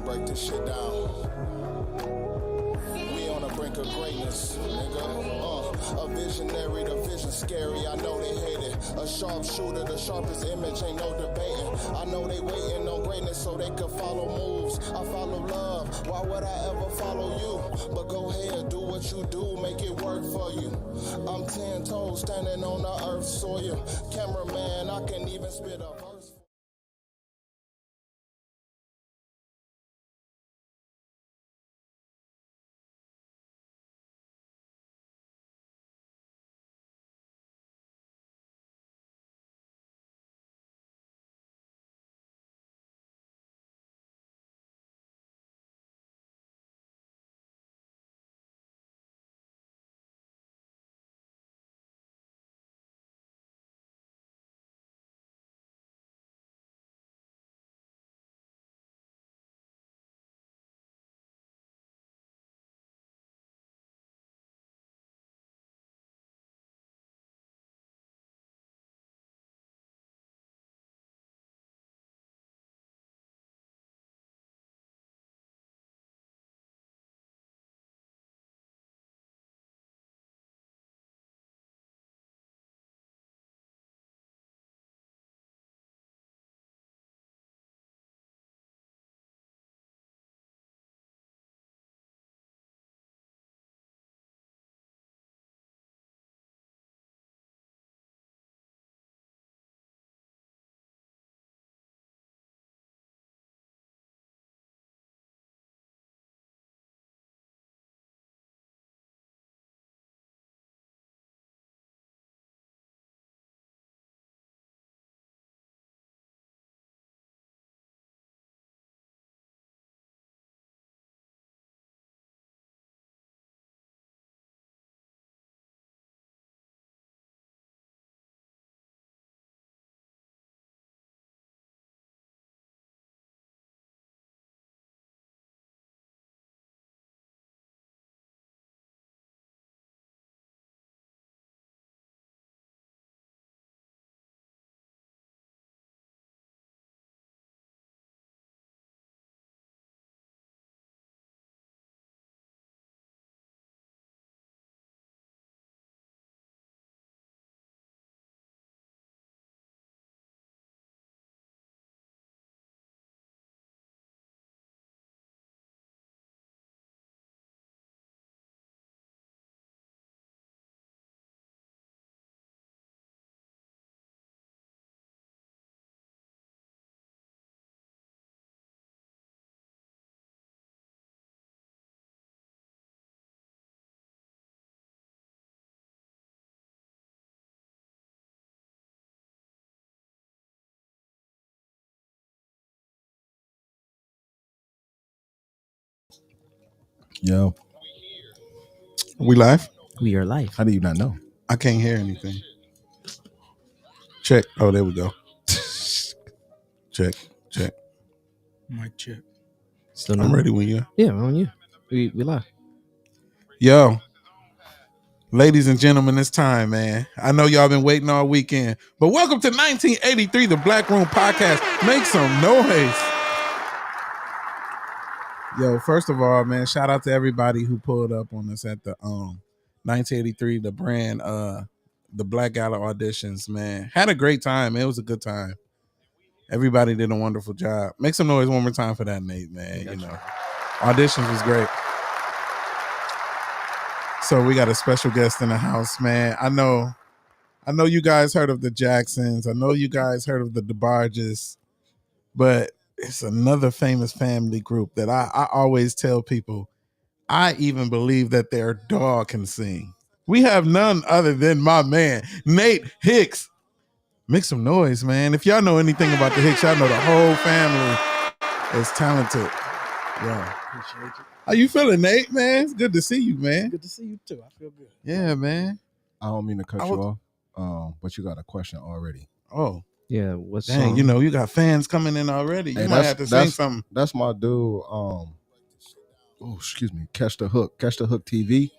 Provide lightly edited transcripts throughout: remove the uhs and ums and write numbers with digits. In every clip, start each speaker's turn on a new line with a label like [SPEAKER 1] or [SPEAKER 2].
[SPEAKER 1] break this shit down. We on the brink of greatness, nigga. A visionary, the vision scary. I know they hate it. A sharpshooter, the sharpest image, ain't no debating. I know they waiting on greatness so they could follow moves. I follow love. Why would I ever follow you? But go ahead, do what you do, make it work for you. I'm 10 toes standing on the earth's soil. Cameraman, I can even spit a verse.
[SPEAKER 2] Yo, we live?
[SPEAKER 3] We are live.
[SPEAKER 2] How do you not know? I can't hear anything. Check. Oh, there we go. Check.
[SPEAKER 4] Mic check.
[SPEAKER 3] Still
[SPEAKER 2] I'm
[SPEAKER 3] no?
[SPEAKER 2] ready when you.
[SPEAKER 3] Yeah, we're on you. We live.
[SPEAKER 2] Yo, ladies and gentlemen, it's time, man. I know y'all been waiting all weekend, but welcome to 1983, the Black Room Podcast. Make some noise. Yo, first of all, man, shout out to everybody who pulled up on us at the 1983, the brand, the Black Gala auditions, man. Had a great time. It was a good time. Everybody did a wonderful job. Make some noise one more time for that, Nate, man. You know, auditions was great. So we got a special guest in the house, man. I know you guys heard of the Jacksons. I know you guys heard of the DeBarges, but it's another famous family group that I always tell people, I even believe that their dog can sing. We have none other than my man, Nate Hicks. Make some noise, man. If y'all know anything about the Hicks, y'all know the whole family is talented. Yeah.
[SPEAKER 4] Appreciate you.
[SPEAKER 2] How you feeling, Nate, man? It's good to see you, man.
[SPEAKER 4] Good to see you too. I feel good.
[SPEAKER 2] Yeah, man.
[SPEAKER 5] I don't mean to cut you off, but you got a question already.
[SPEAKER 2] Oh,
[SPEAKER 3] Yeah, what's
[SPEAKER 2] dang, you know, you got fans coming in already. You might have to say something.
[SPEAKER 5] That's my dude. Catch the Hook TV.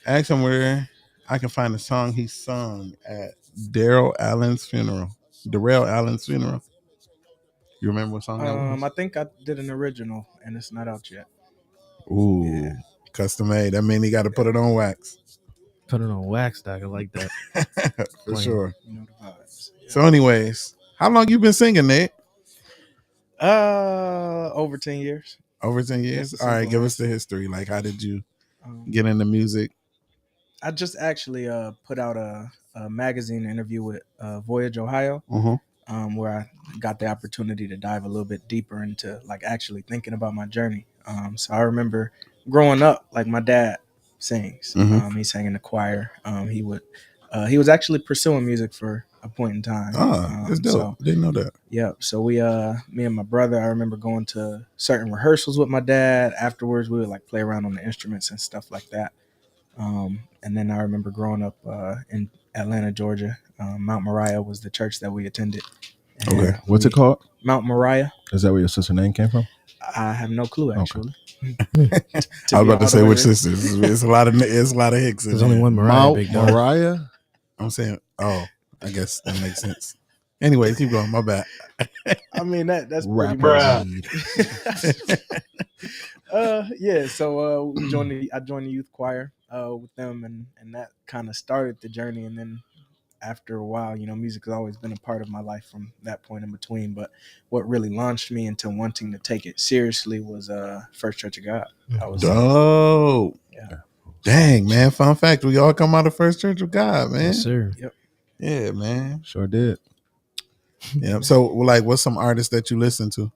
[SPEAKER 2] Ask him where I can find a song he sung at Darrell Allen's funeral. You remember what song that was?
[SPEAKER 4] I think I did an original, and it's not out yet.
[SPEAKER 2] Ooh,
[SPEAKER 4] Yeah.
[SPEAKER 2] custom made. That mean he got to put it on wax.
[SPEAKER 3] Put it on wax, dog. I like that.
[SPEAKER 2] For
[SPEAKER 3] Plain.
[SPEAKER 2] sure.
[SPEAKER 4] You know the vibes. Yeah.
[SPEAKER 2] So, anyways, how long you been singing, Nate?
[SPEAKER 4] Over 10 years.
[SPEAKER 2] Over 10
[SPEAKER 4] That's
[SPEAKER 2] years.
[SPEAKER 4] the
[SPEAKER 2] All right,
[SPEAKER 4] simple
[SPEAKER 2] give us the
[SPEAKER 4] answer.
[SPEAKER 2] history. Like, how did you
[SPEAKER 4] Um,
[SPEAKER 2] get into music?
[SPEAKER 4] I just actually put out a magazine interview with Voyage, Ohio, where I got the opportunity to dive a little bit deeper into like actually thinking about my journey. So I remember growing up, like my dad sings. He sang in the choir. He was actually pursuing music for a point in time.
[SPEAKER 2] That's dope.
[SPEAKER 4] So
[SPEAKER 2] Didn't know that.
[SPEAKER 4] yeah, so we me and my brother, I remember going to certain rehearsals with my dad. Afterwards, we would like play around on the instruments and stuff like that. And then I remember growing up in Atlanta, Georgia. Mount Moriah was the church that we attended. And
[SPEAKER 2] Okay.
[SPEAKER 5] What's it called?
[SPEAKER 4] Mount Moriah.
[SPEAKER 5] Is that where your sister name came from?
[SPEAKER 4] I have no clue actually.
[SPEAKER 2] I was about to say which
[SPEAKER 4] this.
[SPEAKER 2] sisters. It's a lot of hicks. In
[SPEAKER 3] There's only
[SPEAKER 2] there.
[SPEAKER 3] one Mariah,
[SPEAKER 5] Mount
[SPEAKER 3] big dog.
[SPEAKER 5] Moriah.
[SPEAKER 2] I'm saying, I guess that makes sense. Anyways, keep going. My bad.
[SPEAKER 4] I mean that's pretty
[SPEAKER 5] Rapper.
[SPEAKER 4] much. Yeah. So I joined the youth choir with them, and that kind of started the journey. And then after a while, music has always been a part of my life from that point in between. But what really launched me into wanting to take it seriously was First Church of God. I was
[SPEAKER 2] Dope.
[SPEAKER 4] yeah.
[SPEAKER 2] Dang, man. Fun fact. We all come out of First Church of God, man.
[SPEAKER 3] Yes, sir.
[SPEAKER 4] Yep.
[SPEAKER 2] Yeah, man.
[SPEAKER 5] Sure did.
[SPEAKER 2] Yeah. So, like, what's some artists that you listen to?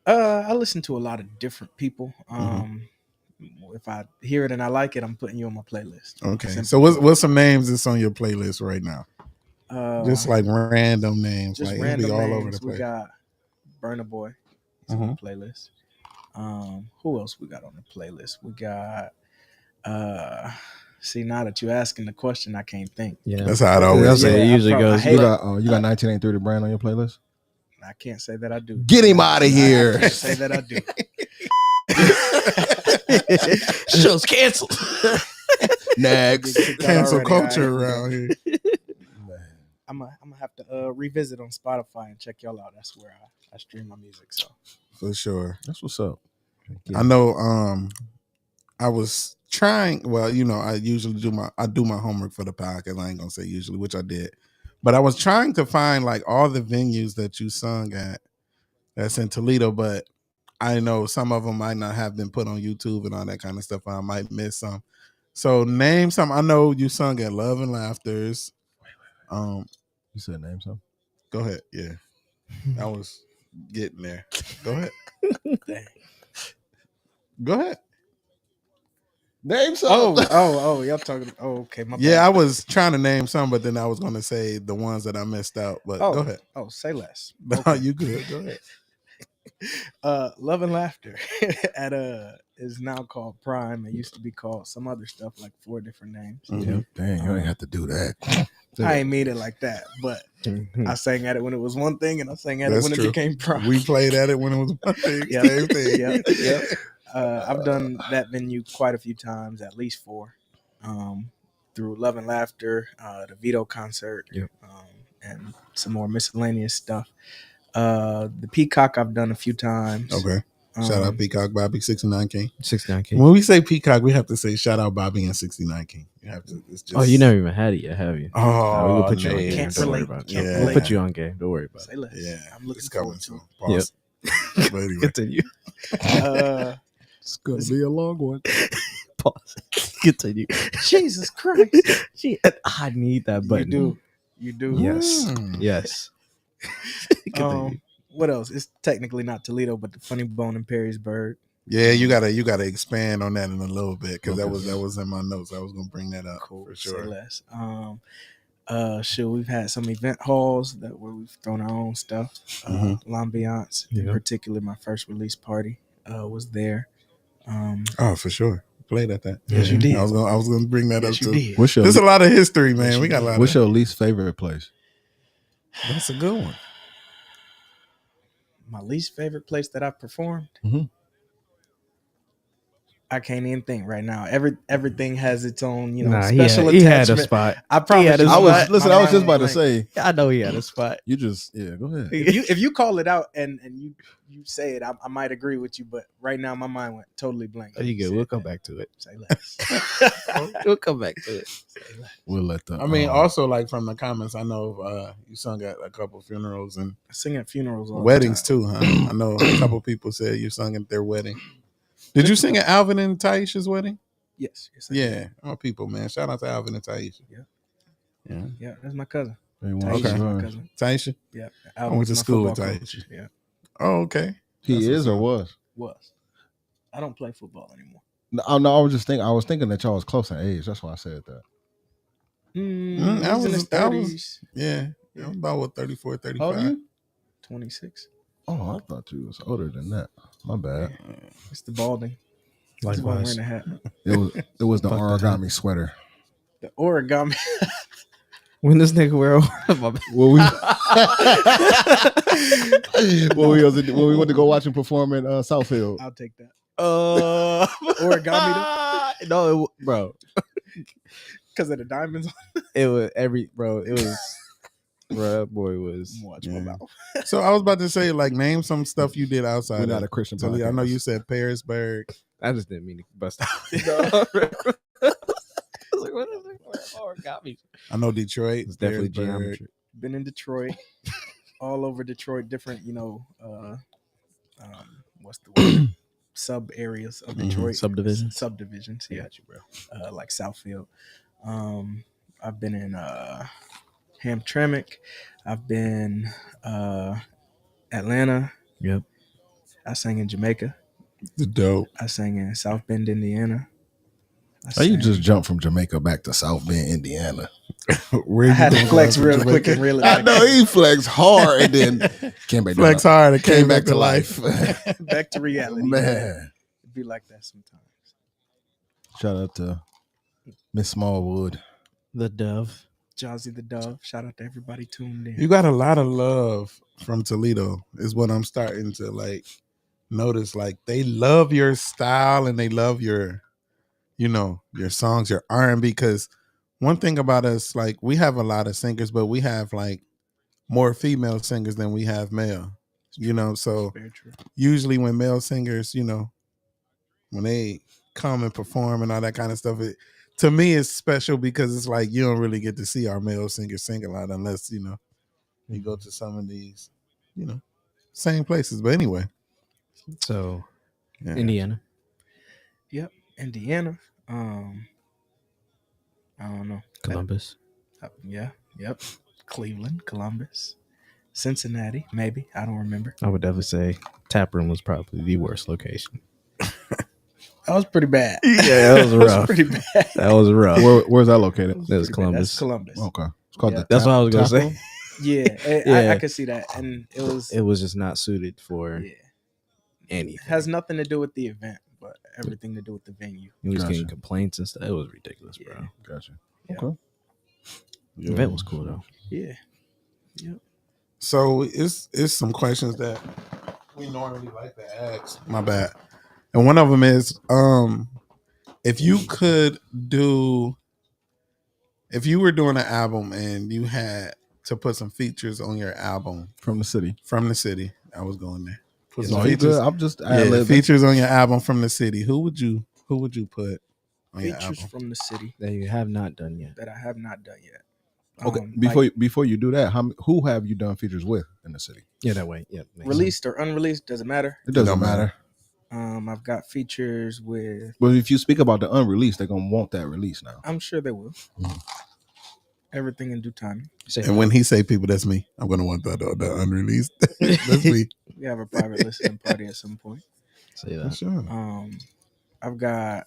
[SPEAKER 4] I listen to a lot of different people. If I hear it and I like it, I'm putting you on my playlist.
[SPEAKER 2] Okay.
[SPEAKER 4] Simple.
[SPEAKER 2] So, what's some names that's on your playlist right now? Just like random names.
[SPEAKER 4] Just
[SPEAKER 2] Like,
[SPEAKER 4] random
[SPEAKER 2] it'll be all
[SPEAKER 4] names.
[SPEAKER 2] over the place.
[SPEAKER 4] We got Burna Boy on the playlist. Who else we got on the playlist? We got see, now that you're asking the question, I can't think.
[SPEAKER 3] Yeah,
[SPEAKER 2] That's how it always
[SPEAKER 3] it usually goes.
[SPEAKER 5] You got 1983 the brand on your playlist.
[SPEAKER 4] I can't say that I do.
[SPEAKER 5] Get him out of here.
[SPEAKER 4] I can't say that I do.
[SPEAKER 3] Show's canceled.
[SPEAKER 5] Next.
[SPEAKER 2] Cancel
[SPEAKER 4] Already,
[SPEAKER 2] culture
[SPEAKER 4] all right,
[SPEAKER 2] around here.
[SPEAKER 4] I'm gonna have to revisit on Spotify and check y'all out. That's where I stream my music. So
[SPEAKER 2] For sure.
[SPEAKER 5] That's what's up.
[SPEAKER 2] I know I was trying, well, I usually do my homework for the podcast. I ain't gonna say usually, which I did. But I was trying to find like all the venues that you sung at that's in Toledo, but I know some of them might not have been put on YouTube and all that kind of stuff. I might miss some. So name some. I know you sung at Love and Laughter's.
[SPEAKER 5] You said name some.
[SPEAKER 2] Go ahead. Yeah. I was getting there. Go ahead. Go ahead.
[SPEAKER 5] Name some.
[SPEAKER 4] Oh, y'all talking? Oh, okay. My
[SPEAKER 2] Yeah,
[SPEAKER 4] bad.
[SPEAKER 2] I was trying to name some, but then I was going to say the ones that I missed out. But go ahead.
[SPEAKER 4] Oh, say less.
[SPEAKER 2] No,
[SPEAKER 4] Okay.
[SPEAKER 2] you good. Go ahead.
[SPEAKER 4] Love and Laughter at is now called Prime. It used to be called some other stuff, like 4 different names.
[SPEAKER 2] Mhm.
[SPEAKER 5] Dang, you ain't have to do that.
[SPEAKER 4] I ain't mean it like that, but I sang at it when it was one thing, and I sang at
[SPEAKER 2] That's
[SPEAKER 4] it when
[SPEAKER 2] true.
[SPEAKER 4] it became Prime.
[SPEAKER 2] We played at it when it was one thing.
[SPEAKER 4] Yep.
[SPEAKER 2] Same thing.
[SPEAKER 4] Yep. I've done that venue quite a few times, at least 4, through Love and Laughter, the Vito concert, and some more miscellaneous stuff. The Peacock I've done a few times.
[SPEAKER 2] Okay. Shout out Peacock Bobby 69 King.
[SPEAKER 3] 69 King.
[SPEAKER 2] When we say Peacock, we have to say shout out Bobby and 69 King. You have to. It's just,
[SPEAKER 3] Oh, you never even had it yet, have you?
[SPEAKER 2] Oh,
[SPEAKER 3] we will put you on
[SPEAKER 2] Nate.
[SPEAKER 3] game.
[SPEAKER 4] Can't
[SPEAKER 3] Don't worry
[SPEAKER 4] relate.
[SPEAKER 3] about it.
[SPEAKER 4] Can't
[SPEAKER 2] Yeah.
[SPEAKER 3] We'll put you on game. Don't worry about
[SPEAKER 4] Say
[SPEAKER 3] it.
[SPEAKER 4] less.
[SPEAKER 2] Yeah,
[SPEAKER 4] I'm looking
[SPEAKER 2] it's
[SPEAKER 4] forward
[SPEAKER 2] coming
[SPEAKER 4] to
[SPEAKER 2] soon. Pause. But anyway,
[SPEAKER 3] Continue.
[SPEAKER 4] it.
[SPEAKER 5] It's gonna be a long one.
[SPEAKER 3] Pause. Continue.
[SPEAKER 4] Jesus Christ.
[SPEAKER 3] I need that button.
[SPEAKER 4] You do.
[SPEAKER 3] Yes.
[SPEAKER 2] Mm.
[SPEAKER 3] Yes. Continue.
[SPEAKER 4] What else? It's technically not Toledo, but the Funny Bone in Perrysburg.
[SPEAKER 2] Yeah, you gotta expand on that in a little bit because that was in my notes. I was gonna bring that up
[SPEAKER 4] Cool.
[SPEAKER 2] for sure.
[SPEAKER 4] Say less. Sure, we've had some event halls where we've thrown our own stuff. L'Ambiance, in particular, my first release party was there.
[SPEAKER 2] Oh, for sure. Played at that.
[SPEAKER 4] Yes, you did.
[SPEAKER 2] I was gonna bring that up
[SPEAKER 4] Yes, you
[SPEAKER 2] too.
[SPEAKER 4] did.
[SPEAKER 2] There's a lot of history, man.
[SPEAKER 4] Yes,
[SPEAKER 2] we got a lot.
[SPEAKER 5] What's your least favorite place?
[SPEAKER 2] That's a good one.
[SPEAKER 4] My least favorite place that I've performed. I can't even think right now. Everything has its own,
[SPEAKER 3] he
[SPEAKER 4] special
[SPEAKER 3] had a
[SPEAKER 4] attachment.
[SPEAKER 3] spot.
[SPEAKER 4] I promise
[SPEAKER 3] had
[SPEAKER 4] you.
[SPEAKER 3] his
[SPEAKER 5] I was
[SPEAKER 3] spot.
[SPEAKER 5] listen.
[SPEAKER 4] My
[SPEAKER 5] I was
[SPEAKER 4] mind
[SPEAKER 5] just about to
[SPEAKER 4] blank.
[SPEAKER 5] say.
[SPEAKER 3] I know he had a spot.
[SPEAKER 5] You just go ahead.
[SPEAKER 4] If you call it out and you say it, I might agree with you. But right now, my mind went totally blank.
[SPEAKER 3] Oh, you good? We'll come back to it.
[SPEAKER 4] Say less.
[SPEAKER 3] We'll come back to it.
[SPEAKER 4] Say less.
[SPEAKER 5] We'll let the.
[SPEAKER 2] I mean, also like from the comments, I know you sung at a couple funerals and
[SPEAKER 4] I sing at funerals, all
[SPEAKER 2] weddings
[SPEAKER 4] the time.
[SPEAKER 2] too, huh? I know a couple people said you sung at their wedding. Did you sing at Alvin and Taisha's wedding?
[SPEAKER 4] Yes. I did.
[SPEAKER 2] Yeah, my people, man. Shout out to Alvin and Taisha.
[SPEAKER 4] Yeah, that's my cousin.
[SPEAKER 5] He wants
[SPEAKER 4] Taisha's
[SPEAKER 5] to
[SPEAKER 4] my
[SPEAKER 5] join.
[SPEAKER 4] cousin.
[SPEAKER 2] Taisha.
[SPEAKER 4] Yeah,
[SPEAKER 2] I went to
[SPEAKER 4] my
[SPEAKER 2] school with
[SPEAKER 4] football
[SPEAKER 2] Taisha.
[SPEAKER 4] coach. Yeah,
[SPEAKER 2] Oh, okay.
[SPEAKER 5] He
[SPEAKER 2] That's
[SPEAKER 5] is or
[SPEAKER 2] what's
[SPEAKER 5] was.
[SPEAKER 4] I don't play football anymore.
[SPEAKER 5] No, I was just thinking. I was thinking that y'all was close in age. That's why I said that.
[SPEAKER 4] He's in his 30s.
[SPEAKER 2] Yeah. I'm about 34, 35.
[SPEAKER 5] How old are you?
[SPEAKER 4] 26.
[SPEAKER 5] Oh, I thought you was older than that. My bad.
[SPEAKER 4] It's the balding. That's why I'm
[SPEAKER 3] Likewise.
[SPEAKER 4] wearing a hat.
[SPEAKER 5] It was the
[SPEAKER 3] Fuck that.
[SPEAKER 5] origami sweater.
[SPEAKER 4] The origami.
[SPEAKER 3] When this nigga wear my bad.
[SPEAKER 5] When we went to go watch him perform in Southfield.
[SPEAKER 4] I'll take that.
[SPEAKER 3] Origami. No, bro.
[SPEAKER 4] Because of the diamonds.
[SPEAKER 3] It was bro. It was, bro. That boy was.
[SPEAKER 4] Watch my
[SPEAKER 2] Yeah.
[SPEAKER 4] mouth.
[SPEAKER 2] So I was about to say, like, name some stuff you did outside.
[SPEAKER 5] We're not
[SPEAKER 2] of
[SPEAKER 5] a Christian
[SPEAKER 2] Toledo. I know
[SPEAKER 5] podcast.
[SPEAKER 2] you said Pearisburg.
[SPEAKER 3] I just didn't mean to bust out. I was like, what is it? Origami.
[SPEAKER 2] I know Detroit.
[SPEAKER 3] It's definitely
[SPEAKER 2] Pearisburg.
[SPEAKER 3] geometry.
[SPEAKER 4] Been in Detroit. All over Detroit. Different, what's the word? Sub areas of Detroit.
[SPEAKER 3] Subdivisions?
[SPEAKER 4] Subdivisions, yeah.
[SPEAKER 3] Got you, bro.
[SPEAKER 4] Like Southfield. I've been in Hamtramck. I've been Atlanta.
[SPEAKER 3] Yep.
[SPEAKER 4] I sang in Jamaica.
[SPEAKER 2] The dope.
[SPEAKER 4] I sang in South Bend, Indiana.
[SPEAKER 5] How you just jump from Jamaica back to South Bend, Indiana?
[SPEAKER 2] Where
[SPEAKER 4] I had to
[SPEAKER 2] think
[SPEAKER 4] flex
[SPEAKER 2] was
[SPEAKER 4] real
[SPEAKER 2] from
[SPEAKER 4] quick and
[SPEAKER 2] Jamaica?
[SPEAKER 4] reel it
[SPEAKER 5] I
[SPEAKER 4] back.
[SPEAKER 5] know he flexed hard and then came back.
[SPEAKER 2] Flex
[SPEAKER 5] down.
[SPEAKER 2] hard and
[SPEAKER 5] Came back to
[SPEAKER 2] life.
[SPEAKER 5] life.
[SPEAKER 4] Back to reality.
[SPEAKER 5] Man,
[SPEAKER 4] It'd be like that sometimes.
[SPEAKER 5] shout out to Miss Smallwood.
[SPEAKER 3] The Dove.
[SPEAKER 4] Jazzy the Dove. Shout out to everybody tuned in.
[SPEAKER 2] You got a lot of love from Toledo, is what I'm starting to like notice. Like, they love your style and they love your songs, your R&B. Because one thing about us, like, we have a lot of singers, but we have like more female singers than we have male. So
[SPEAKER 4] Very true.
[SPEAKER 2] usually when male singers, when they come and perform and all that kind of stuff, to me it's special because it's like you don't really get to see our male singers sing a lot unless you go to some of these same places. But anyway,
[SPEAKER 3] So,
[SPEAKER 2] yeah.
[SPEAKER 3] Indiana.
[SPEAKER 4] Yep. Indiana. I don't know.
[SPEAKER 3] Columbus.
[SPEAKER 4] Yeah. Yep. Cleveland, Columbus, Cincinnati, maybe. I don't remember.
[SPEAKER 3] I would definitely say Taproom was probably the worst location.
[SPEAKER 4] That was pretty bad.
[SPEAKER 3] Yeah, that was
[SPEAKER 4] That was
[SPEAKER 3] rough.
[SPEAKER 4] pretty bad.
[SPEAKER 3] That was rough.
[SPEAKER 5] Where's that located?
[SPEAKER 3] That was
[SPEAKER 4] Pretty bad.
[SPEAKER 3] Columbus.
[SPEAKER 4] That's Columbus.
[SPEAKER 5] Okay, it's called
[SPEAKER 4] Yeah.
[SPEAKER 5] the.
[SPEAKER 3] That's what I was gonna
[SPEAKER 5] Tap
[SPEAKER 3] say.
[SPEAKER 5] Room?
[SPEAKER 4] Yeah,
[SPEAKER 3] Yeah.
[SPEAKER 4] I could see that, and it was
[SPEAKER 3] It was just not suited for
[SPEAKER 4] yeah.
[SPEAKER 3] anything.
[SPEAKER 4] Has nothing to do with the event, but everything to do with the venue.
[SPEAKER 3] He was
[SPEAKER 5] Gotcha.
[SPEAKER 3] getting complaints and stuff. It was ridiculous, bro.
[SPEAKER 4] Yeah.
[SPEAKER 5] Gotcha.
[SPEAKER 4] Yeah.
[SPEAKER 5] Okay.
[SPEAKER 3] The event was cool though.
[SPEAKER 4] Yeah. Yep.
[SPEAKER 2] So it's some questions that we normally like to ask. My bad. And one of them is, if you were doing an album and you had to put some features on your album
[SPEAKER 5] From the city.
[SPEAKER 2] from the city, I was going there. Put some
[SPEAKER 5] No, you
[SPEAKER 2] features,
[SPEAKER 5] good. I'm just
[SPEAKER 2] yeah, features on your album from the city. Who would you put on your
[SPEAKER 4] Features
[SPEAKER 2] album?
[SPEAKER 4] from the city
[SPEAKER 3] That you have not done yet.
[SPEAKER 4] that I have not done yet.
[SPEAKER 5] Okay,
[SPEAKER 4] Like
[SPEAKER 5] before you do that, who have you done features with in the city?
[SPEAKER 3] Yeah, that way. Yeah. makes
[SPEAKER 4] released or unreleased, doesn't matter.
[SPEAKER 5] It doesn't
[SPEAKER 2] don't matter.
[SPEAKER 5] matter.
[SPEAKER 4] I've got features with.
[SPEAKER 5] But if you speak about the unreleased, they're gonna want that release now.
[SPEAKER 4] I'm sure they will.
[SPEAKER 5] Mhm.
[SPEAKER 4] Everything in due time.
[SPEAKER 3] sense.
[SPEAKER 2] And when he say people, that's me. I'm gonna want the unreleased. That's me.
[SPEAKER 4] We have a private listening party at some point.
[SPEAKER 3] Say
[SPEAKER 2] For
[SPEAKER 3] that.
[SPEAKER 2] sure.
[SPEAKER 4] I've got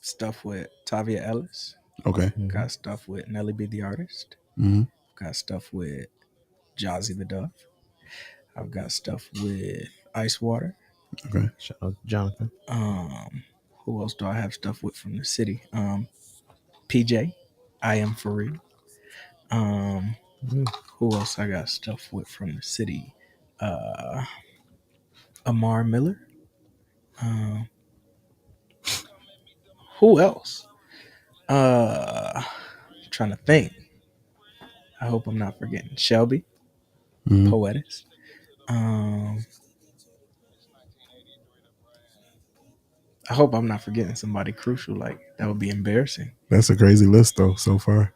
[SPEAKER 4] stuff with Tavia Ellis.
[SPEAKER 2] Okay.
[SPEAKER 4] Got stuff with Nelly B the artist.
[SPEAKER 2] Mm-hmm.
[SPEAKER 4] Got stuff with Jazzy the Dove. I've got stuff with Ice Water.
[SPEAKER 2] Okay.
[SPEAKER 3] Shout out to Jonathan.
[SPEAKER 4] Who else do I have stuff with from the city? PJ, I Am For Real. Who else I got stuff with from the city? Amar Miller. Who else? Trying to think. I hope I'm not forgetting Shelby,
[SPEAKER 2] Mhm.
[SPEAKER 4] Poetess. I hope I'm not forgetting somebody crucial. Like that would be embarrassing.
[SPEAKER 2] That's a crazy list though so far.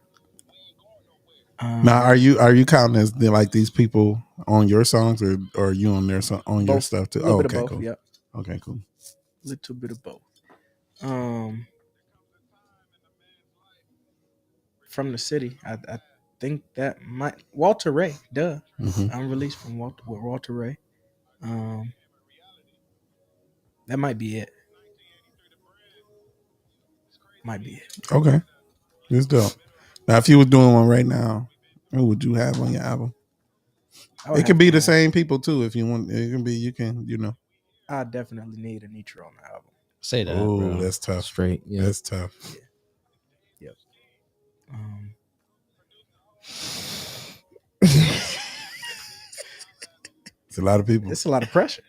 [SPEAKER 2] Now, are you counting as like these people on your songs, or are you on their on your
[SPEAKER 4] both?
[SPEAKER 2] stuff too?
[SPEAKER 4] A little
[SPEAKER 2] Oh,
[SPEAKER 4] bit
[SPEAKER 2] okay,
[SPEAKER 4] of both.
[SPEAKER 2] cool.
[SPEAKER 4] Yep.
[SPEAKER 2] Okay, cool.
[SPEAKER 4] Little bit of both. From the city, I think that might Walter Ray. Duh.
[SPEAKER 2] Hmm.
[SPEAKER 4] Unreleased from Walter Ray. That might be it. Might be it.
[SPEAKER 2] Okay, it's dope. Now, if you were doing one right now, who would you have on your album?
[SPEAKER 4] I would
[SPEAKER 2] It could
[SPEAKER 4] have
[SPEAKER 2] be
[SPEAKER 4] to
[SPEAKER 2] the
[SPEAKER 4] have-
[SPEAKER 2] same people too. If you want, it can be. You can,
[SPEAKER 4] I definitely need a Nitro on the album.
[SPEAKER 3] Say that,
[SPEAKER 2] Oh,
[SPEAKER 3] bro.
[SPEAKER 2] that's tough.
[SPEAKER 3] Straight. Yeah.
[SPEAKER 2] That's tough.
[SPEAKER 4] Yep.
[SPEAKER 2] It's a lot of people.
[SPEAKER 4] It's a lot of pressure.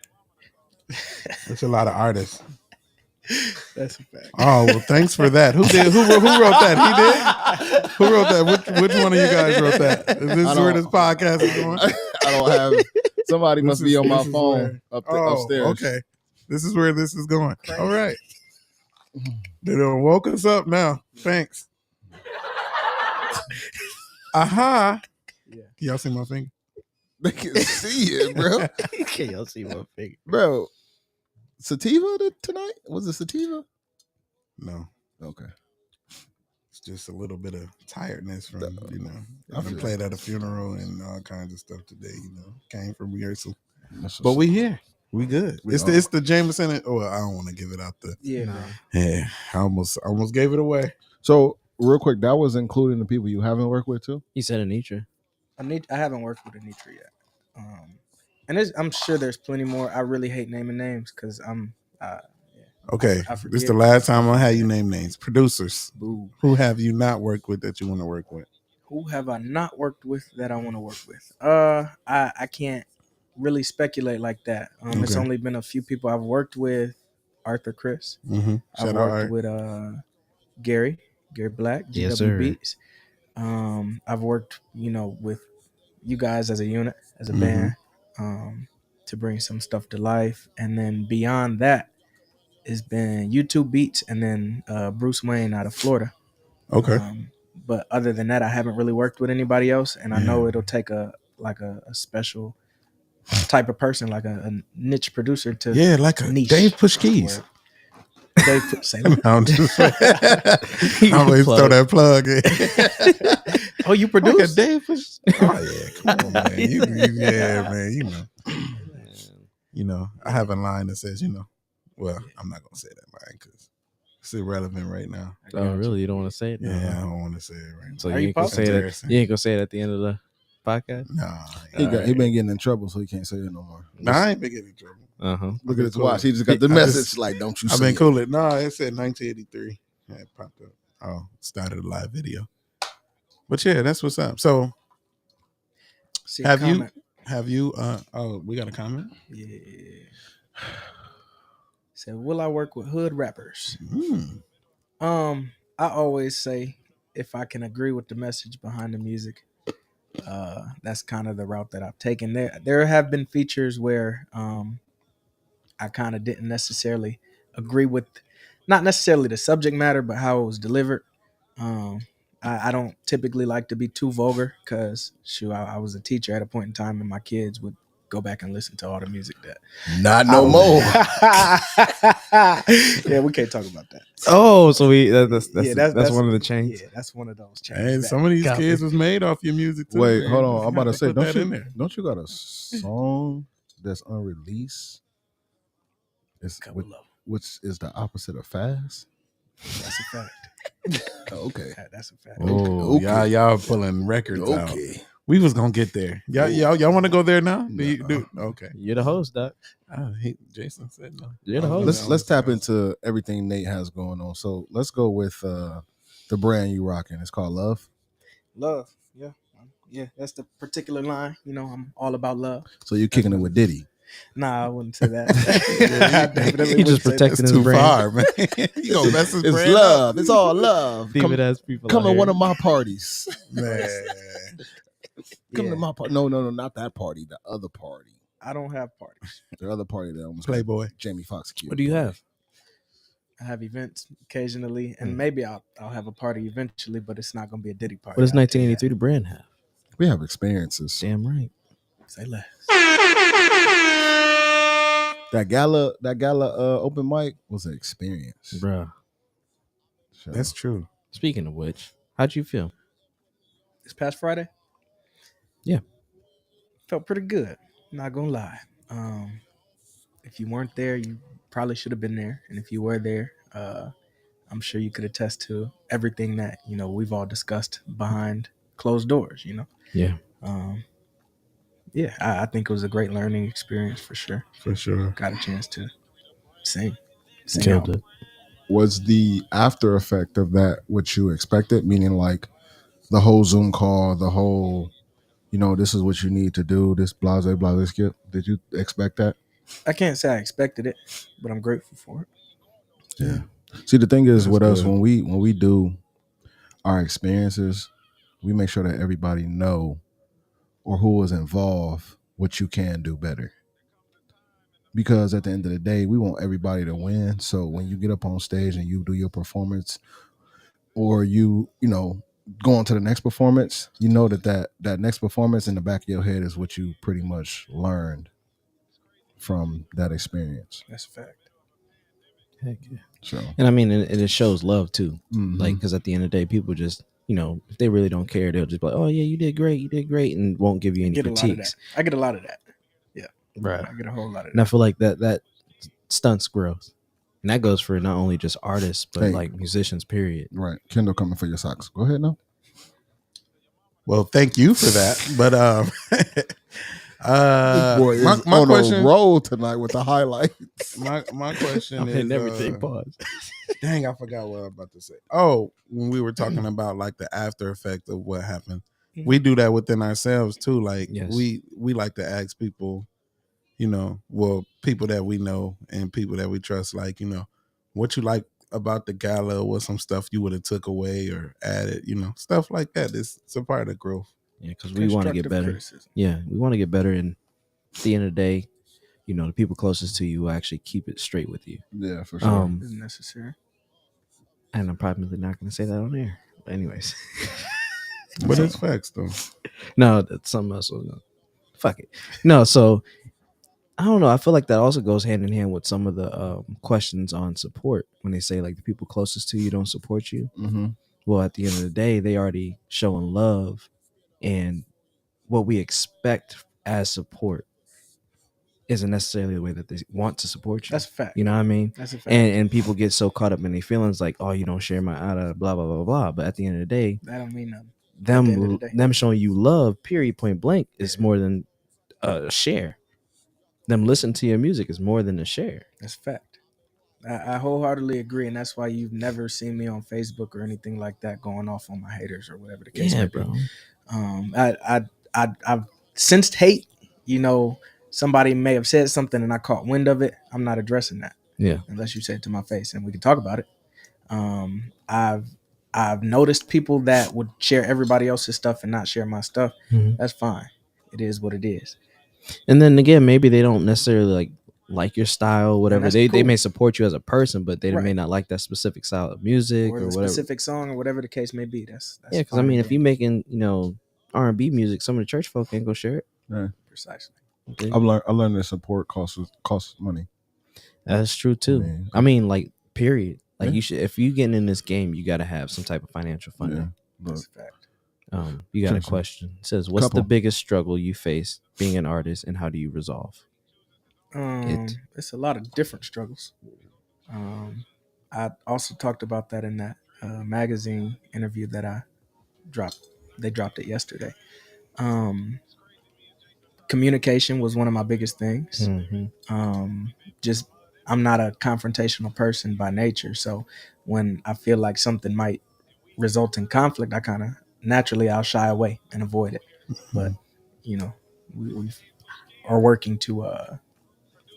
[SPEAKER 2] It's a lot of artists.
[SPEAKER 4] That's a fact.
[SPEAKER 2] Oh well, thanks for that. Who did? Who wrote that? He did. Who wrote that? Which one of you guys wrote that? Is this where this podcast is going?
[SPEAKER 5] I don't have. Somebody must be on my
[SPEAKER 2] this is
[SPEAKER 5] phone
[SPEAKER 2] where-
[SPEAKER 5] upstairs.
[SPEAKER 2] Okay, this is where this is going. All right, they done woke us up now. Thanks. Aha.
[SPEAKER 4] Yeah.
[SPEAKER 2] Can y'all see my finger?
[SPEAKER 5] They can see it, bro.
[SPEAKER 3] Can y'all see my figure?
[SPEAKER 5] Bro, sativa tonight? Was it sativa?
[SPEAKER 2] No,
[SPEAKER 5] Okay.
[SPEAKER 2] it's just a little bit of tiredness from
[SPEAKER 5] I
[SPEAKER 2] I
[SPEAKER 5] feel
[SPEAKER 2] played at a funeral and all kinds of stuff today. Came from rehearsal,
[SPEAKER 5] That's
[SPEAKER 2] but
[SPEAKER 5] what's-
[SPEAKER 2] we here. We good.
[SPEAKER 5] We
[SPEAKER 2] It's
[SPEAKER 5] are.
[SPEAKER 2] it's the Jameson. Oh, I don't want to give it out the.
[SPEAKER 4] Yeah.
[SPEAKER 3] Nah.
[SPEAKER 4] Bro.
[SPEAKER 2] Yeah, I almost gave it away.
[SPEAKER 5] So real quick, that was including the people you haven't worked with too?
[SPEAKER 3] He said Anitra.
[SPEAKER 4] I haven't worked with a Nitro yet. And I'm sure there's plenty more. I really hate naming names because I'm.
[SPEAKER 2] Okay,
[SPEAKER 4] I
[SPEAKER 2] this is
[SPEAKER 4] forget.
[SPEAKER 2] the last time I had you name names. Producers,
[SPEAKER 4] Boo.
[SPEAKER 2] who have you not worked with that you want to work with?
[SPEAKER 4] Who have I not worked with that I want to work with? I can't really speculate like that. It's
[SPEAKER 2] Okay.
[SPEAKER 4] only been a few people I've worked with. Arthur Chris.
[SPEAKER 2] Mm-hmm.
[SPEAKER 4] I've
[SPEAKER 2] Shout out
[SPEAKER 4] worked
[SPEAKER 2] Art.
[SPEAKER 4] with Gary Black, GW
[SPEAKER 3] Yes, sir.
[SPEAKER 4] Beats. I've worked, with you guys as a unit, as a
[SPEAKER 2] Mhm.
[SPEAKER 4] band, to bring some stuff to life. And then beyond that, it's been YouTube Beats and then Bruce Wayne out of Florida.
[SPEAKER 2] Okay.
[SPEAKER 4] But other than that, I haven't really worked with anybody else, and I know
[SPEAKER 2] Yeah.
[SPEAKER 4] it'll take a special type of person, like a niche producer to
[SPEAKER 2] Yeah, like a
[SPEAKER 4] niche.
[SPEAKER 2] Dave Push
[SPEAKER 4] That's the
[SPEAKER 2] Keys.
[SPEAKER 4] word. Dave Push, say that.
[SPEAKER 2] I'm just I always throw that plug in.
[SPEAKER 4] Oh, you
[SPEAKER 2] Like a
[SPEAKER 4] produce?
[SPEAKER 2] Dave Push. Oh yeah, come on, man. Yeah, man. I have a line that says, well, I'm not gonna say that line because it's irrelevant right now.
[SPEAKER 3] Oh, really? You don't want to say it?
[SPEAKER 2] Yeah, I don't want to say it right now.
[SPEAKER 3] So
[SPEAKER 4] Are
[SPEAKER 3] you
[SPEAKER 4] you
[SPEAKER 3] ain't gonna say it.
[SPEAKER 2] embarrassing?
[SPEAKER 3] You ain't gonna say it at the end of the podcast.
[SPEAKER 2] Nah,
[SPEAKER 5] He been getting in trouble, so he can't say it no more.
[SPEAKER 2] I ain't been getting in trouble.
[SPEAKER 3] Uh-huh.
[SPEAKER 5] Look at his
[SPEAKER 2] cool.
[SPEAKER 5] watch. He just got the
[SPEAKER 2] I
[SPEAKER 5] message
[SPEAKER 2] just-
[SPEAKER 5] like, "Don't you?"
[SPEAKER 2] I've
[SPEAKER 5] say
[SPEAKER 2] been
[SPEAKER 5] it.
[SPEAKER 2] cool. No, it said 1983. Yeah, it popped up. Oh, started a live video. But yeah, that's what's up. So
[SPEAKER 4] See a
[SPEAKER 2] have you?
[SPEAKER 4] comment.
[SPEAKER 2] Have you? Oh, we got a comment.
[SPEAKER 4] Yeah. Said, will I work with hood rappers?
[SPEAKER 2] Hmm.
[SPEAKER 4] I always say if I can agree with the message behind the music, that's kind of the route that I've taken. There have been features where I kind of didn't necessarily agree with, not necessarily the subject matter, but how it was delivered. I don't typically like to be too vulgar because I was a teacher at a point in time, and my kids would go back and listen to all the music that
[SPEAKER 5] Not no more.
[SPEAKER 4] yeah, we can't talk about that.
[SPEAKER 3] Oh, so that's
[SPEAKER 4] Yeah,
[SPEAKER 3] that's one of the chains.
[SPEAKER 4] Yeah, that's one of those
[SPEAKER 2] Hey,
[SPEAKER 4] changes.
[SPEAKER 2] some of these
[SPEAKER 3] Copy.
[SPEAKER 2] kids was made off your music too.
[SPEAKER 5] Wait,
[SPEAKER 2] man.
[SPEAKER 5] hold on.
[SPEAKER 2] You
[SPEAKER 5] I'm about to
[SPEAKER 2] have
[SPEAKER 5] say,
[SPEAKER 2] put that in
[SPEAKER 5] don't
[SPEAKER 2] there.
[SPEAKER 5] don't you got a song that's unreleased? It's
[SPEAKER 4] Couple of them.
[SPEAKER 5] which is the opposite of fast.
[SPEAKER 4] That's a fact.
[SPEAKER 5] Okay.
[SPEAKER 4] That's a fact.
[SPEAKER 2] Oh,
[SPEAKER 5] Okay.
[SPEAKER 2] y'all pulling records out.
[SPEAKER 5] Okay.
[SPEAKER 2] We was gonna get there. Y'all want to go there now?
[SPEAKER 5] No.
[SPEAKER 2] Okay.
[SPEAKER 3] You're the host, Doc.
[SPEAKER 2] Jason said no.
[SPEAKER 3] You're the
[SPEAKER 2] Oh,
[SPEAKER 3] host.
[SPEAKER 5] Let's tap into everything Nate has going on. So let's go with the brand you rocking. It's called Love.
[SPEAKER 4] Love. Yeah. That's the particular line. I'm all about love.
[SPEAKER 5] So you're kicking it with Diddy.
[SPEAKER 4] Nah, I wouldn't say that.
[SPEAKER 2] Yeah,
[SPEAKER 4] I definitely
[SPEAKER 3] he
[SPEAKER 4] wouldn't
[SPEAKER 3] just
[SPEAKER 4] say that.
[SPEAKER 3] protecting
[SPEAKER 2] It's
[SPEAKER 3] his
[SPEAKER 2] too
[SPEAKER 3] brand.
[SPEAKER 2] far, man. You gonna mess his
[SPEAKER 5] It's
[SPEAKER 2] brand
[SPEAKER 5] love.
[SPEAKER 2] up,
[SPEAKER 5] It's all love.
[SPEAKER 3] Thieving ass people.
[SPEAKER 5] Come
[SPEAKER 3] out
[SPEAKER 5] to one
[SPEAKER 3] here.
[SPEAKER 5] of my parties.
[SPEAKER 2] man.
[SPEAKER 5] Come
[SPEAKER 4] Yeah,
[SPEAKER 5] to my party. No, not that party. The other party.
[SPEAKER 4] I don't have parties.
[SPEAKER 5] The other party that almost
[SPEAKER 2] Playboy.
[SPEAKER 5] got Jamie Foxx killed.
[SPEAKER 3] What do you
[SPEAKER 5] party.
[SPEAKER 3] have?
[SPEAKER 4] I have events occasionally, and maybe I'll have a party eventually, but it's not gonna be a Diddy party.
[SPEAKER 3] What does
[SPEAKER 4] I'll tell you
[SPEAKER 3] 1983 the brand have?
[SPEAKER 5] We have experiences.
[SPEAKER 3] Damn right.
[SPEAKER 4] that. Say less.
[SPEAKER 5] That gala open mic was an experience.
[SPEAKER 3] Bruh.
[SPEAKER 5] So,
[SPEAKER 2] That's true.
[SPEAKER 3] Speaking of which, how'd you feel?
[SPEAKER 4] This past Friday,
[SPEAKER 3] Yeah.
[SPEAKER 4] felt pretty good. Not gonna lie. If you weren't there, you probably should have been there, and if you were there, I'm sure you could attest to everything that we've all discussed behind closed doors.
[SPEAKER 3] Yeah.
[SPEAKER 4] Yeah, I think it was a great learning experience for sure.
[SPEAKER 2] For sure.
[SPEAKER 4] Got a chance to sing
[SPEAKER 3] Killed
[SPEAKER 4] out.
[SPEAKER 3] it.
[SPEAKER 5] was the after effect of that what you expected? Meaning like the whole Zoom call, the whole, this is what you need to do, this blase blase skip. Did you expect that?
[SPEAKER 4] I can't say I expected it, but I'm grateful for it.
[SPEAKER 5] Yeah. See, the thing is
[SPEAKER 2] That's
[SPEAKER 5] with us,
[SPEAKER 2] good.
[SPEAKER 5] when we do our experiences, we make sure that everybody know or who was involved what you can do better. Because at the end of the day, we want everybody to win. So when you get up on stage and you do your performance, or go on to the next performance, you know that next performance in the back of your head is what you pretty much learned from that experience.
[SPEAKER 4] That's a fact.
[SPEAKER 3] Heck yeah.
[SPEAKER 5] So,
[SPEAKER 3] And I mean, it shows love too.
[SPEAKER 5] mhm.
[SPEAKER 3] Like, because at the end of the day, people just, if they really don't care, they'll just be like, oh, yeah, you did great, and won't give you any
[SPEAKER 4] Get a lot of that.
[SPEAKER 3] critiques.
[SPEAKER 4] I get a lot of that.
[SPEAKER 3] Right.
[SPEAKER 4] I get a whole lot of
[SPEAKER 3] And I
[SPEAKER 4] that.
[SPEAKER 3] feel like that stunts growth. And that goes for not only just artists, but
[SPEAKER 5] Hey.
[SPEAKER 3] like musicians, period.
[SPEAKER 5] Right, Kendall coming for your socks. Go ahead now.
[SPEAKER 2] Well, thank you for that. But
[SPEAKER 5] This boy is
[SPEAKER 2] my
[SPEAKER 5] on
[SPEAKER 2] question,
[SPEAKER 5] a roll tonight with the highlights.
[SPEAKER 2] my question
[SPEAKER 3] I'm
[SPEAKER 2] is
[SPEAKER 3] hitting everything. Pause.
[SPEAKER 2] dang, I forgot what I was about to say. Oh, when we were talking about like the after effect of what happened, we do that within ourselves too. Like
[SPEAKER 3] Yes.
[SPEAKER 2] we like to ask people, people that we know and people that we trust, like, what you like about the gala, what some stuff you would have took away or added, stuff like that. It's a part of growth.
[SPEAKER 3] Yeah, because we want to get
[SPEAKER 4] Constructive
[SPEAKER 3] better.
[SPEAKER 4] criticism.
[SPEAKER 3] Yeah, we want to get better. And at the end of the day, the people closest to you will actually keep it straight with you.
[SPEAKER 5] Yeah, for sure.
[SPEAKER 4] Isn't necessary.
[SPEAKER 3] And I'm probably not going to say that on air. But anyways.
[SPEAKER 2] But it's facts though.
[SPEAKER 3] No, that's something else. Fuck it. No, so I don't know. I feel like that also goes hand in hand with some of the questions on support when they say like the people closest to you don't support you.
[SPEAKER 5] Mm-hmm.
[SPEAKER 3] Well, at the end of the day, they already showing love, and what we expect as support isn't necessarily the way that they want to support you.
[SPEAKER 4] That's a fact.
[SPEAKER 3] You know what I mean?
[SPEAKER 4] That's a fact.
[SPEAKER 3] And people get so caught up in their feelings, like, oh, you don't share my blah blah blah blah. But at the end of the day,
[SPEAKER 4] that don't mean nothing. At the end of the day.
[SPEAKER 3] them showing you love, period, point blank, is more than a share. Them listening to your music is more than a share.
[SPEAKER 4] That's a fact. I wholeheartedly agree, and that's why you've never seen me on Facebook or anything like that going off on my haters or whatever the case may
[SPEAKER 3] bro.
[SPEAKER 4] be. I've sensed hate. Somebody may have said something and I caught wind of it. I'm not addressing that.
[SPEAKER 3] Yeah.
[SPEAKER 4] Unless you say it to my face and we can talk about it. I've noticed people that would share everybody else's stuff and not share my stuff.
[SPEAKER 3] Mhm.
[SPEAKER 4] That's fine. It is what it is.
[SPEAKER 3] And then again, maybe they don't necessarily like your style, whatever.
[SPEAKER 4] that's
[SPEAKER 3] They
[SPEAKER 4] cool.
[SPEAKER 3] may support you as a person, but they
[SPEAKER 4] Right.
[SPEAKER 3] may not like that specific style of music
[SPEAKER 4] Or
[SPEAKER 3] or
[SPEAKER 4] the
[SPEAKER 3] whatever.
[SPEAKER 4] specific song or whatever the case may be. That's
[SPEAKER 3] Yeah, because I
[SPEAKER 4] fine
[SPEAKER 3] mean,
[SPEAKER 4] and
[SPEAKER 3] if you making R&B music, some of the church folk ain't gonna share it.
[SPEAKER 5] Yeah.
[SPEAKER 4] precisely.
[SPEAKER 3] Okay.
[SPEAKER 5] I learned that support costs money.
[SPEAKER 3] That's true too.
[SPEAKER 5] Man.
[SPEAKER 3] I mean, like, period. Like,
[SPEAKER 5] Yeah.
[SPEAKER 3] you should, if you getting in this game, you got to have some type of financial funding.
[SPEAKER 5] Yeah. Look,
[SPEAKER 4] That's a fact.
[SPEAKER 3] You got a
[SPEAKER 5] Jason.
[SPEAKER 3] question. It says, what's the
[SPEAKER 5] Couple.
[SPEAKER 3] biggest struggle you face being an artist, and how do you resolve?
[SPEAKER 4] It's a lot of different struggles. I also talked about that in that magazine interview that I dropped. They dropped it yesterday. Communication was one of my biggest things. Just I'm not a confrontational person by nature, so when I feel like something might result in conflict, I kind of naturally I'll shy away and avoid it. But we are working to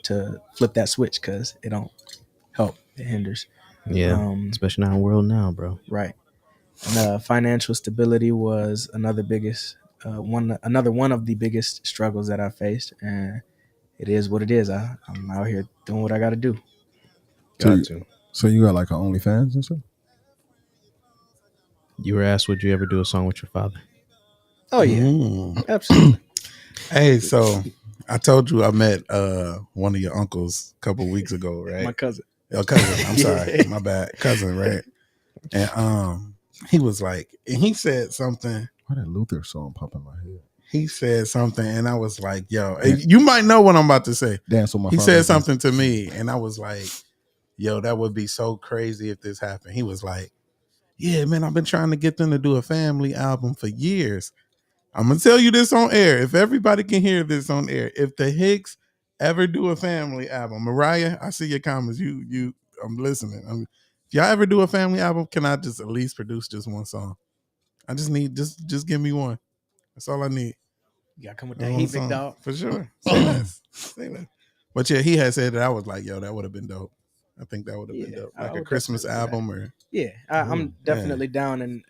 [SPEAKER 4] to flip that switch because it don't help. It hinders.
[SPEAKER 3] Yeah, especially in our world now, bro.
[SPEAKER 4] Right. And financial stability was another one of the biggest struggles that I faced, and it is what it is. I'm out here doing what I got to do.
[SPEAKER 3] Got to.
[SPEAKER 5] So you got like an OnlyFans and stuff?
[SPEAKER 3] You were asked, would you ever do a song with your father?
[SPEAKER 4] Oh yeah,
[SPEAKER 2] Mm.
[SPEAKER 4] absolutely.
[SPEAKER 2] Hey, so I told you I met one of your uncles a couple weeks ago, right?
[SPEAKER 4] My cousin.
[SPEAKER 2] Your cousin. I'm sorry, my bad, cousin, right? And he was like, and he said something.
[SPEAKER 5] Why that Luther song pop in my head?
[SPEAKER 2] He said something, and I was like, "Yo, you might know what I'm about to say."
[SPEAKER 5] Dance with my
[SPEAKER 2] He
[SPEAKER 5] father.
[SPEAKER 2] said something to me, and I was like, "Yo, that would be so crazy if this happened." He was like, "Yeah, man, I've been trying to get them to do a family album for years. I'm gonna tell you this on air. If everybody can hear this on air, if the Hicks ever do a family album, Mariah, I see your comments. I'm listening. If y'all ever do a family album, can I just at least produce just one song? I just need just give me one. That's all I need.
[SPEAKER 4] You gotta come with
[SPEAKER 2] One
[SPEAKER 4] that heat,
[SPEAKER 2] song,
[SPEAKER 4] big dog.
[SPEAKER 2] for sure. Say less. Say less. But yeah, he had said that. I was like, yo, that would have been dope. I think that would have been
[SPEAKER 4] Yeah,
[SPEAKER 2] dope,
[SPEAKER 4] I
[SPEAKER 2] like a
[SPEAKER 4] would
[SPEAKER 2] Christmas
[SPEAKER 4] definitely do that.
[SPEAKER 2] album, or
[SPEAKER 4] Yeah, I'm definitely down, and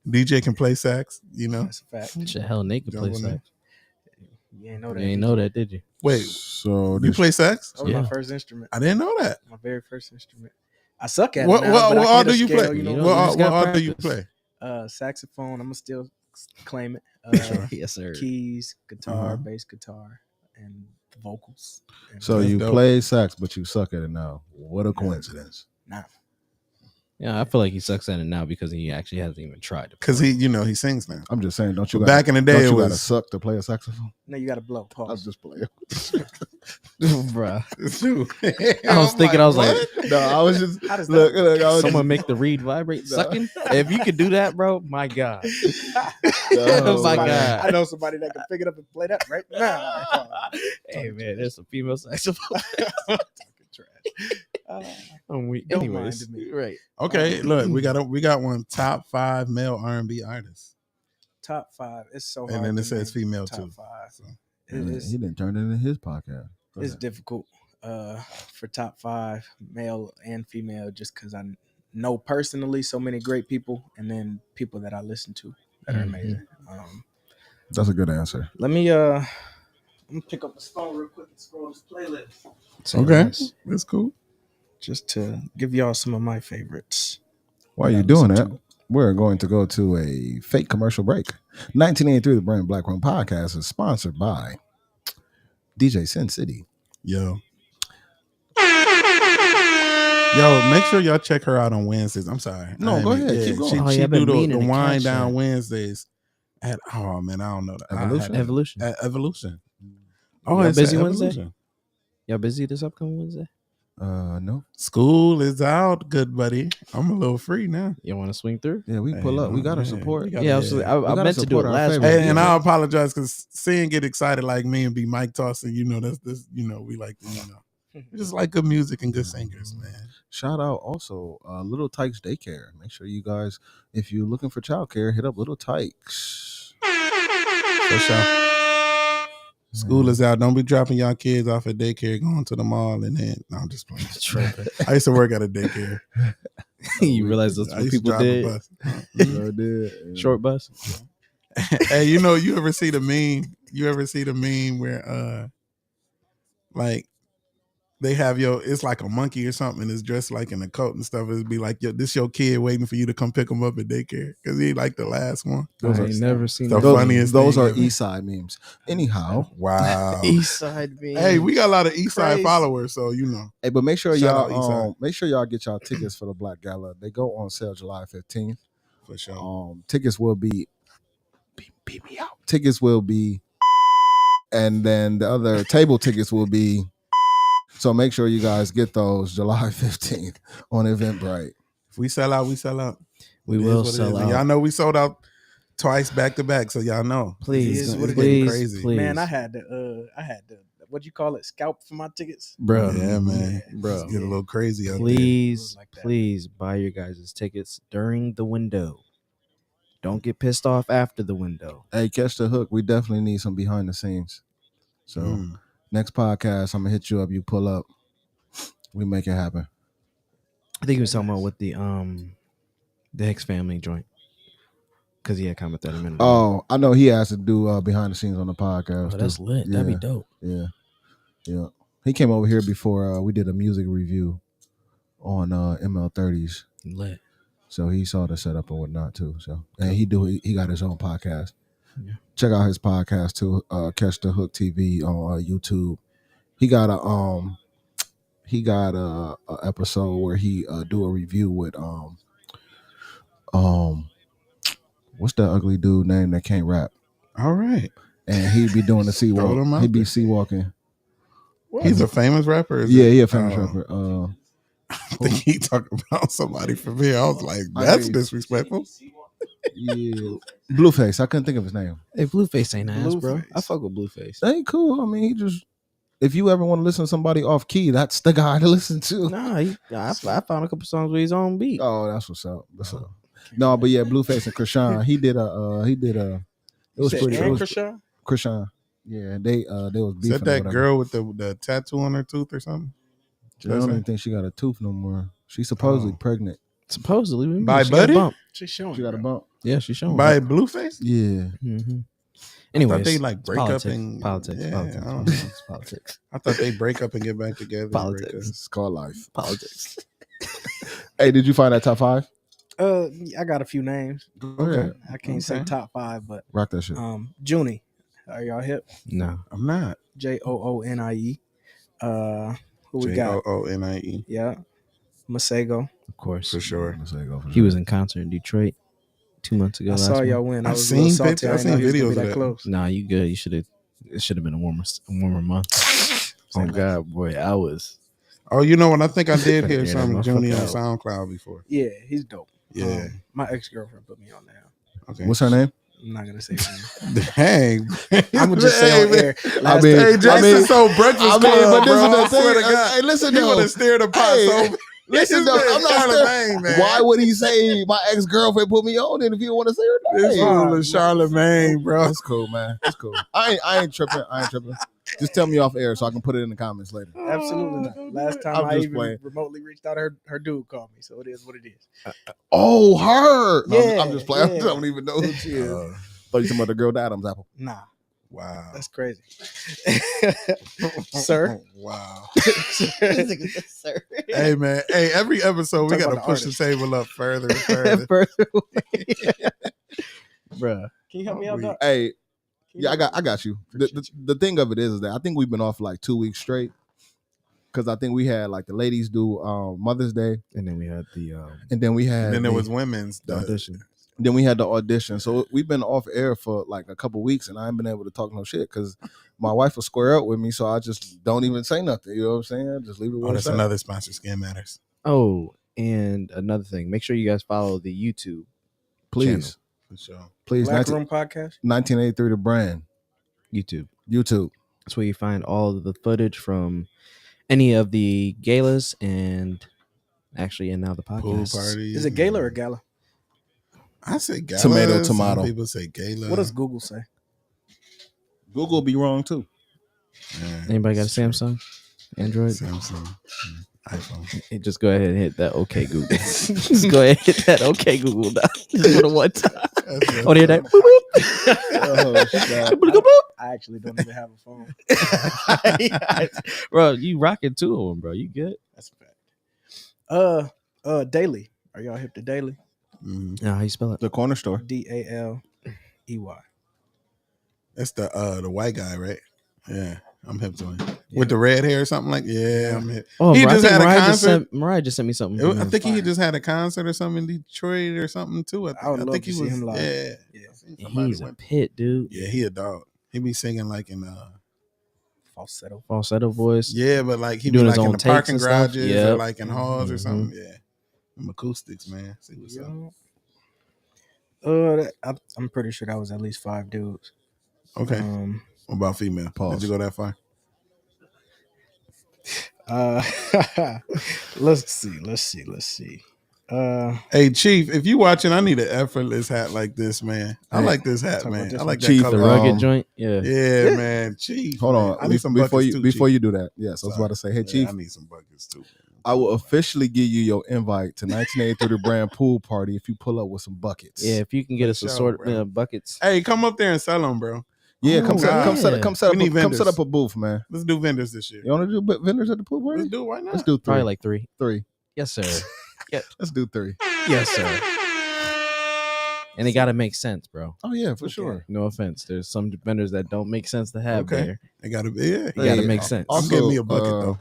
[SPEAKER 2] DJ can play sax. You know,
[SPEAKER 4] that's a fact.
[SPEAKER 3] Shit, hell, Nate could play
[SPEAKER 2] Jump on
[SPEAKER 3] sax.
[SPEAKER 4] You ain't know that.
[SPEAKER 3] You ain't
[SPEAKER 4] did
[SPEAKER 3] know
[SPEAKER 4] you?
[SPEAKER 3] that, did you?
[SPEAKER 2] wait,
[SPEAKER 5] So
[SPEAKER 2] you
[SPEAKER 5] this,
[SPEAKER 2] play sax?
[SPEAKER 4] That was
[SPEAKER 3] Yeah.
[SPEAKER 4] my first instrument.
[SPEAKER 2] I didn't know that.
[SPEAKER 4] My very first instrument. I suck at
[SPEAKER 2] What
[SPEAKER 4] it now, but I
[SPEAKER 2] all
[SPEAKER 4] can hit
[SPEAKER 2] do
[SPEAKER 4] a
[SPEAKER 2] you
[SPEAKER 4] scale,
[SPEAKER 2] play?
[SPEAKER 3] You know,
[SPEAKER 2] What
[SPEAKER 3] you just gotta
[SPEAKER 2] all do you
[SPEAKER 3] practice.
[SPEAKER 2] play?
[SPEAKER 4] Saxophone. I'm gonna still claim it.
[SPEAKER 2] Sure.
[SPEAKER 3] Yes, sir.
[SPEAKER 4] Keys, guitar,
[SPEAKER 2] Uh-huh.
[SPEAKER 4] bass guitar, and vocals. And
[SPEAKER 5] so
[SPEAKER 2] That's
[SPEAKER 5] you
[SPEAKER 2] dope.
[SPEAKER 5] play sax, but you suck at it now. What a coincidence.
[SPEAKER 4] nah.
[SPEAKER 3] Yeah, I feel like he sucks at it now because he actually hasn't even tried to.
[SPEAKER 2] Because he sings now.
[SPEAKER 5] I'm just saying, don't you
[SPEAKER 2] But
[SPEAKER 5] gotta,
[SPEAKER 2] back in the day,
[SPEAKER 5] don't
[SPEAKER 2] it
[SPEAKER 5] you gotta
[SPEAKER 2] was
[SPEAKER 5] suck to play a saxophone?
[SPEAKER 4] No, you gotta blow.
[SPEAKER 5] I was
[SPEAKER 4] Pause.
[SPEAKER 5] just playing.
[SPEAKER 3] Bruh.
[SPEAKER 2] it's true.
[SPEAKER 3] I was thinking, I was like,
[SPEAKER 2] what?
[SPEAKER 5] No, I was just
[SPEAKER 4] How does
[SPEAKER 5] look.
[SPEAKER 4] that?
[SPEAKER 5] I was
[SPEAKER 3] someone make the reed vibrate.
[SPEAKER 5] No.
[SPEAKER 3] Sucking? If you could do that, bro, my God.
[SPEAKER 5] No,
[SPEAKER 3] Oh my
[SPEAKER 5] man.
[SPEAKER 3] God.
[SPEAKER 4] I know somebody that can pick it up and play that right now.
[SPEAKER 3] Hey, man, there's a female saxophone. I'm weak.
[SPEAKER 4] Don't
[SPEAKER 3] Anyways,
[SPEAKER 4] mind me.
[SPEAKER 3] right.
[SPEAKER 2] Okay, look, we got one top 5 male R&B artists,
[SPEAKER 4] Top 5. It's so hard.
[SPEAKER 2] and then it
[SPEAKER 4] to
[SPEAKER 2] says
[SPEAKER 4] name
[SPEAKER 2] female
[SPEAKER 4] top
[SPEAKER 2] too.
[SPEAKER 4] 5.
[SPEAKER 2] So,
[SPEAKER 4] It's,
[SPEAKER 5] He didn't turn it into his podcast. Go
[SPEAKER 4] it's
[SPEAKER 5] ahead.
[SPEAKER 4] difficult for top 5, male and female, just because I know personally so many great people, and then people that I listen to that are amazing.
[SPEAKER 5] That's a good answer.
[SPEAKER 4] Let me I'm gonna pick up this phone real quick and scroll this playlist
[SPEAKER 2] okay, that's cool.
[SPEAKER 4] just to give y'all some of my favorites.
[SPEAKER 5] While you're doing that, we're going to go to a fake commercial break. 1983, the Brand Black Room podcast is sponsored by DJ Sin City.
[SPEAKER 2] Yo, make sure y'all check her out on Wednesdays. I'm sorry.
[SPEAKER 5] No, go ahead. Keep going.
[SPEAKER 3] Oh,
[SPEAKER 2] She
[SPEAKER 3] yeah, I've been
[SPEAKER 2] do
[SPEAKER 3] meaning
[SPEAKER 2] the
[SPEAKER 3] to
[SPEAKER 2] wind
[SPEAKER 3] catch
[SPEAKER 2] down
[SPEAKER 3] that.
[SPEAKER 2] Wednesdays at I don't know that.
[SPEAKER 5] Evolution?
[SPEAKER 3] Evolution.
[SPEAKER 2] At Evolution.
[SPEAKER 3] Y'all
[SPEAKER 2] it's
[SPEAKER 3] busy
[SPEAKER 2] at
[SPEAKER 3] Wednesday?
[SPEAKER 2] Evolution.
[SPEAKER 3] Y'all busy this upcoming Wednesday?
[SPEAKER 5] No.
[SPEAKER 2] School is out, good buddy. I'm a little free now.
[SPEAKER 3] You want to swing through?
[SPEAKER 5] Yeah, we pull up. We got to support.
[SPEAKER 2] we gotta-
[SPEAKER 3] Yeah,
[SPEAKER 2] yeah.
[SPEAKER 3] I
[SPEAKER 5] gotta
[SPEAKER 3] meant to do
[SPEAKER 5] support
[SPEAKER 3] it
[SPEAKER 5] our
[SPEAKER 3] last
[SPEAKER 5] favorite
[SPEAKER 3] week.
[SPEAKER 2] And
[SPEAKER 5] Yeah,
[SPEAKER 2] I
[SPEAKER 5] man.
[SPEAKER 2] apologize because seeing get excited like me and be Mike tossing, that's this, we like to, we just like good music and good singers, man.
[SPEAKER 5] Shout out also Little Tykes Daycare. Make sure you guys, if you're looking for childcare, hit up Little Tykes.
[SPEAKER 2] For sure. School is out. Don't be dropping y'all kids off at daycare, going to the mall, and then I'm just playing. I used to work at a daycare.
[SPEAKER 3] You realize that's
[SPEAKER 2] I
[SPEAKER 3] what
[SPEAKER 2] used to
[SPEAKER 3] people
[SPEAKER 2] drive a
[SPEAKER 3] did?
[SPEAKER 2] bus.
[SPEAKER 5] Sure did.
[SPEAKER 3] Short bus?
[SPEAKER 2] Hey, you ever see the meme? You ever see the meme where like they have it's like a monkey or something, and it's dressed like in a coat and stuff. It'd be like, this your kid waiting for you to come pick him up at daycare because he like the last one.
[SPEAKER 3] I ain't never seen
[SPEAKER 2] the
[SPEAKER 3] that.
[SPEAKER 2] funniest
[SPEAKER 5] Those
[SPEAKER 2] thing
[SPEAKER 5] are
[SPEAKER 2] ever.
[SPEAKER 5] East Side memes. Anyhow,
[SPEAKER 2] Wow.
[SPEAKER 3] East Side memes.
[SPEAKER 2] Hey, we got a lot of East Side
[SPEAKER 3] Crazy.
[SPEAKER 2] followers, so
[SPEAKER 5] hey, but make sure
[SPEAKER 2] Shout out
[SPEAKER 5] y'all
[SPEAKER 2] Eastside.
[SPEAKER 5] get y'all tickets for the Black Gala. They go on sale July 15th.
[SPEAKER 2] for sure.
[SPEAKER 5] Tickets will be beep me out. Tickets will be, and then the other table tickets will be. So make sure you guys get those July 15th on Eventbrite.
[SPEAKER 2] If we sell out, we sell out.
[SPEAKER 3] We
[SPEAKER 2] It
[SPEAKER 3] will
[SPEAKER 2] is what it
[SPEAKER 3] sell
[SPEAKER 2] is. And
[SPEAKER 3] out.
[SPEAKER 2] y'all know we sold out twice back to back, so y'all know.
[SPEAKER 3] Please,
[SPEAKER 2] It's
[SPEAKER 4] what it
[SPEAKER 2] getting
[SPEAKER 3] please,
[SPEAKER 2] crazy.
[SPEAKER 3] please.
[SPEAKER 4] Man, I had to what'd you call it? Scalp for my tickets?
[SPEAKER 3] Bro,
[SPEAKER 2] Yeah, man.
[SPEAKER 3] Bro.
[SPEAKER 2] It's getting a little crazy out
[SPEAKER 3] please,
[SPEAKER 4] Like that.
[SPEAKER 3] please buy your guys' tickets during the window. Don't get pissed off after the window.
[SPEAKER 5] Hey, catch the hook. We definitely need some behind the scenes. So
[SPEAKER 2] there.
[SPEAKER 5] Next podcast, I'm gonna hit you up. You pull up. We make it happen.
[SPEAKER 3] I think he was talking about with the Hicks family joint because he had commented a minute ago.
[SPEAKER 5] Oh, I know he has to do behind the scenes on the podcast.
[SPEAKER 3] Oh, that's
[SPEAKER 5] too.
[SPEAKER 3] lit. That'd be dope.
[SPEAKER 5] Yeah. He came over here before we did a music review on ML30s.
[SPEAKER 3] Lit.
[SPEAKER 5] So he saw the setup and whatnot too. So and he got his own podcast.
[SPEAKER 3] Yeah.
[SPEAKER 5] Check out his podcast too. Catch the Hook TV on YouTube. He got a episode where he do a review with what's that ugly dude name that can't rap?
[SPEAKER 2] All right.
[SPEAKER 5] And he'd be doing the sea
[SPEAKER 2] Throw
[SPEAKER 5] walk.
[SPEAKER 2] them out
[SPEAKER 5] He'd be
[SPEAKER 2] there.
[SPEAKER 5] sea walking.
[SPEAKER 2] He's a famous rapper.
[SPEAKER 5] Yeah, famous rapper.
[SPEAKER 2] I think he talking about somebody from here. I was like,
[SPEAKER 5] I
[SPEAKER 2] that's
[SPEAKER 5] mean-
[SPEAKER 2] disrespectful.
[SPEAKER 5] Yeah, Blueface. I couldn't think of his name.
[SPEAKER 3] Hey, Blueface ain't ass, bro.
[SPEAKER 2] Blueface.
[SPEAKER 3] I fuck with Blueface.
[SPEAKER 5] That ain't cool. I mean, he just. If you ever want to listen to somebody off key, that's the guy to listen to.
[SPEAKER 3] Nah, I found a couple songs where he's on beat.
[SPEAKER 5] Oh, that's what's up. That's up. No, but yeah, Blueface and Krishan. He did a. It was pretty. It was
[SPEAKER 4] Krishan?
[SPEAKER 5] Krishan. Yeah, they was
[SPEAKER 2] Is
[SPEAKER 5] beefing.
[SPEAKER 2] that
[SPEAKER 5] or
[SPEAKER 2] that
[SPEAKER 5] whatever.
[SPEAKER 2] girl with the tattoo on her tooth or something?
[SPEAKER 5] I don't even think she got a tooth no more. She's supposedly pregnant.
[SPEAKER 3] Supposedly,
[SPEAKER 2] By
[SPEAKER 3] she got a
[SPEAKER 2] Buddy?
[SPEAKER 3] bump.
[SPEAKER 4] She's showing.
[SPEAKER 5] She got a bump.
[SPEAKER 3] Yeah, she's showing.
[SPEAKER 2] By Blueface?
[SPEAKER 5] Yeah.
[SPEAKER 3] Mm-hmm.
[SPEAKER 2] I
[SPEAKER 3] Anyways,
[SPEAKER 2] thought they like break
[SPEAKER 3] politics,
[SPEAKER 2] up and
[SPEAKER 3] politics,
[SPEAKER 2] yeah,
[SPEAKER 3] politics,
[SPEAKER 2] I don't
[SPEAKER 3] politics,
[SPEAKER 2] know.
[SPEAKER 3] politics,
[SPEAKER 2] I thought they break up and get back together. and break
[SPEAKER 3] Politics.
[SPEAKER 2] up.
[SPEAKER 5] It's called life.
[SPEAKER 3] politics.
[SPEAKER 5] Hey, did you find that top 5?
[SPEAKER 4] I got a few names.
[SPEAKER 5] Okay.
[SPEAKER 4] I can't say
[SPEAKER 2] Okay.
[SPEAKER 4] top 5, but
[SPEAKER 5] Rock that shit.
[SPEAKER 4] Junie. Are y'all hip?
[SPEAKER 3] No,
[SPEAKER 2] I'm not.
[SPEAKER 4] Joonie. Who we got?
[SPEAKER 2] Joonie.
[SPEAKER 4] Yeah. Masego.
[SPEAKER 3] of course.
[SPEAKER 2] For sure.
[SPEAKER 5] Let's say go for
[SPEAKER 3] He
[SPEAKER 5] sure.
[SPEAKER 3] was in concert in Detroit 2 months ago.
[SPEAKER 4] I
[SPEAKER 3] last
[SPEAKER 4] saw
[SPEAKER 3] month.
[SPEAKER 4] y'all win. I
[SPEAKER 2] I've
[SPEAKER 4] was a little
[SPEAKER 2] seen
[SPEAKER 4] salty.
[SPEAKER 2] pictures.
[SPEAKER 4] I
[SPEAKER 2] I've
[SPEAKER 4] didn't know
[SPEAKER 2] seen
[SPEAKER 4] he was gonna
[SPEAKER 2] videos
[SPEAKER 4] be
[SPEAKER 2] of
[SPEAKER 4] that
[SPEAKER 2] that.
[SPEAKER 4] close.
[SPEAKER 3] Nah, you good. You should have. It should have been a warmer month. Oh God, boy, I was.
[SPEAKER 2] Oh, you know what? I think I did hear
[SPEAKER 3] Yeah,
[SPEAKER 2] some
[SPEAKER 3] that
[SPEAKER 2] Joonie
[SPEAKER 3] motherfucker
[SPEAKER 2] on SoundCloud before.
[SPEAKER 4] Yeah, he's dope.
[SPEAKER 2] Yeah.
[SPEAKER 4] My ex-girlfriend put me on there.
[SPEAKER 2] Okay.
[SPEAKER 5] What's her name?
[SPEAKER 4] I'm not gonna say her name.
[SPEAKER 2] Dang.
[SPEAKER 4] I'm gonna just say on
[SPEAKER 2] Hey,
[SPEAKER 4] air.
[SPEAKER 5] I
[SPEAKER 4] Last
[SPEAKER 5] mean-
[SPEAKER 4] time-
[SPEAKER 2] Hey, Jason, so breakfast
[SPEAKER 5] I mean,
[SPEAKER 2] club,
[SPEAKER 5] but this
[SPEAKER 2] bro.
[SPEAKER 5] is the
[SPEAKER 2] I swear
[SPEAKER 5] thing.
[SPEAKER 2] to God.
[SPEAKER 5] Hey, listen
[SPEAKER 2] He
[SPEAKER 5] though.
[SPEAKER 2] would have steered the pot
[SPEAKER 5] Hey,
[SPEAKER 2] so.
[SPEAKER 5] Listen
[SPEAKER 2] This
[SPEAKER 5] though.
[SPEAKER 2] man
[SPEAKER 5] I'm not
[SPEAKER 2] Charlemagne, man.
[SPEAKER 5] Why would he say my ex-girlfriend put me on it if you don't want to say her
[SPEAKER 2] This
[SPEAKER 5] name?
[SPEAKER 2] fool is Charlemagne, bro.
[SPEAKER 5] That's cool, man. That's cool. I ain't tripping. Just tell me off air so I can put it in the comments later.
[SPEAKER 4] Absolutely not. Last time
[SPEAKER 5] I'm
[SPEAKER 4] I
[SPEAKER 5] just
[SPEAKER 4] even
[SPEAKER 5] playing.
[SPEAKER 4] remotely reached out, her dude called me. So it is what it is.
[SPEAKER 5] Oh, her. No,
[SPEAKER 4] Yeah,
[SPEAKER 5] I'm just playing.
[SPEAKER 4] yeah.
[SPEAKER 5] I don't even know who she is. Thought you talking about the girl with the Adam's apple.
[SPEAKER 4] Nah,
[SPEAKER 2] Wow.
[SPEAKER 4] that's crazy. Sir.
[SPEAKER 2] Wow.
[SPEAKER 4] Sir.
[SPEAKER 2] Hey, man. Hey, every episode, we
[SPEAKER 4] Talk
[SPEAKER 2] got to
[SPEAKER 4] about the
[SPEAKER 2] push the
[SPEAKER 4] artist.
[SPEAKER 2] table up further and further.
[SPEAKER 3] Further away. Bruh.
[SPEAKER 4] Can you help me out, Doc?
[SPEAKER 5] Hey,
[SPEAKER 4] Can you
[SPEAKER 5] yeah,
[SPEAKER 4] help
[SPEAKER 5] I got you. The thing of it is that I think we've been off for like 2 weeks straight. Because I think we had like the ladies do Mother's Day,
[SPEAKER 3] And then we had the
[SPEAKER 5] and then we had
[SPEAKER 2] And then there was women's.
[SPEAKER 3] audition.
[SPEAKER 5] then we had the audition. So we've been off air for like a couple weeks, and I haven't been able to talk no shit because my wife will square up with me, so I just don't even say nothing. You know what I'm saying? Just leave it
[SPEAKER 2] Oh,
[SPEAKER 5] where
[SPEAKER 2] that's
[SPEAKER 5] it's at.
[SPEAKER 2] another sponsor, Skin Matters.
[SPEAKER 3] Oh, and another thing. Make sure you guys follow the YouTube.
[SPEAKER 5] Please,
[SPEAKER 2] For sure.
[SPEAKER 5] please.
[SPEAKER 4] Black Room Podcast?
[SPEAKER 5] 1983 the brand
[SPEAKER 3] YouTube.
[SPEAKER 5] YouTube.
[SPEAKER 3] That's where you find all of the footage from any of the galas and now the podcast.
[SPEAKER 2] Pool parties.
[SPEAKER 4] Is it gala or gala?
[SPEAKER 2] I say gala.
[SPEAKER 5] Tomato,
[SPEAKER 2] Some
[SPEAKER 5] tomato.
[SPEAKER 2] people say gala.
[SPEAKER 4] What does Google say?
[SPEAKER 5] Google be wrong too.
[SPEAKER 2] Yeah,
[SPEAKER 3] Anybody got a
[SPEAKER 2] it's true.
[SPEAKER 3] Samsung? Android?
[SPEAKER 2] Samsung. iPhone.
[SPEAKER 3] Just go ahead and hit that OK Google. Just go ahead and hit that OK Google. Now. Just for the one time. Oh, hear that? Boop, boop.
[SPEAKER 5] Oh, shit.
[SPEAKER 3] Boop, boop, boop.
[SPEAKER 4] I actually don't even have a phone.
[SPEAKER 3] Bro, you rocking 2 of them, bro. You good?
[SPEAKER 4] That's a fact. Daily. Are y'all hip to Daily?
[SPEAKER 2] Mhm.
[SPEAKER 3] How you spell it?
[SPEAKER 5] The corner store.
[SPEAKER 4] DALEY.
[SPEAKER 2] That's the white guy, right? Yeah, I'm hip to him. With the red hair or something like. Yeah, I'm hip.
[SPEAKER 3] Oh,
[SPEAKER 2] He
[SPEAKER 3] I
[SPEAKER 2] just
[SPEAKER 3] think
[SPEAKER 2] had a
[SPEAKER 3] Mariah
[SPEAKER 2] concert.
[SPEAKER 3] Mariah just sent me something.
[SPEAKER 2] I
[SPEAKER 3] from
[SPEAKER 2] think
[SPEAKER 3] him.
[SPEAKER 2] he just had a concert or something in Detroit or something too.
[SPEAKER 4] I would love
[SPEAKER 2] think
[SPEAKER 4] to
[SPEAKER 2] he
[SPEAKER 4] see
[SPEAKER 2] was.
[SPEAKER 4] him live.
[SPEAKER 2] Yeah,
[SPEAKER 4] Yeah.
[SPEAKER 2] I seen somebody
[SPEAKER 3] He's a
[SPEAKER 2] went-
[SPEAKER 3] pit, dude.
[SPEAKER 2] Yeah, he a dog. He be singing like in
[SPEAKER 4] Falsetto.
[SPEAKER 3] Falsetto voice.
[SPEAKER 2] yeah, but like he
[SPEAKER 3] Doing
[SPEAKER 2] be
[SPEAKER 3] his
[SPEAKER 2] like in
[SPEAKER 3] own
[SPEAKER 2] the
[SPEAKER 3] takes
[SPEAKER 2] parking
[SPEAKER 3] and stuff?
[SPEAKER 2] garages or
[SPEAKER 3] Yep.
[SPEAKER 2] like in halls or
[SPEAKER 3] Mhm.
[SPEAKER 2] something. Yeah, them acoustics, man. See what's up.
[SPEAKER 4] I'm pretty sure that was at least 5 dudes.
[SPEAKER 2] Okay. What about female?
[SPEAKER 5] Pause.
[SPEAKER 2] Did you go that far?
[SPEAKER 4] Let's see.
[SPEAKER 2] Hey Chief, if you watching, I need an effortless hat like this, man. I like this hat,
[SPEAKER 4] Talking about
[SPEAKER 2] man.
[SPEAKER 4] this
[SPEAKER 2] I
[SPEAKER 4] one?
[SPEAKER 2] like that
[SPEAKER 5] Chief,
[SPEAKER 3] The
[SPEAKER 2] color.
[SPEAKER 3] rugged joint. Yeah.
[SPEAKER 2] Yeah, man. Chief.
[SPEAKER 5] Hold
[SPEAKER 2] man.
[SPEAKER 5] on.
[SPEAKER 2] I need some
[SPEAKER 5] before
[SPEAKER 2] buckets
[SPEAKER 5] you
[SPEAKER 2] too, Chief.
[SPEAKER 5] do that. Yes, I was about to say, hey Chief,
[SPEAKER 2] I need some buckets too.
[SPEAKER 5] I will officially give you your invite to 1983 The Brand Pool Party if you pull up with some buckets.
[SPEAKER 3] Yeah, if you can get us
[SPEAKER 2] sure,
[SPEAKER 3] assortment
[SPEAKER 2] bro.
[SPEAKER 3] of buckets.
[SPEAKER 2] Hey, come up there and sell them, bro.
[SPEAKER 5] Yeah, come
[SPEAKER 3] Oh,
[SPEAKER 5] set
[SPEAKER 3] yeah.
[SPEAKER 5] up a booth, man.
[SPEAKER 2] Let's do vendors this year.
[SPEAKER 5] You want to do vendors at the pool party?
[SPEAKER 2] Let's do it. Why not?
[SPEAKER 5] Let's do 3.
[SPEAKER 3] Probably like 3.
[SPEAKER 5] 3.
[SPEAKER 3] Yes, sir.
[SPEAKER 5] Let's do 3.
[SPEAKER 3] Yes, sir. And it got to make sense, bro.
[SPEAKER 5] Oh yeah, for sure.
[SPEAKER 3] No offense. There's some vendors that don't make sense to have
[SPEAKER 2] Okay.
[SPEAKER 3] there.
[SPEAKER 2] It gotta be. Yeah,
[SPEAKER 3] You got to make sense.
[SPEAKER 2] I'm getting me a bucket though.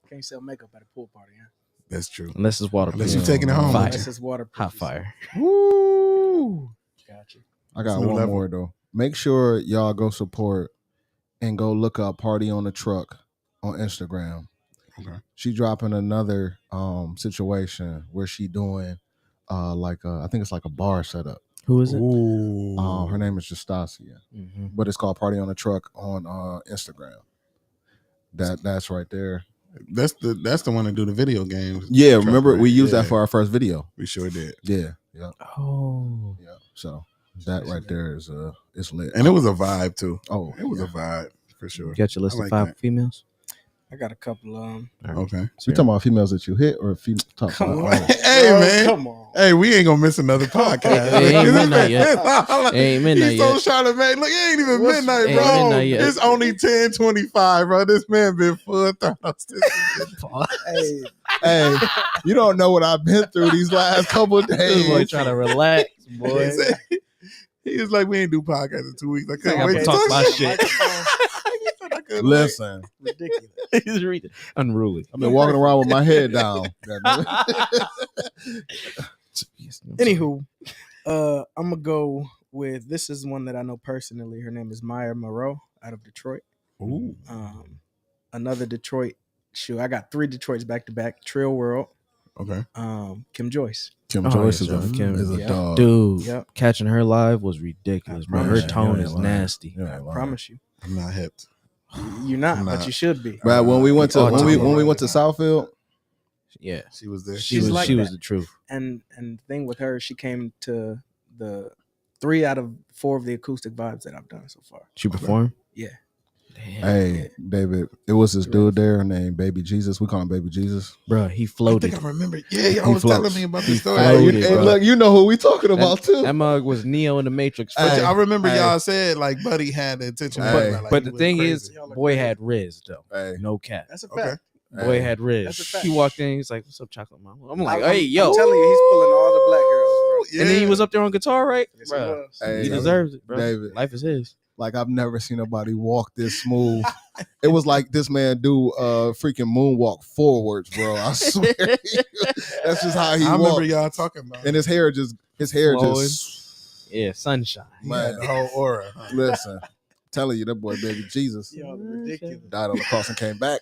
[SPEAKER 4] Can't sell makeup at a pool party, huh?
[SPEAKER 2] That's true.
[SPEAKER 3] Unless it's waterproof.
[SPEAKER 2] Unless you're taking it home.
[SPEAKER 3] Fire.
[SPEAKER 4] Unless it's waterproof.
[SPEAKER 3] Hot fire.
[SPEAKER 2] Woo!
[SPEAKER 4] Gotcha.
[SPEAKER 5] I got
[SPEAKER 2] new
[SPEAKER 5] one
[SPEAKER 2] level.
[SPEAKER 5] more though. Make sure y'all go support and go look up Party on the Truck on Instagram.
[SPEAKER 2] Okay.
[SPEAKER 5] She dropping another situation where she doing I think it's like a bar setup.
[SPEAKER 3] Who is it?
[SPEAKER 2] Ooh.
[SPEAKER 5] Her name is Justasia,
[SPEAKER 3] Mm-hmm.
[SPEAKER 5] but it's called Party on the Truck on Instagram. That's right there.
[SPEAKER 2] That's the one that do the video games.
[SPEAKER 5] Yeah,
[SPEAKER 2] Truck,
[SPEAKER 5] remember
[SPEAKER 2] right?
[SPEAKER 5] we used
[SPEAKER 2] Yeah.
[SPEAKER 5] that for our first video.
[SPEAKER 2] We sure did.
[SPEAKER 5] Yeah.
[SPEAKER 3] Oh.
[SPEAKER 5] So that right there is lit.
[SPEAKER 2] And it was a vibe too.
[SPEAKER 5] Oh,
[SPEAKER 2] It was a vibe for sure.
[SPEAKER 3] You got your list
[SPEAKER 2] I
[SPEAKER 3] of
[SPEAKER 2] like
[SPEAKER 3] 5
[SPEAKER 2] that.
[SPEAKER 3] females?
[SPEAKER 4] I got a couple.
[SPEAKER 2] Okay.
[SPEAKER 5] We talking about females that you hit or top
[SPEAKER 4] Come
[SPEAKER 5] 5?
[SPEAKER 4] on,
[SPEAKER 2] Hey,
[SPEAKER 4] bro,
[SPEAKER 2] man.
[SPEAKER 4] Come on.
[SPEAKER 2] Hey, we ain't gonna miss another podcast.
[SPEAKER 3] It ain't midnight yet.
[SPEAKER 2] It
[SPEAKER 3] ain't midnight
[SPEAKER 2] He's so
[SPEAKER 3] yet.
[SPEAKER 2] trying to make look. It ain't even
[SPEAKER 4] What's-
[SPEAKER 2] midnight,
[SPEAKER 3] Ain't
[SPEAKER 2] bro.
[SPEAKER 3] midnight yet.
[SPEAKER 2] It's only 10:25, bro. This man been full throats.
[SPEAKER 4] Hey,
[SPEAKER 5] Hey, you don't know what I've been through these last couple of
[SPEAKER 3] This boy
[SPEAKER 5] days.
[SPEAKER 3] trying to relax, boy.
[SPEAKER 2] He was like, we ain't do podcast in 2 weeks. I couldn't
[SPEAKER 3] I
[SPEAKER 2] wait
[SPEAKER 3] gotta
[SPEAKER 2] to
[SPEAKER 3] talk my
[SPEAKER 2] shit.
[SPEAKER 3] shit.
[SPEAKER 2] He said I couldn't
[SPEAKER 5] Listen,
[SPEAKER 4] ridiculous.
[SPEAKER 3] He's reading. Unruly.
[SPEAKER 5] I've been walking around with my head down.
[SPEAKER 4] Anywho, I'm gonna go with this is one that I know personally. Her name is Maya Moreau out of Detroit.
[SPEAKER 2] wait. Ooh.
[SPEAKER 4] Another Detroit shoe. I got 3 Detroits back to back. Trail World.
[SPEAKER 2] Okay.
[SPEAKER 4] Kim Joyce.
[SPEAKER 5] Kim
[SPEAKER 3] Oh,
[SPEAKER 5] Joyce
[SPEAKER 3] yeah,
[SPEAKER 5] is
[SPEAKER 3] Kim.
[SPEAKER 5] a
[SPEAKER 4] Yeah.
[SPEAKER 5] dog.
[SPEAKER 3] Dude,
[SPEAKER 4] Yep.
[SPEAKER 3] catching her live was ridiculous,
[SPEAKER 4] I
[SPEAKER 3] bro. Her
[SPEAKER 4] promise you.
[SPEAKER 3] tone
[SPEAKER 5] Yeah,
[SPEAKER 3] is
[SPEAKER 5] lying.
[SPEAKER 3] nasty.
[SPEAKER 5] Yeah,
[SPEAKER 4] I
[SPEAKER 5] lying.
[SPEAKER 4] promise you.
[SPEAKER 2] I'm not hip.
[SPEAKER 4] You're not,
[SPEAKER 2] I'm
[SPEAKER 4] but
[SPEAKER 2] not.
[SPEAKER 4] you should be.
[SPEAKER 5] Right, when we went to
[SPEAKER 3] Oh,
[SPEAKER 5] when we went to Southfield,
[SPEAKER 3] Yeah.
[SPEAKER 2] She was there.
[SPEAKER 3] She
[SPEAKER 4] She's
[SPEAKER 3] was
[SPEAKER 4] like
[SPEAKER 3] she was
[SPEAKER 4] that.
[SPEAKER 3] the truth.
[SPEAKER 4] And the thing with her, she came to the 3 out of 4 of the acoustic vibes that I've done so far.
[SPEAKER 3] She performed?
[SPEAKER 4] Yeah.
[SPEAKER 3] Damn.
[SPEAKER 5] hey David, it was this dude there named Baby Jesus. We call him Baby Jesus.
[SPEAKER 3] Bro, he
[SPEAKER 2] I
[SPEAKER 3] floated.
[SPEAKER 2] think I remember. Yeah, y'all
[SPEAKER 5] He
[SPEAKER 2] was
[SPEAKER 5] floats.
[SPEAKER 2] telling me about
[SPEAKER 3] He
[SPEAKER 2] the story.
[SPEAKER 3] floated.
[SPEAKER 5] Hey,
[SPEAKER 3] bro.
[SPEAKER 5] look, you know who we talking about too.
[SPEAKER 3] That mug was Neo in the Matrix.
[SPEAKER 2] But
[SPEAKER 5] Hey,
[SPEAKER 2] I remember
[SPEAKER 5] hey.
[SPEAKER 2] y'all said like Buddy had the attention.
[SPEAKER 5] Hey.
[SPEAKER 2] Like,
[SPEAKER 3] But
[SPEAKER 2] he
[SPEAKER 3] the
[SPEAKER 2] was
[SPEAKER 3] thing
[SPEAKER 2] crazy.
[SPEAKER 3] is, boy had Riz though.
[SPEAKER 5] Hey,
[SPEAKER 3] No cap.
[SPEAKER 4] That's a
[SPEAKER 2] Okay.
[SPEAKER 4] fact.
[SPEAKER 3] Boy
[SPEAKER 5] hey.
[SPEAKER 3] had Riz.
[SPEAKER 4] That's a fact.
[SPEAKER 3] He walked in. He's like, "What's up, chocolate mama?" I'm like,
[SPEAKER 4] I'm-
[SPEAKER 3] "Hey, yo!"
[SPEAKER 4] I'm telling you, he's pulling all the black girls, bro.
[SPEAKER 3] And then he was up there on guitar, right?
[SPEAKER 4] Yes, he
[SPEAKER 3] Bro,
[SPEAKER 4] was.
[SPEAKER 5] Hey,
[SPEAKER 3] he deserves it, bro.
[SPEAKER 5] David.
[SPEAKER 3] Life is his.
[SPEAKER 5] Like I've never seen nobody walk this smooth. It was like this man do freaking moonwalk forwards, bro. I swear. That's just how he
[SPEAKER 2] I remember
[SPEAKER 5] walked.
[SPEAKER 2] y'all talking about.
[SPEAKER 5] And his hair just
[SPEAKER 3] Flowing. Yeah, sunshine.
[SPEAKER 2] He had the whole aura. huh?
[SPEAKER 5] listen. Telling you that boy Baby Jesus
[SPEAKER 4] Yo, ridiculous.
[SPEAKER 5] died on the cross and came back.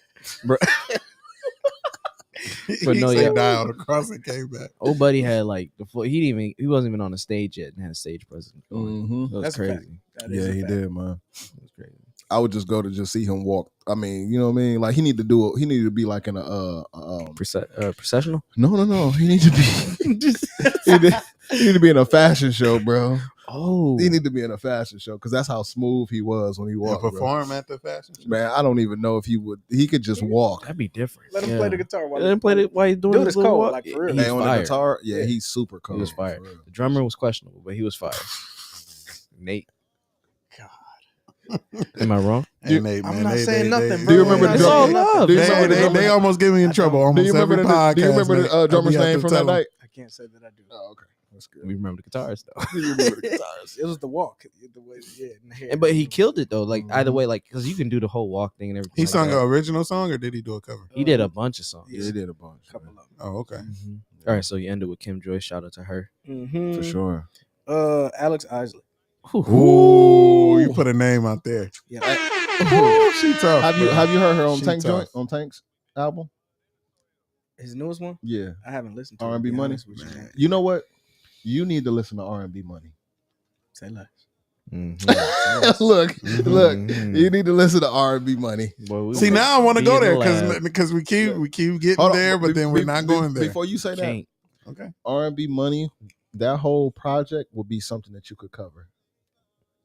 [SPEAKER 3] But
[SPEAKER 2] he
[SPEAKER 3] no,
[SPEAKER 2] said
[SPEAKER 3] yeah.
[SPEAKER 2] die on the cross and came back.
[SPEAKER 3] Old buddy had like the full. He wasn't even on the stage yet and had a stage presence going.
[SPEAKER 5] Mhm.
[SPEAKER 3] It was
[SPEAKER 4] That's a fact.
[SPEAKER 3] crazy.
[SPEAKER 4] That is
[SPEAKER 5] Yeah,
[SPEAKER 4] a
[SPEAKER 5] he
[SPEAKER 4] fact.
[SPEAKER 5] did, man.
[SPEAKER 3] It was crazy.
[SPEAKER 5] I would just go to just see him walk. I mean, you know what I mean? Like he needed to be like in a
[SPEAKER 3] Processional.
[SPEAKER 5] no. He need to be he need to be in a fashion show, bro.
[SPEAKER 3] Oh,
[SPEAKER 5] He need to be in a fashion show because that's how smooth he was when he
[SPEAKER 2] And
[SPEAKER 5] walked. bro.
[SPEAKER 2] perform at the fashion show.
[SPEAKER 5] Man, I don't even know if he would. He could just walk.
[SPEAKER 3] that'd be different.
[SPEAKER 4] Let him
[SPEAKER 3] Yeah.
[SPEAKER 4] play the guitar. While
[SPEAKER 3] Let him play it while he's doing
[SPEAKER 4] Dude
[SPEAKER 3] his
[SPEAKER 4] is
[SPEAKER 3] little
[SPEAKER 4] cold,
[SPEAKER 3] walk.
[SPEAKER 4] like, for real.
[SPEAKER 3] He's
[SPEAKER 5] Hey, on the
[SPEAKER 3] fire.
[SPEAKER 5] guitar, yeah,
[SPEAKER 4] Yeah.
[SPEAKER 5] he's super cool.
[SPEAKER 3] He was fire.
[SPEAKER 5] for real.
[SPEAKER 3] The drummer was questionable, but he was fire. Nate. Am I wrong?
[SPEAKER 2] Hey, Nate,
[SPEAKER 4] I'm
[SPEAKER 2] man,
[SPEAKER 4] not saying nothing,
[SPEAKER 5] Do you
[SPEAKER 4] bro.
[SPEAKER 5] remember the
[SPEAKER 3] It's all
[SPEAKER 5] drummer?
[SPEAKER 3] love.
[SPEAKER 5] Do you
[SPEAKER 3] man.
[SPEAKER 5] remember the drummer?
[SPEAKER 2] They almost get me in trouble.
[SPEAKER 5] Do
[SPEAKER 2] Almost
[SPEAKER 5] you remember
[SPEAKER 2] every
[SPEAKER 5] the
[SPEAKER 2] podcast.
[SPEAKER 5] Do you remember
[SPEAKER 2] man.
[SPEAKER 5] the drummer's
[SPEAKER 2] We have
[SPEAKER 5] name
[SPEAKER 2] to
[SPEAKER 5] from
[SPEAKER 2] tell
[SPEAKER 5] that
[SPEAKER 2] them.
[SPEAKER 5] night?
[SPEAKER 4] I can't say that I do.
[SPEAKER 5] Oh, okay, that's good.
[SPEAKER 3] We remember the guitars though.
[SPEAKER 5] You remember the guitars?
[SPEAKER 4] It was the walk. The way, yeah, in the hair.
[SPEAKER 3] And, but he killed it though. Like either way, like because you can do the whole walk thing and everything.
[SPEAKER 2] He
[SPEAKER 3] like
[SPEAKER 2] sung
[SPEAKER 3] that.
[SPEAKER 2] an original song or did he do a cover?
[SPEAKER 3] He did a bunch of songs.
[SPEAKER 5] Yeah, he did a bunch.
[SPEAKER 4] couple of them.
[SPEAKER 2] Oh, okay.
[SPEAKER 3] Mhm. All right, so you ended with Kim Joyce. Shout out to her.
[SPEAKER 4] Mm-hmm.
[SPEAKER 5] For sure.
[SPEAKER 4] Alex Isley.
[SPEAKER 2] Ooh, you put a name out there.
[SPEAKER 4] Yeah.
[SPEAKER 2] Ooh, she tough.
[SPEAKER 5] Have you
[SPEAKER 2] bro.
[SPEAKER 5] heard her on
[SPEAKER 2] She
[SPEAKER 5] Tank
[SPEAKER 2] tough.
[SPEAKER 5] Joint on Tank's album?
[SPEAKER 4] His newest one.
[SPEAKER 5] Yeah,
[SPEAKER 4] I haven't listened to. it,
[SPEAKER 5] R&B
[SPEAKER 4] to be
[SPEAKER 5] Money.
[SPEAKER 4] honest with you.
[SPEAKER 2] Man.
[SPEAKER 5] You know what? You need to listen to R&B Money.
[SPEAKER 4] Say less.
[SPEAKER 3] Mhm.
[SPEAKER 5] look,
[SPEAKER 3] Mhm.
[SPEAKER 5] you need to listen to R&B Money.
[SPEAKER 3] Boy, we
[SPEAKER 2] See,
[SPEAKER 3] was
[SPEAKER 2] now I want to
[SPEAKER 3] be
[SPEAKER 2] go
[SPEAKER 3] in the
[SPEAKER 2] there
[SPEAKER 3] lab.
[SPEAKER 2] because we keep getting
[SPEAKER 5] Hold on,
[SPEAKER 2] there, but
[SPEAKER 5] be-
[SPEAKER 2] then we're
[SPEAKER 5] be-
[SPEAKER 2] not
[SPEAKER 5] be-
[SPEAKER 2] going there.
[SPEAKER 5] Before you say that,
[SPEAKER 3] Can't.
[SPEAKER 2] Okay.
[SPEAKER 5] R&B money, that whole project will be something that you could cover.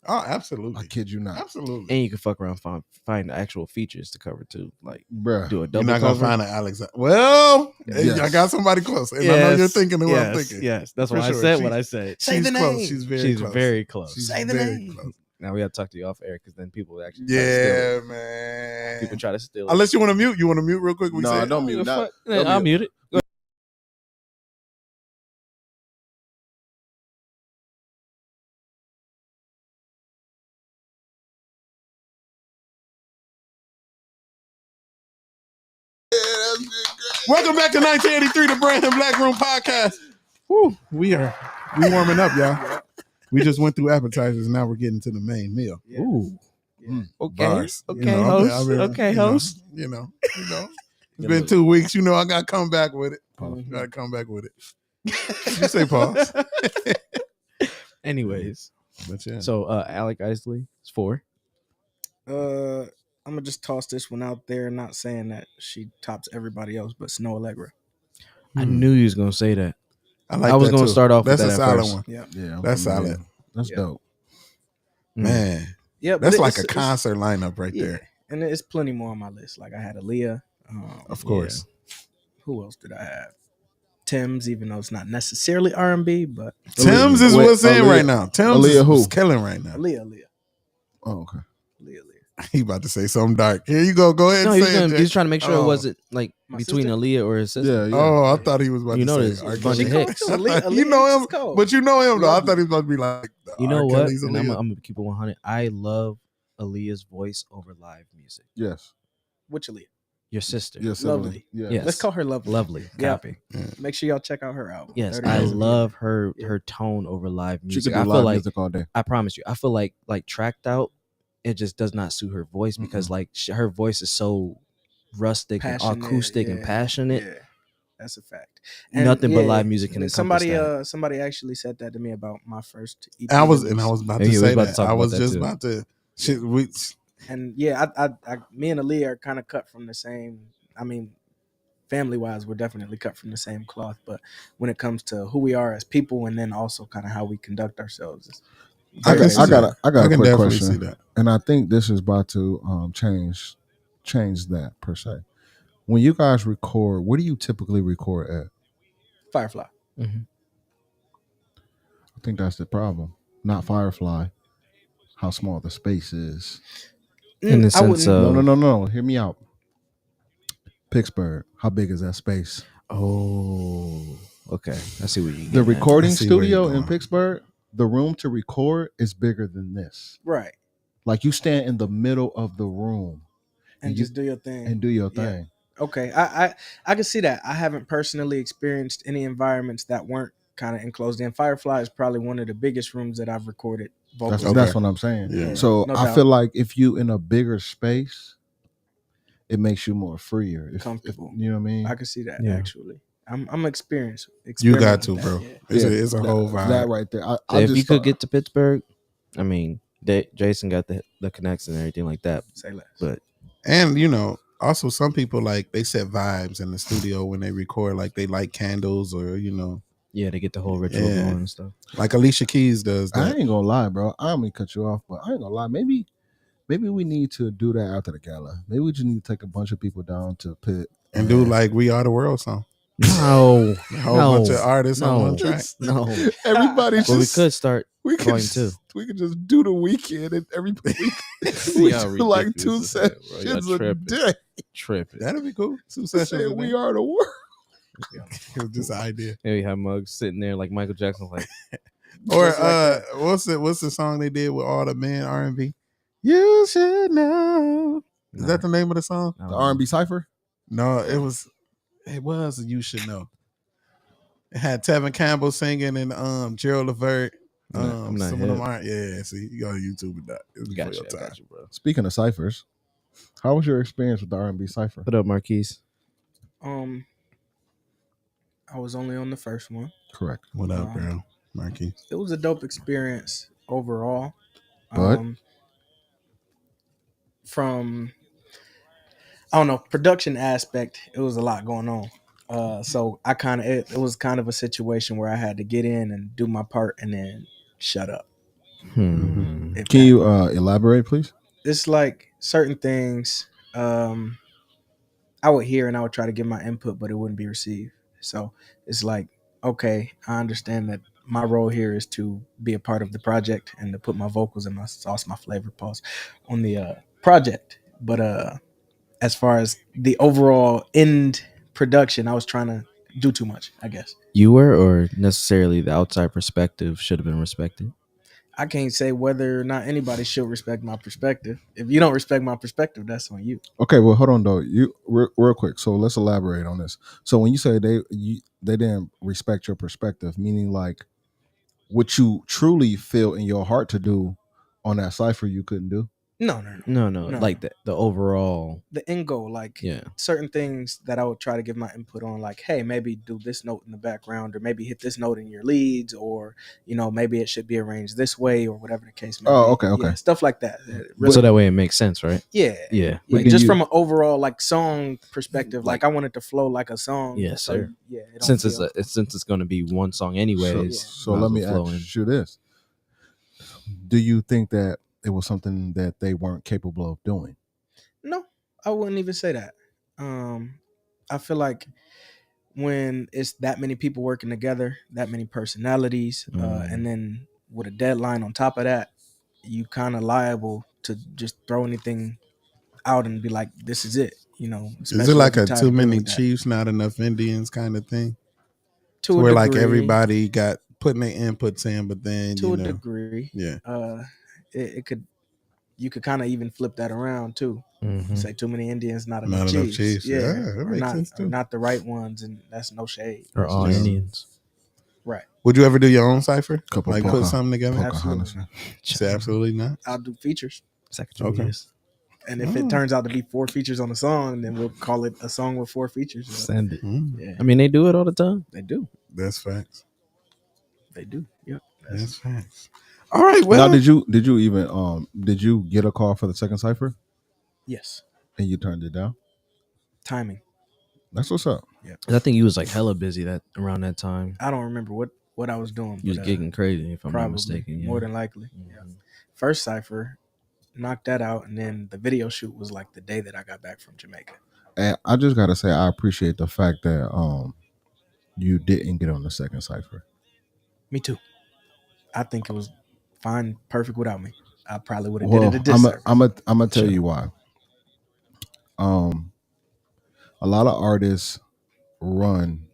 [SPEAKER 2] Oh,
[SPEAKER 5] I
[SPEAKER 2] absolutely.
[SPEAKER 5] kid you not.
[SPEAKER 2] Absolutely.
[SPEAKER 3] And you can fuck around find the actual features to cover too. Like
[SPEAKER 5] Bruh.
[SPEAKER 3] do a
[SPEAKER 2] You're
[SPEAKER 3] double
[SPEAKER 2] not gonna
[SPEAKER 3] cover.
[SPEAKER 2] find an Alexander. Well,
[SPEAKER 5] Yes.
[SPEAKER 2] I got somebody close, and I know you're thinking of what I'm thinking.
[SPEAKER 3] Yes, that's
[SPEAKER 2] For
[SPEAKER 3] why I
[SPEAKER 2] sure.
[SPEAKER 3] said what I said.
[SPEAKER 4] Say
[SPEAKER 2] She's
[SPEAKER 4] the
[SPEAKER 2] close.
[SPEAKER 4] name.
[SPEAKER 2] She's very
[SPEAKER 3] She's
[SPEAKER 2] close.
[SPEAKER 3] very close.
[SPEAKER 2] She's
[SPEAKER 4] Say the
[SPEAKER 2] very
[SPEAKER 4] name.
[SPEAKER 2] close.
[SPEAKER 3] Now we have to talk to you off air because then people actually try to steal
[SPEAKER 2] Yeah,
[SPEAKER 3] it.
[SPEAKER 2] man.
[SPEAKER 3] People try to steal it.
[SPEAKER 2] Unless you want to mute. You want to mute real quick? We
[SPEAKER 5] No,
[SPEAKER 2] say it?
[SPEAKER 5] don't mute.
[SPEAKER 3] Fuck.
[SPEAKER 5] Don't
[SPEAKER 3] I'll
[SPEAKER 5] mute.
[SPEAKER 3] mute it. Go
[SPEAKER 2] Welcome back to 1983, the Brandon Black Room Podcast. Woo, we warming up, y'all. We just went through appetizers. Now we're getting to the main meal.
[SPEAKER 4] Yeah.
[SPEAKER 3] Ooh.
[SPEAKER 4] Yeah.
[SPEAKER 3] Okay.
[SPEAKER 2] Bars.
[SPEAKER 3] Okay,
[SPEAKER 2] I've
[SPEAKER 3] host.
[SPEAKER 2] been-
[SPEAKER 3] Okay,
[SPEAKER 2] you know,
[SPEAKER 3] host.
[SPEAKER 2] You know. It's
[SPEAKER 3] Get
[SPEAKER 2] been
[SPEAKER 3] a
[SPEAKER 2] 2 weeks. You know, I got to come back with it.
[SPEAKER 4] Mhm.
[SPEAKER 2] Got to come back with it. You say pause.
[SPEAKER 3] Anyways,
[SPEAKER 2] But yeah.
[SPEAKER 3] so Alec Isley is 4.
[SPEAKER 4] I'm gonna just toss this one out there, not saying that she tops everybody else, but Snow Allegra.
[SPEAKER 3] I knew you was gonna say that.
[SPEAKER 2] like
[SPEAKER 3] I was
[SPEAKER 2] that
[SPEAKER 3] gonna
[SPEAKER 2] too.
[SPEAKER 3] start off with
[SPEAKER 2] That's
[SPEAKER 3] that
[SPEAKER 2] a
[SPEAKER 3] at
[SPEAKER 2] solid
[SPEAKER 3] first.
[SPEAKER 2] one.
[SPEAKER 4] Yeah.
[SPEAKER 5] Yeah, I'm
[SPEAKER 2] That's
[SPEAKER 5] familiar.
[SPEAKER 2] solid.
[SPEAKER 5] That's
[SPEAKER 4] Yeah.
[SPEAKER 5] dope.
[SPEAKER 2] Man,
[SPEAKER 4] Yeah, but
[SPEAKER 2] that's like a
[SPEAKER 4] it's-
[SPEAKER 2] concert lineup right
[SPEAKER 4] yeah,
[SPEAKER 2] there.
[SPEAKER 4] and there's plenty more on my list. Like I had Aaliyah.
[SPEAKER 2] Of course.
[SPEAKER 4] Who else did I have? Tim's, even though it's not necessarily R&B, but
[SPEAKER 2] Tim's is
[SPEAKER 5] Wait,
[SPEAKER 2] what's in
[SPEAKER 5] Aaliyah-
[SPEAKER 2] right now. Tim's
[SPEAKER 5] Aaliyah who?
[SPEAKER 2] is killing right now.
[SPEAKER 4] Aaliyah.
[SPEAKER 5] Oh, okay.
[SPEAKER 4] Aaliyah.
[SPEAKER 2] He about to say something dark. Here you go. Go ahead
[SPEAKER 3] No,
[SPEAKER 2] and
[SPEAKER 3] he's
[SPEAKER 2] say it, Jay.
[SPEAKER 3] he's trying to make sure
[SPEAKER 2] Oh.
[SPEAKER 3] it wasn't like
[SPEAKER 4] My
[SPEAKER 3] between
[SPEAKER 4] sister?
[SPEAKER 3] Aaliyah or his sister.
[SPEAKER 5] Yeah, yeah.
[SPEAKER 2] Oh, I thought he was about
[SPEAKER 3] You
[SPEAKER 2] to
[SPEAKER 3] know
[SPEAKER 2] say
[SPEAKER 3] there's
[SPEAKER 2] R.
[SPEAKER 3] a bunch
[SPEAKER 2] Kelly.
[SPEAKER 3] of
[SPEAKER 4] She
[SPEAKER 3] hits.
[SPEAKER 4] cold too. Aaliyah
[SPEAKER 2] You know
[SPEAKER 4] is
[SPEAKER 2] him,
[SPEAKER 4] cold.
[SPEAKER 2] but you know him though. I
[SPEAKER 4] Lovely.
[SPEAKER 2] thought he was about to be like, the
[SPEAKER 3] You know
[SPEAKER 2] R.
[SPEAKER 3] what?
[SPEAKER 2] Kelly's
[SPEAKER 3] And I'm
[SPEAKER 2] Aaliyah.
[SPEAKER 3] gonna keep it 100. I love Aaliyah's voice over live music.
[SPEAKER 5] Yes.
[SPEAKER 4] Which Aaliyah?
[SPEAKER 3] Your sister,
[SPEAKER 5] Yes.
[SPEAKER 4] Lovely.
[SPEAKER 5] Yeah.
[SPEAKER 3] Yes.
[SPEAKER 4] Let's call her Lovely.
[SPEAKER 3] lovely,
[SPEAKER 4] Yeah.
[SPEAKER 3] copy.
[SPEAKER 4] Make sure y'all check out her album.
[SPEAKER 3] Yes,
[SPEAKER 4] 30
[SPEAKER 3] I
[SPEAKER 4] Days of
[SPEAKER 3] love
[SPEAKER 4] Aaliyah.
[SPEAKER 3] her
[SPEAKER 4] Yeah.
[SPEAKER 3] her tone over live
[SPEAKER 5] She
[SPEAKER 3] music.
[SPEAKER 5] could
[SPEAKER 3] I
[SPEAKER 5] do
[SPEAKER 3] feel
[SPEAKER 5] live
[SPEAKER 3] like
[SPEAKER 5] music all day.
[SPEAKER 3] I promise you, I feel like tracked out, it just does not suit her voice because like her voice is so rustic
[SPEAKER 4] Passionate,
[SPEAKER 3] and acoustic and
[SPEAKER 4] yeah,
[SPEAKER 3] passionate.
[SPEAKER 4] Yeah, that's a fact.
[SPEAKER 3] Nothing but live music can encompass
[SPEAKER 4] somebody
[SPEAKER 3] that.
[SPEAKER 4] Somebody actually said that to me about my first EP.
[SPEAKER 2] I was
[SPEAKER 4] release.
[SPEAKER 2] about
[SPEAKER 3] Yeah,
[SPEAKER 2] to
[SPEAKER 3] he was
[SPEAKER 2] say
[SPEAKER 3] about to
[SPEAKER 2] that.
[SPEAKER 3] talk
[SPEAKER 2] I
[SPEAKER 3] about
[SPEAKER 2] was
[SPEAKER 3] that
[SPEAKER 2] just
[SPEAKER 3] too.
[SPEAKER 2] about to. Shit, we,
[SPEAKER 4] And yeah, me and Aaliyah are kind of cut from the same. I mean, family wise, we're definitely cut from the same cloth. But when it comes to who we are as people, and then also kind of how we conduct ourselves, it's
[SPEAKER 2] I
[SPEAKER 4] very
[SPEAKER 2] can see
[SPEAKER 4] similar.
[SPEAKER 5] I got a
[SPEAKER 2] can
[SPEAKER 5] quick
[SPEAKER 2] definitely
[SPEAKER 5] question.
[SPEAKER 2] see that.
[SPEAKER 5] And I think this is about to change that per se. When you guys record, where do you typically record at?
[SPEAKER 4] Firefly.
[SPEAKER 5] I think that's the problem. Not Firefly. How small the space is.
[SPEAKER 3] In the
[SPEAKER 4] I
[SPEAKER 3] sense
[SPEAKER 4] wouldn't-
[SPEAKER 3] of
[SPEAKER 5] No. Hear me out. Pittsburgh. How big is that space?
[SPEAKER 3] oh, okay, I see what you.
[SPEAKER 5] The recording
[SPEAKER 2] I see where you're
[SPEAKER 5] studio in
[SPEAKER 2] going.
[SPEAKER 5] Pittsburgh, the room to record is bigger than this.
[SPEAKER 4] right,
[SPEAKER 5] Like you stand in the middle of the room
[SPEAKER 4] and
[SPEAKER 5] you-
[SPEAKER 4] just do your thing.
[SPEAKER 5] and do your
[SPEAKER 4] Yeah.
[SPEAKER 5] thing.
[SPEAKER 4] Okay, I can see that. I haven't personally experienced any environments that weren't kind of enclosed in. Firefly is probably one of the biggest rooms that I've recorded vocals.
[SPEAKER 5] That's what I'm saying.
[SPEAKER 2] Yeah.
[SPEAKER 5] So
[SPEAKER 4] no
[SPEAKER 5] I
[SPEAKER 4] doubt.
[SPEAKER 5] feel like if you in a bigger space, it makes you more freer.
[SPEAKER 4] Comfortable.
[SPEAKER 5] You know what I mean?
[SPEAKER 4] I can see that
[SPEAKER 3] Yeah.
[SPEAKER 4] actually. I'm experienced.
[SPEAKER 2] You got to,
[SPEAKER 4] with that,
[SPEAKER 2] bro.
[SPEAKER 4] yeah.
[SPEAKER 2] It's a
[SPEAKER 5] that,
[SPEAKER 2] whole vibe.
[SPEAKER 5] That right there.
[SPEAKER 3] So if you could get to Pittsburgh, I mean, Jason got the connects and everything like that.
[SPEAKER 4] Say less.
[SPEAKER 3] But
[SPEAKER 2] And also some people like they set vibes in the studio when they record. Like they light candles, or
[SPEAKER 3] yeah, they get the whole ritual
[SPEAKER 2] Yeah.
[SPEAKER 3] going and stuff.
[SPEAKER 2] like Alicia Keys does
[SPEAKER 5] I
[SPEAKER 2] that.
[SPEAKER 5] ain't gonna lie, bro. I'm gonna cut you off, but I ain't gonna lie. Maybe we need to do that after the gala. Maybe we just need to take a bunch of people down to Pitt
[SPEAKER 2] And do like "We Are the World" song.
[SPEAKER 3] No,
[SPEAKER 2] A whole bunch of artists on one track.
[SPEAKER 3] No,
[SPEAKER 5] everybody.
[SPEAKER 3] but we
[SPEAKER 5] just
[SPEAKER 3] could start.
[SPEAKER 5] we could
[SPEAKER 3] going
[SPEAKER 5] just,
[SPEAKER 3] too.
[SPEAKER 5] we could just do the weekend and everybody. we
[SPEAKER 3] Y'all
[SPEAKER 5] do like
[SPEAKER 3] ridiculous
[SPEAKER 5] 2
[SPEAKER 3] as hell, bro. Y'all
[SPEAKER 5] sessions a
[SPEAKER 3] tripping.
[SPEAKER 5] day.
[SPEAKER 3] Tripping.
[SPEAKER 2] That'd be cool. 2
[SPEAKER 5] Say
[SPEAKER 2] sessions.
[SPEAKER 5] we are the world.
[SPEAKER 2] It was just an idea.
[SPEAKER 3] Yeah, we have mugs sitting there like Michael Jackson, like
[SPEAKER 2] Or
[SPEAKER 4] Just like
[SPEAKER 2] what's the song they did with all the men R&B? You should know. Is that the name of the song?
[SPEAKER 5] The R&B cipher.
[SPEAKER 2] No, it was You Should Know. It had Tevin Campbell singing and Gerald Levert.
[SPEAKER 3] I'm not
[SPEAKER 2] some of them
[SPEAKER 3] hip.
[SPEAKER 2] aren't. Yeah, see, you go to YouTube with that. It was before
[SPEAKER 3] Gotcha,
[SPEAKER 2] your time.
[SPEAKER 3] got you, bro.
[SPEAKER 5] Speaking of ciphers, how was your experience with the R&B cipher?
[SPEAKER 3] What up, Marquise?
[SPEAKER 4] I was only on the first one.
[SPEAKER 5] Correct.
[SPEAKER 2] What up, bro? Marky.
[SPEAKER 4] It was a dope experience overall.
[SPEAKER 5] But?
[SPEAKER 4] From I don't know, production aspect, it was a lot going on. So I kind of it was kind of a situation where I had to get in and do my part and then shut up. If
[SPEAKER 5] Can
[SPEAKER 4] that-
[SPEAKER 5] you elaborate, please?
[SPEAKER 4] It's like certain things I would hear and I would try to give my input, but it wouldn't be received. So it's like, okay, I understand that my role here is to be a part of the project and to put my vocals and my sauce, my flavor pulse on the project. But as far as the overall end production, I was trying to do too much, I guess.
[SPEAKER 3] You were, or necessarily the outside perspective should have been respected?
[SPEAKER 4] I can't say whether or not anybody should respect my perspective. If you don't respect my perspective, that's on you.
[SPEAKER 5] Okay, well, hold on though. You real quick. So let's elaborate on this. So when you say they didn't respect your perspective, meaning like what you truly feel in your heart to do on that cipher, you couldn't do.
[SPEAKER 4] No.
[SPEAKER 3] No. Like the overall.
[SPEAKER 4] The end goal, like
[SPEAKER 3] Yeah.
[SPEAKER 4] certain things that I would try to give my input on, like, hey, maybe do this note in the background, or maybe hit this note in your leads, or maybe it should be arranged this way, or whatever the case may be.
[SPEAKER 5] Okay.
[SPEAKER 4] Yeah, stuff like that.
[SPEAKER 3] So that way it makes sense, right?
[SPEAKER 4] Yeah.
[SPEAKER 3] Yeah.
[SPEAKER 4] Yeah,
[SPEAKER 5] But
[SPEAKER 4] just
[SPEAKER 5] you-
[SPEAKER 4] from an overall like song perspective, like I want it to flow like a song.
[SPEAKER 3] Yes,
[SPEAKER 4] so,
[SPEAKER 3] sir.
[SPEAKER 4] Yeah. it don't
[SPEAKER 3] Since
[SPEAKER 4] feel-
[SPEAKER 3] it's going to be one song anyways.
[SPEAKER 5] So
[SPEAKER 3] might
[SPEAKER 5] let
[SPEAKER 3] as
[SPEAKER 5] me
[SPEAKER 3] well flow in.
[SPEAKER 5] ask you this: do you think that it was something that they weren't capable of doing?
[SPEAKER 4] No, I wouldn't even say that. I feel like when it's that many people working together, that many personalities, and then with a deadline on top of that, you kind of liable to just throw anything out and be like, "This is it."
[SPEAKER 2] Is
[SPEAKER 4] especially
[SPEAKER 2] it like
[SPEAKER 4] if you're
[SPEAKER 2] a
[SPEAKER 4] tired
[SPEAKER 2] too
[SPEAKER 4] of dealing
[SPEAKER 2] many
[SPEAKER 4] with that.
[SPEAKER 2] Chiefs, not enough Indians kind of thing?
[SPEAKER 4] To
[SPEAKER 2] To
[SPEAKER 4] a
[SPEAKER 2] where like
[SPEAKER 4] degree.
[SPEAKER 2] everybody got putting their inputs in, but then
[SPEAKER 4] To a degree,
[SPEAKER 2] yeah.
[SPEAKER 4] You could kind of even flip that around too. Say too many Indians, not enough
[SPEAKER 2] Not enough
[SPEAKER 4] Chiefs.
[SPEAKER 2] Chiefs. Yeah, that
[SPEAKER 4] or
[SPEAKER 2] makes
[SPEAKER 4] not,
[SPEAKER 2] sense
[SPEAKER 4] or
[SPEAKER 2] too.
[SPEAKER 4] not the right ones, and that's no shade.
[SPEAKER 3] Or
[SPEAKER 4] That's
[SPEAKER 3] all
[SPEAKER 4] just-
[SPEAKER 3] Indians.
[SPEAKER 4] Right.
[SPEAKER 2] Would you ever do your own cipher?
[SPEAKER 5] Couple
[SPEAKER 2] Like put something together?
[SPEAKER 5] Pocahontas.
[SPEAKER 2] Say absolutely not.
[SPEAKER 4] I'll do features,
[SPEAKER 2] Okay.
[SPEAKER 4] and if it turns out to be 4 features on a song, then we'll call it a song with 4 features.
[SPEAKER 3] Send it.
[SPEAKER 4] Yeah,
[SPEAKER 3] I mean, they do it all the time.
[SPEAKER 4] they do.
[SPEAKER 2] That's facts.
[SPEAKER 4] They do. Yep.
[SPEAKER 2] That's facts. All right. Well,
[SPEAKER 5] Now, did you even did you get a call for the second cipher
[SPEAKER 4] Yes.
[SPEAKER 5] and you turned it down?
[SPEAKER 4] Timing.
[SPEAKER 5] That's what's up.
[SPEAKER 3] I think he was like hella busy around that time.
[SPEAKER 4] I don't remember what I was doing.
[SPEAKER 3] He was
[SPEAKER 4] but,
[SPEAKER 3] getting crazy, if I'm not
[SPEAKER 4] probably,
[SPEAKER 3] mistaken. Yeah.
[SPEAKER 4] more than likely. Yeah. First cipher, knocked that out, and then the video shoot was like the day that I got back from Jamaica.
[SPEAKER 5] And I just gotta say, I appreciate the fact that you didn't get on the second cipher.
[SPEAKER 4] Me too. I think it was fine, perfect without me. I probably would have
[SPEAKER 5] Well,
[SPEAKER 4] did it a disservice.
[SPEAKER 5] I'm gonna tell
[SPEAKER 3] Sure.
[SPEAKER 5] you why. A lot of artists run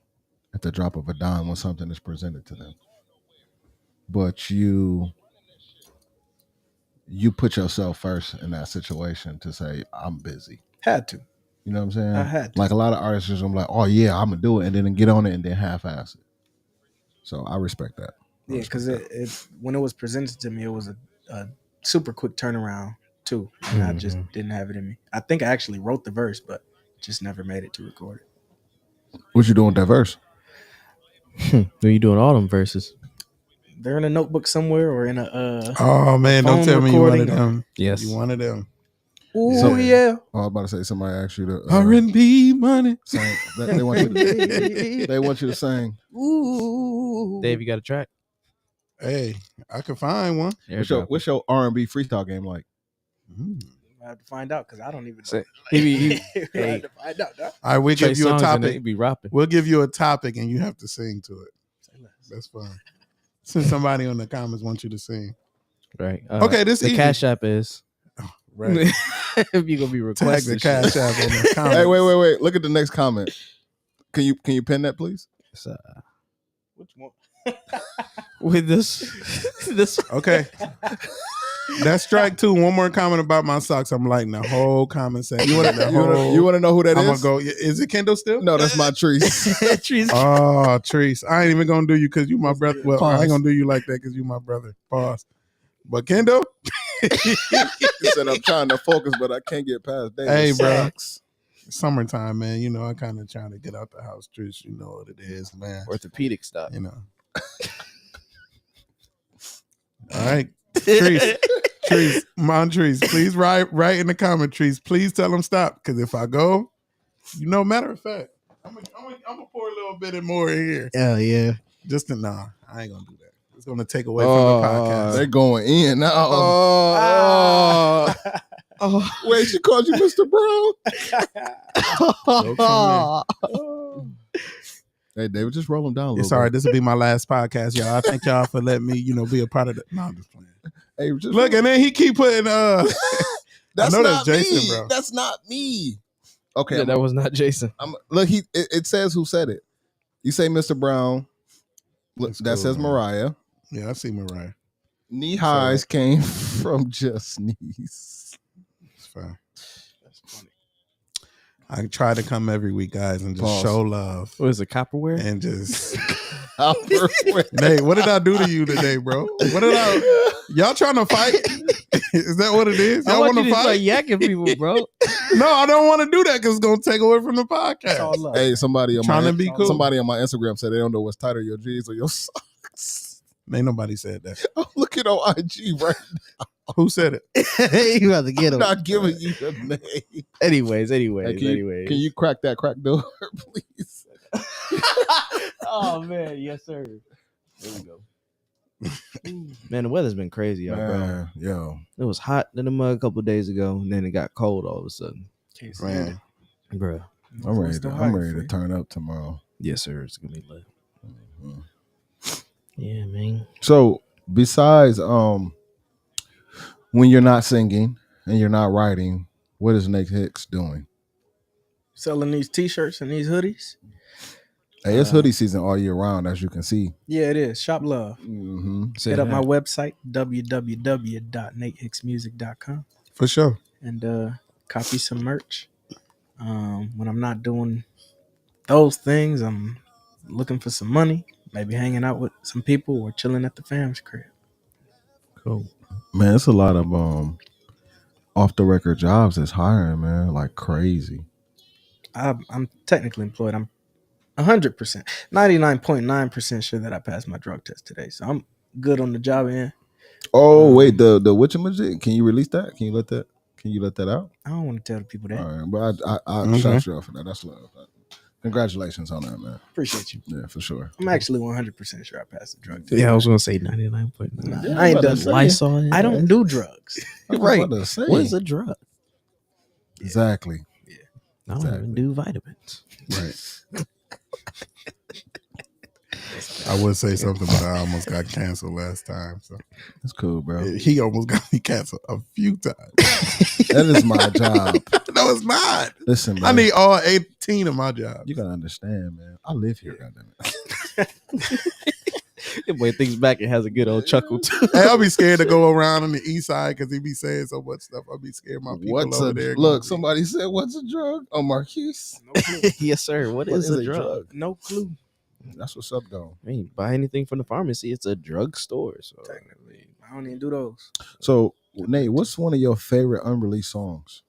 [SPEAKER 5] at the drop of a dime when something is presented to them, but you put yourself first in that situation to say, I'm busy.
[SPEAKER 4] Had to.
[SPEAKER 5] You know what I'm saying?
[SPEAKER 4] I had to.
[SPEAKER 5] Like a lot of artists just gonna be like, oh yeah, I'm gonna do it, and then get on it and then half-ass it. So I respect that.
[SPEAKER 4] Yeah, because it when it was presented to me, it was a super quick turnaround too, and I just didn't have it in me. I think I actually wrote the verse, but just never made it to record it.
[SPEAKER 5] What you doing with that verse?
[SPEAKER 3] When you doing all them verses?
[SPEAKER 4] They're in a notebook somewhere or in a
[SPEAKER 2] oh man, don't
[SPEAKER 4] phone
[SPEAKER 2] tell me you one of
[SPEAKER 4] recording or-
[SPEAKER 2] them.
[SPEAKER 3] Yes.
[SPEAKER 2] You one of them.
[SPEAKER 4] Ooh,
[SPEAKER 5] So-
[SPEAKER 4] yeah.
[SPEAKER 5] Oh, I was about to say somebody asked you to
[SPEAKER 2] R&B money.
[SPEAKER 5] sing. They want you to, they want you to sing.
[SPEAKER 4] Ooh.
[SPEAKER 3] Dave, you got a track?
[SPEAKER 2] Hey, I could find one.
[SPEAKER 5] What's your R&B freestyle game like?
[SPEAKER 4] I have to find out because I don't even know.
[SPEAKER 3] Say-
[SPEAKER 4] I have to find out. Dog.
[SPEAKER 2] All right, we'll give you a topic.
[SPEAKER 3] Be rapping.
[SPEAKER 2] We'll give you a topic and you have to sing to it.
[SPEAKER 4] Say less.
[SPEAKER 2] That's fine. Since somebody in the comments wants you to sing.
[SPEAKER 3] Right.
[SPEAKER 2] Okay, this
[SPEAKER 3] the
[SPEAKER 2] easy.
[SPEAKER 3] Cash App is.
[SPEAKER 2] Right.
[SPEAKER 3] If you gonna be
[SPEAKER 2] Tag
[SPEAKER 3] requesting
[SPEAKER 2] the Cash
[SPEAKER 3] shit.
[SPEAKER 2] App on the comments.
[SPEAKER 5] Hey, wait. Look at the next comment. Can you pin that, please?
[SPEAKER 3] It's,
[SPEAKER 4] Which one?
[SPEAKER 3] with this.
[SPEAKER 2] Okay. That's strike 2. One more comment about my socks. I'm lighting the whole comment section.
[SPEAKER 5] You want to know who that
[SPEAKER 2] I'm
[SPEAKER 5] is?
[SPEAKER 2] gonna go. Is it Kendall still?
[SPEAKER 5] No, that's my tree.
[SPEAKER 3] Trees.
[SPEAKER 2] Oh, Treese. I ain't even gonna do you because you my brother. Well, I
[SPEAKER 5] Pause.
[SPEAKER 2] ain't gonna do you like that because you my brother. Pause. But Kendall,
[SPEAKER 5] He said I'm trying to focus, but I can't get past David.
[SPEAKER 2] Hey, bro.
[SPEAKER 5] Sucks.
[SPEAKER 2] summertime, man. You know, I kind of trying to get out the house, Trish. You know what it is, man.
[SPEAKER 3] Orthopedic stuff.
[SPEAKER 2] You know. All right, Trees, Montrese, please write in the comment, Trees. Please tell them stop, because if I go, matter of fact, I'm gonna pour a little bit more in here.
[SPEAKER 3] Hell yeah.
[SPEAKER 2] Just to nah, I ain't gonna do that. It's gonna take away from the podcast.
[SPEAKER 5] They're going in now. Wait, she called you Mr. Brown?
[SPEAKER 2] Jokes on me.
[SPEAKER 5] Hey, David, just roll them down a little
[SPEAKER 2] It's all right.
[SPEAKER 5] bit.
[SPEAKER 2] This will be my last podcast, y'all. I thank y'all for letting me, be a part of the. No, I'm just playing.
[SPEAKER 5] Hey, just
[SPEAKER 2] Look, and then he keep putting.
[SPEAKER 5] that's
[SPEAKER 2] I know
[SPEAKER 5] not
[SPEAKER 2] that's Jason,
[SPEAKER 5] me.
[SPEAKER 2] bro.
[SPEAKER 5] That's not me. Okay,
[SPEAKER 3] Yeah, that was not Jason.
[SPEAKER 5] look. It says who said it. You say Mr. Brown. Look,
[SPEAKER 2] That's
[SPEAKER 5] that
[SPEAKER 2] cool,
[SPEAKER 5] says
[SPEAKER 2] man.
[SPEAKER 5] Mariah.
[SPEAKER 2] Yeah, I see Mariah.
[SPEAKER 5] Knee highs came from Just Sneeze.
[SPEAKER 2] It's fine.
[SPEAKER 4] That's funny.
[SPEAKER 2] I try to come every week, guys, and just
[SPEAKER 5] Pause.
[SPEAKER 2] show love
[SPEAKER 3] What is it, Copperware?
[SPEAKER 2] and just.
[SPEAKER 5] Nate,
[SPEAKER 2] Nate, what did I do to you today, bro? What did I? Y'all trying to fight? Is that what it is? Y'all want to fight?
[SPEAKER 3] yakking people, bro.
[SPEAKER 2] No, I don't want to do that because it's gonna take away from the
[SPEAKER 4] It's all
[SPEAKER 2] podcast.
[SPEAKER 4] love.
[SPEAKER 5] Hey, somebody on
[SPEAKER 2] Trying
[SPEAKER 5] my
[SPEAKER 2] to be cool.
[SPEAKER 5] somebody on my Instagram said they don't know what's tighter, your jeans or your socks.
[SPEAKER 2] Ain't nobody said that.
[SPEAKER 5] I'm looking on IG right
[SPEAKER 2] Who said it?
[SPEAKER 3] You about to get
[SPEAKER 5] now.
[SPEAKER 3] him.
[SPEAKER 5] Not giving you the name.
[SPEAKER 3] Anyways.
[SPEAKER 5] Hey, can you crack that crack door, please?
[SPEAKER 3] Oh man, yes sir. There we go. Man, the weather's been crazy, y'all, bro.
[SPEAKER 5] Man, yo,
[SPEAKER 3] It was hot in the mud a couple of days ago, and then it got cold all of a sudden.
[SPEAKER 4] Can't
[SPEAKER 2] Man.
[SPEAKER 4] stand
[SPEAKER 3] Bruh.
[SPEAKER 4] it.
[SPEAKER 5] I'm ready.
[SPEAKER 4] It's no
[SPEAKER 5] I'm
[SPEAKER 4] hiding
[SPEAKER 5] ready
[SPEAKER 4] for
[SPEAKER 5] to
[SPEAKER 4] you.
[SPEAKER 5] turn up tomorrow.
[SPEAKER 3] Yes, sir. It's gonna be lit.
[SPEAKER 5] Mhm.
[SPEAKER 3] Yeah, man.
[SPEAKER 5] So besides when you're not singing and you're not writing, what is Nate Hicks doing?
[SPEAKER 4] Selling these t-shirts and these hoodies.
[SPEAKER 5] Hey, it's hoodie season all year round, as you can see.
[SPEAKER 4] Yeah, it is. Shop love.
[SPEAKER 5] Mm-hmm.
[SPEAKER 4] Hit up my website, www.natehicksmusic.com,
[SPEAKER 2] For sure.
[SPEAKER 4] and copy some merch. When I'm not doing those things, I'm looking for some money, maybe hanging out with some people or chilling at the fam's crib.
[SPEAKER 3] Cool.
[SPEAKER 5] Man, it's a lot of off the record jobs that's hiring, man, like crazy.
[SPEAKER 4] I'm technically employed. I'm 100%, 99.9% sure that I passed my drug test today. So I'm good on the job end.
[SPEAKER 5] Oh wait, the whatchamajig? Can you release that? Can you let that out?
[SPEAKER 4] I don't want to tell the people that.
[SPEAKER 5] All right, but I
[SPEAKER 2] Mhm.
[SPEAKER 5] shout you out for that. That's love. Congratulations on that, man.
[SPEAKER 4] Appreciate you.
[SPEAKER 5] Yeah, for sure.
[SPEAKER 4] I'm actually 100% sure I passed the drug test.
[SPEAKER 3] Yeah, I was gonna say 99.9.
[SPEAKER 4] Nah,
[SPEAKER 5] Yeah,
[SPEAKER 4] I ain't
[SPEAKER 5] I'm about
[SPEAKER 4] done
[SPEAKER 5] to say.
[SPEAKER 3] Lysol.
[SPEAKER 4] I don't do drugs.
[SPEAKER 5] I was
[SPEAKER 3] Right.
[SPEAKER 5] about to say.
[SPEAKER 3] What is a drug?
[SPEAKER 5] Exactly.
[SPEAKER 3] I don't
[SPEAKER 5] Exactly.
[SPEAKER 3] even do vitamins.
[SPEAKER 5] Right.
[SPEAKER 2] I would say something, but I almost got canceled last time. So
[SPEAKER 5] That's cool, bro.
[SPEAKER 2] he almost got me canceled a few times.
[SPEAKER 5] That is my job.
[SPEAKER 2] No, it's not.
[SPEAKER 5] Listen, man.
[SPEAKER 2] I need all 18 of my jobs.
[SPEAKER 5] You gotta understand, man. I live here, goddamn it.
[SPEAKER 3] That boy thinks back and has a good old chuckle too.
[SPEAKER 2] Hey, I'll be scared to go around on the east side because he be saying so much stuff. I'll be scared my people
[SPEAKER 5] What's
[SPEAKER 2] over
[SPEAKER 5] a
[SPEAKER 2] there.
[SPEAKER 5] look? Somebody said, "What's a drug?" Oh, Marquise.
[SPEAKER 4] No clue.
[SPEAKER 3] Yes, sir. What is a drug?
[SPEAKER 4] No clue.
[SPEAKER 5] That's what's up, though.
[SPEAKER 3] I mean, buy anything from the pharmacy, it's a drug store. So
[SPEAKER 4] Technically, I don't even do those.
[SPEAKER 5] So, Nate, what's one of your favorite unreleased songs?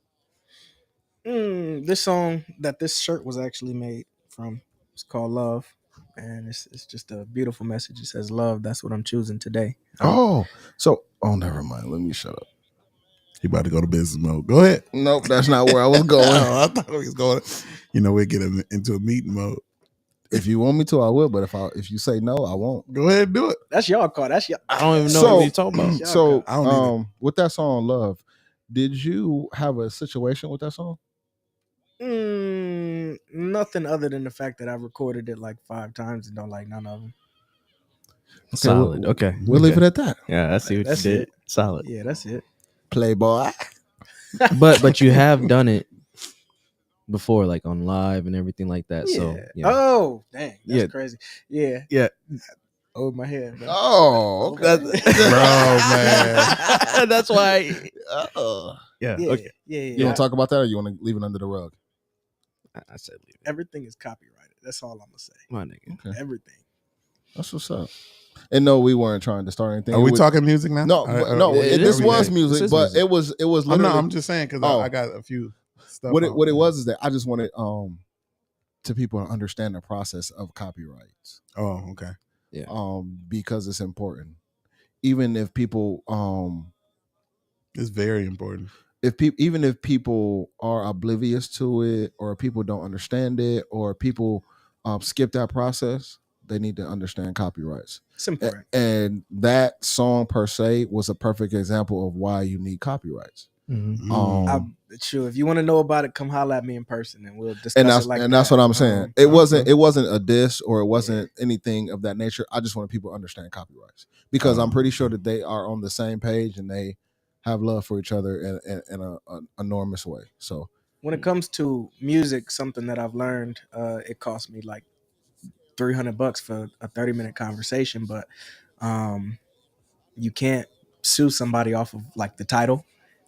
[SPEAKER 4] This song that this shirt was actually made from, it's called Love, and it's just a beautiful message. It says, "Love, that's what I'm choosing today."
[SPEAKER 5] Oh, never mind. Let me shut up.
[SPEAKER 2] He about to go to business mode. Go ahead.
[SPEAKER 5] Nope, that's not where I was going.
[SPEAKER 2] Oh, I thought he was going. We'll get him into a meeting mode.
[SPEAKER 5] If you want me to, I will. But if you say no, I won't.
[SPEAKER 2] Go ahead and do it.
[SPEAKER 4] That's y'all call. That's y'all.
[SPEAKER 3] I don't even know
[SPEAKER 5] So-
[SPEAKER 3] what you're talking about.
[SPEAKER 4] Yeah.
[SPEAKER 5] So,
[SPEAKER 2] I don't either.
[SPEAKER 5] with that song, "Love," did you have a situation with that song?
[SPEAKER 4] Nothing other than the fact that I've recorded it like 5 times and don't like none of them.
[SPEAKER 3] Solid.
[SPEAKER 5] we'll-
[SPEAKER 3] Okay.
[SPEAKER 5] We'll leave it at that.
[SPEAKER 3] Yeah, I see what
[SPEAKER 4] That's
[SPEAKER 3] you did.
[SPEAKER 4] it.
[SPEAKER 3] Solid.
[SPEAKER 4] Yeah, that's it.
[SPEAKER 5] Playboy.
[SPEAKER 3] But you have done it before, like on live and everything like that.
[SPEAKER 4] Yeah.
[SPEAKER 3] So yeah.
[SPEAKER 4] Oh, dang. That's
[SPEAKER 3] Yeah.
[SPEAKER 4] crazy. Yeah.
[SPEAKER 3] Yeah.
[SPEAKER 4] Over my head. Bro.
[SPEAKER 5] Oh, okay.
[SPEAKER 2] Bro, man.
[SPEAKER 3] That's why. Yeah.
[SPEAKER 4] Yeah.
[SPEAKER 3] Okay.
[SPEAKER 4] Yeah.
[SPEAKER 5] You want to talk about that, or you want to leave it under the rug?
[SPEAKER 3] I said leave it.
[SPEAKER 4] Everything is copyrighted. That's all I'm gonna say.
[SPEAKER 3] My nigga.
[SPEAKER 5] Okay,
[SPEAKER 4] Everything.
[SPEAKER 5] that's what's up. And no, we weren't trying to start anything.
[SPEAKER 2] Are we
[SPEAKER 5] It
[SPEAKER 2] talking music now?
[SPEAKER 5] No, no.
[SPEAKER 3] it
[SPEAKER 5] This
[SPEAKER 3] is
[SPEAKER 5] was
[SPEAKER 3] music.
[SPEAKER 5] music,
[SPEAKER 3] This is
[SPEAKER 5] but
[SPEAKER 3] music.
[SPEAKER 5] it was
[SPEAKER 2] I'm
[SPEAKER 5] literally.
[SPEAKER 2] not. I'm just saying because
[SPEAKER 5] Oh.
[SPEAKER 2] I got a few stuff.
[SPEAKER 5] What it was is that I just wanted to people to understand the process of copyrights.
[SPEAKER 2] Oh, okay.
[SPEAKER 5] Because it's important. Even if people
[SPEAKER 2] It's very important.
[SPEAKER 5] even if people are oblivious to it, or people don't understand it, or people skip that process, they need to understand copyrights.
[SPEAKER 4] It's important.
[SPEAKER 5] And that song per se was a perfect example of why you need copyrights.
[SPEAKER 2] Mm.
[SPEAKER 4] Sure, if you want to know about it, come holler at me in person and we'll discuss
[SPEAKER 5] And that's
[SPEAKER 4] it like that.
[SPEAKER 5] that's what I'm saying. It
[SPEAKER 2] okay.
[SPEAKER 5] wasn't a diss, or it wasn't anything of that nature. I just want people to understand copyrights, because I'm pretty sure that they are on the same page and they have love for each other in an enormous way. So
[SPEAKER 4] when it comes to music, something that I've learned, it cost me like $300 for a 30-minute conversation, but you can't sue somebody off of like the title.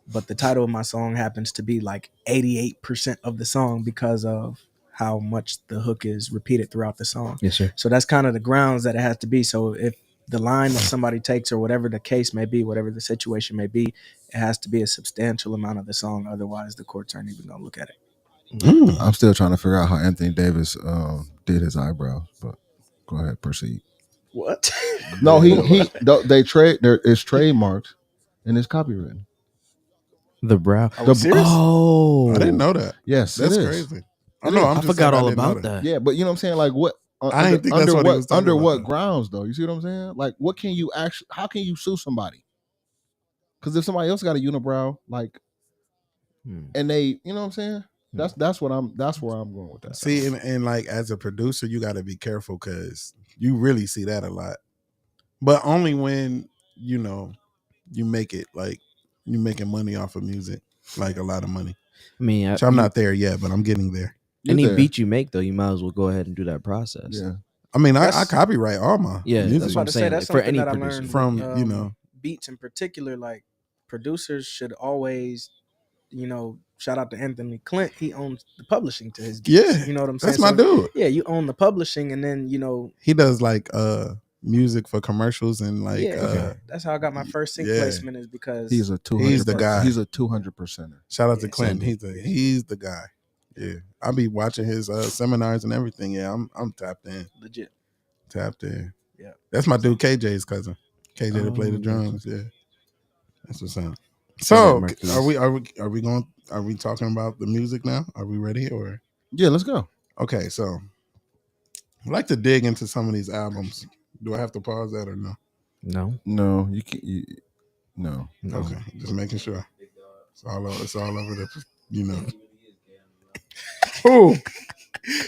[SPEAKER 4] But the title of my song happens to be like 88% of the song because of how much the hook is repeated throughout the song.
[SPEAKER 3] Yes, sir.
[SPEAKER 4] So that's kind of the grounds that it has to be. So if the line that somebody takes, or whatever the case may be, whatever the situation may be, it has to be a substantial amount of the song. Otherwise, the courts aren't even going to look at it.
[SPEAKER 5] I'm still trying to figure out how Anthony Davis did his eyebrows, but go ahead, proceed.
[SPEAKER 4] What?
[SPEAKER 5] No, they trade there. It's trademarked and it's copywritten.
[SPEAKER 3] The brow.
[SPEAKER 4] Are we serious?
[SPEAKER 3] Oh,
[SPEAKER 2] I didn't know that.
[SPEAKER 5] Yes,
[SPEAKER 2] That's
[SPEAKER 5] it is.
[SPEAKER 2] crazy. I know. I'm
[SPEAKER 3] I
[SPEAKER 2] just
[SPEAKER 3] forgot
[SPEAKER 2] saying I
[SPEAKER 3] all
[SPEAKER 2] didn't know
[SPEAKER 3] about that.
[SPEAKER 5] Yeah, but you know what I'm saying? Like what?
[SPEAKER 2] I didn't think that's what he was talking
[SPEAKER 5] under
[SPEAKER 2] about,
[SPEAKER 5] what
[SPEAKER 2] though.
[SPEAKER 5] grounds though? You see what I'm saying? Like what can you actually? How can you sue somebody? Because if somebody else got a unibrow, like, and they, you know what I'm saying? That's where I'm going with that.
[SPEAKER 2] See, and like as a producer, you got to be careful because you really see that a lot, but only when you know you make it like you making money off of music, like a lot of money.
[SPEAKER 3] I mean,
[SPEAKER 2] Which I'm not there yet, but I'm getting there.
[SPEAKER 3] Any beat you make, though, you might as well go ahead and do that process.
[SPEAKER 5] Yeah.
[SPEAKER 2] I mean, I copyright all my music.
[SPEAKER 3] That's what I'm saying.
[SPEAKER 4] That's
[SPEAKER 3] Like, for
[SPEAKER 4] something
[SPEAKER 3] any
[SPEAKER 4] that I
[SPEAKER 3] producer,
[SPEAKER 4] learned
[SPEAKER 2] from
[SPEAKER 4] with,
[SPEAKER 2] you know,
[SPEAKER 4] beats in particular. Like producers should always, shout out to Anthony Clint. He owns the publishing to his beats.
[SPEAKER 2] Yeah,
[SPEAKER 4] You know what I'm saying?
[SPEAKER 2] that's my dude.
[SPEAKER 4] Yeah, you own the publishing, and then
[SPEAKER 2] he does like music for commercials and like
[SPEAKER 4] that's how I got my first sync placement, is because
[SPEAKER 5] he's a 200.
[SPEAKER 2] He's the guy.
[SPEAKER 5] He's a 200%er.
[SPEAKER 2] Shout out to Clint. He's the guy. Yeah, I'll be watching his seminars and everything. Yeah, I'm tapped in.
[SPEAKER 4] Legit.
[SPEAKER 2] Tapped in.
[SPEAKER 4] Yeah,
[SPEAKER 2] that's my dude KJ's cousin. KJ to play the drums. Yeah, that's what's up. So are we talking about the music now? Are we ready or?
[SPEAKER 5] Yeah, let's go.
[SPEAKER 2] Okay, so I'd like to dig into some of these albums. Do I have to pause that or no?
[SPEAKER 5] No, you can't. No.
[SPEAKER 2] Okay, just making sure. It's all over the,
[SPEAKER 4] Oh,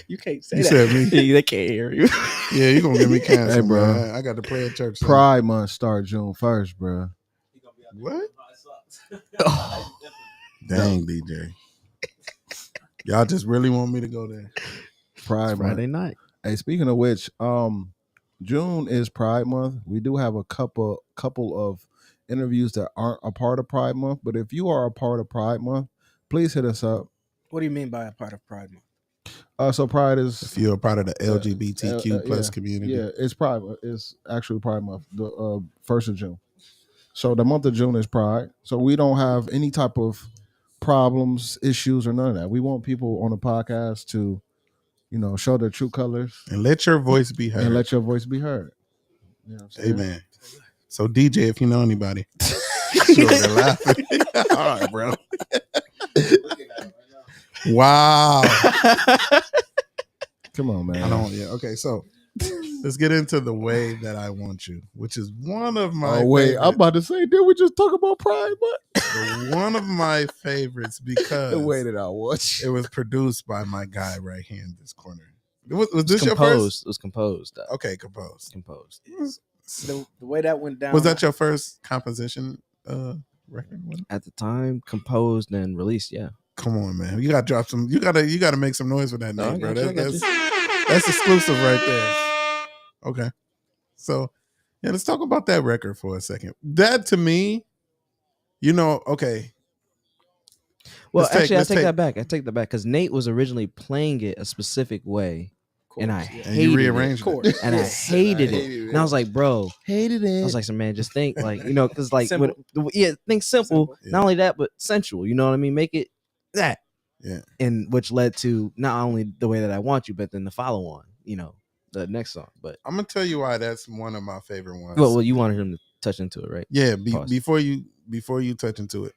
[SPEAKER 4] you can't say
[SPEAKER 2] you
[SPEAKER 4] that.
[SPEAKER 2] said me.
[SPEAKER 3] they can't hear you.
[SPEAKER 2] Yeah, you gonna get me canceled,
[SPEAKER 5] Hey, bro.
[SPEAKER 2] man. I got to play at church.
[SPEAKER 5] Pride Month start June 1st, bro.
[SPEAKER 2] What? Dang, DJ. Y'all just really want me to go there.
[SPEAKER 5] Pride
[SPEAKER 3] Friday
[SPEAKER 5] Month.
[SPEAKER 3] night.
[SPEAKER 5] Hey, speaking of which, June is Pride Month. We do have a couple of interviews that aren't a part of Pride Month, but if you are a part of Pride Month, please hit us up.
[SPEAKER 4] What do you mean by a part of Pride Month?
[SPEAKER 5] So Pride is,
[SPEAKER 2] if you're a part of the LGBTQ plus community.
[SPEAKER 5] Yeah, it's Pride. It's actually Pride Month, the 1st of June. So the month of June is Pride. So we don't have any type of problems, issues, or none of that. We want people on the podcast to, show their true colors
[SPEAKER 2] and let your voice be heard.
[SPEAKER 5] You know what I'm saying?
[SPEAKER 2] Amen. So DJ, if you know anybody, sure, they're laughing. All right, bro. Wow.
[SPEAKER 5] Come on, man.
[SPEAKER 2] I don't. Yeah. Okay. So let's get into The Way That I Want You, which is one of my.
[SPEAKER 5] Oh wait,
[SPEAKER 2] favorites.
[SPEAKER 5] I'm about to say, did we just talk about Pride Month?
[SPEAKER 2] One of my favorites because
[SPEAKER 5] The Way That I Want You.
[SPEAKER 2] It was produced by my guy right here in this corner. Was this your first?
[SPEAKER 3] It was composed.
[SPEAKER 2] Okay, composed.
[SPEAKER 4] The way that went down.
[SPEAKER 2] Was that your first composition record?
[SPEAKER 3] At the time, composed and released. Yeah.
[SPEAKER 2] Come on, man. You got to drop some. You got to make some noise for that name, bro.
[SPEAKER 3] That's
[SPEAKER 2] That's exclusive right there. Okay. So, yeah, let's talk about that record for a second. That to me, okay.
[SPEAKER 3] Well, I take that back. I take that back because Nate was originally playing it a specific way, and I hated
[SPEAKER 2] and you rearranged
[SPEAKER 3] it. And I hated it. And I was like, bro,
[SPEAKER 5] hated it.
[SPEAKER 3] I was like, so man, just think like, because like,
[SPEAKER 4] Simple.
[SPEAKER 3] think simple.
[SPEAKER 2] Yeah.
[SPEAKER 3] Not only that, but sensual. You know what I mean? Make it that.
[SPEAKER 2] Yeah.
[SPEAKER 3] And which led to not only The Way That I Want You, but then the follow on, the next song. But
[SPEAKER 2] I'm gonna tell you why that's one of my favorite ones.
[SPEAKER 3] Well, you wanted him to touch into it, right?
[SPEAKER 2] Yeah. Before you touch into it,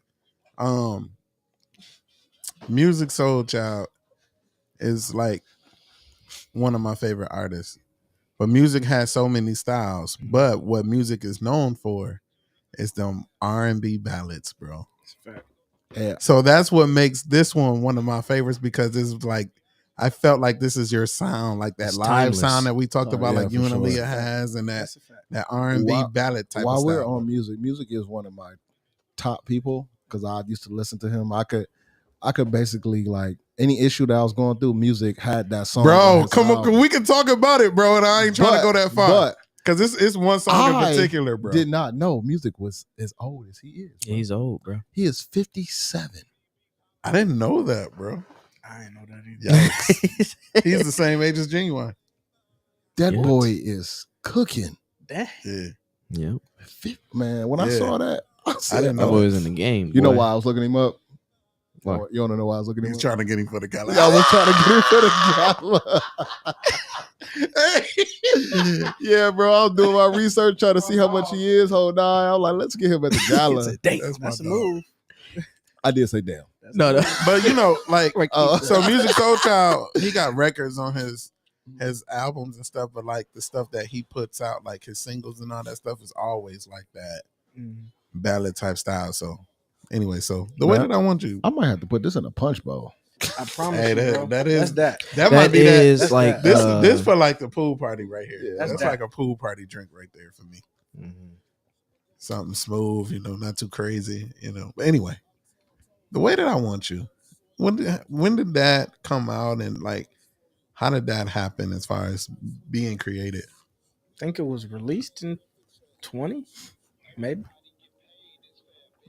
[SPEAKER 2] Music Soul Child is like one of my favorite artists. But music has so many styles. But what music is known for is them R&B ballads, bro.
[SPEAKER 5] Yeah.
[SPEAKER 2] So that's what makes this one of my favorites, because it's like I felt like this is your sound, like that
[SPEAKER 3] It's
[SPEAKER 2] live
[SPEAKER 3] timeless.
[SPEAKER 2] sound that we talked about,
[SPEAKER 5] yeah,
[SPEAKER 2] like
[SPEAKER 5] for
[SPEAKER 2] you and
[SPEAKER 5] sure.
[SPEAKER 2] Aaliyah has, and
[SPEAKER 4] That's a fact.
[SPEAKER 2] that R&B
[SPEAKER 5] While-
[SPEAKER 2] ballad type
[SPEAKER 5] While
[SPEAKER 2] of
[SPEAKER 5] we're
[SPEAKER 2] style.
[SPEAKER 5] on music is one of my top people because I used to listen to him. I could basically, like, any issue that I was going through, music had that song.
[SPEAKER 2] Bro, come on, we can talk about it, bro. And I ain't trying to go that far,
[SPEAKER 5] But
[SPEAKER 2] because it's one song in
[SPEAKER 5] I
[SPEAKER 2] particular, bro.
[SPEAKER 5] did not know music was as old as he is.
[SPEAKER 3] Yeah,
[SPEAKER 5] Bro.
[SPEAKER 3] he's old, bro.
[SPEAKER 5] He is 57.
[SPEAKER 2] I didn't know that, bro.
[SPEAKER 4] I didn't know that either.
[SPEAKER 2] Yikes. He's the same age as Genuine.
[SPEAKER 5] That
[SPEAKER 3] Yeah.
[SPEAKER 5] boy is cooking.
[SPEAKER 4] Dang.
[SPEAKER 2] Yeah.
[SPEAKER 3] Yep.
[SPEAKER 5] Man, when I
[SPEAKER 2] Yeah.
[SPEAKER 5] saw that, I said,
[SPEAKER 2] didn't
[SPEAKER 3] That
[SPEAKER 2] know
[SPEAKER 3] boy was in the game.
[SPEAKER 5] You know
[SPEAKER 3] boy.
[SPEAKER 5] why I was looking him up?
[SPEAKER 3] Why?
[SPEAKER 5] You don't know why I was looking him
[SPEAKER 2] He's
[SPEAKER 5] up?
[SPEAKER 2] trying to get him for the gala.
[SPEAKER 5] I was trying to get him for the gala. Yeah, bro. I was doing my research trying to see how much he is. Hold on. I was like, let's get him at the gala.
[SPEAKER 4] Damn,
[SPEAKER 2] That's my
[SPEAKER 4] that's a
[SPEAKER 2] dog.
[SPEAKER 4] move.
[SPEAKER 5] I did say damn.
[SPEAKER 4] That's
[SPEAKER 3] No,
[SPEAKER 4] a
[SPEAKER 3] no.
[SPEAKER 4] move.
[SPEAKER 2] But you know, like, so
[SPEAKER 5] Oh.
[SPEAKER 2] Music Soul Child, he got records on his albums and stuff, but like the stuff that he puts out, like his singles and all that stuff, is always like that
[SPEAKER 4] Mhm.
[SPEAKER 2] ballad type style. So anyway, so the way
[SPEAKER 5] Man,
[SPEAKER 2] that I want you,
[SPEAKER 5] I might have to put this in a punch bowl.
[SPEAKER 4] I promise
[SPEAKER 2] Hey,
[SPEAKER 4] you,
[SPEAKER 2] that-
[SPEAKER 4] bro.
[SPEAKER 2] that is-
[SPEAKER 4] that's that.
[SPEAKER 2] that might
[SPEAKER 3] That
[SPEAKER 2] be that.
[SPEAKER 3] is
[SPEAKER 4] That's
[SPEAKER 3] like
[SPEAKER 4] that.
[SPEAKER 2] This for like the pool party right here.
[SPEAKER 5] Yeah,
[SPEAKER 2] that's
[SPEAKER 4] that's
[SPEAKER 2] like a pool party drink right there for me.
[SPEAKER 3] Mhm.
[SPEAKER 2] Something smooth, you know, not too crazy, you know. But anyway, the way that I want you. When did that come out, and like how did that happen as far as being created?
[SPEAKER 4] I think it was released in 20, maybe.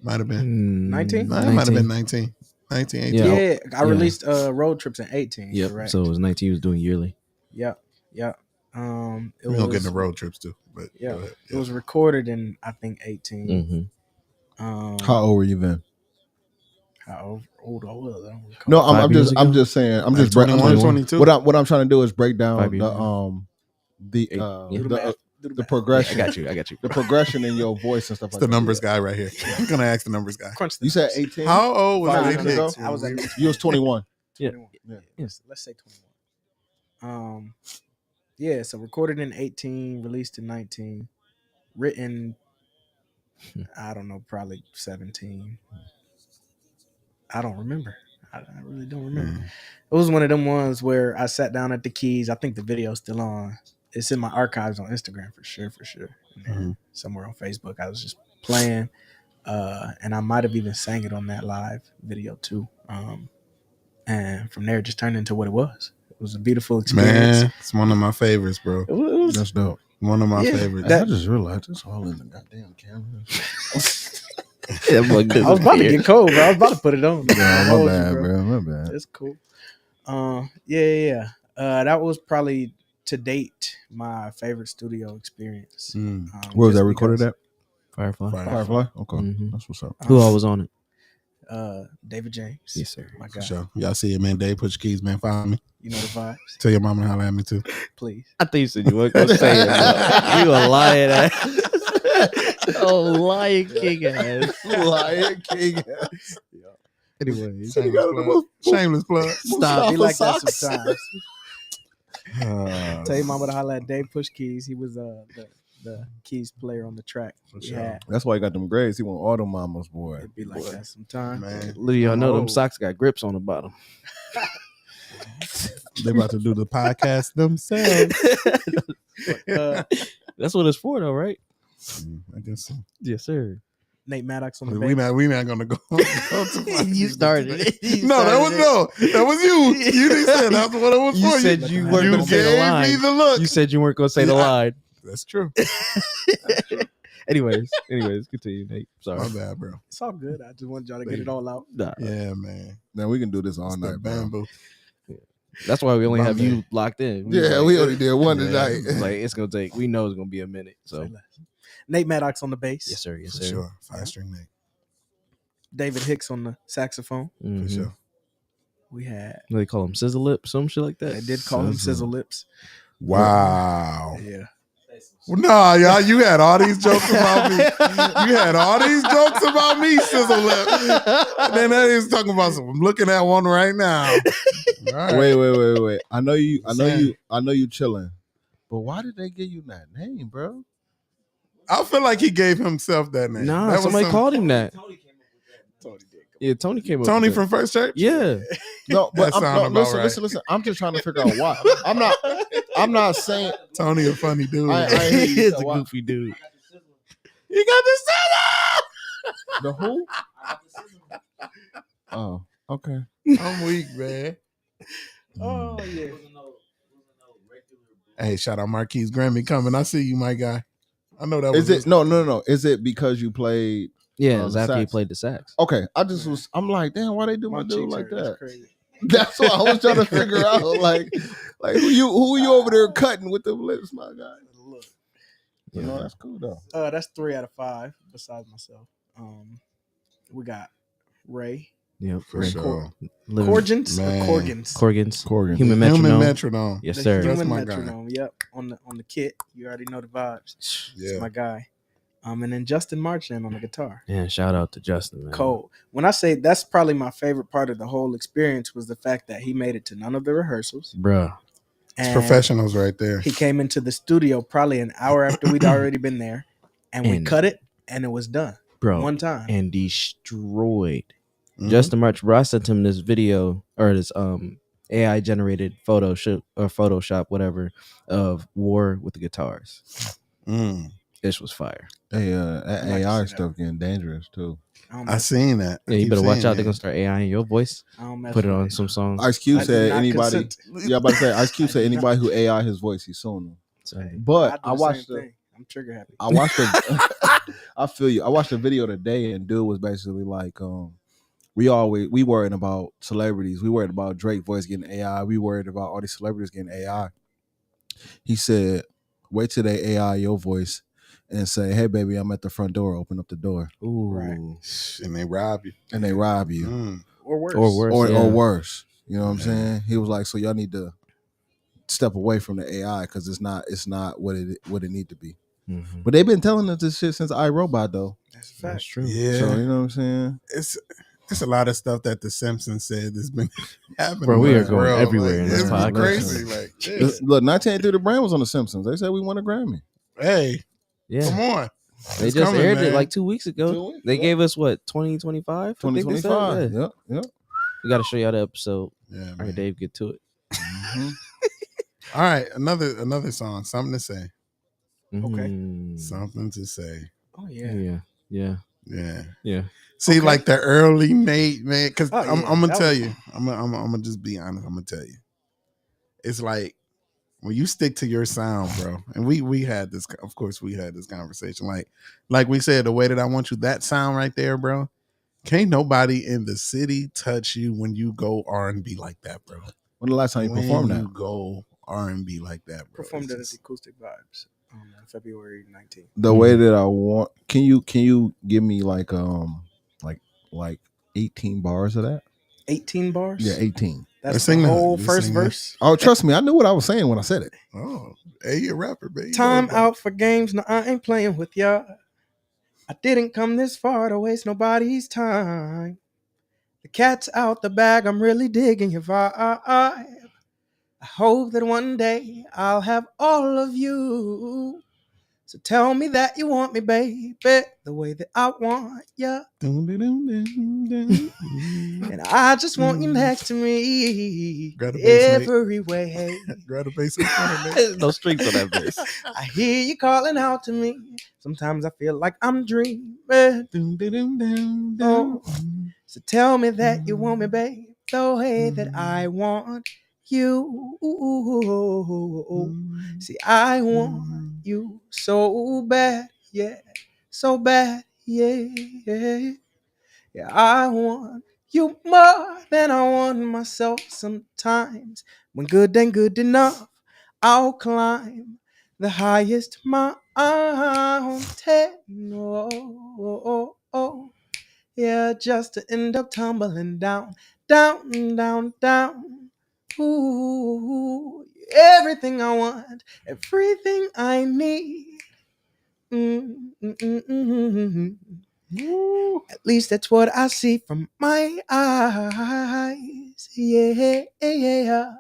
[SPEAKER 2] Might have been
[SPEAKER 4] 19?
[SPEAKER 2] Nah, it might have been 19, 18.
[SPEAKER 3] Yeah.
[SPEAKER 4] Yeah, I
[SPEAKER 3] Yeah.
[SPEAKER 4] released Road Trips in 18.
[SPEAKER 3] Yep.
[SPEAKER 4] Correct.
[SPEAKER 3] So it was 19. He was doing yearly.
[SPEAKER 4] Yep. It
[SPEAKER 2] We're
[SPEAKER 4] was
[SPEAKER 2] gonna get into road trips too. But
[SPEAKER 4] Yeah,
[SPEAKER 2] go ahead.
[SPEAKER 4] it was recorded in I think 18.
[SPEAKER 3] Mm-hmm.
[SPEAKER 5] How old were you then?
[SPEAKER 4] How old I was? I don't recall.
[SPEAKER 5] No,
[SPEAKER 3] 5 years
[SPEAKER 5] I'm
[SPEAKER 3] ago?
[SPEAKER 5] just saying. I'm
[SPEAKER 2] Like
[SPEAKER 5] just breaking
[SPEAKER 2] 21,
[SPEAKER 3] 21.
[SPEAKER 2] 22.
[SPEAKER 5] What I'm trying to do is break down
[SPEAKER 3] 5 years
[SPEAKER 5] the
[SPEAKER 3] Eight,
[SPEAKER 5] uh,
[SPEAKER 3] yeah.
[SPEAKER 4] Do the
[SPEAKER 5] the,
[SPEAKER 4] math.
[SPEAKER 5] uh,
[SPEAKER 4] Do the
[SPEAKER 5] the
[SPEAKER 4] math.
[SPEAKER 5] progression.
[SPEAKER 3] I got you.
[SPEAKER 5] The progression in your voice and stuff
[SPEAKER 2] It's
[SPEAKER 5] like
[SPEAKER 2] the
[SPEAKER 5] that.
[SPEAKER 2] numbers guy right here. I'm gonna ask the numbers guy.
[SPEAKER 4] Crunch the
[SPEAKER 5] You said
[SPEAKER 4] numbers.
[SPEAKER 5] 18.
[SPEAKER 2] How old was
[SPEAKER 5] 5
[SPEAKER 2] Ray
[SPEAKER 5] years
[SPEAKER 2] Hicks
[SPEAKER 5] ago?
[SPEAKER 2] when
[SPEAKER 4] I was at
[SPEAKER 2] we-
[SPEAKER 5] You was 21.
[SPEAKER 3] Yeah.
[SPEAKER 4] 21.
[SPEAKER 5] Yeah.
[SPEAKER 4] Let's say 21. Yeah, so recorded in 18, released in 19, written, I don't know, probably 17. I don't remember. I really don't remember.
[SPEAKER 2] Mm.
[SPEAKER 4] It was one of them ones where I sat down at the keys. I think the video's still on. It's in my archives on Instagram for sure. And then somewhere on Facebook, I was just playing, and I might have even sang it on that live video too. And from there, it just turned into what it was. It was a beautiful experience.
[SPEAKER 2] Man, it's one of my favorips, bro.
[SPEAKER 4] It was
[SPEAKER 5] That's dope.
[SPEAKER 2] One of my
[SPEAKER 4] Yeah,
[SPEAKER 2] favorites.
[SPEAKER 5] I just realized it's all in the goddamn camera.
[SPEAKER 4] I was about to get cold, bro. I was about to put it on.
[SPEAKER 5] No,
[SPEAKER 4] I
[SPEAKER 5] my
[SPEAKER 4] told you,
[SPEAKER 5] bad, bro. My bad.
[SPEAKER 4] It's cool. Yeah. That was probably to date my favorite studio experience.
[SPEAKER 2] Mm.
[SPEAKER 5] Where was
[SPEAKER 4] just
[SPEAKER 5] that recorded
[SPEAKER 4] because,
[SPEAKER 5] at?
[SPEAKER 3] Firefly.
[SPEAKER 5] Firefly. Okay,
[SPEAKER 3] Mhm.
[SPEAKER 5] that's what's up.
[SPEAKER 3] Who all was on it?
[SPEAKER 4] David James.
[SPEAKER 3] Yes, sir.
[SPEAKER 4] My
[SPEAKER 2] For
[SPEAKER 4] guy.
[SPEAKER 2] sure. Y'all see it, man. Dave, put your keys, man. Follow me.
[SPEAKER 4] You know the vibes.
[SPEAKER 2] Tell your mama to holler at me too.
[SPEAKER 4] Please.
[SPEAKER 3] I think you said you weren't gonna say it. Bro. You a lying ass. Oh, Lion King ass.
[SPEAKER 5] Lion King.
[SPEAKER 3] Anyway,
[SPEAKER 2] Shameless plug.
[SPEAKER 3] stop.
[SPEAKER 4] Be like that
[SPEAKER 5] Socks.
[SPEAKER 4] sometimes.
[SPEAKER 2] Uh,
[SPEAKER 4] Tell your mama to holler at Dave Push Keys. He was the keys player on the track.
[SPEAKER 2] sure.
[SPEAKER 4] Yeah.
[SPEAKER 5] That's why he got them grades. He want all them mamas, boy.
[SPEAKER 4] It'd be like that sometimes.
[SPEAKER 2] man,
[SPEAKER 3] Little y'all know them
[SPEAKER 2] Oh.
[SPEAKER 3] socks got grips on the bottom.
[SPEAKER 2] they about to do the podcast themselves.
[SPEAKER 3] That's what it's for, though, right?
[SPEAKER 2] I guess so.
[SPEAKER 3] Yes, sir.
[SPEAKER 4] Nate Maddox on the
[SPEAKER 2] We
[SPEAKER 4] bass.
[SPEAKER 2] not gonna go.
[SPEAKER 3] You started it. You
[SPEAKER 2] No, that was
[SPEAKER 3] started
[SPEAKER 2] that was you. You didn't say that's what it was
[SPEAKER 3] You
[SPEAKER 2] for.
[SPEAKER 3] said
[SPEAKER 2] you
[SPEAKER 3] you weren't
[SPEAKER 2] you
[SPEAKER 3] gonna say the
[SPEAKER 2] gave
[SPEAKER 3] line.
[SPEAKER 2] me the look.
[SPEAKER 3] You said you weren't gonna say the
[SPEAKER 2] Yeah.
[SPEAKER 3] line.
[SPEAKER 2] That's true.
[SPEAKER 3] Anyways, continue, Nate.
[SPEAKER 2] My
[SPEAKER 3] Sorry.
[SPEAKER 2] bad, bro.
[SPEAKER 4] It's all good. I just wanted y'all to get it all out.
[SPEAKER 3] Nah,
[SPEAKER 2] Yeah, man.
[SPEAKER 5] Now we can do this all
[SPEAKER 2] It's
[SPEAKER 5] night,
[SPEAKER 2] the
[SPEAKER 5] bro.
[SPEAKER 2] bamboo.
[SPEAKER 3] that's why we only have
[SPEAKER 2] Bombay.
[SPEAKER 3] you locked in.
[SPEAKER 5] Yeah, we only did one
[SPEAKER 2] Yeah.
[SPEAKER 5] tonight.
[SPEAKER 3] It's like it's gonna take. We know it's gonna be a minute. So
[SPEAKER 4] Say less. Nate Maddox on the bass.
[SPEAKER 3] yes, sir. Yes,
[SPEAKER 2] For
[SPEAKER 3] sir.
[SPEAKER 2] sure. 5-string neck.
[SPEAKER 4] David Hicks on the saxophone.
[SPEAKER 3] Mhm.
[SPEAKER 2] For sure.
[SPEAKER 4] We had.
[SPEAKER 3] What they call him, sizzle lip, some shit like that.
[SPEAKER 4] They did call him Sizzle Lips.
[SPEAKER 2] Wow.
[SPEAKER 4] Yeah.
[SPEAKER 2] Nah, y'all, you had all these jokes about me. You had all these jokes about me, Sizzle Lip. And then they was talking about some. I'm looking at one right now. All right.
[SPEAKER 5] Wait. I know you
[SPEAKER 2] Saying.
[SPEAKER 5] chilling. But why did they give you that name, bro?
[SPEAKER 2] I feel like he gave himself that name.
[SPEAKER 3] Nah,
[SPEAKER 2] that was
[SPEAKER 3] somebody called him that. Yeah, Tony came up.
[SPEAKER 2] Tony
[SPEAKER 3] with
[SPEAKER 2] from First Church.
[SPEAKER 3] Yeah.
[SPEAKER 5] No, but
[SPEAKER 2] That sound about right.
[SPEAKER 5] listen. I'm just trying to figure out why. I'm not saying
[SPEAKER 2] Tony a funny dude.
[SPEAKER 5] I hear you.
[SPEAKER 3] He's
[SPEAKER 5] So
[SPEAKER 3] a
[SPEAKER 5] why-
[SPEAKER 3] goofy dude.
[SPEAKER 2] You got the
[SPEAKER 5] The who? Oh, okay.
[SPEAKER 2] I'm weak, man.
[SPEAKER 4] Oh yeah.
[SPEAKER 2] Hey, shout out Marquise Grammy coming. I see you, my guy. I know that was
[SPEAKER 5] Is it no? Is it because you played?
[SPEAKER 3] Yeah,
[SPEAKER 5] the
[SPEAKER 3] it was after he
[SPEAKER 5] sax?
[SPEAKER 3] played the sax.
[SPEAKER 5] Okay, I'm like, damn, why they do my dude
[SPEAKER 4] cheeks
[SPEAKER 5] like
[SPEAKER 4] hurt. That's
[SPEAKER 5] that?
[SPEAKER 4] crazy.
[SPEAKER 5] That's what I was trying to figure out. Like who you over there cutting with the lips, my guy?
[SPEAKER 4] Look,
[SPEAKER 5] You know, that's cool though.
[SPEAKER 4] that's 3 out of 5 besides myself. We got Ray.
[SPEAKER 3] Yeah,
[SPEAKER 2] For sure.
[SPEAKER 4] Corgins or
[SPEAKER 2] Man.
[SPEAKER 4] Corgans?
[SPEAKER 5] Corgan.
[SPEAKER 3] Human
[SPEAKER 2] Human
[SPEAKER 3] metronome.
[SPEAKER 2] metronome.
[SPEAKER 3] Yes,
[SPEAKER 4] The
[SPEAKER 3] sir.
[SPEAKER 2] That's
[SPEAKER 4] human
[SPEAKER 2] my guy.
[SPEAKER 4] metronome. Yep. On the kit. You already know the vibes.
[SPEAKER 2] Yeah.
[SPEAKER 4] It's my guy. And then Justin Marchand on the guitar.
[SPEAKER 3] Yeah, shout out to Justin, man.
[SPEAKER 4] Cold. When I say that's probably my favorite part of the whole experience was the fact that he made it to none of the rehearsals.
[SPEAKER 3] Bruh.
[SPEAKER 2] It's
[SPEAKER 4] And
[SPEAKER 2] professionals right there.
[SPEAKER 4] he came into the studio probably an hour after we'd already been there, and we
[SPEAKER 3] And-
[SPEAKER 4] cut it, and it was done.
[SPEAKER 3] Bro.
[SPEAKER 4] One time.
[SPEAKER 3] And destroyed.
[SPEAKER 2] Mhm.
[SPEAKER 3] Justin March, bro, I sent him this video or this AI generated Photoshop, whatever, of War with the guitars.
[SPEAKER 2] Mm.
[SPEAKER 3] This was fire.
[SPEAKER 5] Hey, that
[SPEAKER 4] I'd like to
[SPEAKER 5] AI
[SPEAKER 4] see that.
[SPEAKER 5] stuff getting dangerous too.
[SPEAKER 2] I seen that.
[SPEAKER 3] Yeah, you better watch out. They're gonna start AI in your voice. Put it on some songs.
[SPEAKER 5] Ice Cube
[SPEAKER 4] I did
[SPEAKER 5] said
[SPEAKER 4] not
[SPEAKER 5] anybody.
[SPEAKER 4] consent.
[SPEAKER 5] Yeah, I'm about to say Ice Cube
[SPEAKER 4] I
[SPEAKER 5] said
[SPEAKER 4] did
[SPEAKER 5] anybody who AI his voice, he's suing them.
[SPEAKER 3] So,
[SPEAKER 5] But I
[SPEAKER 4] do the
[SPEAKER 5] watched
[SPEAKER 4] same
[SPEAKER 5] the.
[SPEAKER 4] thing. I'm trigger happy.
[SPEAKER 5] I watched the. I feel you. I watched the video today, and dude was basically like, we worried about celebrities. We worried about Drake voice getting AI. We worried about all these celebrities getting AI. He said, wait till they AI your voice and say, hey baby, I'm at the front door. Open up the door,
[SPEAKER 3] ooh.
[SPEAKER 4] Right.
[SPEAKER 2] And they rob you.
[SPEAKER 5] and they rob you,
[SPEAKER 2] Mm.
[SPEAKER 4] Or worse.
[SPEAKER 3] Or worse.
[SPEAKER 5] or
[SPEAKER 3] yeah.
[SPEAKER 5] worse. You know what I'm
[SPEAKER 2] Yeah.
[SPEAKER 5] saying? He was like, so y'all need to step away from the AI because it's not what it need to be.
[SPEAKER 3] Mhm.
[SPEAKER 5] But they've been telling us this shit since iRobot though.
[SPEAKER 4] That's a
[SPEAKER 3] That's
[SPEAKER 4] fact.
[SPEAKER 3] true.
[SPEAKER 2] Yeah.
[SPEAKER 5] So you know what I'm saying?
[SPEAKER 2] It's a lot of stuff that the Simpsons said that's been happening.
[SPEAKER 3] Bro, we
[SPEAKER 2] in
[SPEAKER 3] are
[SPEAKER 2] the
[SPEAKER 3] going
[SPEAKER 2] world.
[SPEAKER 3] everywhere in this
[SPEAKER 2] it's
[SPEAKER 3] podcast.
[SPEAKER 2] crazy. Like, yeah.
[SPEAKER 5] Look, 1983 The Brand was on The Simpsons. They said we won a Grammy.
[SPEAKER 2] Hey,
[SPEAKER 3] Yeah.
[SPEAKER 2] come on.
[SPEAKER 3] They
[SPEAKER 2] It's
[SPEAKER 3] just
[SPEAKER 2] coming,
[SPEAKER 3] aired it
[SPEAKER 2] man.
[SPEAKER 3] like 2 weeks ago.
[SPEAKER 5] 2 weeks,
[SPEAKER 3] They
[SPEAKER 5] yeah.
[SPEAKER 3] gave us what, 2025?
[SPEAKER 5] 2025.
[SPEAKER 3] Yeah.
[SPEAKER 5] Yep.
[SPEAKER 3] We got to show y'all the episode.
[SPEAKER 2] Yeah,
[SPEAKER 3] All
[SPEAKER 2] man.
[SPEAKER 3] right, Dave, get to it.
[SPEAKER 5] Mhm.
[SPEAKER 2] All right, another song. Something to say.
[SPEAKER 4] Okay.
[SPEAKER 3] Mhm.
[SPEAKER 2] Something to say.
[SPEAKER 4] Oh yeah.
[SPEAKER 3] Yeah. Yeah.
[SPEAKER 2] Yeah.
[SPEAKER 3] Yeah.
[SPEAKER 2] See,
[SPEAKER 4] Okay.
[SPEAKER 2] like the early Nate, man. Because
[SPEAKER 4] Oh,
[SPEAKER 2] I'm
[SPEAKER 4] yeah,
[SPEAKER 2] gonna
[SPEAKER 4] that
[SPEAKER 2] tell
[SPEAKER 4] was-
[SPEAKER 2] you. I'm gonna just be honest. I'm gonna tell you. It's like when you stick to your sound, bro. And we had this. Of course, we had this conversation. Like we said, the way that I want you, that sound right there, bro. Can't nobody in the city touch you when you go R&B like that, bro.
[SPEAKER 5] When the last time you
[SPEAKER 2] When
[SPEAKER 5] performed
[SPEAKER 2] you
[SPEAKER 5] that?
[SPEAKER 2] go R&B like that, bro.
[SPEAKER 4] Performed
[SPEAKER 2] it's
[SPEAKER 4] it at
[SPEAKER 2] just-
[SPEAKER 4] the Acoustic Vibes on February 19th.
[SPEAKER 5] The way that I want. Can you give me like 18 bars of that?
[SPEAKER 4] 18 bars.
[SPEAKER 5] Yeah, 18.
[SPEAKER 4] That's
[SPEAKER 2] Let's
[SPEAKER 4] the
[SPEAKER 2] sing that.
[SPEAKER 4] whole
[SPEAKER 2] Just
[SPEAKER 4] first
[SPEAKER 2] sing that.
[SPEAKER 4] verse.
[SPEAKER 5] Oh, trust me, I knew what I was saying when I said it.
[SPEAKER 2] Oh, hey, you a rapper, baby. You
[SPEAKER 4] Time
[SPEAKER 2] know,
[SPEAKER 4] out for games. No, I ain't playing with ya. I didn't come this far to waste nobody's time. The cat's out the bag. I'm really digging your vibe. I hope that one day I'll have all of you. So tell me that you want me, baby, the way that I want ya.
[SPEAKER 2] Dun, dun, dun, dun, dun.
[SPEAKER 4] And I just want you next to me
[SPEAKER 2] Grab the bass, Nate.
[SPEAKER 4] every way.
[SPEAKER 2] Grab the bass in front of me.
[SPEAKER 3] No strings on that bass.
[SPEAKER 4] I hear you calling out to me. Sometimes I feel like I'm dreaming.
[SPEAKER 2] Dun, dun, dun, dun, dun.
[SPEAKER 4] So tell me that you want me, babe, the way that I want you. See, I want you so bad, yeah, so bad, yeah. Yeah, I want you more than I want myself sometimes. When good ain't good enough, I'll climb the highest mountain. Oh, oh, oh, oh. Yeah, just to end up tumbling down, down, down, down. Ooh, everything I want, everything I need. At least that's what I see from my eyes. Yeah.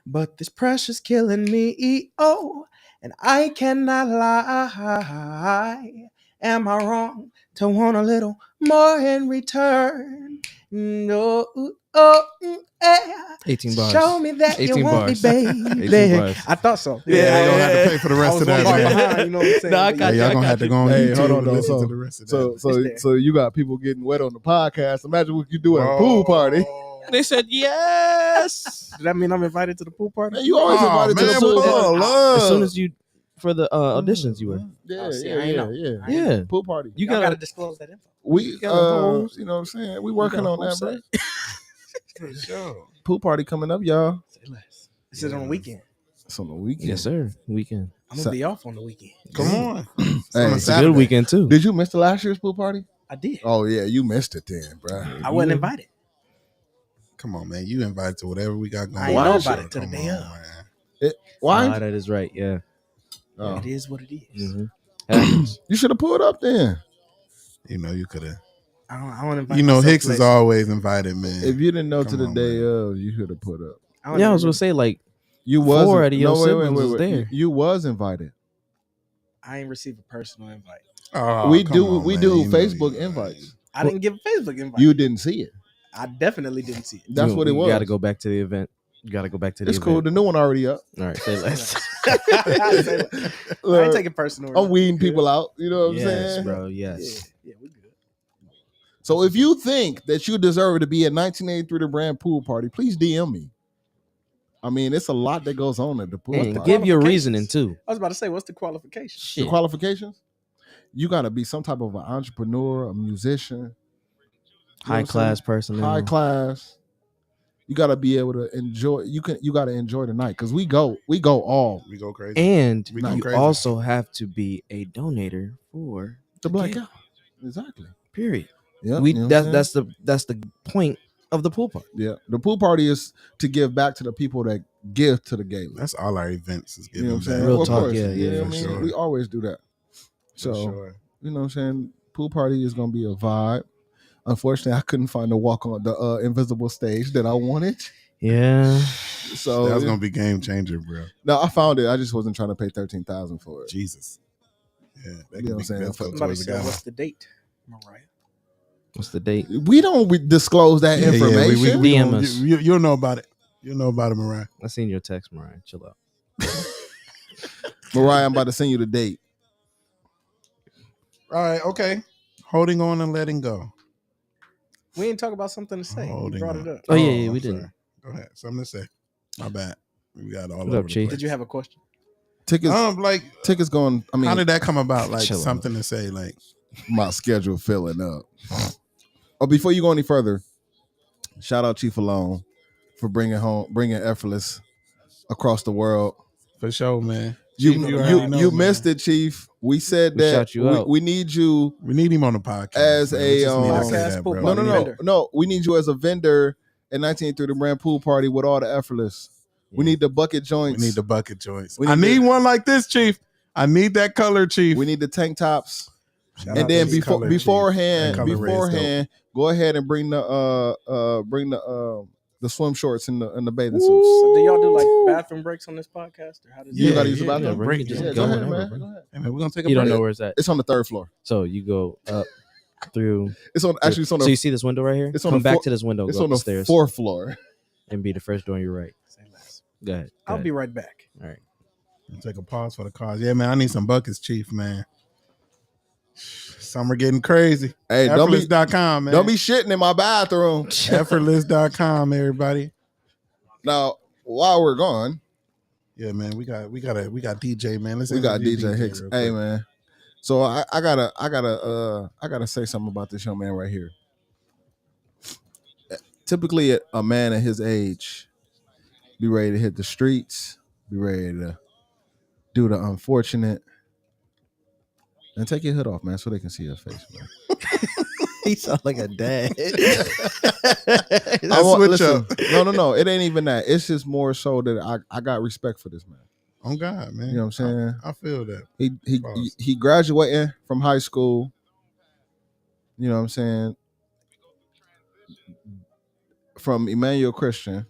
[SPEAKER 4] But this pressure's killing me. Oh, and I cannot lie. Am I wrong to want a little more in return? No. Yeah.
[SPEAKER 3] 18 bars.
[SPEAKER 4] Show me that you
[SPEAKER 3] 18
[SPEAKER 4] want
[SPEAKER 3] bars.
[SPEAKER 4] me,
[SPEAKER 3] 18
[SPEAKER 4] baby.
[SPEAKER 3] bars.
[SPEAKER 4] I thought so.
[SPEAKER 2] Yeah, y'all gonna have to pay for the
[SPEAKER 4] I
[SPEAKER 2] rest
[SPEAKER 4] was
[SPEAKER 2] of that,
[SPEAKER 4] one bar
[SPEAKER 2] man.
[SPEAKER 4] behind, you know what I'm saying?
[SPEAKER 3] No, I
[SPEAKER 4] But
[SPEAKER 3] got
[SPEAKER 2] Yeah,
[SPEAKER 3] you.
[SPEAKER 2] y'all gonna have to go on
[SPEAKER 5] Hey,
[SPEAKER 2] YouTube
[SPEAKER 5] hold on,
[SPEAKER 2] and
[SPEAKER 5] though.
[SPEAKER 2] listen
[SPEAKER 5] So-
[SPEAKER 2] to the rest of that.
[SPEAKER 5] So you got people getting wet on the podcast. Imagine what you do at a pool party.
[SPEAKER 3] They said yes.
[SPEAKER 4] Does that mean I'm invited to the pool party?
[SPEAKER 5] Man, you always
[SPEAKER 2] Oh,
[SPEAKER 5] invited to
[SPEAKER 2] man,
[SPEAKER 5] the pool
[SPEAKER 2] pull
[SPEAKER 5] party.
[SPEAKER 2] up.
[SPEAKER 3] As soon as you for the auditions, you were.
[SPEAKER 5] Yeah,
[SPEAKER 4] Oh, see,
[SPEAKER 5] yeah,
[SPEAKER 4] I ain't
[SPEAKER 5] yeah,
[SPEAKER 4] know.
[SPEAKER 5] yeah.
[SPEAKER 3] Yeah.
[SPEAKER 5] Pool party.
[SPEAKER 3] You
[SPEAKER 4] Y'all gotta
[SPEAKER 3] gotta
[SPEAKER 4] disclose that info.
[SPEAKER 5] We
[SPEAKER 3] got a whole-
[SPEAKER 5] you know what I'm saying? We
[SPEAKER 3] you
[SPEAKER 5] working
[SPEAKER 3] got a
[SPEAKER 5] on
[SPEAKER 3] whole
[SPEAKER 5] that, bro.
[SPEAKER 3] set.
[SPEAKER 2] For sure.
[SPEAKER 5] Pool party coming up, y'all.
[SPEAKER 4] Say less. This is on the weekend.
[SPEAKER 5] It's on the weekend.
[SPEAKER 3] Yes, sir. Weekend.
[SPEAKER 4] I'm gonna be off on the weekend.
[SPEAKER 2] Come on. It's
[SPEAKER 5] Hey,
[SPEAKER 2] on a
[SPEAKER 5] it's a
[SPEAKER 3] It's a
[SPEAKER 2] Saturday.
[SPEAKER 3] good weekend too.
[SPEAKER 5] Did you miss the last year's pool party?
[SPEAKER 4] I did.
[SPEAKER 5] Oh yeah, you missed it then, bro.
[SPEAKER 4] I wasn't invited.
[SPEAKER 2] Come on, man. You invited to whatever we got going
[SPEAKER 4] I ain't
[SPEAKER 2] on.
[SPEAKER 4] know
[SPEAKER 5] Why?
[SPEAKER 4] about it till the
[SPEAKER 2] Come
[SPEAKER 4] day
[SPEAKER 2] on,
[SPEAKER 4] of.
[SPEAKER 2] man.
[SPEAKER 5] Why?
[SPEAKER 3] That is right. Yeah.
[SPEAKER 5] Oh.
[SPEAKER 4] It is what it is.
[SPEAKER 3] Mm-hmm. Happens.
[SPEAKER 5] You should have pulled up then.
[SPEAKER 2] You know, you could have.
[SPEAKER 4] I don't invite
[SPEAKER 2] You know,
[SPEAKER 4] myself
[SPEAKER 2] Hicks is
[SPEAKER 4] places.
[SPEAKER 2] always invited, man.
[SPEAKER 5] If you didn't know to
[SPEAKER 2] Come
[SPEAKER 5] the
[SPEAKER 2] on,
[SPEAKER 5] day
[SPEAKER 2] man.
[SPEAKER 5] of, you should have put up.
[SPEAKER 4] don't
[SPEAKER 3] Yeah, I
[SPEAKER 4] even
[SPEAKER 3] was gonna say like
[SPEAKER 5] You
[SPEAKER 3] Four
[SPEAKER 5] was
[SPEAKER 3] out of your siblings was there.
[SPEAKER 5] You was invited.
[SPEAKER 4] I ain't received a personal invite.
[SPEAKER 2] Oh,
[SPEAKER 5] we
[SPEAKER 2] come
[SPEAKER 5] do
[SPEAKER 2] on,
[SPEAKER 5] we
[SPEAKER 2] man.
[SPEAKER 5] do
[SPEAKER 2] You know
[SPEAKER 5] Facebook
[SPEAKER 2] you-
[SPEAKER 5] invites.
[SPEAKER 4] I didn't give a Facebook invite.
[SPEAKER 5] You didn't see it.
[SPEAKER 4] I definitely didn't see it.
[SPEAKER 5] That's what it was.
[SPEAKER 3] You got to go back to the event. You got to go back to the
[SPEAKER 5] It's
[SPEAKER 3] event.
[SPEAKER 5] cool. The new one already up.
[SPEAKER 3] All right, say less.
[SPEAKER 4] I ain't
[SPEAKER 5] Look,
[SPEAKER 4] taking personal.
[SPEAKER 5] I'm weeding people out. You know what I'm
[SPEAKER 3] Yes,
[SPEAKER 5] saying?
[SPEAKER 3] bro.
[SPEAKER 4] Yeah,
[SPEAKER 3] Yes.
[SPEAKER 4] yeah, we good.
[SPEAKER 5] So if you think that you deserve to be at 1983 the brand pool party, please DM me. I mean, it's a lot that goes on at the pool
[SPEAKER 3] And
[SPEAKER 5] party.
[SPEAKER 3] give your
[SPEAKER 4] qualifications?
[SPEAKER 3] reasoning too.
[SPEAKER 4] I was about to say, what's the qualification?
[SPEAKER 5] The
[SPEAKER 3] Shit.
[SPEAKER 5] qualifications, you got to be some type of an entrepreneur, a musician, you know what
[SPEAKER 3] High
[SPEAKER 5] I'm
[SPEAKER 3] class
[SPEAKER 5] saying?
[SPEAKER 3] personnel.
[SPEAKER 5] high class. You got to be able to enjoy. You got to enjoy the night because we go all
[SPEAKER 2] We go crazy.
[SPEAKER 3] And
[SPEAKER 2] We go
[SPEAKER 3] you
[SPEAKER 2] crazy.
[SPEAKER 3] also have to be a donator for
[SPEAKER 5] the black
[SPEAKER 3] Yeah.
[SPEAKER 5] guy. Exactly.
[SPEAKER 3] period.
[SPEAKER 5] Yeah.
[SPEAKER 3] We
[SPEAKER 5] you know what I'm
[SPEAKER 3] that's
[SPEAKER 5] saying?
[SPEAKER 3] that's the point of the pool party.
[SPEAKER 5] Yeah. The pool party is to give back to the people that give to the gala.
[SPEAKER 2] That's all our events is
[SPEAKER 5] You
[SPEAKER 2] giving
[SPEAKER 5] know what I'm
[SPEAKER 2] back.
[SPEAKER 5] saying?
[SPEAKER 3] Real
[SPEAKER 5] Well, of
[SPEAKER 3] talk,
[SPEAKER 5] course,
[SPEAKER 3] yeah,
[SPEAKER 5] you know
[SPEAKER 3] yeah,
[SPEAKER 5] what I
[SPEAKER 2] for
[SPEAKER 5] mean?
[SPEAKER 2] sure.
[SPEAKER 5] We always do that.
[SPEAKER 2] For
[SPEAKER 5] So
[SPEAKER 2] sure.
[SPEAKER 5] you know what I'm saying? Pool party is gonna be a vibe. Unfortunately, I couldn't find the walk on the invisible stage that I wanted.
[SPEAKER 3] Yeah.
[SPEAKER 5] So
[SPEAKER 2] That was gonna be game changer, bro.
[SPEAKER 5] no, I found it. I just wasn't trying to pay $13,000 for it.
[SPEAKER 2] Jesus. Yeah, that
[SPEAKER 5] You know
[SPEAKER 2] could
[SPEAKER 5] what I'm
[SPEAKER 2] be
[SPEAKER 5] saying?
[SPEAKER 2] that's go
[SPEAKER 4] Somebody
[SPEAKER 2] towards the
[SPEAKER 4] said,
[SPEAKER 2] gala.
[SPEAKER 4] what's the date, Mariah?
[SPEAKER 3] What's the date?
[SPEAKER 5] We don't disclose that
[SPEAKER 2] Yeah,
[SPEAKER 5] information.
[SPEAKER 2] we
[SPEAKER 3] DM
[SPEAKER 2] gonna-
[SPEAKER 3] us.
[SPEAKER 2] you'll know about it. You'll know about it, Mariah.
[SPEAKER 3] I seen your text, Mariah. Chill out.
[SPEAKER 5] Mariah, I'm about to send you the date.
[SPEAKER 2] All right, okay. Holding on and letting go.
[SPEAKER 4] We ain't talk about something to say. You
[SPEAKER 2] Holding
[SPEAKER 4] brought
[SPEAKER 2] on.
[SPEAKER 4] it up.
[SPEAKER 3] Oh, yeah,
[SPEAKER 2] I'm
[SPEAKER 3] we
[SPEAKER 2] sorry.
[SPEAKER 3] didn't.
[SPEAKER 2] Go ahead. Something to say. My bad. We got all
[SPEAKER 3] What
[SPEAKER 2] over
[SPEAKER 3] up,
[SPEAKER 2] the
[SPEAKER 3] Chief?
[SPEAKER 2] place.
[SPEAKER 4] Did you have a question?
[SPEAKER 5] Tickets,
[SPEAKER 2] like
[SPEAKER 5] tickets going. I mean,
[SPEAKER 2] how did that come about? Like
[SPEAKER 3] Chill out.
[SPEAKER 2] something to say, like
[SPEAKER 5] my schedule filling up. Oh, before you go any further, shout out Chief Alone for bringing Effortless across the world.
[SPEAKER 2] for sure, man.
[SPEAKER 5] You
[SPEAKER 2] Chief, already know, man.
[SPEAKER 5] missed it, Chief. We said
[SPEAKER 3] We
[SPEAKER 5] that
[SPEAKER 3] shout you out.
[SPEAKER 5] we need you.
[SPEAKER 2] We need him on the podcast
[SPEAKER 5] As
[SPEAKER 2] man.
[SPEAKER 5] a,
[SPEAKER 2] We just need to say
[SPEAKER 4] Podcast
[SPEAKER 2] that,
[SPEAKER 4] pool
[SPEAKER 2] bro.
[SPEAKER 5] No,
[SPEAKER 4] party
[SPEAKER 5] no, no,
[SPEAKER 4] vendor.
[SPEAKER 5] no. We need you as a vendor at 1983 the brand pool party with all the Effortless. We need the bucket
[SPEAKER 2] We
[SPEAKER 5] joints.
[SPEAKER 2] need the bucket joints.
[SPEAKER 5] We
[SPEAKER 2] I
[SPEAKER 5] need
[SPEAKER 2] need
[SPEAKER 5] the-
[SPEAKER 2] one like this, Chief. I need that color, Chief.
[SPEAKER 5] We need the tank tops.
[SPEAKER 2] Shout
[SPEAKER 5] And
[SPEAKER 2] out
[SPEAKER 5] then
[SPEAKER 2] to this color, Chief.
[SPEAKER 5] beforehand,
[SPEAKER 2] That color red is dope.
[SPEAKER 5] go ahead and bring the swim shorts and the bathing suits.
[SPEAKER 4] So do y'all do like bathroom breaks on this podcast, or how does
[SPEAKER 5] You
[SPEAKER 4] it
[SPEAKER 5] gotta use the bathroom?
[SPEAKER 3] bro.
[SPEAKER 2] break
[SPEAKER 3] You can
[SPEAKER 2] it.
[SPEAKER 3] just
[SPEAKER 5] Go
[SPEAKER 3] go
[SPEAKER 5] ahead,
[SPEAKER 3] whenever,
[SPEAKER 5] man.
[SPEAKER 3] bro.
[SPEAKER 5] Go ahead.
[SPEAKER 2] Hey, man, we're gonna take a
[SPEAKER 3] You don't
[SPEAKER 2] break.
[SPEAKER 3] know where it's at.
[SPEAKER 5] It's on the third floor.
[SPEAKER 3] So you go up through.
[SPEAKER 5] It's on actually. It's on
[SPEAKER 3] So
[SPEAKER 5] the.
[SPEAKER 3] you see this window right here?
[SPEAKER 5] It's on
[SPEAKER 3] Come
[SPEAKER 5] the
[SPEAKER 3] back
[SPEAKER 5] four-
[SPEAKER 3] to this window.
[SPEAKER 5] It's
[SPEAKER 3] Go
[SPEAKER 5] on
[SPEAKER 3] up
[SPEAKER 5] the
[SPEAKER 3] the stairs
[SPEAKER 5] fourth floor.
[SPEAKER 3] and be the first door on your right.
[SPEAKER 4] Say less.
[SPEAKER 3] Go ahead.
[SPEAKER 4] I'll be right back.
[SPEAKER 3] All right.
[SPEAKER 2] Take a pause for the cause. Yeah, man, I need some buckets, Chief, man. Summer getting crazy.
[SPEAKER 5] Hey, don't be
[SPEAKER 2] Effortless.com, man.
[SPEAKER 5] don't be shitting in my bathroom.
[SPEAKER 2] Effortless.com, everybody.
[SPEAKER 5] Now, while we're gone,
[SPEAKER 2] Yeah, man, we got DJ, man. Let's
[SPEAKER 5] we got
[SPEAKER 2] interview
[SPEAKER 5] DJ Hicks.
[SPEAKER 2] real
[SPEAKER 5] Hey,
[SPEAKER 2] quick.
[SPEAKER 5] man. So I gotta say something about this young man right here. Typically, a man at his age be ready to hit the streets, be ready to do the unfortunate, and take your hood off, man, so they can see your face, man.
[SPEAKER 3] He sounds like a dad.
[SPEAKER 2] Let's switch up.
[SPEAKER 5] No. It ain't even that. It's just more so that I got respect for this man.
[SPEAKER 2] Oh God, man.
[SPEAKER 5] You know what I'm saying?
[SPEAKER 2] I feel that.
[SPEAKER 5] He graduating from high school. You know what I'm saying? From Emmanuel Christian.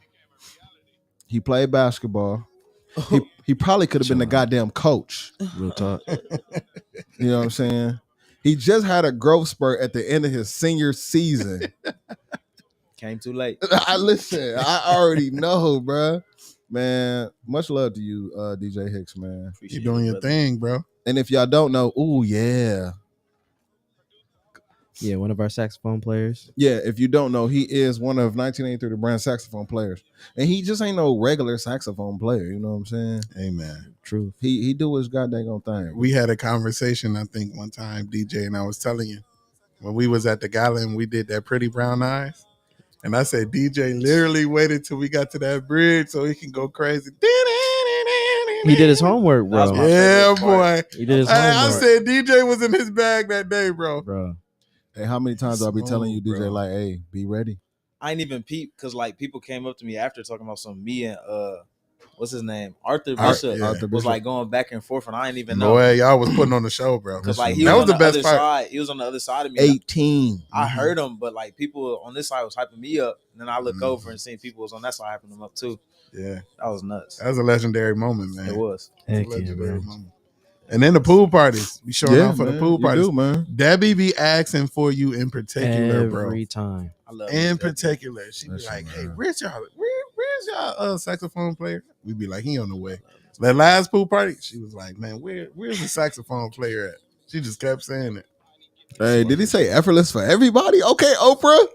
[SPEAKER 5] He played basketball. He probably could have been the goddamn coach.
[SPEAKER 3] Real talk.
[SPEAKER 5] You know what I'm saying? He just had a growth spurt at the end of his senior season.
[SPEAKER 6] Came too late.
[SPEAKER 5] I already know, bro. Man, much love to you, DJ Hicks, man.
[SPEAKER 2] You're doing your thing, bro.
[SPEAKER 5] And if y'all don't know, ooh, yeah.
[SPEAKER 3] Yeah, one of our saxophone players.
[SPEAKER 5] Yeah, if you don't know, he is one of 1983 the brand saxophone players. And he just ain't no regular saxophone player, you know what I'm saying?
[SPEAKER 2] Amen.
[SPEAKER 3] True.
[SPEAKER 5] He do his goddamn thing.
[SPEAKER 2] We had a conversation, I think, one time, DJ, and I was telling you, when we was at the gala and we did that Pretty Brown Eyes, and I said, DJ literally waited till we got to that bridge so he can go crazy.
[SPEAKER 3] He did his homework, bro.
[SPEAKER 6] That's my
[SPEAKER 2] Yeah,
[SPEAKER 6] favorite part.
[SPEAKER 2] boy.
[SPEAKER 3] He did his
[SPEAKER 2] I
[SPEAKER 3] homework.
[SPEAKER 2] said DJ was in his bag that day, bro.
[SPEAKER 3] Bro.
[SPEAKER 5] Hey, how many times I'll be telling you,
[SPEAKER 2] Smooth,
[SPEAKER 5] DJ,
[SPEAKER 2] bro.
[SPEAKER 5] like, hey, be ready.
[SPEAKER 6] I ain't even peep because like people came up to me after talking about some me and what's his name? Arthur Bishop
[SPEAKER 2] yeah.
[SPEAKER 5] Arthur
[SPEAKER 6] was
[SPEAKER 5] Bishop.
[SPEAKER 6] like going back and forth and I didn't even know.
[SPEAKER 2] Boy, y'all was putting on the show, bro.
[SPEAKER 6] Because like he
[SPEAKER 2] that
[SPEAKER 6] was
[SPEAKER 2] was
[SPEAKER 6] on
[SPEAKER 2] the
[SPEAKER 6] the
[SPEAKER 2] best
[SPEAKER 6] other
[SPEAKER 2] part.
[SPEAKER 6] side. He was on the other side of me.
[SPEAKER 5] 18.
[SPEAKER 6] I heard him, but like people on this side was hyping me up. And then I look
[SPEAKER 2] Mhm.
[SPEAKER 6] over and seeing people was on that side hyping them up too.
[SPEAKER 2] Yeah,
[SPEAKER 6] That was nuts.
[SPEAKER 2] that was a legendary moment, man.
[SPEAKER 6] It was.
[SPEAKER 2] It was
[SPEAKER 3] Heck
[SPEAKER 2] a
[SPEAKER 3] yeah,
[SPEAKER 2] legendary
[SPEAKER 3] bro.
[SPEAKER 2] moment. And then the pool parties. We showing off for the
[SPEAKER 5] man,
[SPEAKER 2] pool
[SPEAKER 5] you
[SPEAKER 2] parties.
[SPEAKER 5] do, man.
[SPEAKER 2] Debbie be asking for you in particular, bro.
[SPEAKER 3] Every time.
[SPEAKER 6] I love
[SPEAKER 2] In
[SPEAKER 6] it.
[SPEAKER 2] particular, she be
[SPEAKER 5] Listen,
[SPEAKER 2] like, "Hey,
[SPEAKER 5] man.
[SPEAKER 2] where's y'all saxophone player?" We be like, "He on the way." That last pool party, she was like, "Man, where's the saxophone player at?" She just kept saying it.
[SPEAKER 5] Hey, did he say effortless for everybody? Okay, Oprah.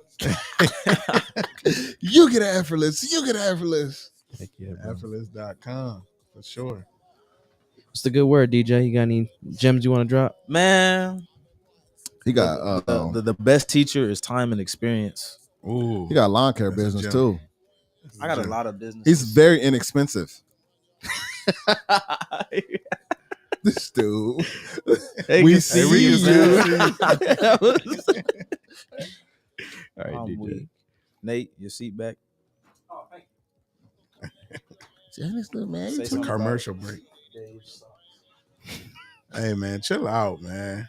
[SPEAKER 5] You get effortless. You get effortless.
[SPEAKER 3] Heck yeah, bro.
[SPEAKER 2] Effortless.com for sure.
[SPEAKER 3] What's the good word, DJ? You got any gems you want to drop?
[SPEAKER 6] Man,
[SPEAKER 5] He got
[SPEAKER 6] the best teacher is time and experience.
[SPEAKER 2] Ooh,
[SPEAKER 5] he got lawn care
[SPEAKER 2] That's a
[SPEAKER 5] business
[SPEAKER 2] gem.
[SPEAKER 5] too.
[SPEAKER 6] I got a lot of business.
[SPEAKER 5] He's very inexpensive. This dude. We see you.
[SPEAKER 3] All right,
[SPEAKER 6] I'm
[SPEAKER 3] DJ.
[SPEAKER 6] weak. Nate, your seat back.
[SPEAKER 5] Janice, little man.
[SPEAKER 6] Say
[SPEAKER 2] It's a
[SPEAKER 6] something
[SPEAKER 2] commercial break. Hey man, chill out, man.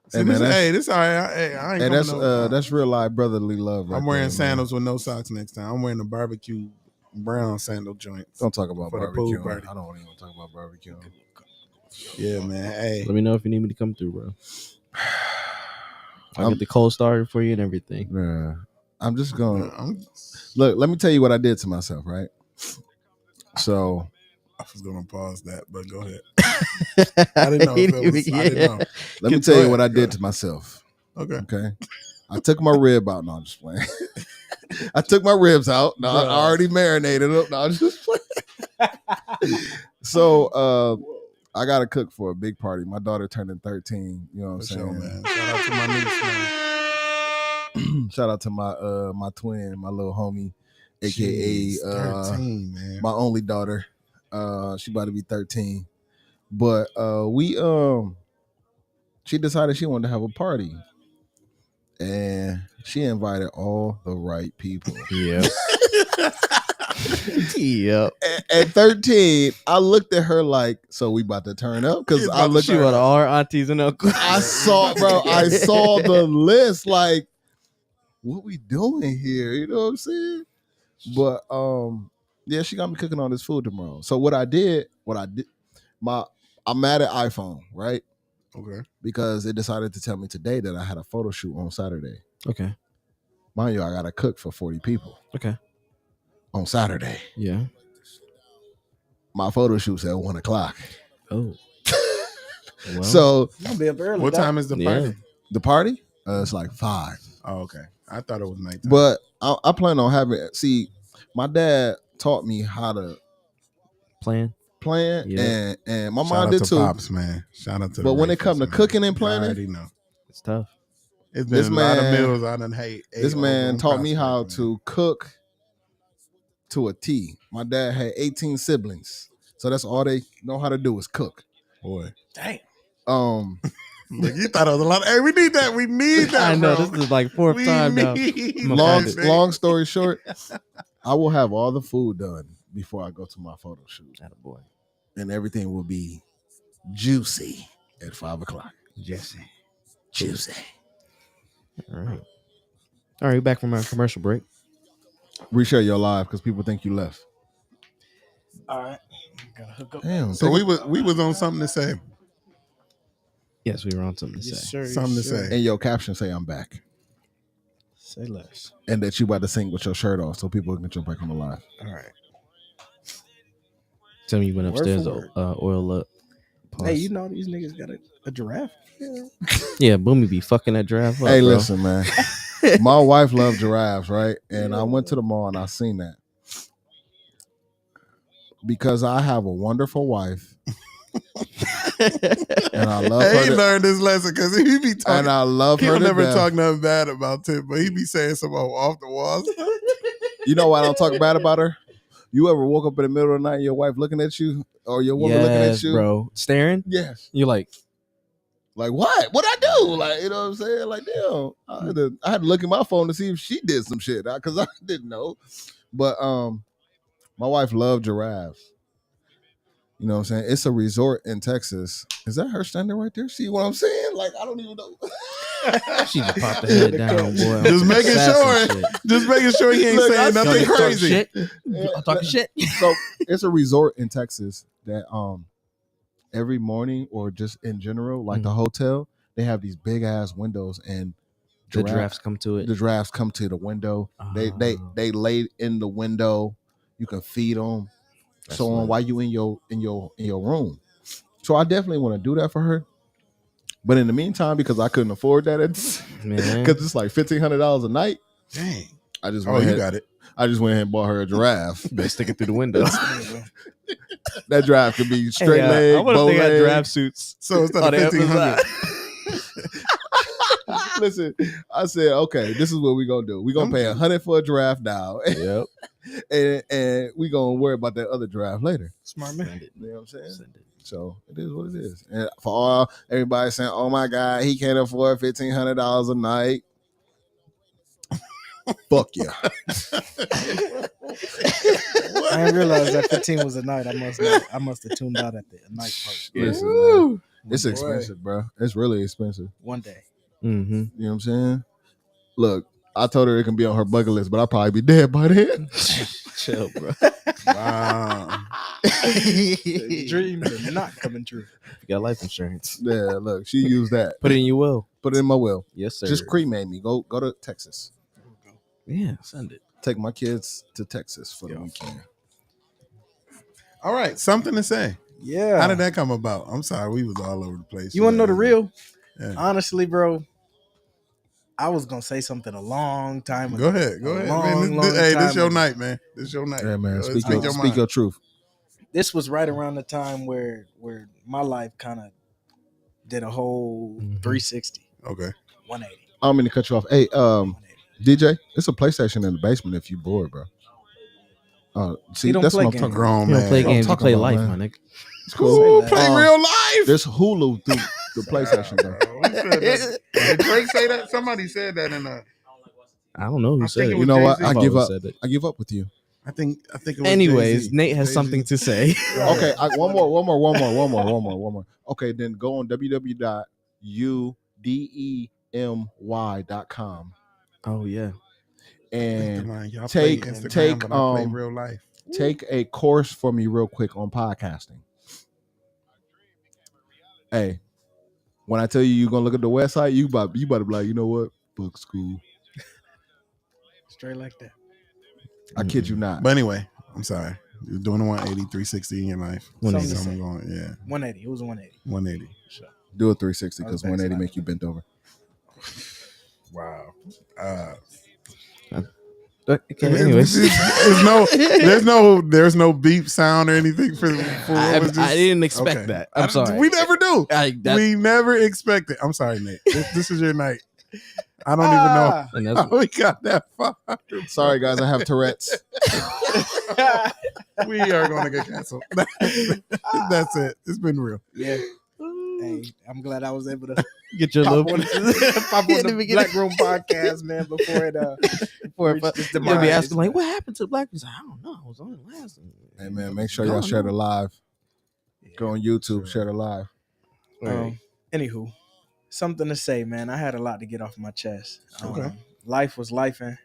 [SPEAKER 2] See,
[SPEAKER 5] Hey, man,
[SPEAKER 2] this all right. I ain't
[SPEAKER 5] Hey,
[SPEAKER 2] coming
[SPEAKER 5] that's real life brotherly love. Right
[SPEAKER 2] I'm wearing
[SPEAKER 5] there,
[SPEAKER 2] sandals with no socks next time. I'm wearing the barbecue brown sandal joints.
[SPEAKER 5] Don't talk about
[SPEAKER 2] For the pool
[SPEAKER 5] barbecue.
[SPEAKER 2] party.
[SPEAKER 5] I don't even want to talk about barbecue.
[SPEAKER 2] Yeah, man. Hey,
[SPEAKER 3] Let me know if you need me to come through, bro. I'll get the cold started for you and everything.
[SPEAKER 5] Yeah. I'm just going
[SPEAKER 2] I'm,
[SPEAKER 5] look, let me tell you what I did to myself, right? So
[SPEAKER 2] I was gonna pause that, but go ahead. I didn't know if it was. I didn't know.
[SPEAKER 5] let me tell you what I did to myself.
[SPEAKER 2] Okay.
[SPEAKER 5] Okay. I took my rib out. No, I'm just playing. I took my ribs out. No, I already marinated them. No, I'm just playing. So I gotta cook for a big party. My daughter turning 13. You know what I'm
[SPEAKER 2] For
[SPEAKER 5] saying?
[SPEAKER 2] sure, man. Shout out to my niece, man.
[SPEAKER 5] Shout out to my twin, my little homie, aka
[SPEAKER 2] Jeez, 13, man.
[SPEAKER 5] my only daughter. She about to be 13. But she decided she wanted to have a party. And she invited all the right people.
[SPEAKER 3] Yep. Yep.
[SPEAKER 5] At 13, I looked at her like, so we about to turn up? Because I looked
[SPEAKER 3] She
[SPEAKER 5] at
[SPEAKER 3] want all her aunties and uncles.
[SPEAKER 5] I saw the list, like, what we doing here? You know what I'm saying? But yeah, she got me cooking all this food tomorrow. So what I did, I'm mad at iPhone, right?
[SPEAKER 2] Okay.
[SPEAKER 5] Because they decided to tell me today that I had a photo shoot on Saturday.
[SPEAKER 3] Okay.
[SPEAKER 5] Mind you, I got to cook for 40 people
[SPEAKER 3] Okay.
[SPEAKER 5] on Saturday.
[SPEAKER 3] Yeah.
[SPEAKER 5] My photo shoot's at 1:00.
[SPEAKER 3] Oh. Well,
[SPEAKER 5] So
[SPEAKER 6] I'm gonna be up early.
[SPEAKER 2] What
[SPEAKER 6] dog.
[SPEAKER 2] time is the
[SPEAKER 3] Yeah.
[SPEAKER 2] party?
[SPEAKER 5] the party, it's like 5.
[SPEAKER 2] Oh, okay. I thought it was nighttime.
[SPEAKER 5] But I plan on having. See, my dad taught me how to
[SPEAKER 3] plan.
[SPEAKER 5] plan,
[SPEAKER 3] Yeah.
[SPEAKER 5] and my
[SPEAKER 2] Shout
[SPEAKER 5] mom
[SPEAKER 2] out
[SPEAKER 5] did
[SPEAKER 2] to
[SPEAKER 5] too.
[SPEAKER 2] Pops, man. Shout out to.
[SPEAKER 5] But
[SPEAKER 2] the
[SPEAKER 5] when it come to
[SPEAKER 2] Rayfords, man.
[SPEAKER 5] cooking and
[SPEAKER 2] I
[SPEAKER 5] planning,
[SPEAKER 2] already know.
[SPEAKER 3] It's tough.
[SPEAKER 2] It's
[SPEAKER 5] This
[SPEAKER 2] been a lot of
[SPEAKER 5] man-
[SPEAKER 2] meals I done hate.
[SPEAKER 5] This man taught me how to cook to a T. My dad had 18 siblings, so that's all they know how to do is cook.
[SPEAKER 2] Boy,
[SPEAKER 6] Dang.
[SPEAKER 2] Look, you thought it was a lot. Hey, we need that. We need that.
[SPEAKER 3] I know
[SPEAKER 2] bro.
[SPEAKER 3] this is like fourth
[SPEAKER 2] We
[SPEAKER 3] time now.
[SPEAKER 2] need
[SPEAKER 3] I'm gonna
[SPEAKER 5] long
[SPEAKER 3] find it.
[SPEAKER 5] long story short, I will have all the food done before I go to my photo shoot,
[SPEAKER 3] Attaboy.
[SPEAKER 5] and everything will be juicy at 5:00.
[SPEAKER 3] Jesse.
[SPEAKER 5] Juicy.
[SPEAKER 3] All right, back from our commercial break.
[SPEAKER 5] Reshare your live because people think you left.
[SPEAKER 4] All right. Gotta hook up.
[SPEAKER 5] Damn.
[SPEAKER 2] So we was on something to say.
[SPEAKER 3] Yes, we were on something to
[SPEAKER 4] Yes,
[SPEAKER 3] say.
[SPEAKER 4] sir.
[SPEAKER 2] Something to
[SPEAKER 4] yes, sir.
[SPEAKER 2] say.
[SPEAKER 5] And your caption say I'm back,
[SPEAKER 4] Say less.
[SPEAKER 5] and that you about to sing with your shirt off so people can jump back on the live.
[SPEAKER 4] All right.
[SPEAKER 3] Tell me you went
[SPEAKER 4] Word
[SPEAKER 3] upstairs
[SPEAKER 4] for
[SPEAKER 3] to
[SPEAKER 4] word.
[SPEAKER 3] oil up. Pause.
[SPEAKER 4] Hey, you know these niggas got a giraffe.
[SPEAKER 3] Yeah, Boomy be fucking that draft up,
[SPEAKER 5] Hey,
[SPEAKER 3] bro.
[SPEAKER 5] listen, man. My wife loved giraffes, right? And I went to the mall and I seen that. Because I have a wonderful wife. And I love
[SPEAKER 2] Hey,
[SPEAKER 5] her.
[SPEAKER 2] he learned this lesson because he be
[SPEAKER 5] And
[SPEAKER 2] talking.
[SPEAKER 5] I love her
[SPEAKER 2] He'll
[SPEAKER 5] to
[SPEAKER 2] never
[SPEAKER 5] death.
[SPEAKER 2] talk nothing bad about Tim, but he be saying some off the walls.
[SPEAKER 5] You know why I don't talk bad about her? You ever woke up in the middle of the night and your wife looking at you? Or your woman looking at you?
[SPEAKER 3] bro. Staring?
[SPEAKER 5] Yes.
[SPEAKER 3] You're like,
[SPEAKER 5] Like, what? What'd I do? Like, you know what I'm saying? Like, damn. I had to look at my phone to see if she did some shit. Because I didn't know. But my wife loved giraffes. You know what I'm saying? It's a resort in Texas. Is that her standing right there? See what I'm saying? Like, I don't even know.
[SPEAKER 3] she just popped the head down, boy.
[SPEAKER 2] Just making
[SPEAKER 3] Assassin
[SPEAKER 2] sure.
[SPEAKER 3] shit.
[SPEAKER 2] Just making sure he ain't
[SPEAKER 5] Look, I
[SPEAKER 2] saying
[SPEAKER 5] see
[SPEAKER 2] nothing
[SPEAKER 5] her.
[SPEAKER 3] Talking
[SPEAKER 2] crazy.
[SPEAKER 3] shit. I'm talking shit.
[SPEAKER 5] So it's a resort in Texas that every morning or just in general, like the hotel, they have these big ass windows and
[SPEAKER 3] The giraffes come to it.
[SPEAKER 5] the giraffes come to the window. They lay in the window. You can feed them.
[SPEAKER 3] That's
[SPEAKER 5] So on
[SPEAKER 3] lit.
[SPEAKER 5] while you in your room. So I definitely want to do that for her. But in the meantime, because I couldn't afford that,
[SPEAKER 3] Man.
[SPEAKER 5] because it's like $1,500 a night.
[SPEAKER 2] Dang.
[SPEAKER 5] I just
[SPEAKER 2] Oh,
[SPEAKER 5] went
[SPEAKER 2] you
[SPEAKER 5] ahead,
[SPEAKER 2] got it.
[SPEAKER 5] I just went ahead and bought her a giraffe.
[SPEAKER 3] Better stick it through the window.
[SPEAKER 5] That giraffe could be straight leg,
[SPEAKER 3] I wonder
[SPEAKER 5] bow
[SPEAKER 3] if they got
[SPEAKER 5] leg.
[SPEAKER 3] draft suits.
[SPEAKER 2] So instead
[SPEAKER 3] Oh,
[SPEAKER 2] of
[SPEAKER 3] they have
[SPEAKER 2] 1,500.
[SPEAKER 5] Listen, I said, okay, this is what we're gonna do. We're gonna pay $100 for a giraffe now,
[SPEAKER 3] Yep.
[SPEAKER 5] and we're gonna worry about that other giraffe later.
[SPEAKER 4] Smart man.
[SPEAKER 3] Send it.
[SPEAKER 5] You know what I'm saying?
[SPEAKER 3] Send it.
[SPEAKER 5] So it is what it is. And for all everybody saying, "Oh my God, he can't afford $1,500 a night." Fuck yeah.
[SPEAKER 4] I didn't realize that 15 was a night. I must have tuned out at the night part.
[SPEAKER 5] Listen,
[SPEAKER 3] Woo.
[SPEAKER 5] man, it's
[SPEAKER 4] Boy.
[SPEAKER 5] expensive, bro. It's really expensive.
[SPEAKER 4] One day.
[SPEAKER 3] Mm-hmm.
[SPEAKER 5] You know what I'm saying? Look, I told her it can be on her bucket list, but I'll probably be dead by then.
[SPEAKER 3] Chill, bro.
[SPEAKER 2] Wow.
[SPEAKER 4] Dreams are not coming true.
[SPEAKER 3] You got life insurance.
[SPEAKER 5] Yeah, look, she used that.
[SPEAKER 3] Put it in your will.
[SPEAKER 5] Put it in my will.
[SPEAKER 3] Yes, sir.
[SPEAKER 5] Just cremate me. Go to Texas.
[SPEAKER 3] Yeah, send it.
[SPEAKER 5] Take my kids to Texas for the weekend.
[SPEAKER 2] All right. Something to say.
[SPEAKER 4] Yeah.
[SPEAKER 2] How did that come about? I'm sorry. We was all over the place.
[SPEAKER 4] You want to know the real?
[SPEAKER 2] Yeah.
[SPEAKER 4] Honestly, bro, I was gonna say something a long time ago.
[SPEAKER 2] Go ahead. Go ahead. Man,
[SPEAKER 4] Long
[SPEAKER 2] hey,
[SPEAKER 4] time
[SPEAKER 2] this your
[SPEAKER 4] ago.
[SPEAKER 2] night, man. This your night.
[SPEAKER 5] Yeah, man.
[SPEAKER 2] Go
[SPEAKER 5] Speak
[SPEAKER 2] ahead,
[SPEAKER 5] your
[SPEAKER 2] mind.
[SPEAKER 5] truth.
[SPEAKER 4] This was right around the time where my life kind of did a whole 360,
[SPEAKER 2] Okay.
[SPEAKER 4] 180.
[SPEAKER 5] I don't mean to cut you off. Hey,
[SPEAKER 4] 180.
[SPEAKER 5] DJ, it's a PlayStation in the basement if you bored, bro. See,
[SPEAKER 4] He don't
[SPEAKER 5] that's
[SPEAKER 4] play
[SPEAKER 5] what I'm
[SPEAKER 4] games.
[SPEAKER 5] talking about.
[SPEAKER 2] Grown
[SPEAKER 3] You don't
[SPEAKER 2] man.
[SPEAKER 3] play
[SPEAKER 5] I'm
[SPEAKER 3] games, you
[SPEAKER 5] talking
[SPEAKER 3] play
[SPEAKER 5] about,
[SPEAKER 3] life,
[SPEAKER 5] man.
[SPEAKER 3] my nigga.
[SPEAKER 5] It's cool.
[SPEAKER 2] Ooh, play real life.
[SPEAKER 5] There's Hulu through the PlayStation, though.
[SPEAKER 2] Who said that? Did Drake say that? Somebody said that in a.
[SPEAKER 3] I don't know who
[SPEAKER 2] I
[SPEAKER 3] said
[SPEAKER 2] think
[SPEAKER 3] it.
[SPEAKER 2] it
[SPEAKER 5] You
[SPEAKER 2] was
[SPEAKER 5] know what?
[SPEAKER 2] Jay-Z.
[SPEAKER 5] I give
[SPEAKER 3] Probably
[SPEAKER 5] up.
[SPEAKER 3] said it.
[SPEAKER 5] I give up with you.
[SPEAKER 2] I think it was.
[SPEAKER 3] Anyways,
[SPEAKER 2] Jay-Z.
[SPEAKER 3] Nate has
[SPEAKER 2] Jay-Z.
[SPEAKER 3] something to say.
[SPEAKER 5] Okay, one more. Okay, then go on www.udemy.com
[SPEAKER 3] Oh yeah.
[SPEAKER 5] and
[SPEAKER 2] Y'all
[SPEAKER 5] take-
[SPEAKER 2] play Instagram,
[SPEAKER 5] take,
[SPEAKER 2] but I play real life.
[SPEAKER 5] take a course for me real quick on podcasting. Hey, when I tell you you're gonna look at the website, you about to be like, you know what? Fuck school.
[SPEAKER 4] Straight like that.
[SPEAKER 5] I kid you not.
[SPEAKER 2] But anyway, I'm sorry. You're doing a 180, 360 in your life.
[SPEAKER 3] 180.
[SPEAKER 2] Something going, yeah,
[SPEAKER 4] 180. It was 180.
[SPEAKER 2] 180.
[SPEAKER 4] Sure.
[SPEAKER 5] Do a 360
[SPEAKER 4] I was
[SPEAKER 5] because 180
[SPEAKER 4] backsliding.
[SPEAKER 5] make you bent over.
[SPEAKER 2] Wow.
[SPEAKER 3] Okay, anyways.
[SPEAKER 2] There's no beep sound or anything for
[SPEAKER 3] I
[SPEAKER 2] what was just,
[SPEAKER 3] didn't expect
[SPEAKER 2] okay.
[SPEAKER 3] that. I'm sorry.
[SPEAKER 2] We never do.
[SPEAKER 3] We
[SPEAKER 2] We never expect it. I'm sorry, Nate. This is your night. I don't even know
[SPEAKER 3] and that's
[SPEAKER 2] how we got that far.
[SPEAKER 5] Sorry, guys, I have Tourette's.
[SPEAKER 2] We are going to get canceled. That's it. It's been real.
[SPEAKER 4] Yeah. Hey, I'm glad I was able to
[SPEAKER 3] Get your
[SPEAKER 4] pop
[SPEAKER 3] little
[SPEAKER 4] on, pop on
[SPEAKER 3] In the
[SPEAKER 4] the
[SPEAKER 3] beginning.
[SPEAKER 4] Black Room podcast, man, before it reached its
[SPEAKER 3] They'll be
[SPEAKER 4] demise,
[SPEAKER 3] asking like,
[SPEAKER 4] man.
[SPEAKER 3] what happened to the black? He's like, I don't know. I was on the last one.
[SPEAKER 5] Hey man, make sure y'all share the live. Go on YouTube, share the live.
[SPEAKER 4] Anywho, something to say, man. I had a lot to get off my chest.
[SPEAKER 2] Okay.
[SPEAKER 4] Life was lifing,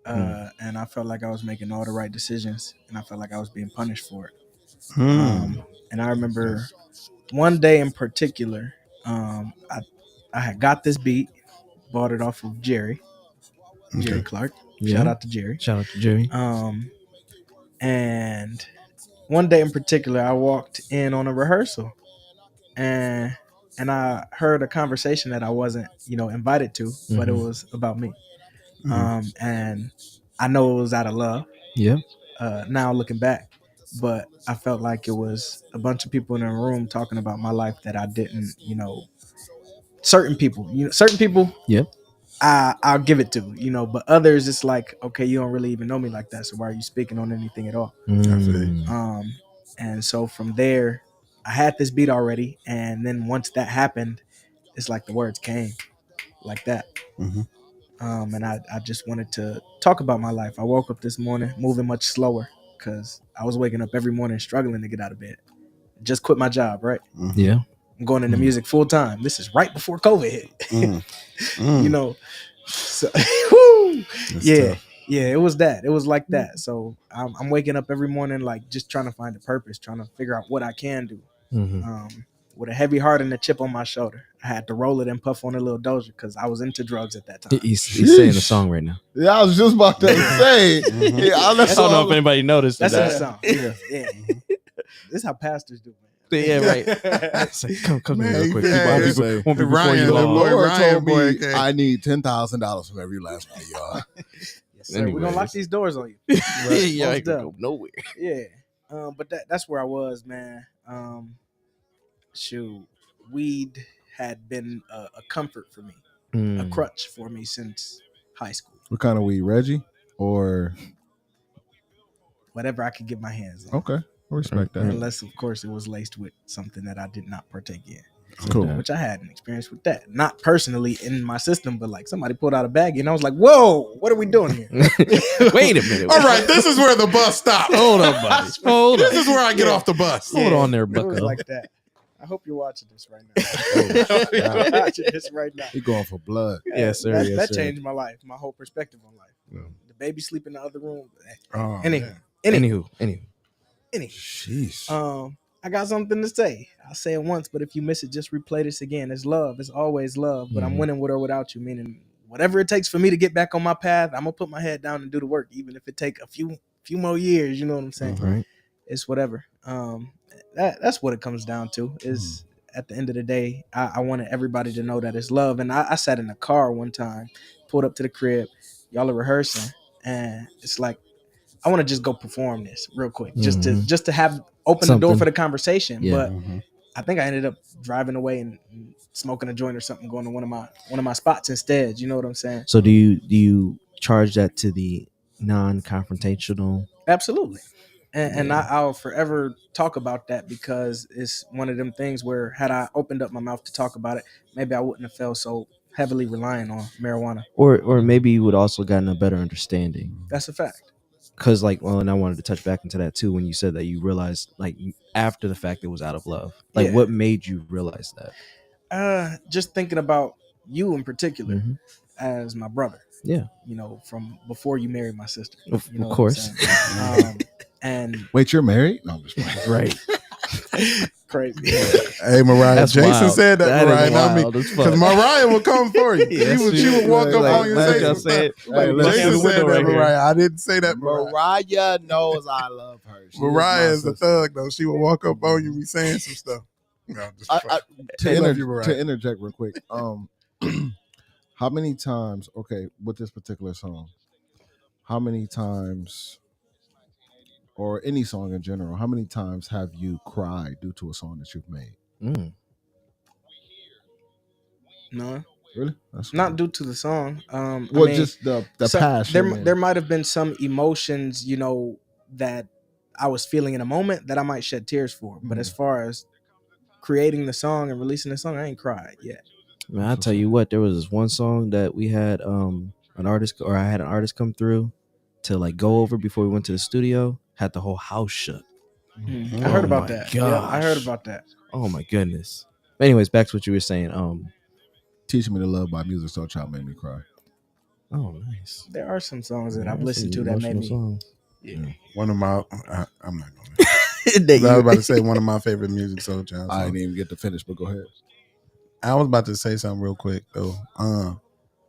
[SPEAKER 4] and I felt like I was making all the right decisions, and I felt like I was being punished for it. And I remember one day in particular, I had got this beat, bought it off of Jerry Clark.
[SPEAKER 3] Yeah.
[SPEAKER 4] Shout out to Jerry.
[SPEAKER 3] Shout out to Jerry.
[SPEAKER 4] And one day in particular, I walked in on a rehearsal, and I heard a conversation that I wasn't, invited to, but it was about me. And I know it was out of love.
[SPEAKER 3] Yeah.
[SPEAKER 4] Now looking back, but I felt like it was a bunch of people in a room talking about my life that I didn't, certain people,
[SPEAKER 3] Yep.
[SPEAKER 4] I'll give it to, but others it's like, okay, you don't really even know me like that, so why are you speaking on anything at all? And so from there, I had this beat already, and then once that happened, it's like the words came like that. And I just wanted to talk about my life. I woke up this morning moving much slower because I was waking up every morning struggling to get out of bed. Just quit my job, right?
[SPEAKER 3] Yeah.
[SPEAKER 4] I'm going into music full time. This is right before COVID hit. So woo, yeah, it was that. It was like that. So I'm waking up every morning like just trying to find a purpose, trying to figure out what I can do. With a heavy heart and a chip on my shoulder. I had to roll it and puff on a little doja because I was into drugs at that time.
[SPEAKER 3] He's saying the song right now.
[SPEAKER 5] Yeah, I was just about to say. Yeah,
[SPEAKER 3] I don't know if anybody noticed.
[SPEAKER 4] That's
[SPEAKER 3] that.
[SPEAKER 4] the song. Yeah. This is how pastors do, man.
[SPEAKER 3] Yeah, right. Like, come here real quick.
[SPEAKER 5] Yeah,
[SPEAKER 3] Won't be before
[SPEAKER 2] Ryan,
[SPEAKER 3] you
[SPEAKER 2] the
[SPEAKER 3] long.
[SPEAKER 2] Lord
[SPEAKER 5] Ryan told
[SPEAKER 2] boy
[SPEAKER 5] me
[SPEAKER 2] came.
[SPEAKER 5] I need $10,000 from every last one of y'all.
[SPEAKER 4] Yes, sir. We're gonna lock these doors on you.
[SPEAKER 3] Yeah, I
[SPEAKER 4] Most
[SPEAKER 3] ain't gonna
[SPEAKER 4] def.
[SPEAKER 3] go nowhere.
[SPEAKER 4] Yeah. But that's where I was, man. Shoot, weed had been a comfort for me, a crutch for me since high school.
[SPEAKER 5] What kind of weed, Reggie? Or
[SPEAKER 4] Whatever I could get my hands on.
[SPEAKER 5] okay, I respect that.
[SPEAKER 4] Unless, of course, it was laced with something that I did not partake in.
[SPEAKER 5] Cool.
[SPEAKER 4] Which I had an experience with that. Not personally in my system, but like somebody pulled out a baggie and I was like, whoa, what are we doing here?
[SPEAKER 3] Wait a minute.
[SPEAKER 2] All right, this is where the bus stops.
[SPEAKER 3] Hold on, buddy. Hold
[SPEAKER 2] This
[SPEAKER 3] on.
[SPEAKER 2] is where I get off the bus.
[SPEAKER 3] Hold on there,
[SPEAKER 4] It was
[SPEAKER 3] bucko.
[SPEAKER 4] like that. I hope you're watching this right now. I hope you're watching this right now.
[SPEAKER 5] He going for blood.
[SPEAKER 3] Yes, sir.
[SPEAKER 4] That changed my life, my whole perspective on life.
[SPEAKER 5] Yeah.
[SPEAKER 4] The baby sleep in the other room.
[SPEAKER 2] Oh,
[SPEAKER 4] Anywho,
[SPEAKER 2] man.
[SPEAKER 3] Anywho.
[SPEAKER 5] Sheesh.
[SPEAKER 4] I got something to say. I'll say it once, but if you miss it, just replay this again. It's love. It's always love. But I'm winning with or without you, meaning whatever it takes for me to get back on my path, I'm gonna put my head down and do the work, even if it take a few more years. You know what I'm saying?
[SPEAKER 3] Right.
[SPEAKER 4] It's whatever. That's what it comes down to. Is at the end of the day, I wanted everybody to know that it's love. And I sat in a car one time, pulled up to the crib, y'all are rehearsing, and it's like, I want to just go perform this real quick, just to have open the door for the conversation.
[SPEAKER 3] Yeah.
[SPEAKER 4] But I think I ended up driving away and smoking a joint or something, going to one of my spots instead. You know what I'm saying?
[SPEAKER 3] So do you charge that to the non-confrontational?
[SPEAKER 4] Absolutely. And I'll forever talk about that because it's one of them things where had I opened up my mouth to talk about it, maybe I wouldn't have felt so heavily relying on marijuana.
[SPEAKER 3] Or maybe you would also gotten a better understanding.
[SPEAKER 4] That's a fact.
[SPEAKER 3] Because and I wanted to touch back into that too when you said that you realized like after the fact it was out of love. Like
[SPEAKER 4] Yeah.
[SPEAKER 3] what made you realize that?
[SPEAKER 4] Just thinking about you in particular as my brother.
[SPEAKER 3] Yeah.
[SPEAKER 4] You know, from before you married my sister.
[SPEAKER 3] Of
[SPEAKER 4] You know what I'm
[SPEAKER 3] course.
[SPEAKER 4] saying? And
[SPEAKER 5] Wait, you're married? No, I'm just playing.
[SPEAKER 3] Right.
[SPEAKER 4] crazy.
[SPEAKER 2] Hey, Mariah.
[SPEAKER 3] That's
[SPEAKER 2] Jason
[SPEAKER 3] wild.
[SPEAKER 2] said that,
[SPEAKER 3] That is
[SPEAKER 2] Mariah, not me.
[SPEAKER 3] wild as fuck.
[SPEAKER 2] Because Mariah will come for you.
[SPEAKER 3] Yes,
[SPEAKER 2] she would walk up
[SPEAKER 3] like,
[SPEAKER 2] on you and
[SPEAKER 3] like
[SPEAKER 2] say
[SPEAKER 3] y'all
[SPEAKER 2] some stuff.
[SPEAKER 3] said,
[SPEAKER 5] Hey,
[SPEAKER 3] look
[SPEAKER 2] Jason
[SPEAKER 3] through the
[SPEAKER 2] said
[SPEAKER 3] window
[SPEAKER 2] that,
[SPEAKER 3] right here.
[SPEAKER 2] Mariah. I didn't say that, Mariah.
[SPEAKER 5] Mariah knows I love her. She
[SPEAKER 2] Mariah is
[SPEAKER 5] my
[SPEAKER 2] a
[SPEAKER 5] sister.
[SPEAKER 2] thug, though. She will walk up on you and be saying some stuff. No, I'm just fucking. Love you, Mariah.
[SPEAKER 5] To interject real quick, how many times? Okay, with this particular song, how many times, or any song in general, how many times have you cried due to a song that you've made?
[SPEAKER 4] No,
[SPEAKER 5] Really? That's
[SPEAKER 4] not
[SPEAKER 5] cool.
[SPEAKER 4] due to the song.
[SPEAKER 5] Well, just the passion.
[SPEAKER 4] There might have been some emotions, you know, that I was feeling in a moment that I might shed tears for. But as far as creating the song and releasing the song, I ain't cried yet.
[SPEAKER 3] Man, I'll tell you what, there was this one song that we had an artist, or I had an artist come through to like go over before we went to the studio, had the whole house shook.
[SPEAKER 4] I heard
[SPEAKER 3] Oh
[SPEAKER 4] about
[SPEAKER 3] my
[SPEAKER 4] that. Yeah, I heard
[SPEAKER 3] gosh.
[SPEAKER 4] about that.
[SPEAKER 3] Oh my goodness. But anyways, back to what you were saying.
[SPEAKER 5] Teaching Me to Love by Music Soul Child made me cry.
[SPEAKER 3] Oh nice.
[SPEAKER 4] There are some songs that
[SPEAKER 3] Yeah,
[SPEAKER 4] I've listened
[SPEAKER 3] some
[SPEAKER 4] to that made me.
[SPEAKER 3] emotional songs.
[SPEAKER 4] Yeah.
[SPEAKER 2] One of my, I'm not gonna. I was about to say one of my favorite music soul child
[SPEAKER 5] I
[SPEAKER 2] songs.
[SPEAKER 5] didn't even get to finish, but go ahead.
[SPEAKER 2] I was about to say something real quick though.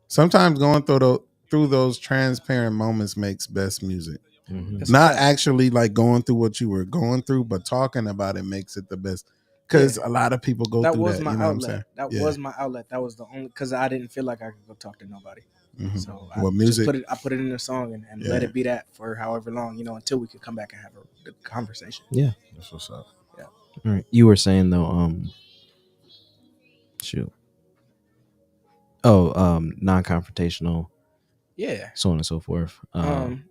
[SPEAKER 2] Sometimes going through those transparent moments makes best music.
[SPEAKER 3] Mhm.
[SPEAKER 2] Not actually like going through what you were going through, but talking about it makes it the best. Because a lot of people go
[SPEAKER 4] That
[SPEAKER 2] through
[SPEAKER 4] was
[SPEAKER 2] that.
[SPEAKER 4] my
[SPEAKER 2] You know
[SPEAKER 4] outlet.
[SPEAKER 2] what I'm saying?
[SPEAKER 4] That
[SPEAKER 2] Yeah.
[SPEAKER 4] was my outlet. That was the only, because I didn't feel like I could go talk to nobody.
[SPEAKER 2] Mhm.
[SPEAKER 4] So
[SPEAKER 2] Well,
[SPEAKER 4] I
[SPEAKER 2] music-
[SPEAKER 4] just put it in a song and let it be that for however long, until we could come back and have the conversation.
[SPEAKER 3] Yeah.
[SPEAKER 5] That's what's up.
[SPEAKER 3] All right. You were saying though, shoot. Oh, non-confrontational,
[SPEAKER 4] Yeah.
[SPEAKER 3] so on and so forth.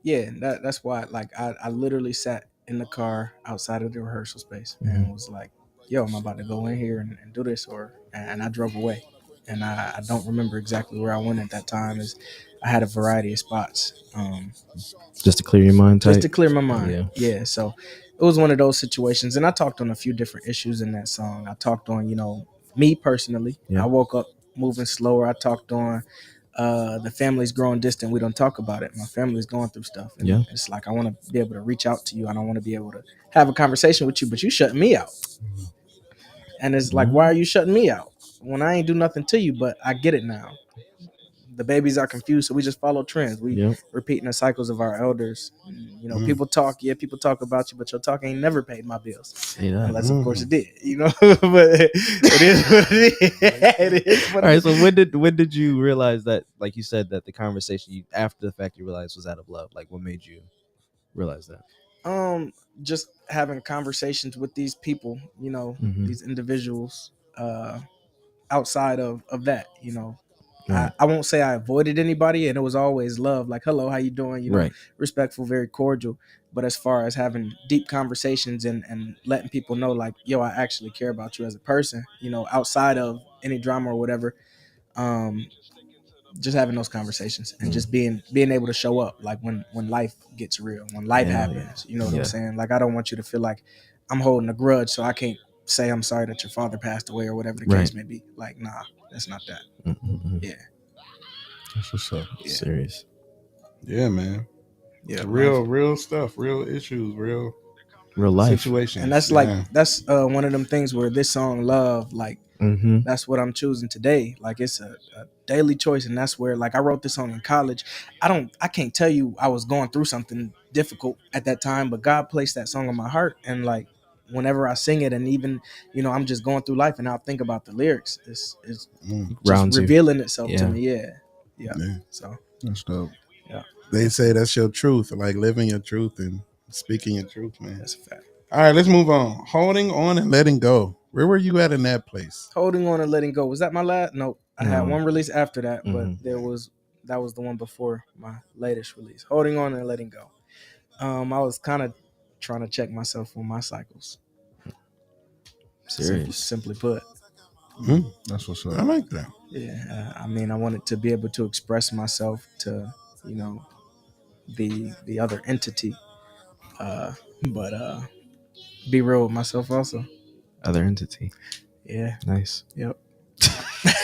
[SPEAKER 4] Yeah, that's why like I literally sat in the car outside of the rehearsal space and was like, yo, I'm about to go in here and do this, and I drove away. And I don't remember exactly where I went at that time. Is I had a variety of spots.
[SPEAKER 3] Just to clear your mind type.
[SPEAKER 4] Just to clear my mind.
[SPEAKER 3] Yeah.
[SPEAKER 4] Yeah. So it was one of those situations. And I talked on a few different issues in that song. I talked on, me personally.
[SPEAKER 3] Yeah.
[SPEAKER 4] I woke up moving slower. I talked on the family's growing distant. We don't talk about it. My family's going through stuff. And
[SPEAKER 3] Yeah.
[SPEAKER 4] it's like I want to be able to reach out to you. I don't want to be able to have a conversation with you, but you shutting me out. And it's like, why are you shutting me out? When I ain't do nothing to you, but I get it now. The babies are confused, so we just follow trends. We
[SPEAKER 3] Yep.
[SPEAKER 4] repeating the cycles of our elders. People talk, people talk about you, but your talk ain't never paid my bills,
[SPEAKER 3] Say that.
[SPEAKER 4] unless of course it did. But it is what it is. It is what
[SPEAKER 3] All right.
[SPEAKER 4] it
[SPEAKER 3] So
[SPEAKER 4] is.
[SPEAKER 3] when did you realize that, like you said, that the conversation you after the fact you realized was out of love? Like, what made you realize that?
[SPEAKER 4] Just having conversations with these people,
[SPEAKER 3] Mhm.
[SPEAKER 4] these individuals, outside of that,
[SPEAKER 3] Right.
[SPEAKER 4] I won't say I avoided anybody, and it was always love, like, hello, how you doing,
[SPEAKER 3] Right.
[SPEAKER 4] respectful, very cordial. But as far as having deep conversations and letting people know, like, yo, I actually care about you as a person, outside of any drama or whatever, just having those conversations and just being able to show up, like when life gets real, when life
[SPEAKER 3] Yeah.
[SPEAKER 4] happens, you know what
[SPEAKER 3] Yeah.
[SPEAKER 4] I'm saying? Like, I don't want you to feel like I'm holding a grudge, so I can't say I'm sorry that your father passed away or whatever the
[SPEAKER 3] Right.
[SPEAKER 4] case may be. Like, nah, that's not that.
[SPEAKER 3] Mm-mm-mm.
[SPEAKER 4] Yeah.
[SPEAKER 5] That's what's up.
[SPEAKER 4] Yeah.
[SPEAKER 3] Serious.
[SPEAKER 2] Yeah, man.
[SPEAKER 4] Yeah.
[SPEAKER 2] Real stuff, real issues, real
[SPEAKER 3] life
[SPEAKER 2] situations.
[SPEAKER 4] And that's that's one of them things where this song Love, like,
[SPEAKER 3] Mm-hmm.
[SPEAKER 4] that's what I'm choosing today. Like, it's a daily choice. And that's where, like, I wrote this song in college. I can't tell you I was going through something difficult at that time, but God placed that song on my heart. And like, whenever I sing it, and even, I'm just going through life and I'll think about the lyrics, it's just
[SPEAKER 3] Rounds you.
[SPEAKER 4] revealing itself
[SPEAKER 3] Yeah.
[SPEAKER 4] to me. Yeah.
[SPEAKER 2] Yeah.
[SPEAKER 4] So
[SPEAKER 5] That's dope.
[SPEAKER 4] yeah,
[SPEAKER 2] They say that's your truth, like living your truth and speaking your truth, man.
[SPEAKER 4] that's a fact.
[SPEAKER 2] All right, let's move on. Holding on and letting go. Where were you at in that place?
[SPEAKER 4] Holding on and letting go. Was that my last? No, I had
[SPEAKER 3] No.
[SPEAKER 4] one release after that, but
[SPEAKER 3] Mhm.
[SPEAKER 4] that was the one before my latest release. Holding on and letting go. I was kind of trying to check myself on my cycles.
[SPEAKER 3] Serious.
[SPEAKER 4] Simply put.
[SPEAKER 5] That's what's up.
[SPEAKER 2] I like that.
[SPEAKER 4] Yeah, I mean, I wanted to be able to express myself to, the other entity, but be real with myself also.
[SPEAKER 3] Other entity.
[SPEAKER 4] Yeah.
[SPEAKER 3] Nice.
[SPEAKER 4] Yep.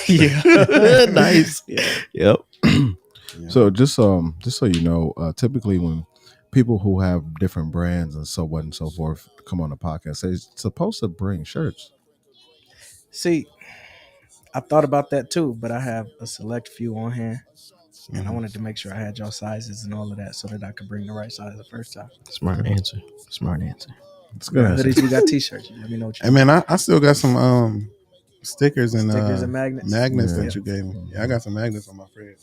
[SPEAKER 4] Yeah.
[SPEAKER 3] Nice.
[SPEAKER 4] Yeah.
[SPEAKER 3] Yep.
[SPEAKER 5] So just so you know, typically when people who have different brands and so on and so forth come on the podcast, they're supposed to bring shirts.
[SPEAKER 4] See, I thought about that too, but I have a select few on hand, and I wanted to make sure I had y'all sizes and all of that so that I could bring the right size the first time.
[SPEAKER 3] Smart answer. Smart answer.
[SPEAKER 5] It's
[SPEAKER 4] We
[SPEAKER 5] good.
[SPEAKER 4] got hoodies, we got t-shirts. Let me know what you
[SPEAKER 2] Hey man, I still got some stickers and
[SPEAKER 4] magnets.
[SPEAKER 2] that
[SPEAKER 5] Yeah.
[SPEAKER 2] you gave me. Yeah, I got some magnets on my fridge.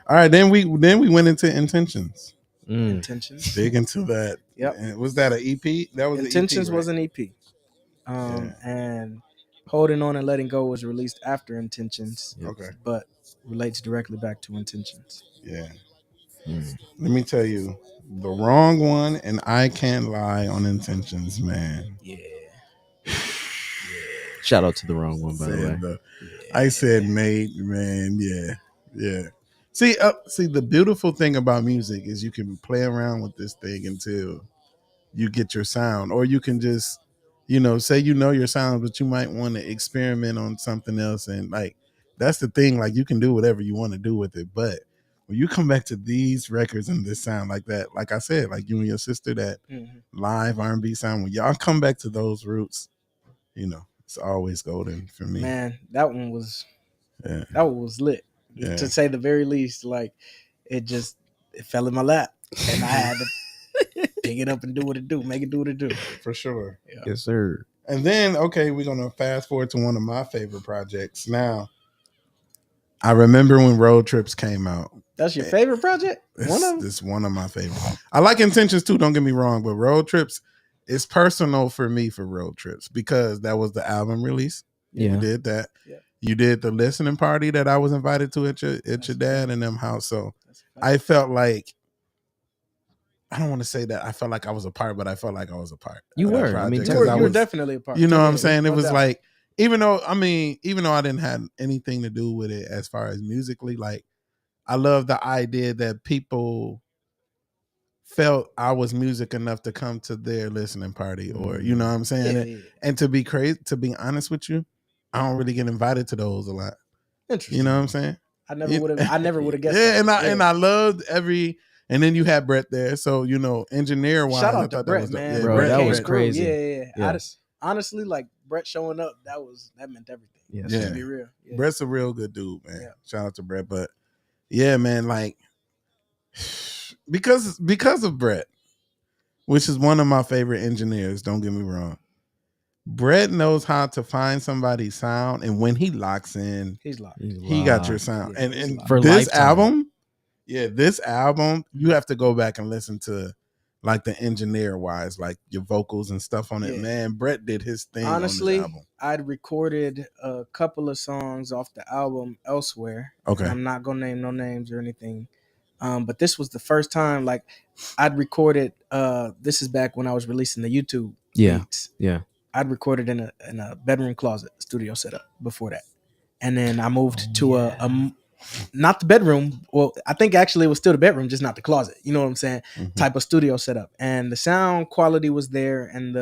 [SPEAKER 2] All right, then we went into intentions.
[SPEAKER 4] Intentions.
[SPEAKER 2] Big into that.
[SPEAKER 4] Yep.
[SPEAKER 2] And was that an EP? That was
[SPEAKER 4] Intentions
[SPEAKER 2] an EP, right?
[SPEAKER 4] was an EP. And Holding On and Letting Go was released after Intentions,
[SPEAKER 2] Okay.
[SPEAKER 4] but relates directly back to Intentions.
[SPEAKER 2] Yeah. Let me tell you, the wrong one, and I can't lie on intentions, man.
[SPEAKER 4] Yeah.
[SPEAKER 3] Shout out to the wrong one, by the way.
[SPEAKER 2] I said Nate, man. Yeah. See, the beautiful thing about music is you can play around with this thing until you get your sound, or you can just, say your sound, but you might want to experiment on something else, and like that's the thing. Like you can do whatever you want to do with it, but when you come back to these records and this sound like that, like I said, like you and your sister, that live R&B sound, when y'all come back to those roots, it's always golden for me.
[SPEAKER 4] Man, that one was lit.
[SPEAKER 2] Yeah.
[SPEAKER 4] To say the very least. Like it fell in my lap, and I had to pick it up and do what it do, make it do what it do.
[SPEAKER 2] For sure.
[SPEAKER 4] Yeah.
[SPEAKER 3] Yes, sir.
[SPEAKER 2] And then, okay, we're gonna fast forward to one of my favorite projects. Now, I remember when Road Trips came out.
[SPEAKER 4] That's your favorite project?
[SPEAKER 2] It's one of my favorites. I like Intentions too, don't get me wrong, but Road Trips is personal for me for Road Trips because that was the album release.
[SPEAKER 3] Yeah.
[SPEAKER 2] You did that.
[SPEAKER 4] Yeah.
[SPEAKER 2] You did the listening party that I was invited to at your dad and them house. So I felt like, I don't want to say that I felt like I was a part, but I felt like I was a part.
[SPEAKER 3] You were.
[SPEAKER 2] Project,
[SPEAKER 3] I mean,
[SPEAKER 4] you were definitely a part.
[SPEAKER 2] You know what I'm saying? It was
[SPEAKER 4] doubt.
[SPEAKER 2] like, even though I didn't have anything to do with it as far as musically, like I love the idea that people felt I was music enough to come to their listening party, or you know what I'm saying?
[SPEAKER 4] Yeah.
[SPEAKER 2] And to be honest with you, I don't really get invited to those a lot.
[SPEAKER 4] Interesting.
[SPEAKER 2] You know what I'm saying?
[SPEAKER 4] I never would have guessed.
[SPEAKER 2] Yeah,
[SPEAKER 4] that.
[SPEAKER 2] and I loved and then you had Brett there, so engineer wise,
[SPEAKER 4] shout
[SPEAKER 2] I
[SPEAKER 4] out to
[SPEAKER 2] thought
[SPEAKER 4] Brett,
[SPEAKER 2] that was
[SPEAKER 4] man.
[SPEAKER 2] yeah,
[SPEAKER 3] Bro,
[SPEAKER 2] Brett
[SPEAKER 3] that
[SPEAKER 2] came
[SPEAKER 3] was
[SPEAKER 2] through.
[SPEAKER 3] crazy.
[SPEAKER 4] Yeah.
[SPEAKER 3] Yes.
[SPEAKER 4] Honestly, like Brett showing up, that meant everything.
[SPEAKER 3] Yes.
[SPEAKER 2] Yeah.
[SPEAKER 4] To be real. Yeah.
[SPEAKER 2] Brett's a real good dude, man.
[SPEAKER 4] Yeah.
[SPEAKER 2] Shout out to Brett, but yeah, man, like because of Brett, which is one of my favorite engineers. Don't get me wrong. Brett knows how to find somebody's sound, and when he locks in,
[SPEAKER 4] He's locked.
[SPEAKER 2] he got your sound.
[SPEAKER 4] Yeah,
[SPEAKER 2] and
[SPEAKER 3] For
[SPEAKER 2] this
[SPEAKER 3] lifetime.
[SPEAKER 2] album, you have to go back and listen to like the engineer wise, like your vocals and stuff on it.
[SPEAKER 4] Yeah.
[SPEAKER 2] Man, Brett did his thing.
[SPEAKER 4] Honestly,
[SPEAKER 2] on this album.
[SPEAKER 4] I'd recorded a couple of songs off the album elsewhere.
[SPEAKER 2] Okay.
[SPEAKER 4] And I'm not gonna name no names or anything. But this was the first time like I'd recorded. This is back when I was releasing the YouTube beats.
[SPEAKER 3] Yeah.
[SPEAKER 4] I'd recorded in a bedroom closet studio setup before that, and then I moved to a not the bedroom. Well, I think actually it was still the bedroom, just not the closet. You know what I'm saying?
[SPEAKER 2] Mhm.
[SPEAKER 4] Type of studio setup, and the sound quality was there, and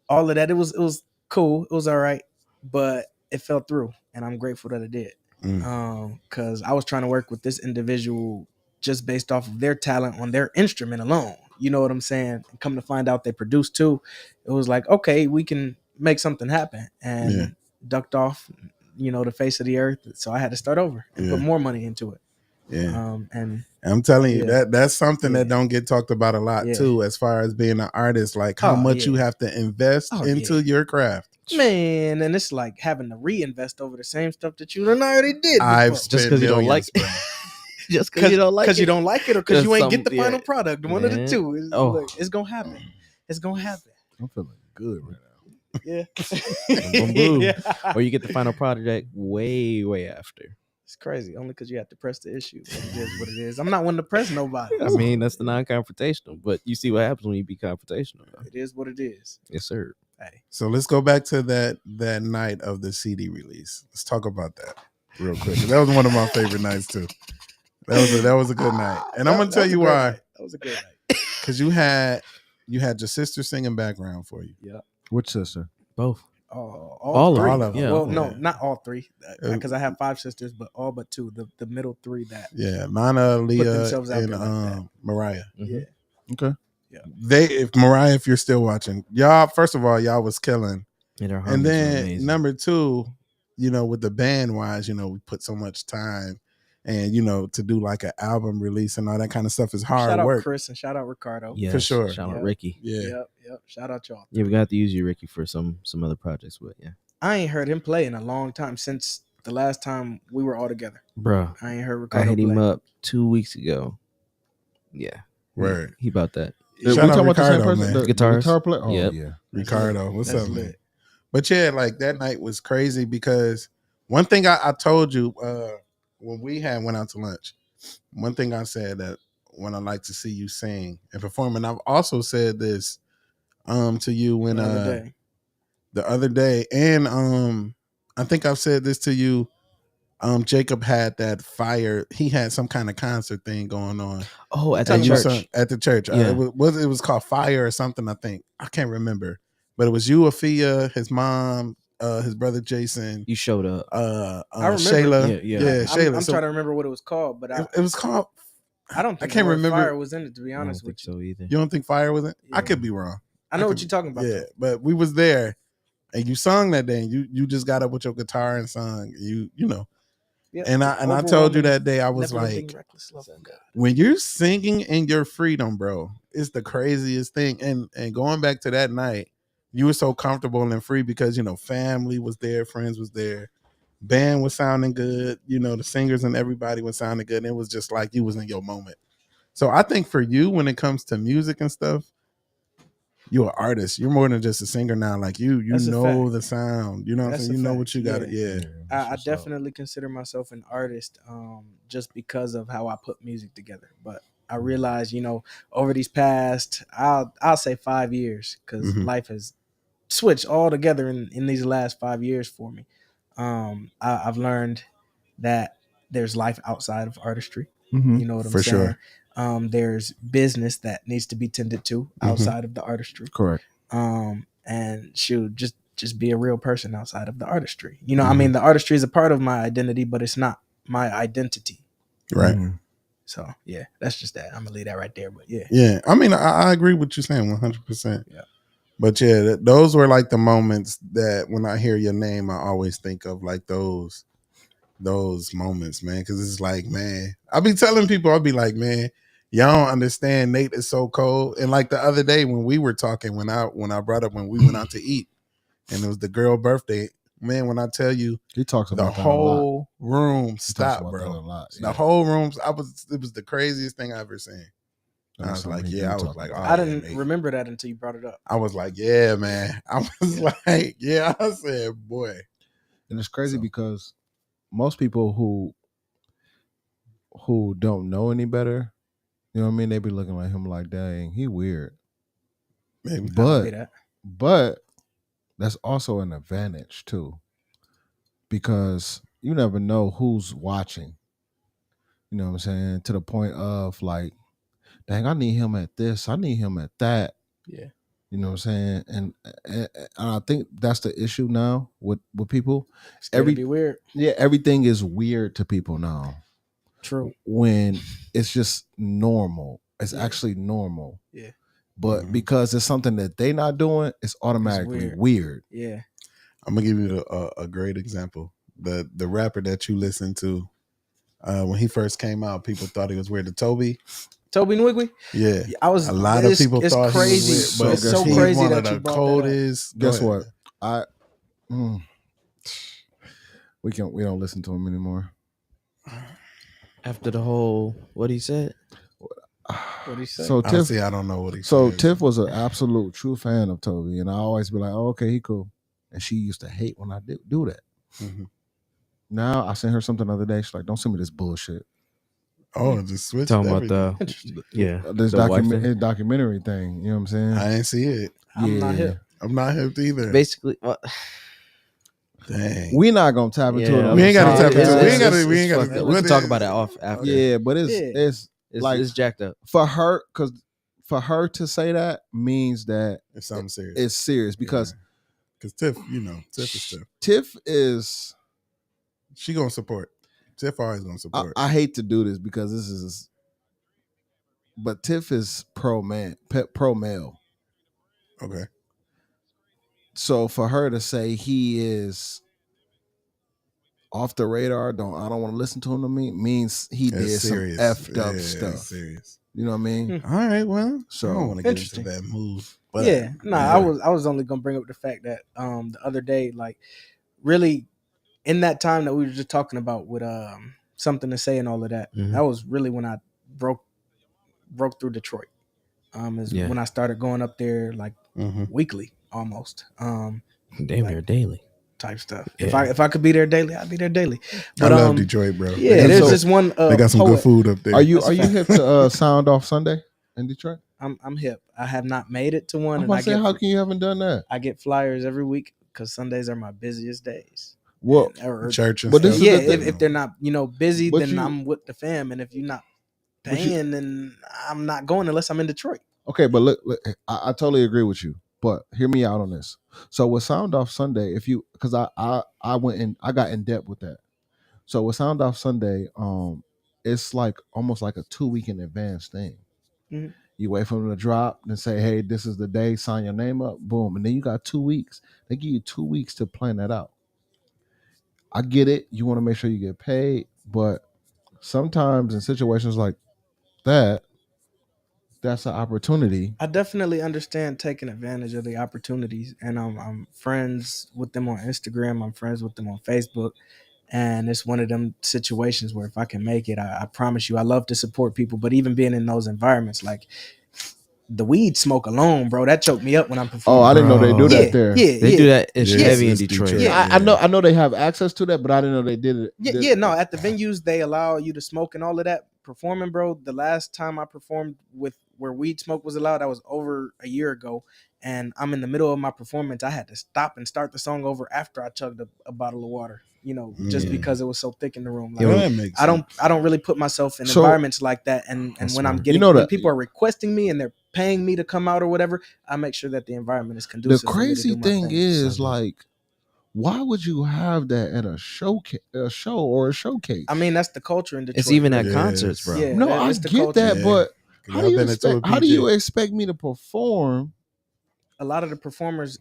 [SPEAKER 4] all of that. It was cool. It was all right, but it fell through, and I'm grateful that it did. Because I was trying to work with this individual just based off of their talent on their instrument alone. You know what I'm saying? And come to find out they produced too. It was like, okay, we can make something happen, and ducked off, the face of the earth. So I had to start over and put more money into it.
[SPEAKER 2] Yeah.
[SPEAKER 4] And
[SPEAKER 2] I'm telling you that's something that don't get talked about a lot
[SPEAKER 4] Yeah.
[SPEAKER 2] too, as far as being an artist, like how much you have to invest into your craft.
[SPEAKER 4] man, and it's like having to reinvest over the same stuff that you done already did.
[SPEAKER 2] I've
[SPEAKER 4] before.
[SPEAKER 3] Just because you don't like it. Just because you don't like it.
[SPEAKER 4] Because you don't like it, or because you ain't get the final
[SPEAKER 3] yeah.
[SPEAKER 4] product. One of the two. Look, it's gonna happen. It's gonna happen.
[SPEAKER 5] I'm feeling good right now.
[SPEAKER 4] Yeah.
[SPEAKER 3] Boom, boom.
[SPEAKER 4] Yeah.
[SPEAKER 3] Or you get the final project way, way after.
[SPEAKER 4] It's crazy. Only because you have to press the issue. But it is what it is. I'm not one to press nobody.
[SPEAKER 3] I mean, that's the non-confrontational, but you see what happens when you be confrontational. Though.
[SPEAKER 4] It is what it is.
[SPEAKER 3] Yes, sir.
[SPEAKER 4] Hey.
[SPEAKER 2] So let's go back to that night of the CD release. Let's talk about that real quick. That was one of my favorite nights too. That was a good night, and I'm gonna tell you why.
[SPEAKER 4] That was a good night.
[SPEAKER 2] Because you had your sister singing background for you.
[SPEAKER 4] Yeah.
[SPEAKER 5] Which sister?
[SPEAKER 3] Both.
[SPEAKER 4] All
[SPEAKER 3] three.
[SPEAKER 2] All of them.
[SPEAKER 3] Yeah.
[SPEAKER 4] Well, no, not all three, because I have 5 sisters, but all but 2. The middle 3 that.
[SPEAKER 2] Yeah, Lana, Leah,
[SPEAKER 4] themselves out
[SPEAKER 2] and
[SPEAKER 4] there like that.
[SPEAKER 2] Mariah.
[SPEAKER 3] Mm-hmm.
[SPEAKER 4] Yeah.
[SPEAKER 5] Okay.
[SPEAKER 2] Mariah, if you're still watching, y'all. First of all, y'all was killing, and then number 2, with the band wise, we put so much time, and to do like an album release and all that kind of stuff is hard
[SPEAKER 4] shout
[SPEAKER 2] work.
[SPEAKER 4] out Chris and shout out Ricardo.
[SPEAKER 3] Yes,
[SPEAKER 2] for sure.
[SPEAKER 3] Shout out
[SPEAKER 4] Yep.
[SPEAKER 3] Ricky.
[SPEAKER 2] Yeah.
[SPEAKER 4] Yep. Shout out y'all.
[SPEAKER 3] Yeah, we got to use you, Ricky, for some other projects, but yeah.
[SPEAKER 4] I ain't heard him play in a long time since the last time we were all together.
[SPEAKER 3] Bro,
[SPEAKER 4] I ain't heard
[SPEAKER 3] I
[SPEAKER 4] Ricardo
[SPEAKER 3] hit him
[SPEAKER 4] play.
[SPEAKER 3] up 2 weeks ago. Yeah.
[SPEAKER 2] Word.
[SPEAKER 3] He about that.
[SPEAKER 2] Shout
[SPEAKER 5] we
[SPEAKER 2] out
[SPEAKER 5] talking about the same
[SPEAKER 2] Ricardo,
[SPEAKER 5] person?
[SPEAKER 2] man.
[SPEAKER 5] The
[SPEAKER 3] Guitarist?
[SPEAKER 5] guitar player? Oh,
[SPEAKER 3] Yep.
[SPEAKER 5] yeah.
[SPEAKER 2] Ricardo, what's
[SPEAKER 4] That's
[SPEAKER 2] up, man?
[SPEAKER 4] lit.
[SPEAKER 2] But yeah, like that night was crazy because one thing I told you when we went out to lunch, one thing I said that when I like to see you sing and perform, and I've also said this to you when
[SPEAKER 4] The other day.
[SPEAKER 2] the other day, and I think I've said this to you. Jacob had that fire. He had some kind of concert thing going on.
[SPEAKER 3] Oh, at the
[SPEAKER 2] And you
[SPEAKER 3] church.
[SPEAKER 2] sung at the church.
[SPEAKER 3] Yeah.
[SPEAKER 2] It was called Fire or something, I think. I can't remember. But it was you, Afia, his mom, his brother Jason,
[SPEAKER 3] You showed up.
[SPEAKER 4] I remember.
[SPEAKER 2] Shayla.
[SPEAKER 3] Yeah.
[SPEAKER 2] Shayla.
[SPEAKER 4] I'm
[SPEAKER 2] So
[SPEAKER 4] trying to remember what it was called, but
[SPEAKER 2] it was called,
[SPEAKER 4] I don't think
[SPEAKER 2] I can't
[SPEAKER 4] the word
[SPEAKER 2] remember.
[SPEAKER 4] fire was in it, to be
[SPEAKER 3] I don't
[SPEAKER 4] honest
[SPEAKER 3] think
[SPEAKER 4] with you.
[SPEAKER 3] so either.
[SPEAKER 2] You don't think Fire was in? I
[SPEAKER 4] Yeah.
[SPEAKER 2] could be wrong.
[SPEAKER 4] I know what you're talking about.
[SPEAKER 2] Yeah,
[SPEAKER 4] though.
[SPEAKER 2] but we was there and you sung that day and you just got up with your guitar and sung. You know.
[SPEAKER 4] Yep.
[SPEAKER 2] And I told you that day, I was like,
[SPEAKER 4] reckless love of God.
[SPEAKER 2] when you're singing in your freedom, bro, it's the craziest thing. And going back to that night, you were so comfortable and free because, you know, family was there, friends was there, band was sounding good, you know, the singers and everybody was sounding good. And it was just like you was in your moment. So I think for you, when it comes to music and stuff, you're an artist. You're more than just a singer now. Like you
[SPEAKER 4] That's a
[SPEAKER 2] know
[SPEAKER 4] fact.
[SPEAKER 2] the sound. You know what I'm
[SPEAKER 4] That's
[SPEAKER 2] saying?
[SPEAKER 4] a
[SPEAKER 2] You know
[SPEAKER 4] fact.
[SPEAKER 2] what you got to, yeah.
[SPEAKER 4] I definitely consider myself an artist just because of how I put music together. But I realize, you know, over these past, I'll say 5 years, because
[SPEAKER 2] Mhm.
[SPEAKER 4] life has switched altogether in these last 5 years for me. I've learned that there's life outside of artistry.
[SPEAKER 5] Mhm.
[SPEAKER 4] You know what I'm
[SPEAKER 2] For
[SPEAKER 4] saying?
[SPEAKER 2] sure.
[SPEAKER 4] There's business that needs to be tended to outside of the artistry.
[SPEAKER 5] Correct.
[SPEAKER 4] And shoot, just be a real person outside of the artistry. You know, I mean, the artistry is a part of my identity, but it's not my identity.
[SPEAKER 2] Right.
[SPEAKER 5] Mhm.
[SPEAKER 4] So yeah, that's just that. I'm gonna leave that right there. But yeah,
[SPEAKER 2] Yeah. I mean, I agree with you saying 100%.
[SPEAKER 4] Yeah.
[SPEAKER 2] But yeah, those were like the moments that when I hear your name, I always think of like those moments, man. Cause it's like, man, I'll be telling people, I'll be like, man, y'all don't understand. Nate is so cold. And like the other day when we were talking, when I brought up when we went out to eat and it was the girl birthday, man, when I tell you
[SPEAKER 5] He talks
[SPEAKER 2] the
[SPEAKER 5] about that a lot.
[SPEAKER 2] whole room
[SPEAKER 5] He talks
[SPEAKER 2] stopped,
[SPEAKER 5] about that a
[SPEAKER 2] bro.
[SPEAKER 5] lot.
[SPEAKER 2] The whole room, it was the craziest thing I ever seen. And I was
[SPEAKER 5] something
[SPEAKER 2] like,
[SPEAKER 5] he
[SPEAKER 2] yeah,
[SPEAKER 5] do
[SPEAKER 2] I was
[SPEAKER 5] talk
[SPEAKER 2] like,
[SPEAKER 5] about.
[SPEAKER 2] oh,
[SPEAKER 4] I
[SPEAKER 2] yeah,
[SPEAKER 4] didn't
[SPEAKER 2] Nate.
[SPEAKER 4] remember that until you brought it up.
[SPEAKER 2] I was like, yeah, man. I was like, yeah, I said, boy.
[SPEAKER 5] And it's crazy
[SPEAKER 2] So-
[SPEAKER 5] because most people who don't know any better, you know what I mean, they be looking at him like, dang, he weird.
[SPEAKER 2] Maybe.
[SPEAKER 4] I
[SPEAKER 5] But
[SPEAKER 4] believe that.
[SPEAKER 5] but that's also an advantage too. Because you never know who's watching. You know what I'm saying? To the point of like, dang, I need him at this, I need him at that.
[SPEAKER 4] Yeah.
[SPEAKER 5] You know what I'm saying? And I think that's the issue now with people.
[SPEAKER 4] Scared to be weird.
[SPEAKER 5] Yeah, everything is weird to people now.
[SPEAKER 4] True.
[SPEAKER 5] When it's just normal. It's
[SPEAKER 4] Yeah.
[SPEAKER 5] actually normal.
[SPEAKER 4] Yeah.
[SPEAKER 5] But
[SPEAKER 2] Mhm.
[SPEAKER 5] because it's something that they not doing, it's automatically
[SPEAKER 4] weird.
[SPEAKER 5] weird.
[SPEAKER 4] Yeah.
[SPEAKER 2] I'm gonna give you a great example. The rapper that you listened to when he first came out, people thought he was weird. The Toby
[SPEAKER 4] Nwigwe.
[SPEAKER 2] Yeah,
[SPEAKER 4] I was.
[SPEAKER 2] a lot of people
[SPEAKER 4] it's
[SPEAKER 2] thought
[SPEAKER 4] crazy.
[SPEAKER 2] he was weird, but
[SPEAKER 4] It's so
[SPEAKER 2] he's
[SPEAKER 4] crazy
[SPEAKER 2] one
[SPEAKER 4] that
[SPEAKER 2] of
[SPEAKER 4] you
[SPEAKER 2] the
[SPEAKER 4] brought that up.
[SPEAKER 2] coldest.
[SPEAKER 5] Guess
[SPEAKER 2] Go
[SPEAKER 5] what?
[SPEAKER 2] ahead.
[SPEAKER 5] We don't listen to him anymore.
[SPEAKER 3] After the whole what he said.
[SPEAKER 4] What he say?
[SPEAKER 5] So
[SPEAKER 2] Honestly, I don't know what he
[SPEAKER 5] So
[SPEAKER 2] said.
[SPEAKER 5] Tiff was an absolute true fan of Toby, and I always be like, "Oh, okay, he cool." And she used to hate when I do that.
[SPEAKER 2] Mhm.
[SPEAKER 5] Now I sent her something the other day. She's like, "Don't send me this bullshit."
[SPEAKER 2] Oh, just switch
[SPEAKER 3] Talking about
[SPEAKER 2] everything.
[SPEAKER 3] the yeah,
[SPEAKER 5] This
[SPEAKER 3] the wife thing.
[SPEAKER 5] documentary thing. You know what I'm saying?
[SPEAKER 2] I ain't see it.
[SPEAKER 4] I'm not hip.
[SPEAKER 2] I'm not hip either.
[SPEAKER 3] Basically, well,
[SPEAKER 2] Dang.
[SPEAKER 5] We not gonna tap into it.
[SPEAKER 2] We ain't gotta tap into it. We ain't
[SPEAKER 3] it's-
[SPEAKER 2] gotta. We
[SPEAKER 3] it's
[SPEAKER 2] ain't gotta.
[SPEAKER 3] fucked up. We can talk about it off after.
[SPEAKER 5] Yeah, but it's
[SPEAKER 3] It's,
[SPEAKER 5] like
[SPEAKER 3] it's jacked up.
[SPEAKER 5] for her, because for her to say that means that
[SPEAKER 2] It's something serious.
[SPEAKER 5] it's serious because
[SPEAKER 2] Tiff, Tiff is Tiff.
[SPEAKER 5] Tiff is.
[SPEAKER 2] She gonna support. Tiff always gonna support.
[SPEAKER 5] I hate to do this because this is, but Tiff is pro male.
[SPEAKER 2] Okay.
[SPEAKER 5] So for her to say he is off the radar, I don't want to listen to him to me means he
[SPEAKER 2] It's
[SPEAKER 5] did
[SPEAKER 2] serious.
[SPEAKER 5] some effed up
[SPEAKER 2] It's
[SPEAKER 5] stuff.
[SPEAKER 2] serious.
[SPEAKER 5] You know what I mean?
[SPEAKER 2] All right. Well,
[SPEAKER 5] So
[SPEAKER 2] I don't want to get into
[SPEAKER 4] interesting.
[SPEAKER 2] that move. But
[SPEAKER 4] Yeah. No, I was only gonna bring up the fact that the other day, like, really in that time that we were just talking about with something to say and all of that,
[SPEAKER 3] Mhm.
[SPEAKER 4] that was really when I broke through Detroit. Is when I started going up there like weekly almost.
[SPEAKER 3] Damn
[SPEAKER 4] like,
[SPEAKER 3] near daily
[SPEAKER 4] type stuff.
[SPEAKER 3] Yeah.
[SPEAKER 4] If I could be there daily, I'd be there daily. But,
[SPEAKER 2] I love Detroit, bro.
[SPEAKER 4] Yeah, there's this one.
[SPEAKER 2] They got some
[SPEAKER 4] poet.
[SPEAKER 2] good food up there.
[SPEAKER 5] Are you
[SPEAKER 4] That's a
[SPEAKER 5] hip to Sound Off Sunday in Detroit?
[SPEAKER 4] I'm hip. I have not made it to one.
[SPEAKER 5] I'm
[SPEAKER 4] And
[SPEAKER 5] about to say, how can you haven't done that?
[SPEAKER 4] I get flyers every week because Sundays are my busiest days.
[SPEAKER 5] Well,
[SPEAKER 2] Church and
[SPEAKER 5] But this
[SPEAKER 2] stuff.
[SPEAKER 5] is
[SPEAKER 4] Yeah,
[SPEAKER 5] the thing.
[SPEAKER 4] if they're not, busy,
[SPEAKER 5] But
[SPEAKER 4] then
[SPEAKER 5] you-
[SPEAKER 4] I'm with the fam, and if you're not
[SPEAKER 5] But you-
[SPEAKER 4] paying, then I'm not going unless I'm in Detroit.
[SPEAKER 5] Okay, but look, I totally agree with you. But hear me out on this. So with Sound Off Sunday, if you because I went in, I got in depth with that. So with Sound Off Sunday, it's like almost like a 2 week in advance thing.
[SPEAKER 4] Mhm.
[SPEAKER 5] You wait for them to drop and say, hey, this is the day, sign your name up, boom. And then you got 2 weeks. They give you 2 weeks to plan that out. I get it. You want to make sure you get paid, but sometimes in situations like that, that's an opportunity.
[SPEAKER 4] I definitely understand taking advantage of the opportunities, and I'm friends with them on Instagram. I'm friends with them on Facebook, and it's one of them situations where if I can make it, I promise you, I love to support people. But even being in those environments, like the weed smoke alone, bro, that choked me up when I'm
[SPEAKER 5] Oh,
[SPEAKER 4] performing.
[SPEAKER 5] I didn't know they do
[SPEAKER 3] Bro.
[SPEAKER 5] that
[SPEAKER 4] yeah,
[SPEAKER 5] there.
[SPEAKER 4] yeah,
[SPEAKER 3] They
[SPEAKER 4] yeah.
[SPEAKER 3] do that. It's
[SPEAKER 2] Yeah,
[SPEAKER 3] heavy in
[SPEAKER 2] it's
[SPEAKER 3] Detroit.
[SPEAKER 2] Detroit.
[SPEAKER 4] Yeah.
[SPEAKER 5] I know they have access to that, but I didn't know they did it.
[SPEAKER 4] Yeah, no. At the venues, they allow you to smoke and all of that. Performing, bro. The last time I performed with where weed smoke was allowed, that was over a year ago. And I'm in the middle of my performance. I had to stop and start the song over after I chugged a bottle of water. Just
[SPEAKER 2] Yeah.
[SPEAKER 4] because it was so thick in the room.
[SPEAKER 2] Yeah,
[SPEAKER 4] Like,
[SPEAKER 2] that makes
[SPEAKER 4] I
[SPEAKER 2] sense.
[SPEAKER 4] don't really put myself in
[SPEAKER 5] So-
[SPEAKER 4] environments like that. And
[SPEAKER 2] That's
[SPEAKER 4] when I'm
[SPEAKER 2] smart.
[SPEAKER 4] getting
[SPEAKER 5] You know
[SPEAKER 4] when
[SPEAKER 5] that-
[SPEAKER 4] people are requesting me and they're paying me to come out or whatever, I make sure that the environment is
[SPEAKER 5] The
[SPEAKER 4] conducive.
[SPEAKER 5] crazy
[SPEAKER 4] for me to do
[SPEAKER 5] thing
[SPEAKER 4] my thing.
[SPEAKER 5] is,
[SPEAKER 3] Sunday.
[SPEAKER 5] like, why would you have that at a show or a showcase?
[SPEAKER 4] I mean, that's the culture in Detroit.
[SPEAKER 3] It's even at
[SPEAKER 2] Yes.
[SPEAKER 3] concerts, bro.
[SPEAKER 4] Yeah.
[SPEAKER 5] no,
[SPEAKER 4] that-
[SPEAKER 5] I
[SPEAKER 4] it's the
[SPEAKER 5] get
[SPEAKER 4] culture.
[SPEAKER 5] that,
[SPEAKER 2] Yeah.
[SPEAKER 5] but
[SPEAKER 2] 'Cause
[SPEAKER 5] how
[SPEAKER 2] y'all
[SPEAKER 5] do you
[SPEAKER 2] been into
[SPEAKER 5] expect?
[SPEAKER 2] a
[SPEAKER 5] How do
[SPEAKER 2] PJ.
[SPEAKER 5] you expect me to perform?
[SPEAKER 4] A lot of the performers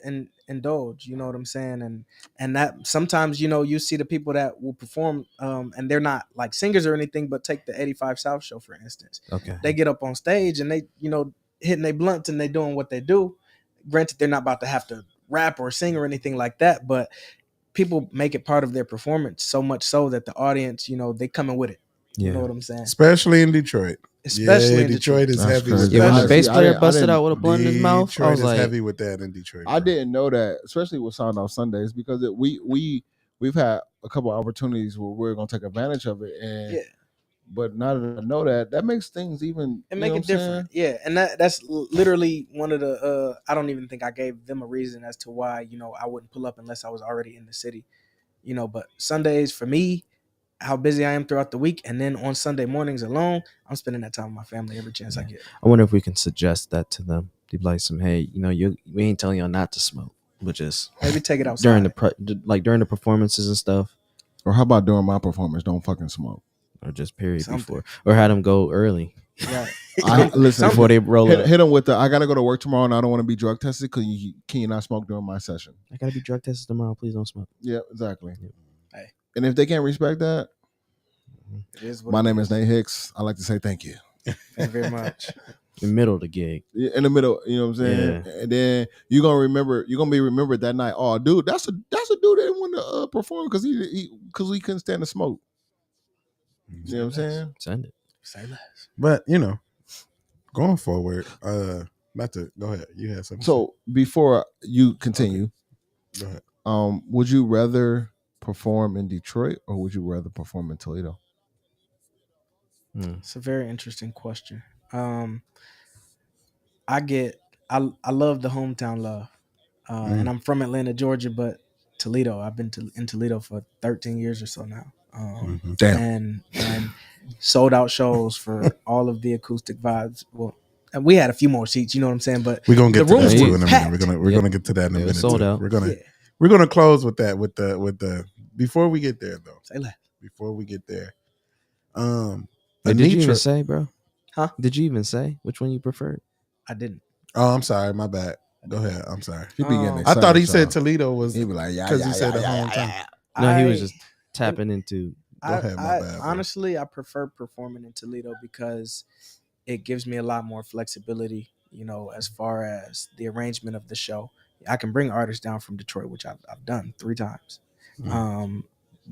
[SPEAKER 4] indulge, you know what I'm saying, and that sometimes you see the people that will perform, and they're not like singers or anything, but take the 85 South show for instance.
[SPEAKER 3] Okay.
[SPEAKER 4] They get up on stage and they hitting their blunts and they doing what they do. Granted, they're not about to have to rap or sing or anything like that, but people make it part of their performance so much so that the audience, they coming with it. You
[SPEAKER 3] Yeah.
[SPEAKER 4] know what I'm saying?
[SPEAKER 2] Especially in Detroit.
[SPEAKER 4] Especially
[SPEAKER 2] Yeah,
[SPEAKER 4] in
[SPEAKER 2] Detroit is
[SPEAKER 5] That's
[SPEAKER 2] heavy
[SPEAKER 5] crazy.
[SPEAKER 2] with
[SPEAKER 3] Yeah, when
[SPEAKER 2] that.
[SPEAKER 3] the
[SPEAKER 5] See,
[SPEAKER 3] bass
[SPEAKER 5] I
[SPEAKER 3] player
[SPEAKER 5] didn't-
[SPEAKER 3] busted
[SPEAKER 5] didn't-
[SPEAKER 3] out with a blunt in his mouth, I
[SPEAKER 2] Detroit
[SPEAKER 3] was
[SPEAKER 2] is
[SPEAKER 3] like,
[SPEAKER 2] heavy with that in Detroit.
[SPEAKER 5] I
[SPEAKER 2] bro.
[SPEAKER 5] didn't know that, especially with Sound Off Sundays, because we've had a couple of opportunities where we're gonna take advantage of it, and
[SPEAKER 4] Yeah.
[SPEAKER 5] but now that I know that makes things even
[SPEAKER 4] And make it different. Yeah. And that's literally one of the I don't even think I gave them a reason as to why, I wouldn't pull up unless I was already in the city. But Sundays for me, how busy I am throughout the week, and then on Sunday mornings alone, I'm spending that time with my family every chance I get.
[SPEAKER 3] I wonder if we can suggest that to them. They'd be like, hey, we ain't telling y'all not to smoke, but just
[SPEAKER 4] Maybe take it outside.
[SPEAKER 3] during the performances and stuff,
[SPEAKER 5] Or how about during my performance? Don't fucking smoke.
[SPEAKER 3] or just period
[SPEAKER 4] Something.
[SPEAKER 3] before, or had them go early
[SPEAKER 4] Right.
[SPEAKER 5] Listen,
[SPEAKER 3] before they roll
[SPEAKER 5] hit
[SPEAKER 3] up.
[SPEAKER 5] them with the. I gotta go to work tomorrow, and I don't want to be drug tested. Can you not smoke during my session?
[SPEAKER 3] I gotta be drug tested tomorrow. Please don't smoke.
[SPEAKER 5] Yeah, exactly.
[SPEAKER 4] Hey.
[SPEAKER 5] And if they can't respect that,
[SPEAKER 4] It is what
[SPEAKER 5] my
[SPEAKER 4] it
[SPEAKER 5] name is Nate Hicks. I like to say thank you.
[SPEAKER 4] Thank you very much.
[SPEAKER 3] In the middle of the gig.
[SPEAKER 5] In the middle, you know what I'm saying?
[SPEAKER 3] Yeah.
[SPEAKER 5] And then you're gonna be remembered that night. Oh, dude, that's a dude that didn't want to perform because he couldn't stand the smoke. You know what I'm saying?
[SPEAKER 3] Send it.
[SPEAKER 4] Say less.
[SPEAKER 2] But going forward, not to go ahead. You had something.
[SPEAKER 5] So before you continue,
[SPEAKER 2] go ahead.
[SPEAKER 5] would you rather perform in Detroit or would you rather perform in Toledo?
[SPEAKER 4] It's a very interesting question. I love the hometown love, and I'm from Atlanta, Georgia, but Toledo. I've been in Toledo for 13 years or so now.
[SPEAKER 5] Damn.
[SPEAKER 4] And sold out shows for all of the acoustic vibes. Well, and we had a few more seats, you know what I'm saying? But
[SPEAKER 2] We're gonna get
[SPEAKER 4] the
[SPEAKER 2] to that
[SPEAKER 4] rooms
[SPEAKER 2] too
[SPEAKER 4] were
[SPEAKER 2] in a
[SPEAKER 4] packed.
[SPEAKER 2] minute. We're gonna get to that in a
[SPEAKER 3] It was
[SPEAKER 2] minute.
[SPEAKER 3] sold
[SPEAKER 2] too.
[SPEAKER 3] out.
[SPEAKER 2] We're gonna close with that with the before we get there though.
[SPEAKER 4] Say less.
[SPEAKER 2] Before we get there,
[SPEAKER 3] Wait, did you even say, bro?
[SPEAKER 4] Huh?
[SPEAKER 3] Did you even say which one you preferred?
[SPEAKER 4] I didn't.
[SPEAKER 2] Oh, I'm sorry, my bad. Go ahead. I'm sorry.
[SPEAKER 5] He be getting
[SPEAKER 4] I
[SPEAKER 2] I thought he
[SPEAKER 5] excited,
[SPEAKER 2] said
[SPEAKER 5] y'all.
[SPEAKER 2] Toledo was
[SPEAKER 5] He be like, yeah,
[SPEAKER 2] because
[SPEAKER 5] yeah,
[SPEAKER 2] he said
[SPEAKER 5] yeah,
[SPEAKER 2] the
[SPEAKER 5] yeah,
[SPEAKER 2] hometown.
[SPEAKER 5] yeah.
[SPEAKER 3] No, he was just tapping into.
[SPEAKER 2] Go ahead, my bad, bro.
[SPEAKER 4] Honestly, I prefer performing in Toledo because it gives me a lot more flexibility, as far as the arrangement of the show. I can bring artists down from Detroit, which I've done 3 times.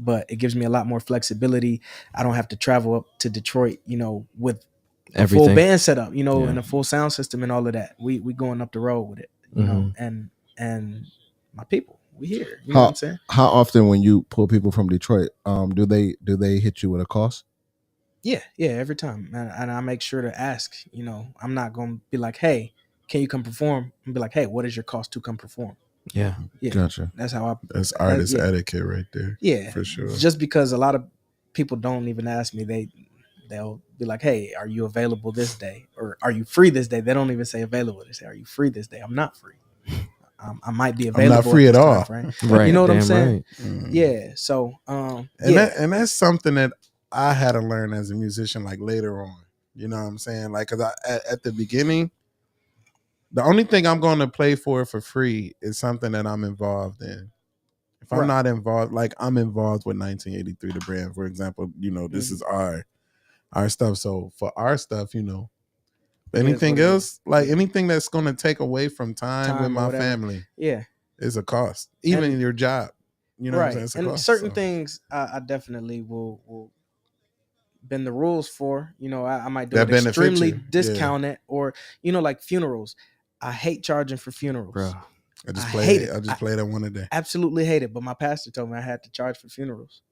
[SPEAKER 4] But it gives me a lot more flexibility. I don't have to travel up to Detroit, with a full
[SPEAKER 3] Everything.
[SPEAKER 4] band set up,
[SPEAKER 3] Yeah.
[SPEAKER 4] and a full sound system and all of that. We going up the road with it, and my people, we here. You know what I'm saying?
[SPEAKER 5] How often when you pull people from Detroit, do they hit you with a cost?
[SPEAKER 4] Yeah, every time, and I make sure to ask. I'm not gonna be like, "Hey, can you come perform?" And be like, "Hey, what is your cost to come perform?"
[SPEAKER 3] Yeah.
[SPEAKER 4] Yeah,
[SPEAKER 5] Gotcha.
[SPEAKER 4] that's how I.
[SPEAKER 2] That's artist
[SPEAKER 4] yeah.
[SPEAKER 2] etiquette right there.
[SPEAKER 4] Yeah,
[SPEAKER 2] For sure.
[SPEAKER 4] just because a lot of people don't even ask me, they'll be like, "Hey, are you available this day?" or "Are you free this day?" They don't even say available. They say, "Are you free this day?" I'm not free. I might be
[SPEAKER 2] I'm not
[SPEAKER 4] available
[SPEAKER 2] free
[SPEAKER 4] at
[SPEAKER 2] at
[SPEAKER 4] this
[SPEAKER 2] all.
[SPEAKER 4] time frame.
[SPEAKER 3] Right.
[SPEAKER 4] You know what I'm
[SPEAKER 3] Damn
[SPEAKER 4] saying?
[SPEAKER 3] right.
[SPEAKER 2] Mm.
[SPEAKER 4] Yeah. So,
[SPEAKER 2] And
[SPEAKER 4] yeah,
[SPEAKER 2] that's something that I had to learn as a musician, like later on. You know what I'm saying? Like, cause at the beginning, the only thing I'm going to play for free is something that I'm involved in. If I'm
[SPEAKER 4] Right.
[SPEAKER 2] not involved, like I'm involved with 1983, the brand, for example, you know, this is our stuff. So for our stuff, you know,
[SPEAKER 4] It is
[SPEAKER 2] anything
[SPEAKER 4] what it
[SPEAKER 2] else,
[SPEAKER 4] is.
[SPEAKER 2] like
[SPEAKER 4] Yeah.
[SPEAKER 2] anything that's going to take away from time with
[SPEAKER 4] Time or
[SPEAKER 2] my
[SPEAKER 4] whatever.
[SPEAKER 2] family
[SPEAKER 4] Yeah.
[SPEAKER 2] is a cost. Even
[SPEAKER 4] And
[SPEAKER 2] your job, you know what I'm saying?
[SPEAKER 4] right.
[SPEAKER 2] It's a
[SPEAKER 4] And
[SPEAKER 2] cost.
[SPEAKER 4] certain
[SPEAKER 2] So.
[SPEAKER 4] things I definitely will bend the rules for. You know, I might do
[SPEAKER 2] That
[SPEAKER 4] it
[SPEAKER 2] benefit
[SPEAKER 4] extremely
[SPEAKER 2] you. Yeah.
[SPEAKER 4] discounted, or like funerals. I hate charging for funerals.
[SPEAKER 3] Bro.
[SPEAKER 2] I just
[SPEAKER 4] I
[SPEAKER 2] played
[SPEAKER 4] hate
[SPEAKER 2] it.
[SPEAKER 4] it.
[SPEAKER 2] I just played that one a day.
[SPEAKER 4] Absolutely hate it. But my pastor told me I had to charge for funerals.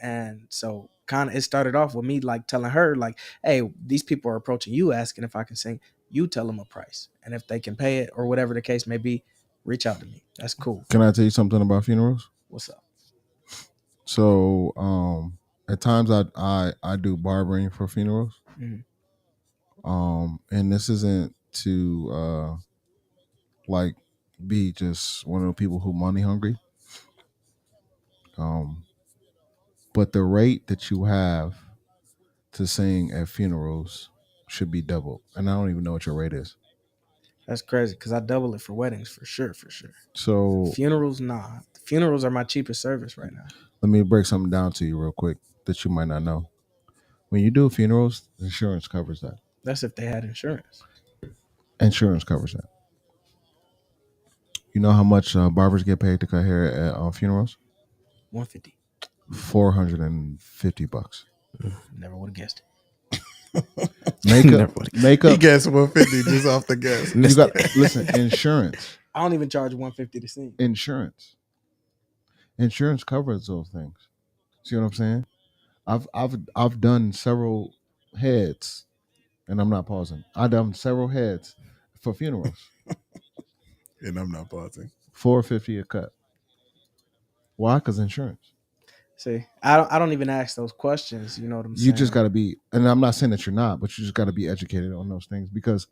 [SPEAKER 4] And so kind of it started off with me like telling her like, hey, these people are approaching you asking if I can sing. You tell them a price. And if they can pay it or whatever the case may be, reach out to me. That's cool.
[SPEAKER 5] Can I tell you something about funerals?
[SPEAKER 4] What's up?
[SPEAKER 5] So, at times I do barbering for funerals.
[SPEAKER 4] Mhm.
[SPEAKER 5] And this isn't to like be just one of the people who money hungry. But the rate that you have to sing at funerals should be doubled. And I don't even know what your rate is.
[SPEAKER 4] That's crazy because I double it for weddings for sure, for sure.
[SPEAKER 5] So
[SPEAKER 4] Funerals, nah. Funerals are my cheapest service right now.
[SPEAKER 5] let me break something down to you real quick that you might not know. When you do funerals, insurance covers that.
[SPEAKER 4] That's if they had insurance.
[SPEAKER 5] Insurance covers that. You know how much barbers get paid to cut hair at funerals?
[SPEAKER 4] 150.
[SPEAKER 5] $450.
[SPEAKER 4] Never would have guessed it.
[SPEAKER 5] Makeup,
[SPEAKER 2] He
[SPEAKER 5] makeup.
[SPEAKER 2] guessed 150 just off the guess.
[SPEAKER 5] You got listen. Insurance,
[SPEAKER 4] I don't even charge 150 to sing.
[SPEAKER 5] insurance covers those things. See what I'm saying? I've done several heads, and I'm not pausing. I've done several heads for funerals.
[SPEAKER 2] And I'm not pausing.
[SPEAKER 5] $450 a cut. Why? Because insurance.
[SPEAKER 4] See, I don't even ask those questions. You know what I'm saying?
[SPEAKER 5] You just got to be, and I'm not saying that you're not, but you just got to be educated on those things because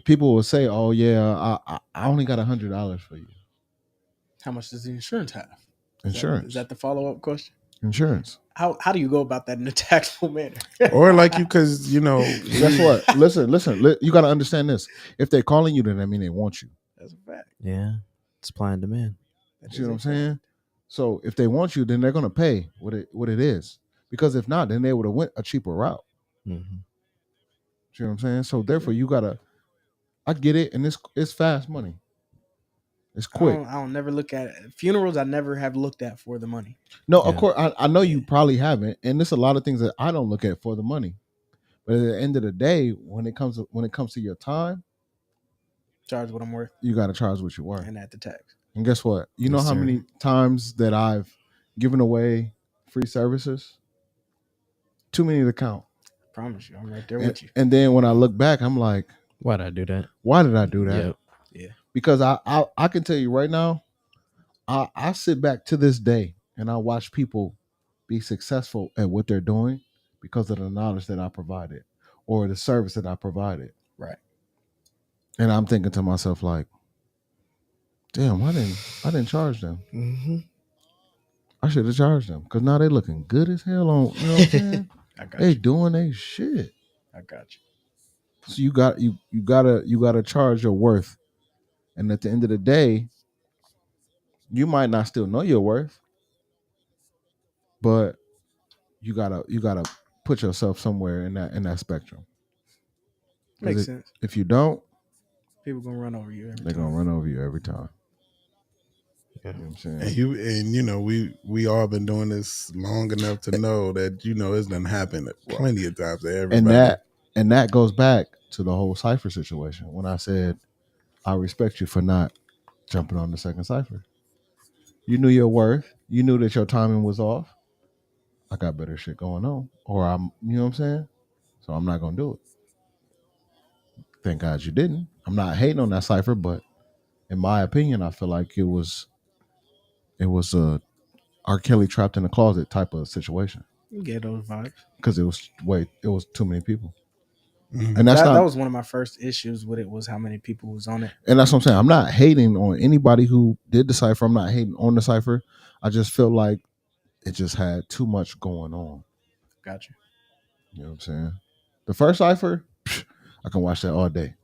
[SPEAKER 5] people will say, "Oh yeah, I only got $100 for you."
[SPEAKER 4] How much does the insurance have?
[SPEAKER 5] Insurance.
[SPEAKER 4] Is that the follow up question?
[SPEAKER 5] Insurance.
[SPEAKER 4] How do you go about that in a tactful manner?
[SPEAKER 2] Or like you, because, you know.
[SPEAKER 5] Guess what? Listen. You got to understand this. If they're calling you, then I mean they want you.
[SPEAKER 4] That's a fact.
[SPEAKER 3] Yeah. Supply and demand.
[SPEAKER 5] See what I'm saying? So if they want you, then they're gonna pay what it is. Because if not, then they would have went a cheaper route.
[SPEAKER 3] Mm-hmm.
[SPEAKER 5] See what I'm saying? So therefore, you gotta. I get it, and it's fast money. It's quick.
[SPEAKER 4] I don't never look at it. Funerals. I never have looked at for the money.
[SPEAKER 5] No, of
[SPEAKER 3] Yeah.
[SPEAKER 5] course, I know you probably haven't, and there's a lot of things that I don't look at for the money. But at the end of the day, when it comes to your time,
[SPEAKER 4] Charge what I'm worth
[SPEAKER 5] you got to charge what you worth.
[SPEAKER 4] and add the tax.
[SPEAKER 5] And guess what? You know
[SPEAKER 2] Yes,
[SPEAKER 5] how
[SPEAKER 2] sir.
[SPEAKER 5] many times that I've given away free services? Too many to count.
[SPEAKER 4] Promise you, I'm right there
[SPEAKER 5] And,
[SPEAKER 4] with you.
[SPEAKER 5] and then when I look back, I'm like,
[SPEAKER 3] Why'd I do that?
[SPEAKER 5] why did I do that?
[SPEAKER 3] Yep.
[SPEAKER 4] Yeah.
[SPEAKER 5] Because I can tell you right now, I sit back to this day and I watch people be successful at what they're doing because of the knowledge that I provided or the service that I provided.
[SPEAKER 4] Right.
[SPEAKER 5] And I'm thinking to myself like, damn, I didn't charge them.
[SPEAKER 3] Mm-hmm.
[SPEAKER 5] I should have charged them because now they looking good as hell on. You know what I'm saying?
[SPEAKER 4] I got
[SPEAKER 5] They
[SPEAKER 4] you.
[SPEAKER 5] doing they shit.
[SPEAKER 4] I got you.
[SPEAKER 5] So you gotta charge your worth. And at the end of the day, you might not still know your worth, but you gotta put yourself somewhere in that spectrum.
[SPEAKER 4] Makes sense.
[SPEAKER 5] If you don't,
[SPEAKER 4] People gonna run over you every
[SPEAKER 5] they're
[SPEAKER 4] time.
[SPEAKER 5] gonna run over you every time.
[SPEAKER 3] Yeah.
[SPEAKER 5] You know what I'm saying?
[SPEAKER 2] And you know, we all been doing this long enough to know that, you know, it's done happened plenty of times to everybody.
[SPEAKER 5] And that goes back to the whole cipher situation when I said I respect you for not jumping on the second cipher. You knew your worth. You knew that your timing was off. I got better shit going on, or you know what I'm saying? So I'm not gonna do it. Thank God you didn't. I'm not hating on that cipher, but in my opinion, I feel like it was a R. Kelly trapped in a closet type of situation
[SPEAKER 4] You get those vibes.
[SPEAKER 5] because it was too many people,
[SPEAKER 2] Mhm.
[SPEAKER 5] and that's
[SPEAKER 4] That
[SPEAKER 5] not
[SPEAKER 4] was one of my first issues with it, was how many people was on it.
[SPEAKER 5] and that's what I'm saying. I'm not hating on anybody who did the cipher. I'm not hating on the cipher. I just feel like it just had too much going on.
[SPEAKER 4] Gotcha.
[SPEAKER 5] You know what I'm saying? The first cipher, I can watch that all day.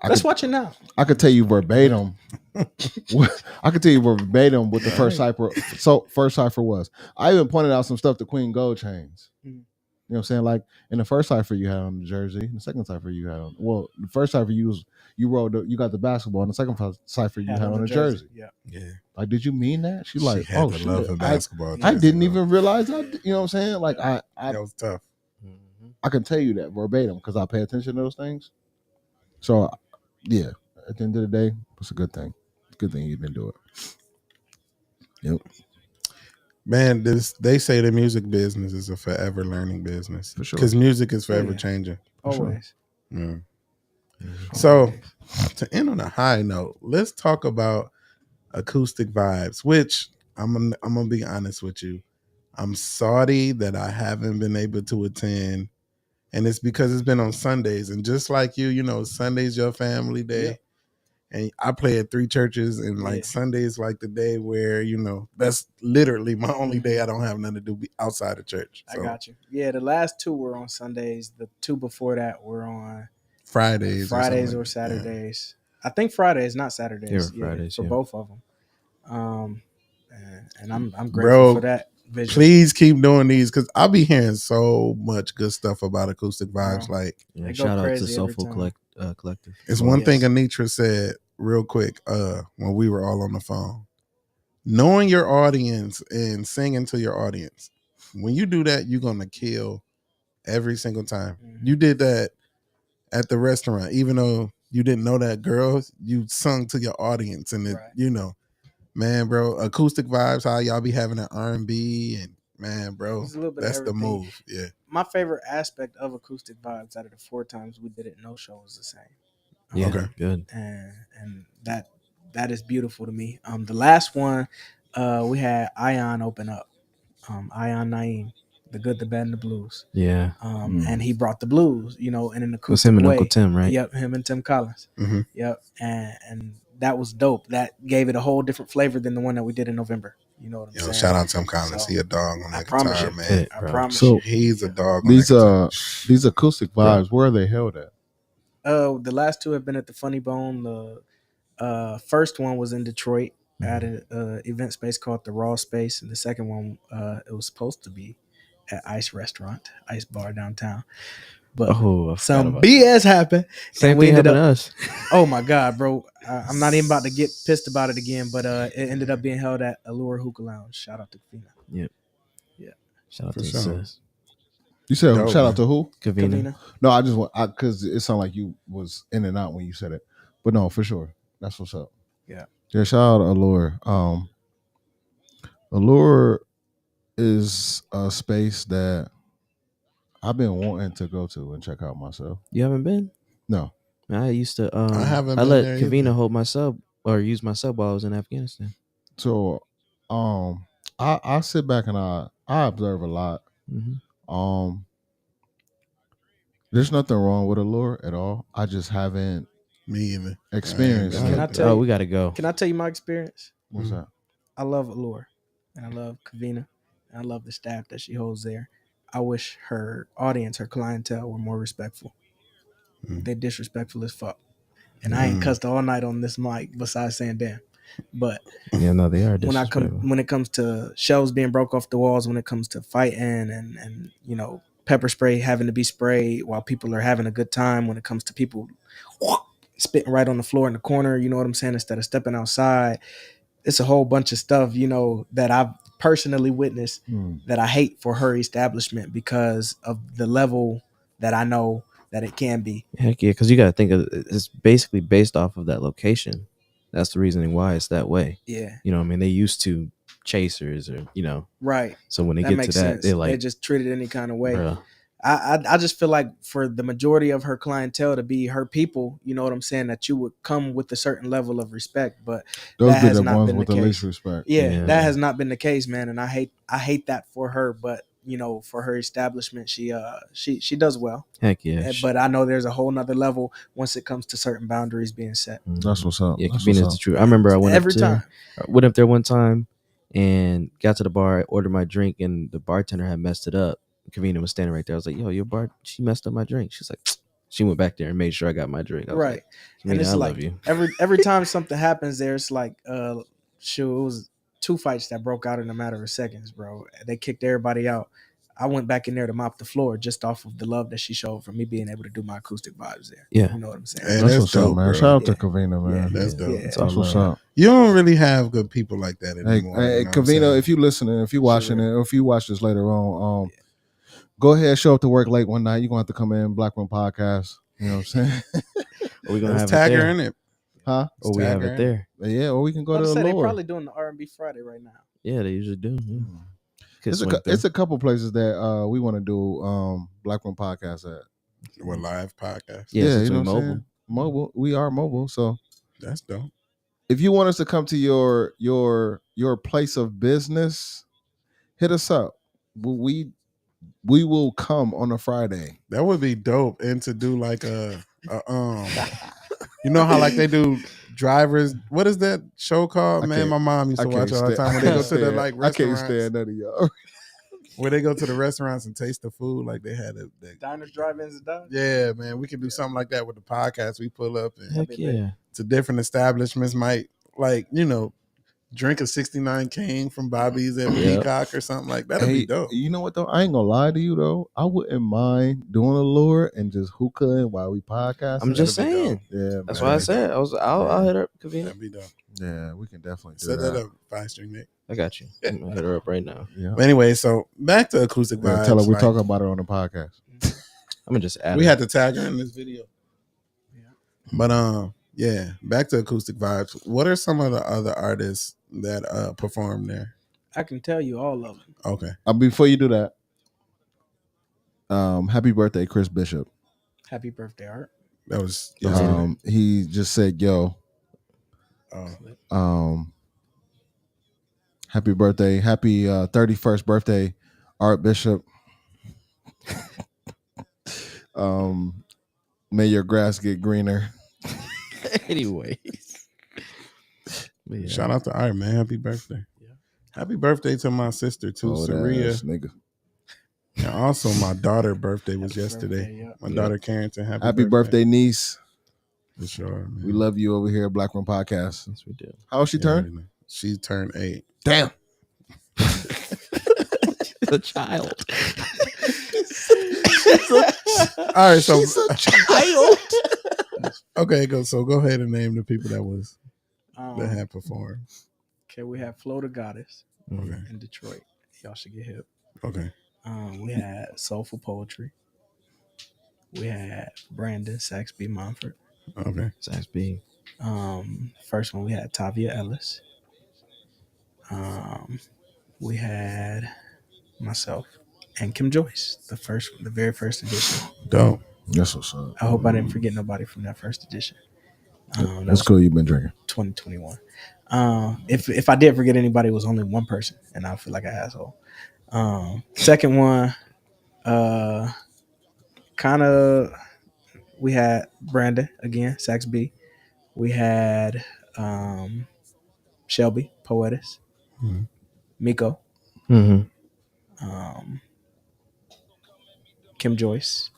[SPEAKER 4] Let's watch it now.
[SPEAKER 5] I could tell you verbatim. I could tell you verbatim what the first cipher. So first cipher was. I even pointed out some stuff to Queen Gold Chains.
[SPEAKER 4] Mhm.
[SPEAKER 5] You know what I'm saying? Like in the first cipher you had on the jersey, in the second cipher you had on. Well, the first cipher you got the basketball, and the second cipher you had on the jersey.
[SPEAKER 4] Yeah.
[SPEAKER 2] Yeah,
[SPEAKER 5] Like, did you mean that? She
[SPEAKER 2] she
[SPEAKER 5] like,
[SPEAKER 2] had
[SPEAKER 5] oh
[SPEAKER 2] the
[SPEAKER 5] shit,
[SPEAKER 2] love for basketball.
[SPEAKER 5] I
[SPEAKER 2] jersey,
[SPEAKER 5] didn't
[SPEAKER 2] though.
[SPEAKER 5] even realize that. You know what I'm saying? Like I
[SPEAKER 2] That was tough.
[SPEAKER 5] I can tell you that verbatim because I pay attention to those things. So yeah, at the end of the day, it's a good thing. It's a good thing you didn't do it. Yep.
[SPEAKER 2] Man, they say the music business is a forever learning business
[SPEAKER 5] For sure.
[SPEAKER 2] because music is forever
[SPEAKER 4] yeah.
[SPEAKER 2] changing.
[SPEAKER 4] Always.
[SPEAKER 2] Yeah.
[SPEAKER 3] Mhm.
[SPEAKER 2] So, to end on a high note, let's talk about acoustic vibes. Which I'm gonna be honest with you, I'm sorry that I haven't been able to attend, and it's because it's been on Sundays. And just like you know, Sunday's your family day.
[SPEAKER 4] Yep.
[SPEAKER 2] And I play at 3 churches, and like
[SPEAKER 4] Yeah.
[SPEAKER 2] Sunday's like the day where, you know, that's literally my only day
[SPEAKER 4] Mhm.
[SPEAKER 2] I don't have nothing to do outside of church.
[SPEAKER 4] I
[SPEAKER 2] So
[SPEAKER 4] got you. Yeah, the last two were on Sundays. The two before that were on
[SPEAKER 2] Fridays
[SPEAKER 4] Fridays or
[SPEAKER 2] or something. Yeah.
[SPEAKER 4] Saturdays. I think Fridays, not Saturdays.
[SPEAKER 3] They were
[SPEAKER 4] Yeah,
[SPEAKER 3] Fridays,
[SPEAKER 4] for
[SPEAKER 3] yeah.
[SPEAKER 4] both of them. And I'm grateful
[SPEAKER 2] Bro,
[SPEAKER 4] for that vision.
[SPEAKER 2] Please keep doing these because I'll be hearing so much good stuff about acoustic vibes.
[SPEAKER 4] Bro.
[SPEAKER 2] Like,
[SPEAKER 3] Yeah,
[SPEAKER 4] They go
[SPEAKER 3] shout out to
[SPEAKER 4] crazy every
[SPEAKER 3] Soulful
[SPEAKER 4] time.
[SPEAKER 3] Collective.
[SPEAKER 2] it's one thing
[SPEAKER 4] Yes.
[SPEAKER 2] Anitra said real quick when we were all on the phone. Knowing your audience and singing to your audience. When you do that, you're gonna kill every single time.
[SPEAKER 4] Mhm.
[SPEAKER 2] You did that at the restaurant, even though you didn't know that girl, you sung to your audience, and it,
[SPEAKER 4] Right.
[SPEAKER 2] you know, man, bro, acoustic vibes, how y'all be having an R&B, and man, bro,
[SPEAKER 4] It's a little bit of
[SPEAKER 2] that's the
[SPEAKER 4] everything.
[SPEAKER 2] move. Yeah,
[SPEAKER 4] My favorite aspect of acoustic vibes out of the 4 times we did it, no show was the same.
[SPEAKER 3] Yeah,
[SPEAKER 2] Okay.
[SPEAKER 3] good.
[SPEAKER 4] And that is beautiful to me. The last one, we had Ion open up. Ion Naeem, the good, the bad, and the blues.
[SPEAKER 3] Yeah,
[SPEAKER 4] And he brought the blues, you know, in an
[SPEAKER 3] it was
[SPEAKER 4] acoustic
[SPEAKER 3] him and
[SPEAKER 4] way.
[SPEAKER 3] Uncle Tim, right?
[SPEAKER 4] Yep, him and Tim Collins.
[SPEAKER 2] Mhm.
[SPEAKER 4] Yep, and that was dope. That gave it a whole different flavor than the one that we did in November. You know what I'm
[SPEAKER 2] yo,
[SPEAKER 4] saying?
[SPEAKER 2] shout out Tim Collins.
[SPEAKER 4] So,
[SPEAKER 2] He a dog on
[SPEAKER 4] I
[SPEAKER 2] that
[SPEAKER 4] promise
[SPEAKER 2] guitar,
[SPEAKER 4] you,
[SPEAKER 2] man.
[SPEAKER 3] Fit,
[SPEAKER 4] I
[SPEAKER 3] bro.
[SPEAKER 4] promise
[SPEAKER 5] So
[SPEAKER 4] you.
[SPEAKER 2] He's a
[SPEAKER 4] Yeah.
[SPEAKER 2] dog on
[SPEAKER 5] these
[SPEAKER 2] that guitar.
[SPEAKER 5] these acoustic vibes, where are they held at?
[SPEAKER 4] The last two have been at the Funny Bone. The first one was in Detroit at an event space called the Raw Space, and the second one it was supposed to be at Ice Restaurant, Ice Bar downtown. But
[SPEAKER 3] Oh, I forgot
[SPEAKER 4] some
[SPEAKER 3] about
[SPEAKER 4] BS happened.
[SPEAKER 3] Same
[SPEAKER 4] and we
[SPEAKER 3] thing
[SPEAKER 4] ended
[SPEAKER 3] happened
[SPEAKER 4] up.
[SPEAKER 3] to us.
[SPEAKER 4] Oh my God, bro! I'm not even about to get pissed about it again. But it ended up being held at Allure Hookah Lounge. Shout out to Kavina.
[SPEAKER 3] Yep.
[SPEAKER 4] Yeah.
[SPEAKER 3] Shout out
[SPEAKER 2] For
[SPEAKER 3] to
[SPEAKER 2] sure.
[SPEAKER 3] sis.
[SPEAKER 5] You said
[SPEAKER 2] Dope,
[SPEAKER 5] shout
[SPEAKER 2] man.
[SPEAKER 5] out to who?
[SPEAKER 3] Kavina.
[SPEAKER 5] No, I just want because it sounded like you was in and out when you said it, but no, for sure, that's what's up.
[SPEAKER 4] Yeah.
[SPEAKER 5] Yeah, shout out to Allure. Allure is a space that I've been wanting to go to and check out myself.
[SPEAKER 3] You haven't been?
[SPEAKER 5] No,
[SPEAKER 3] I used to.
[SPEAKER 2] I haven't
[SPEAKER 3] I
[SPEAKER 2] been
[SPEAKER 3] let
[SPEAKER 2] there
[SPEAKER 3] Kavina
[SPEAKER 2] either.
[SPEAKER 3] hold my sub or use my sub while I was in Afghanistan.
[SPEAKER 5] so I sit back and I observe a lot.
[SPEAKER 3] Mm-hmm.
[SPEAKER 5] There's nothing wrong with Allure at all. I just haven't
[SPEAKER 2] Me either.
[SPEAKER 5] experienced
[SPEAKER 2] I ain't been
[SPEAKER 4] Can I
[SPEAKER 2] out
[SPEAKER 4] tell
[SPEAKER 2] there.
[SPEAKER 3] Oh,
[SPEAKER 4] you?
[SPEAKER 3] we got to go.
[SPEAKER 4] Can I tell you my experience?
[SPEAKER 5] What's
[SPEAKER 2] Mhm.
[SPEAKER 5] that?
[SPEAKER 4] I love Allure, and I love Kavina, and I love the staff that she holds there. I wish her audience, her clientele, were more respectful.
[SPEAKER 2] Mm.
[SPEAKER 4] They disrespectful as fuck, and I ain't cussed all night on this mic besides saying damn. But
[SPEAKER 3] Yeah, no, they are
[SPEAKER 4] when
[SPEAKER 3] disrespectful.
[SPEAKER 4] when it comes to shelves being broke off the walls, when it comes to fighting and you know pepper spray having to be sprayed while people are having a good time, when it comes to people spitting right on the floor in the corner, you know what I'm saying, instead of stepping outside, it's a whole bunch of stuff, you know, that I've personally witnessed that I hate for her establishment because of the level that I know that it can be.
[SPEAKER 3] Heck yeah, because you got to think of it's basically based off of that location. That's the reasoning why it's that way.
[SPEAKER 4] Yeah.
[SPEAKER 3] You know what I mean? They used to chasers or, you know.
[SPEAKER 4] Right.
[SPEAKER 3] So when they
[SPEAKER 4] That
[SPEAKER 3] get to
[SPEAKER 4] makes
[SPEAKER 3] that,
[SPEAKER 4] sense.
[SPEAKER 3] they're
[SPEAKER 4] They
[SPEAKER 3] like,
[SPEAKER 4] just treat it any kind of way.
[SPEAKER 3] bruh.
[SPEAKER 4] I just feel like for the majority of her clientele to be her people, you know what I'm saying, that you would come with a certain level of respect, but
[SPEAKER 5] Those
[SPEAKER 4] that
[SPEAKER 5] be
[SPEAKER 4] has
[SPEAKER 5] the
[SPEAKER 4] not
[SPEAKER 5] ones
[SPEAKER 4] been
[SPEAKER 5] with
[SPEAKER 4] the
[SPEAKER 5] the least
[SPEAKER 4] case.
[SPEAKER 5] respect.
[SPEAKER 4] Yeah, that has not been the case, man, and I hate that for her. But you know, for her establishment, she does well.
[SPEAKER 3] Heck yeah.
[SPEAKER 4] But I know there's a whole nother level once it comes to certain boundaries being set.
[SPEAKER 5] That's what's up.
[SPEAKER 3] Yeah,
[SPEAKER 5] That's
[SPEAKER 3] convenience
[SPEAKER 5] what's
[SPEAKER 3] is
[SPEAKER 5] up.
[SPEAKER 3] true. I remember I went
[SPEAKER 4] Every
[SPEAKER 3] up
[SPEAKER 4] time.
[SPEAKER 3] there one time and got to the bar, ordered my drink, and the bartender had messed it up. Convenient was standing right there. I was like, "Yo, your bar, she messed up my drink." She's like, she went back there and made sure I got my drink. I was
[SPEAKER 4] Right.
[SPEAKER 3] like,
[SPEAKER 4] And
[SPEAKER 3] "Convenient,
[SPEAKER 4] it's
[SPEAKER 3] I
[SPEAKER 4] like
[SPEAKER 3] love you."
[SPEAKER 4] every time something happens there, it's like shoot, it was 2 fights that broke out in a matter of seconds, bro. They kicked everybody out. I went back in there to mop the floor just off of the love that she showed for me being able to do my acoustic vibes there.
[SPEAKER 3] Yeah.
[SPEAKER 4] You know what I'm saying?
[SPEAKER 2] Hey,
[SPEAKER 5] That's
[SPEAKER 2] that's
[SPEAKER 5] what's up,
[SPEAKER 2] dope,
[SPEAKER 5] man.
[SPEAKER 2] bro.
[SPEAKER 5] Shout out to
[SPEAKER 4] Yeah.
[SPEAKER 5] Kavina, man.
[SPEAKER 2] That's
[SPEAKER 3] Yeah.
[SPEAKER 2] dope.
[SPEAKER 4] Yeah.
[SPEAKER 5] That's what's up.
[SPEAKER 2] You don't really have good people like that
[SPEAKER 5] Hey,
[SPEAKER 2] anymore.
[SPEAKER 5] hey,
[SPEAKER 2] you know what I'm
[SPEAKER 5] Kavina,
[SPEAKER 2] saying?
[SPEAKER 5] if you listening, if you watching it, or if you watch this later on, go ahead, show up to work late one night. You're gonna have to come in Black Room Podcast. You know what I'm saying?
[SPEAKER 3] Are we gonna
[SPEAKER 2] Let's
[SPEAKER 3] have
[SPEAKER 2] tag
[SPEAKER 3] it
[SPEAKER 2] her
[SPEAKER 3] there?
[SPEAKER 2] in it.
[SPEAKER 5] Huh?
[SPEAKER 3] Or we have
[SPEAKER 2] tag her
[SPEAKER 3] it
[SPEAKER 2] in
[SPEAKER 3] there?
[SPEAKER 5] Yeah, or we can go
[SPEAKER 4] About
[SPEAKER 5] to
[SPEAKER 4] to
[SPEAKER 5] the
[SPEAKER 4] say, they're
[SPEAKER 5] lower.
[SPEAKER 4] probably doing the R&B Friday right now.
[SPEAKER 3] Yeah, they usually do. Yeah. Could
[SPEAKER 5] It's
[SPEAKER 3] swing through.
[SPEAKER 5] it's a couple places that we want to do Black Room Podcast at.
[SPEAKER 2] With live podcast.
[SPEAKER 3] Yeah,
[SPEAKER 5] Yeah,
[SPEAKER 3] since
[SPEAKER 5] you know
[SPEAKER 3] we
[SPEAKER 5] what I'm
[SPEAKER 3] mobile.
[SPEAKER 5] saying? Mobile. We are mobile. So
[SPEAKER 2] That's dope.
[SPEAKER 5] if you want us to come to your place of business, hit us up. We will come on a Friday.
[SPEAKER 2] That would be dope. And to do like a you know how like they do drivers. What is that show called?
[SPEAKER 5] I
[SPEAKER 2] Man,
[SPEAKER 5] can't-
[SPEAKER 2] my mom used
[SPEAKER 5] I
[SPEAKER 2] to watch
[SPEAKER 5] can't
[SPEAKER 2] it all the
[SPEAKER 5] stand-
[SPEAKER 2] time when
[SPEAKER 5] I
[SPEAKER 2] they go
[SPEAKER 5] can't
[SPEAKER 2] to the
[SPEAKER 5] stand-
[SPEAKER 2] like
[SPEAKER 5] I can't
[SPEAKER 2] restaurants.
[SPEAKER 5] stand none of y'all.
[SPEAKER 2] Where they go to the restaurants and taste the food, like they had
[SPEAKER 4] Diners, drive-ins, and dives.
[SPEAKER 2] yeah, man. We can do something like that with the podcast. We pull up and
[SPEAKER 3] Heck yeah.
[SPEAKER 2] to different establishments, might like, drink a 69 King from Bobby's at
[SPEAKER 3] Yep.
[SPEAKER 2] Peacock or something like that'd be dope.
[SPEAKER 5] You know what though? I ain't gonna lie to you though. I wouldn't mind doing a lure and just hookahing while we podcast.
[SPEAKER 3] I'm just
[SPEAKER 2] That'd be
[SPEAKER 3] saying.
[SPEAKER 5] Yeah,
[SPEAKER 3] That's
[SPEAKER 5] man.
[SPEAKER 3] why I said I'll hit her up. Convenient.
[SPEAKER 2] That'd be dope.
[SPEAKER 5] Yeah, we can definitely do
[SPEAKER 2] Set that
[SPEAKER 5] that.
[SPEAKER 2] up, 5-string Nick.
[SPEAKER 3] I got you. I'm gonna hit her up right now.
[SPEAKER 5] Yeah.
[SPEAKER 2] But anyway, so back to acoustic vibes.
[SPEAKER 5] Tell her we're
[SPEAKER 2] like,
[SPEAKER 5] talking about it on the podcast.
[SPEAKER 3] I'm gonna just add
[SPEAKER 2] we
[SPEAKER 3] her.
[SPEAKER 2] had to tag her in this video. But yeah, back to acoustic vibes. What are some of the other artists that perform there?
[SPEAKER 4] I can tell you all of them.
[SPEAKER 2] Okay.
[SPEAKER 5] Before you do that, happy birthday, Chris Bishop.
[SPEAKER 4] Happy birthday, Art.
[SPEAKER 2] That was yesterday.
[SPEAKER 5] He just said, "Yo,
[SPEAKER 2] Oh.
[SPEAKER 5] happy birthday, happy 31st birthday, Art Bishop. May your grass get greener."
[SPEAKER 3] Anyways. Yeah.
[SPEAKER 2] Shout out to Art, man. Happy birthday.
[SPEAKER 4] Yeah.
[SPEAKER 2] Happy birthday to my sister too,
[SPEAKER 5] Old
[SPEAKER 2] Saria.
[SPEAKER 5] ass nigga.
[SPEAKER 2] And also my daughter's birthday was
[SPEAKER 4] Happy
[SPEAKER 2] yesterday.
[SPEAKER 4] birthday, yeah.
[SPEAKER 2] My daughter Carrington.
[SPEAKER 5] Happy birthday, niece.
[SPEAKER 2] For sure, man.
[SPEAKER 5] We love you over here at Black Room Podcast.
[SPEAKER 3] Yes, we do.
[SPEAKER 5] How old she
[SPEAKER 2] Yeah,
[SPEAKER 5] turned?
[SPEAKER 2] really. She turned 8.
[SPEAKER 5] Damn.
[SPEAKER 3] The child.
[SPEAKER 2] All right, so
[SPEAKER 5] She's a child.
[SPEAKER 2] okay, go ahead and name the people that had performed.
[SPEAKER 4] Okay, we have Flo the Goddess
[SPEAKER 2] Okay.
[SPEAKER 4] in Detroit. Y'all should get hip.
[SPEAKER 2] Okay.
[SPEAKER 4] We had Soulful Poetry. We had Brandon Saxby Monfort.
[SPEAKER 2] Okay.
[SPEAKER 3] Sax B.
[SPEAKER 4] First one we had Tavia Ellis. We had myself and Kim Joyce, the very first edition.
[SPEAKER 2] Dope.
[SPEAKER 5] That's what's up.
[SPEAKER 4] I hope I didn't forget nobody from that first edition. That
[SPEAKER 5] That's
[SPEAKER 4] was
[SPEAKER 5] cool. You've been drinking.
[SPEAKER 4] 2021. If I did forget anybody, it was only one person, and I feel like an asshole. Second one, kind of, we had Brandon again, Sax B. We had Shelby, Poetess,
[SPEAKER 2] Mhm.
[SPEAKER 4] Miko,
[SPEAKER 3] Mm-hmm.
[SPEAKER 4] Kim Joyce.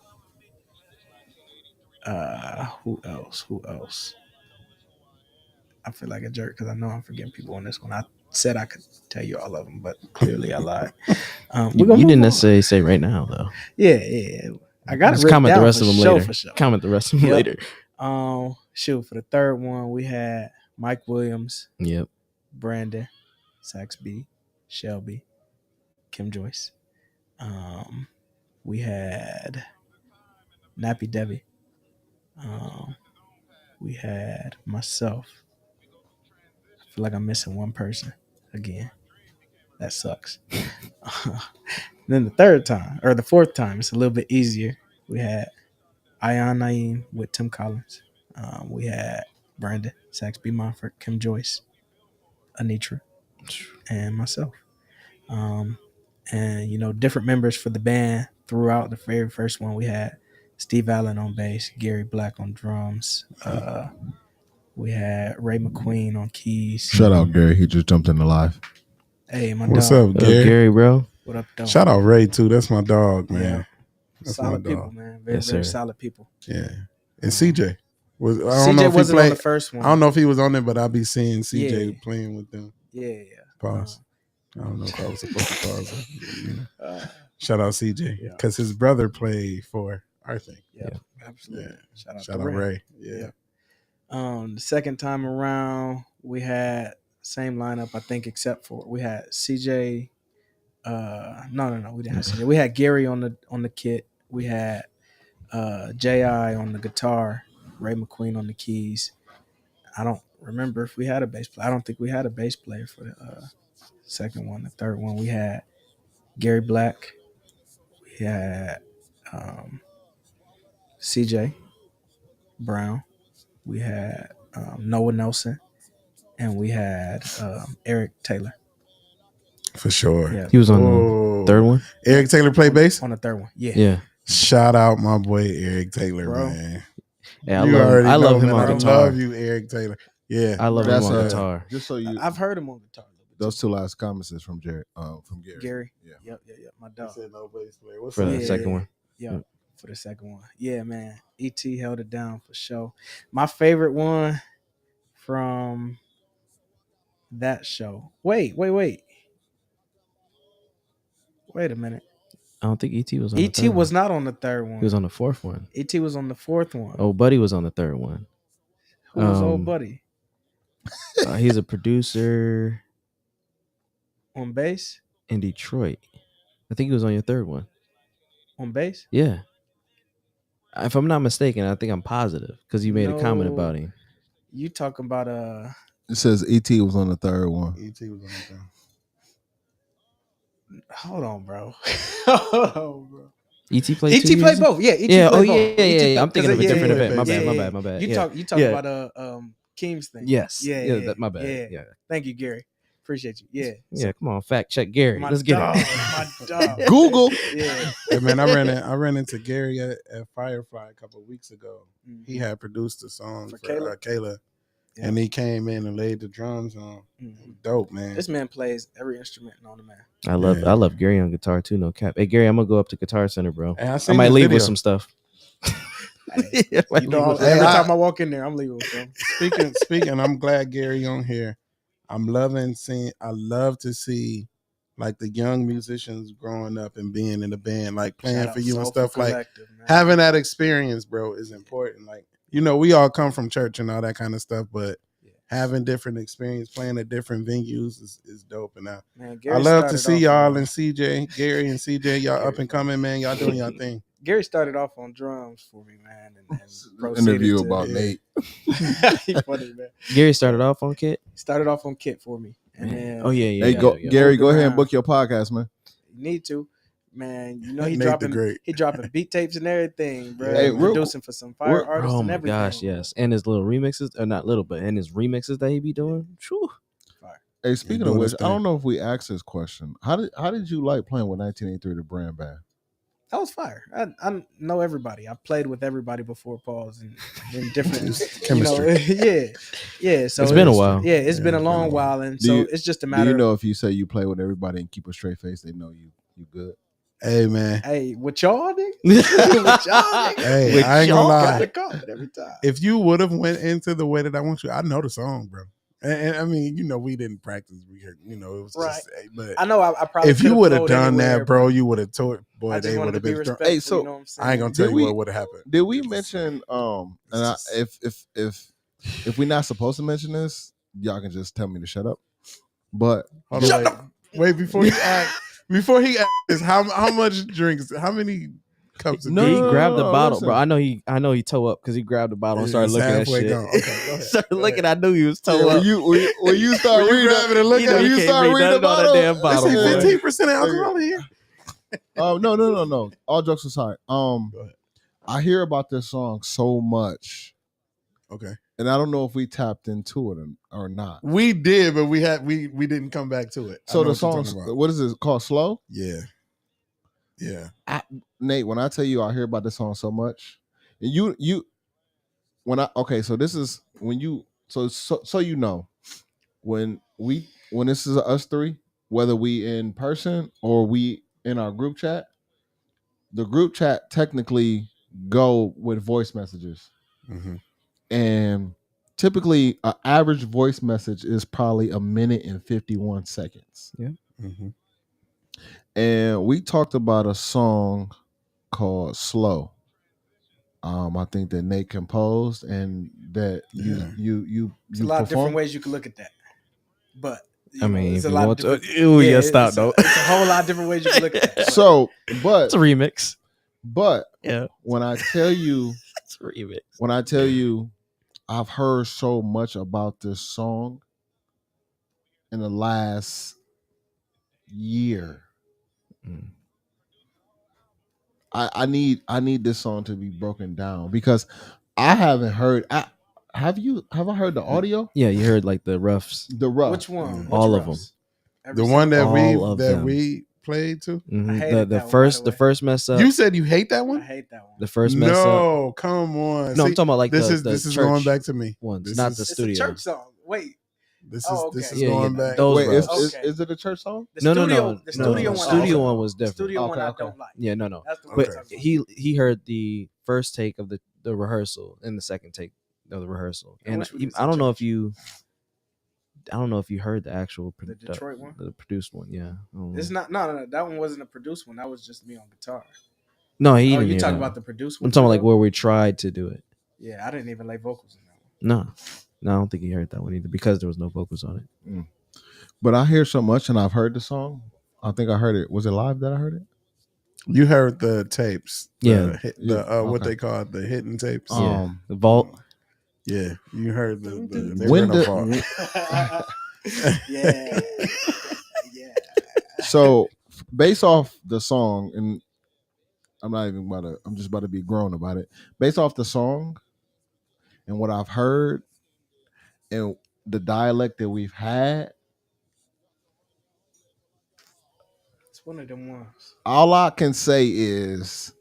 [SPEAKER 4] Who else? I feel like a jerk because I know I'm forgetting people on this one. I said I could tell you all of them, but clearly I lied.
[SPEAKER 3] You didn't necessarily say right now though.
[SPEAKER 4] Yeah. I got
[SPEAKER 3] Just
[SPEAKER 4] it written
[SPEAKER 3] comment
[SPEAKER 4] down
[SPEAKER 3] the rest
[SPEAKER 4] for
[SPEAKER 3] of them
[SPEAKER 4] sure,
[SPEAKER 3] later.
[SPEAKER 4] for sure.
[SPEAKER 3] Comment the rest of them
[SPEAKER 4] Yep.
[SPEAKER 3] later.
[SPEAKER 4] Shoot, for the third one, we had Mike Williams,
[SPEAKER 3] Yep.
[SPEAKER 4] Brandon, Sax B, Shelby, Kim Joyce. We had Nappy Debbie. We had myself. I feel like I'm missing one person again. That sucks. Then the third time, or the fourth time, it's a little bit easier. We had Ion Naeem with Tim Collins. We had Brandon Saxby Monfort, Kim Joyce, Anitra, and myself. Um, and different members for the band throughout the very first one. We had Steve Allen on bass, Gary Black on drums. We had Ray McQueen on keys.
[SPEAKER 5] Shout out Gary. He just jumped in the live.
[SPEAKER 4] Hey, my
[SPEAKER 2] What's
[SPEAKER 4] dog.
[SPEAKER 2] up, Gary?
[SPEAKER 3] Gary, bro.
[SPEAKER 4] What up, though?
[SPEAKER 2] Shout out Ray too. That's my dog, man.
[SPEAKER 4] Yeah.
[SPEAKER 2] That's
[SPEAKER 4] Solid
[SPEAKER 2] my dog.
[SPEAKER 4] people, man. Very,
[SPEAKER 3] Yes,
[SPEAKER 4] very
[SPEAKER 3] sir.
[SPEAKER 4] solid people.
[SPEAKER 2] Yeah. And CJ was. I don't know
[SPEAKER 4] CJ
[SPEAKER 2] if he
[SPEAKER 4] wasn't on
[SPEAKER 2] played.
[SPEAKER 4] the first one.
[SPEAKER 2] I don't know if he was on there, but I be seeing CJ
[SPEAKER 4] Yeah.
[SPEAKER 2] playing with them.
[SPEAKER 4] Yeah.
[SPEAKER 2] Pause. I don't know if I was supposed to pause.
[SPEAKER 4] Uh,
[SPEAKER 2] Shout out CJ
[SPEAKER 4] Yeah.
[SPEAKER 2] because his brother played for our thing.
[SPEAKER 4] yeah, absolutely.
[SPEAKER 2] Yeah.
[SPEAKER 4] Shout out
[SPEAKER 2] Shout
[SPEAKER 4] to
[SPEAKER 2] out
[SPEAKER 4] Ray.
[SPEAKER 2] Ray. Yeah.
[SPEAKER 4] The second time around, we had same lineup, I think, except for we had CJ. No, we didn't have CJ. We had Gary on the kit. We had Ji on the guitar, Ray McQueen on the keys. I don't remember if we had a bass player. I don't think we had a bass player for the second one. The third one, we had Gary Black. We had CJ Brown. We had Noah Nelson, and we had Eric Taylor.
[SPEAKER 2] For sure.
[SPEAKER 4] Yeah,
[SPEAKER 3] He was on
[SPEAKER 2] Oh.
[SPEAKER 3] the third one.
[SPEAKER 2] Eric Taylor played bass.
[SPEAKER 4] on the third one. Yeah,
[SPEAKER 3] Yeah.
[SPEAKER 2] Shout out my boy Eric Taylor,
[SPEAKER 4] Bro.
[SPEAKER 2] man.
[SPEAKER 3] Yeah,
[SPEAKER 2] You
[SPEAKER 3] I
[SPEAKER 2] already
[SPEAKER 3] love
[SPEAKER 2] know,
[SPEAKER 3] him
[SPEAKER 2] man.
[SPEAKER 3] on
[SPEAKER 2] I
[SPEAKER 3] guitar.
[SPEAKER 2] love you, Eric Taylor. Yeah.
[SPEAKER 3] I love
[SPEAKER 5] That's
[SPEAKER 3] him on
[SPEAKER 5] a-
[SPEAKER 3] guitar.
[SPEAKER 5] Just so you,
[SPEAKER 4] I've heard him on guitar. a little bit
[SPEAKER 5] those
[SPEAKER 4] too.
[SPEAKER 5] two last comments is from Gary.
[SPEAKER 4] Gary.
[SPEAKER 5] Yeah.
[SPEAKER 4] Yep. My
[SPEAKER 2] He
[SPEAKER 4] dog.
[SPEAKER 2] said no bass player. What's
[SPEAKER 3] For
[SPEAKER 2] up?
[SPEAKER 3] the
[SPEAKER 4] Yeah.
[SPEAKER 3] second one.
[SPEAKER 4] Yep. For the second one. Yeah, man. ET held it down for sure. My favorite one from that show. Wait a minute.
[SPEAKER 3] I don't think ET was on the
[SPEAKER 4] ET
[SPEAKER 3] third
[SPEAKER 4] was
[SPEAKER 3] one.
[SPEAKER 4] not on the third one.
[SPEAKER 3] He was on the fourth one.
[SPEAKER 4] ET was on the fourth one.
[SPEAKER 3] Oh, Buddy was on the third one.
[SPEAKER 4] Who was
[SPEAKER 3] um,
[SPEAKER 4] old buddy?
[SPEAKER 3] He's a producer
[SPEAKER 4] On bass?
[SPEAKER 3] in Detroit. I think he was on your third one.
[SPEAKER 4] On bass?
[SPEAKER 3] Yeah. If I'm not mistaken, I think I'm positive because you made a comment
[SPEAKER 4] No.
[SPEAKER 3] about him.
[SPEAKER 4] You talking about
[SPEAKER 5] It says ET was on the third one.
[SPEAKER 2] ET was on the thing.
[SPEAKER 4] hold on, bro. Hold on, bro.
[SPEAKER 3] ET played
[SPEAKER 4] ET
[SPEAKER 3] 2
[SPEAKER 4] played
[SPEAKER 3] years?
[SPEAKER 4] both. Yeah, ET
[SPEAKER 3] Yeah.
[SPEAKER 4] played
[SPEAKER 3] Oh,
[SPEAKER 4] both.
[SPEAKER 3] yeah. I'm thinking of a
[SPEAKER 4] Yeah,
[SPEAKER 3] different
[SPEAKER 2] yeah,
[SPEAKER 3] event. My
[SPEAKER 2] yeah,
[SPEAKER 3] bad. My bad.
[SPEAKER 4] You
[SPEAKER 3] Yeah.
[SPEAKER 4] talk
[SPEAKER 3] Yeah.
[SPEAKER 4] about Keem's thing.
[SPEAKER 3] Yes.
[SPEAKER 4] Yeah.
[SPEAKER 3] My bad. Yeah.
[SPEAKER 4] Thank you, Gary. Appreciate you. Yeah.
[SPEAKER 3] Yeah. Come on. Fact check Gary.
[SPEAKER 4] My
[SPEAKER 3] Let's get
[SPEAKER 4] dog,
[SPEAKER 3] it.
[SPEAKER 4] My dog.
[SPEAKER 5] Google.
[SPEAKER 4] Yeah.
[SPEAKER 2] Hey, man, I ran into Gary at Firefly a couple of weeks ago. He had produced a song
[SPEAKER 4] For
[SPEAKER 2] for
[SPEAKER 4] Kayla?
[SPEAKER 2] Kayla,
[SPEAKER 4] Yeah.
[SPEAKER 2] and he came in and laid the drums on.
[SPEAKER 4] Mhm.
[SPEAKER 2] Dope, man.
[SPEAKER 4] This man plays every instrument known to man.
[SPEAKER 3] I love
[SPEAKER 2] Yeah.
[SPEAKER 3] I love Gary on guitar too. No cap. Hey Gary, I'm gonna go up to Guitar Center, bro.
[SPEAKER 2] Hey, I
[SPEAKER 3] I
[SPEAKER 2] seen
[SPEAKER 3] might
[SPEAKER 2] this
[SPEAKER 3] leave
[SPEAKER 2] video.
[SPEAKER 3] with some stuff.
[SPEAKER 4] Hey,
[SPEAKER 3] Yeah, I might
[SPEAKER 4] You
[SPEAKER 3] leave
[SPEAKER 4] know,
[SPEAKER 3] with-
[SPEAKER 2] Hey,
[SPEAKER 4] every
[SPEAKER 2] I-
[SPEAKER 4] time I walk in there, I'm leaving with them.
[SPEAKER 2] Speaking, I'm glad Gary on here. I'm loving seeing. I love to see like the young musicians growing up and being in a band, like playing
[SPEAKER 4] Shout
[SPEAKER 2] for
[SPEAKER 4] out
[SPEAKER 2] you and
[SPEAKER 4] Soulful
[SPEAKER 2] stuff. Like
[SPEAKER 4] Collective, man.
[SPEAKER 2] having that experience, bro, is important. Like we all come from church and all that kind of stuff, but having different experience, playing at different venues is dope. And
[SPEAKER 4] Man,
[SPEAKER 2] I
[SPEAKER 4] Gary
[SPEAKER 2] love to
[SPEAKER 4] started
[SPEAKER 2] see
[SPEAKER 4] off
[SPEAKER 2] y'all
[SPEAKER 4] on-
[SPEAKER 2] and CJ, Gary and CJ, y'all up and coming, man. Y'all doing y'all thing.
[SPEAKER 4] Gary started off on drums for me, man, and
[SPEAKER 5] Interview
[SPEAKER 4] proceeded
[SPEAKER 5] about
[SPEAKER 2] Yeah.
[SPEAKER 5] Nate.
[SPEAKER 4] He funny, man.
[SPEAKER 3] Gary started off on Kit.
[SPEAKER 4] Started off on Kit for me, and
[SPEAKER 3] Man.
[SPEAKER 4] then
[SPEAKER 3] Oh yeah.
[SPEAKER 5] Hey, go
[SPEAKER 3] yeah.
[SPEAKER 5] Gary, go ahead
[SPEAKER 4] Around.
[SPEAKER 5] and book your podcast, man.
[SPEAKER 4] you need to, man. You know he
[SPEAKER 2] Nate the Great.
[SPEAKER 4] dropping beat tapes and everything, bro.
[SPEAKER 5] Hey, real-
[SPEAKER 4] Producing for some fire
[SPEAKER 5] real-
[SPEAKER 4] artists
[SPEAKER 3] Oh
[SPEAKER 4] and
[SPEAKER 3] my
[SPEAKER 4] everything.
[SPEAKER 3] gosh, yes. And his little remixes, or not little, but and his remixes that he be doing. Whew.
[SPEAKER 5] Hey, speaking of
[SPEAKER 2] doing
[SPEAKER 5] which,
[SPEAKER 2] his
[SPEAKER 5] I don't
[SPEAKER 2] thing.
[SPEAKER 5] know if we asked this question. How did you like playing with 1983 the brand band?
[SPEAKER 4] That was fire. I know everybody. I played with everybody before Paul's and in different
[SPEAKER 2] Chemistry.
[SPEAKER 4] yeah. So
[SPEAKER 3] It's been a while.
[SPEAKER 4] Yeah, it's been a
[SPEAKER 2] it's
[SPEAKER 4] long
[SPEAKER 2] been a while.
[SPEAKER 4] while, and
[SPEAKER 5] Do
[SPEAKER 4] so
[SPEAKER 5] you-
[SPEAKER 4] it's just a
[SPEAKER 5] Do
[SPEAKER 4] matter.
[SPEAKER 5] you know if you say you play with everybody and keep a straight face, they know you good?
[SPEAKER 2] Hey, man.
[SPEAKER 4] Hey, with y'all, nigga. With y'all, nigga.
[SPEAKER 2] Hey,
[SPEAKER 3] With
[SPEAKER 2] I ain't gonna
[SPEAKER 3] y'all,
[SPEAKER 2] lie.
[SPEAKER 4] Gotta call it every time.
[SPEAKER 2] If you would have went into the way that I want you, I know the song, bro. And I mean, we didn't practice. It was
[SPEAKER 4] Right.
[SPEAKER 2] just. But
[SPEAKER 4] I know I probably
[SPEAKER 2] if you
[SPEAKER 4] could've
[SPEAKER 2] would have
[SPEAKER 4] flowed
[SPEAKER 2] done
[SPEAKER 4] anywhere,
[SPEAKER 2] that, bro, you would have told. Boy,
[SPEAKER 4] I
[SPEAKER 2] they
[SPEAKER 4] just
[SPEAKER 2] would
[SPEAKER 4] wanted to
[SPEAKER 2] have
[SPEAKER 4] be
[SPEAKER 2] been.
[SPEAKER 4] respectful.
[SPEAKER 5] Hey, so
[SPEAKER 4] you know what I'm saying?
[SPEAKER 2] I ain't gonna tell
[SPEAKER 5] Did
[SPEAKER 2] you
[SPEAKER 5] we-
[SPEAKER 2] what would have happened.
[SPEAKER 5] Did we mention and I, if we're not supposed to mention this, y'all can just tell me to shut up. But
[SPEAKER 2] Hold on, wait before you ask. Before he asks, how much drinks? How many cups of
[SPEAKER 5] No,
[SPEAKER 3] he
[SPEAKER 2] drink?
[SPEAKER 3] grabbed the bottle,
[SPEAKER 5] listen.
[SPEAKER 3] bro. I know he toe up because he grabbed the bottle and started
[SPEAKER 2] It's
[SPEAKER 3] looking at
[SPEAKER 2] halfway
[SPEAKER 3] shit.
[SPEAKER 2] gone. Okay, go ahead.
[SPEAKER 3] Started
[SPEAKER 2] Go
[SPEAKER 3] looking.
[SPEAKER 2] ahead.
[SPEAKER 3] I knew he was toe
[SPEAKER 5] when
[SPEAKER 3] up.
[SPEAKER 5] you start
[SPEAKER 2] When you
[SPEAKER 5] reading
[SPEAKER 2] grab it and look
[SPEAKER 3] You know
[SPEAKER 2] at it,
[SPEAKER 3] you
[SPEAKER 2] you
[SPEAKER 3] can't
[SPEAKER 2] start
[SPEAKER 3] read
[SPEAKER 2] reading the
[SPEAKER 3] nothing on that
[SPEAKER 2] bottle.
[SPEAKER 3] damn bottle,
[SPEAKER 2] They say
[SPEAKER 3] boy.
[SPEAKER 2] 15% alcohol in here.
[SPEAKER 5] Oh no. All jokes aside,
[SPEAKER 2] Go ahead.
[SPEAKER 5] I hear about this song so much,
[SPEAKER 2] Okay.
[SPEAKER 5] and I don't know if we tapped into it or not.
[SPEAKER 2] We did, but we didn't come back to it. I
[SPEAKER 5] So
[SPEAKER 2] know
[SPEAKER 5] the
[SPEAKER 2] what you're
[SPEAKER 5] song,
[SPEAKER 2] talking about.
[SPEAKER 5] what is it called? Slow.
[SPEAKER 2] Yeah. Yeah.
[SPEAKER 5] Nate, when I tell you I hear about this song so much, and you when I okay, so this is when you so you know when this is us three, whether we in person or we in our group chat, the group chat technically go with voice messages,
[SPEAKER 2] Mm-hmm.
[SPEAKER 5] and typically an average voice message is probably a minute and 51 seconds.
[SPEAKER 3] Yeah.
[SPEAKER 2] Mm-hmm.
[SPEAKER 5] And we talked about a song called Slow. I think that Nate composed and that
[SPEAKER 2] Yeah.
[SPEAKER 5] you
[SPEAKER 4] There's a lot of different
[SPEAKER 5] performed.
[SPEAKER 4] ways you could look at that, but
[SPEAKER 3] I mean,
[SPEAKER 4] it's
[SPEAKER 3] if
[SPEAKER 4] a
[SPEAKER 3] you
[SPEAKER 4] lot
[SPEAKER 3] want
[SPEAKER 4] of
[SPEAKER 3] to,
[SPEAKER 4] different.
[SPEAKER 3] ooh, yeah,
[SPEAKER 4] it's
[SPEAKER 3] stop
[SPEAKER 4] a-
[SPEAKER 3] though.
[SPEAKER 4] It's a whole lot of different ways you can look at that. but-
[SPEAKER 5] So, but
[SPEAKER 3] It's a remix. Yeah,
[SPEAKER 5] when I tell you,
[SPEAKER 3] it's a remix.
[SPEAKER 5] I've heard so much about this song in the last year.
[SPEAKER 3] Mm.
[SPEAKER 5] I need this song to be broken down because I haven't heard. Have I heard the audio?
[SPEAKER 3] Yeah, you heard like the roughs.
[SPEAKER 5] The rough.
[SPEAKER 4] Which one?
[SPEAKER 2] Mm.
[SPEAKER 3] All of
[SPEAKER 4] roughs? Every
[SPEAKER 2] The one that
[SPEAKER 3] All of them.
[SPEAKER 2] we played to.
[SPEAKER 3] Mhm.
[SPEAKER 4] I hated
[SPEAKER 3] The
[SPEAKER 4] that one, by
[SPEAKER 3] first
[SPEAKER 4] the
[SPEAKER 3] the
[SPEAKER 4] way.
[SPEAKER 3] first mess up.
[SPEAKER 2] You said you hate that
[SPEAKER 4] I
[SPEAKER 2] one?
[SPEAKER 4] hate that one.
[SPEAKER 3] The first mess up.
[SPEAKER 2] No, come on.
[SPEAKER 3] No, I'm talking about like
[SPEAKER 2] this
[SPEAKER 3] the
[SPEAKER 2] is this is
[SPEAKER 3] church
[SPEAKER 2] going back to me.
[SPEAKER 3] ones,
[SPEAKER 2] This
[SPEAKER 3] not
[SPEAKER 2] is,
[SPEAKER 3] the
[SPEAKER 4] It's
[SPEAKER 3] studio.
[SPEAKER 4] a church song. Wait,
[SPEAKER 2] This is
[SPEAKER 4] Oh,
[SPEAKER 2] this
[SPEAKER 4] okay.
[SPEAKER 2] is
[SPEAKER 3] Yeah,
[SPEAKER 2] going
[SPEAKER 3] yeah,
[SPEAKER 2] back.
[SPEAKER 3] those
[SPEAKER 5] Wait,
[SPEAKER 3] roughs.
[SPEAKER 4] Okay.
[SPEAKER 5] is it a church song?
[SPEAKER 4] the
[SPEAKER 3] No,
[SPEAKER 4] studio, the
[SPEAKER 3] no,
[SPEAKER 4] studio
[SPEAKER 3] no.
[SPEAKER 4] one.
[SPEAKER 3] Studio
[SPEAKER 4] I
[SPEAKER 3] one
[SPEAKER 4] also-
[SPEAKER 3] was different.
[SPEAKER 4] The studio one I
[SPEAKER 5] Okay.
[SPEAKER 4] don't like.
[SPEAKER 3] Yeah, no.
[SPEAKER 4] That's the one.
[SPEAKER 3] But
[SPEAKER 4] I'm talking
[SPEAKER 3] he heard the first take of the rehearsal and the second take of the rehearsal,
[SPEAKER 4] I
[SPEAKER 3] and
[SPEAKER 4] wish we could
[SPEAKER 3] I
[SPEAKER 4] see
[SPEAKER 3] don't know
[SPEAKER 4] church.
[SPEAKER 3] if you heard the actual
[SPEAKER 4] The Detroit one?
[SPEAKER 3] the produced one. Yeah, I don't know.
[SPEAKER 4] It's not. No. That one wasn't a produced one. That was just me on guitar.
[SPEAKER 3] No, he
[SPEAKER 4] Oh,
[SPEAKER 3] didn't
[SPEAKER 4] you
[SPEAKER 3] hear
[SPEAKER 4] talking
[SPEAKER 3] that
[SPEAKER 4] about
[SPEAKER 3] one.
[SPEAKER 4] the produced one?
[SPEAKER 3] I'm talking about like
[SPEAKER 4] too,
[SPEAKER 3] where we tried to do it.
[SPEAKER 4] though? Yeah, I didn't even lay vocals in that one.
[SPEAKER 3] No, I don't think he heard that one either because there was no vocals on it.
[SPEAKER 5] But I hear so much, and I've heard the song. I think I heard it. Was it live that I heard it?
[SPEAKER 2] You heard the tapes.
[SPEAKER 3] Yeah.
[SPEAKER 2] What
[SPEAKER 5] Okay.
[SPEAKER 2] they call it, the hidden tapes.
[SPEAKER 3] Yeah, the vault.
[SPEAKER 2] Yeah, you heard they were
[SPEAKER 5] When
[SPEAKER 2] in a
[SPEAKER 5] the-
[SPEAKER 2] vault.
[SPEAKER 4] Yeah. Yeah.
[SPEAKER 5] So based off the song, and I'm just about to be grown about it. Based off the song and what I've heard and the dialect that we've had,
[SPEAKER 4] It's one of them ones.
[SPEAKER 5] all I can say is,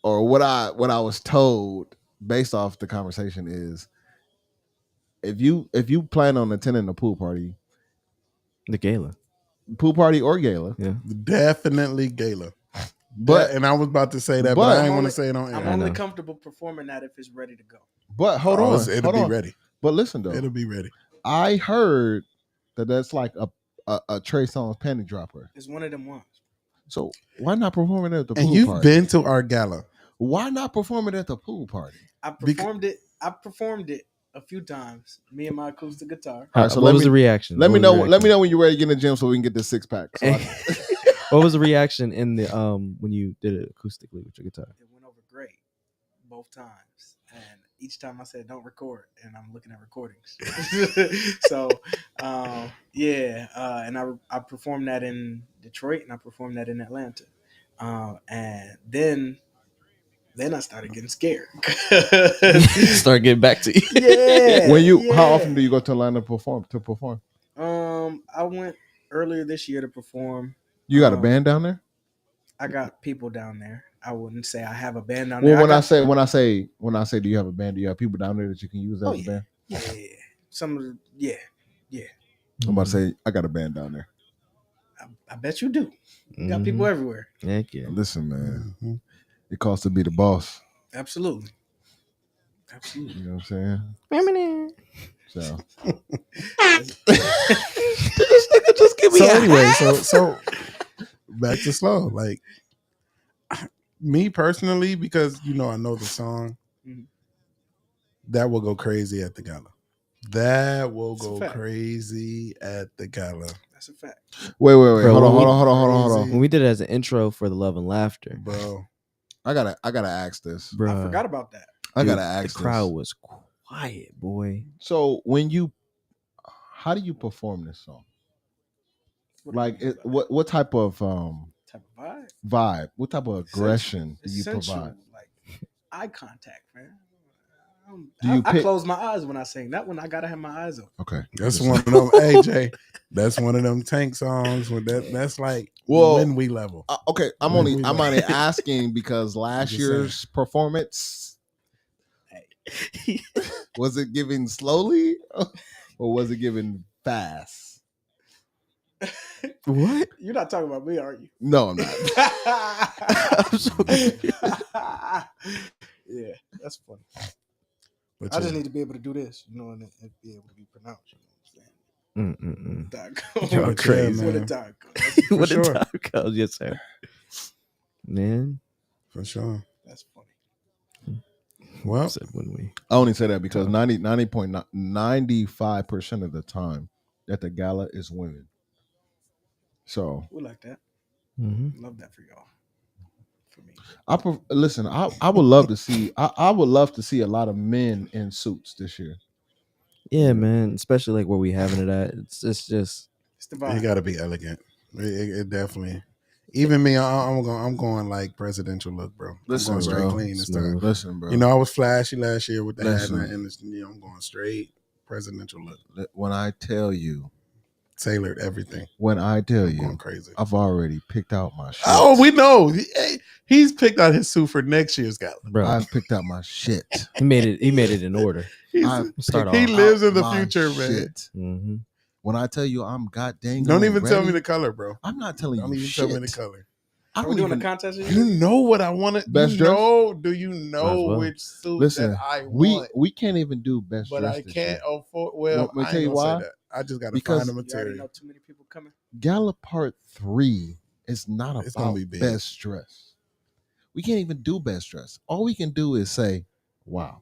[SPEAKER 5] or what I was told based off the conversation is, if you plan on attending a pool party
[SPEAKER 3] The gala.
[SPEAKER 5] or gala,
[SPEAKER 3] Yeah.
[SPEAKER 2] Definitely Gala.
[SPEAKER 5] but
[SPEAKER 2] And I was about to say that, but
[SPEAKER 5] but-
[SPEAKER 2] I
[SPEAKER 4] I'm
[SPEAKER 2] ain't want
[SPEAKER 4] only-
[SPEAKER 2] to say it on
[SPEAKER 4] I'm
[SPEAKER 2] air.
[SPEAKER 4] only
[SPEAKER 3] know.
[SPEAKER 4] comfortable performing that if it's ready to go.
[SPEAKER 5] hold on,
[SPEAKER 2] It'll
[SPEAKER 5] hold
[SPEAKER 2] be
[SPEAKER 5] on.
[SPEAKER 2] ready.
[SPEAKER 5] But listen though,
[SPEAKER 2] It'll be ready.
[SPEAKER 5] I heard that's like a Trey Songz panty dropper.
[SPEAKER 4] It's one of them ones.
[SPEAKER 5] So why not perform it at the
[SPEAKER 2] And
[SPEAKER 5] pool
[SPEAKER 2] you've
[SPEAKER 5] party?
[SPEAKER 2] been to our gala.
[SPEAKER 5] Why not perform it at the pool party?
[SPEAKER 4] I performed it a few times. Me and my acoustic guitar.
[SPEAKER 5] All right, so
[SPEAKER 3] what
[SPEAKER 5] let
[SPEAKER 3] was
[SPEAKER 5] me
[SPEAKER 3] the reaction?
[SPEAKER 5] let
[SPEAKER 3] What
[SPEAKER 5] me
[SPEAKER 3] was
[SPEAKER 5] know.
[SPEAKER 3] the
[SPEAKER 5] Let me
[SPEAKER 3] reaction?
[SPEAKER 5] know when you're ready to get in the gym so we can get this 6-pack. So
[SPEAKER 3] What was the reaction in the when you did it acoustically with your guitar?
[SPEAKER 4] It went over great both times. And each time I said don't record, and I'm looking at recordings. So and I performed that in Detroit and I performed that in Atlanta. And then I started getting scared.
[SPEAKER 3] Start getting back to you.
[SPEAKER 4] Yeah.
[SPEAKER 5] how often do you go to Atlanta to perform?
[SPEAKER 4] I went earlier this year to perform.
[SPEAKER 5] You got a band down there?
[SPEAKER 4] I got people down there. I wouldn't say I have a band down
[SPEAKER 5] Well,
[SPEAKER 4] there.
[SPEAKER 5] when I say do you have a band? Do you have people down there that you can use as a band?
[SPEAKER 4] Yeah. Some of the
[SPEAKER 5] I'm about to say I got a band down there.
[SPEAKER 4] I bet you do. You got people everywhere.
[SPEAKER 3] Heck yeah.
[SPEAKER 5] Listen, man,
[SPEAKER 2] Mm-hmm.
[SPEAKER 5] it costs to be the boss.
[SPEAKER 4] Absolutely.
[SPEAKER 5] You know what I'm saying? So
[SPEAKER 2] So anyway, so back to Slow. Like me personally, because I know the song,
[SPEAKER 4] Mhm.
[SPEAKER 2] that will go crazy at the gala. That will
[SPEAKER 4] It's a
[SPEAKER 2] go
[SPEAKER 4] fact.
[SPEAKER 2] crazy at the gala,
[SPEAKER 4] That's a fact.
[SPEAKER 5] wait.
[SPEAKER 3] Bro,
[SPEAKER 5] Hold
[SPEAKER 3] when
[SPEAKER 5] on.
[SPEAKER 3] When we did it as an intro for the Love and Laughter,
[SPEAKER 2] bro.
[SPEAKER 5] I gotta ask this.
[SPEAKER 3] bro,
[SPEAKER 4] I forgot about that.
[SPEAKER 5] I
[SPEAKER 3] dude,
[SPEAKER 5] gotta ask
[SPEAKER 3] the crowd
[SPEAKER 5] this.
[SPEAKER 3] was quiet, boy.
[SPEAKER 5] So how do you perform this song?
[SPEAKER 4] What do you
[SPEAKER 5] Like,
[SPEAKER 4] mean by that?
[SPEAKER 5] what type of
[SPEAKER 4] type of vibe?
[SPEAKER 5] vibe? What type of aggression do you
[SPEAKER 4] Essential,
[SPEAKER 5] provide?
[SPEAKER 4] like eye contact, man.
[SPEAKER 5] Do you
[SPEAKER 4] I
[SPEAKER 5] pick?
[SPEAKER 4] close my eyes when I sing. That one I gotta have my eyes open.
[SPEAKER 5] Okay,
[SPEAKER 2] That's one of them. AJ, that's one of them Tank songs. With that's like
[SPEAKER 5] Well,
[SPEAKER 2] when we level.
[SPEAKER 5] Okay, I'm
[SPEAKER 2] When we
[SPEAKER 5] only
[SPEAKER 2] level.
[SPEAKER 5] asking because last
[SPEAKER 2] just
[SPEAKER 5] year's performance was it given slowly or was it given fast?
[SPEAKER 3] What?
[SPEAKER 4] You're not talking about me, are you?
[SPEAKER 5] No, I'm not.
[SPEAKER 3] I'm so confused.
[SPEAKER 4] Yeah, that's funny.
[SPEAKER 2] But
[SPEAKER 4] I just
[SPEAKER 2] yeah.
[SPEAKER 4] need to be able to do this, you know, and it be able to be pronounced. You know what I'm saying?
[SPEAKER 3] Mm-mm-mm. Y'all
[SPEAKER 4] When
[SPEAKER 3] crazy.
[SPEAKER 4] the
[SPEAKER 2] man.
[SPEAKER 4] time comes.
[SPEAKER 2] For
[SPEAKER 3] When
[SPEAKER 2] sure.
[SPEAKER 3] the time comes, yes, sir. Man,
[SPEAKER 2] For sure.
[SPEAKER 4] That's funny.
[SPEAKER 2] Well,
[SPEAKER 3] said when we.
[SPEAKER 5] I only say that because 95% of the time at the gala is women. So
[SPEAKER 4] We like that.
[SPEAKER 3] Mm-hmm.
[SPEAKER 4] Love that for y'all. For me.
[SPEAKER 5] listen. I would love to see. I would love to see a lot of men in suits this year.
[SPEAKER 3] Yeah, man. Especially like where we having it at. It's just
[SPEAKER 4] It's the
[SPEAKER 2] you
[SPEAKER 4] vibe.
[SPEAKER 2] got to be elegant. It definitely. Even me, I'm going like presidential look, bro.
[SPEAKER 5] Listen,
[SPEAKER 2] I'm going straight
[SPEAKER 5] bro.
[SPEAKER 2] clean this
[SPEAKER 3] Smooth.
[SPEAKER 2] time.
[SPEAKER 5] Listen, bro.
[SPEAKER 2] You know, I was flashy last year with the hat
[SPEAKER 5] Listen.
[SPEAKER 2] and I'm going straight presidential look.
[SPEAKER 5] When I tell you,
[SPEAKER 2] Tailored everything.
[SPEAKER 5] when I tell
[SPEAKER 2] I'm
[SPEAKER 5] you,
[SPEAKER 2] going crazy.
[SPEAKER 5] I've already picked out my shit.
[SPEAKER 2] Oh, we know. He's picked out his suit for next year's gala.
[SPEAKER 3] bro.
[SPEAKER 5] I've picked out my shit.
[SPEAKER 3] He made it in order.
[SPEAKER 5] I've
[SPEAKER 3] Start
[SPEAKER 2] He
[SPEAKER 3] off.
[SPEAKER 2] lives in the
[SPEAKER 5] my
[SPEAKER 2] future, man.
[SPEAKER 5] shit.
[SPEAKER 3] Mm-hmm.
[SPEAKER 5] When I tell you I'm goddamn
[SPEAKER 2] Don't even tell me
[SPEAKER 5] ready,
[SPEAKER 2] the color, bro.
[SPEAKER 5] I'm not telling
[SPEAKER 2] Don't
[SPEAKER 5] you
[SPEAKER 2] even
[SPEAKER 5] shit.
[SPEAKER 2] tell me the color.
[SPEAKER 5] I
[SPEAKER 4] Are we
[SPEAKER 5] don't
[SPEAKER 4] doing
[SPEAKER 5] even.
[SPEAKER 4] a contest?
[SPEAKER 2] You know what I want to.
[SPEAKER 5] Best
[SPEAKER 2] you
[SPEAKER 5] dress?
[SPEAKER 2] know? Do you
[SPEAKER 3] Might
[SPEAKER 2] know
[SPEAKER 3] as well.
[SPEAKER 2] which suit
[SPEAKER 5] Listen,
[SPEAKER 2] that I
[SPEAKER 5] we
[SPEAKER 2] want?
[SPEAKER 5] can't even do best
[SPEAKER 2] But
[SPEAKER 5] dress
[SPEAKER 2] I
[SPEAKER 5] this
[SPEAKER 2] can't
[SPEAKER 5] year.
[SPEAKER 2] afford. Well,
[SPEAKER 5] Want me to
[SPEAKER 2] I
[SPEAKER 5] tell
[SPEAKER 2] ain't
[SPEAKER 5] you
[SPEAKER 2] gonna say
[SPEAKER 5] why?
[SPEAKER 2] that. I just got to
[SPEAKER 5] Because
[SPEAKER 2] find the
[SPEAKER 4] You already
[SPEAKER 2] material.
[SPEAKER 4] know too many people coming.
[SPEAKER 5] Gala Part 3 is not
[SPEAKER 2] It's gonna
[SPEAKER 5] about
[SPEAKER 2] be big.
[SPEAKER 5] best dress. We can't even do best dress. All we can do is say, "Wow."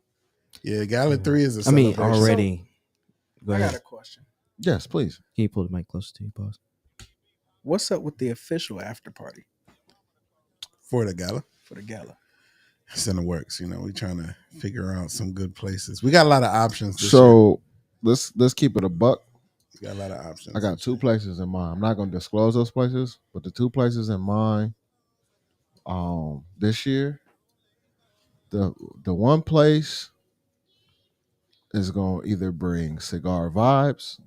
[SPEAKER 2] Yeah, Gala 3 is a
[SPEAKER 3] I mean,
[SPEAKER 2] celebration.
[SPEAKER 3] already. Go
[SPEAKER 4] I
[SPEAKER 3] ahead.
[SPEAKER 4] got a question.
[SPEAKER 5] Yes, please.
[SPEAKER 3] Can you pull the mic closer to you, boss?
[SPEAKER 4] What's up with the official after party
[SPEAKER 2] For the Gala.
[SPEAKER 4] for the gala?
[SPEAKER 2] It's in the works. You know, we trying to figure out some good places. We got a lot of options this year.
[SPEAKER 5] So let's keep it a buck.
[SPEAKER 2] We got a lot of options.
[SPEAKER 5] I got
[SPEAKER 2] this
[SPEAKER 5] two
[SPEAKER 2] year.
[SPEAKER 5] places in mind. I'm not going to disclose those places, but the two places in mind this year, the one place is going to either bring cigar vibes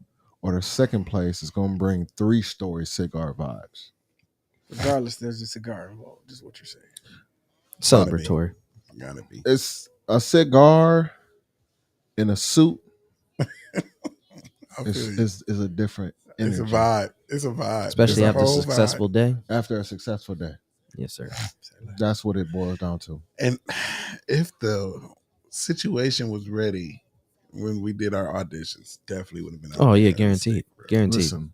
[SPEAKER 5] or the second place is going to bring 3-story cigar vibes.
[SPEAKER 4] Regardless, there's a cigar involved. Just what you're saying.
[SPEAKER 3] Celebratory.
[SPEAKER 2] Gotta be.
[SPEAKER 5] It's a cigar in a suit
[SPEAKER 2] I feel you.
[SPEAKER 5] is a different energy.
[SPEAKER 2] It's a vibe. It's a vibe.
[SPEAKER 3] Especially
[SPEAKER 2] It's
[SPEAKER 3] after a
[SPEAKER 2] whole
[SPEAKER 3] successful
[SPEAKER 2] vibe.
[SPEAKER 3] day.
[SPEAKER 5] After a successful day.
[SPEAKER 3] Yes, sir.
[SPEAKER 5] That's what it boils down to.
[SPEAKER 2] And if the situation was ready when we did our auditions, definitely would have been out
[SPEAKER 3] Oh
[SPEAKER 2] there
[SPEAKER 3] yeah,
[SPEAKER 2] with a
[SPEAKER 3] guaranteed.
[SPEAKER 2] stick, bro.
[SPEAKER 3] Guaranteed.
[SPEAKER 5] Listen,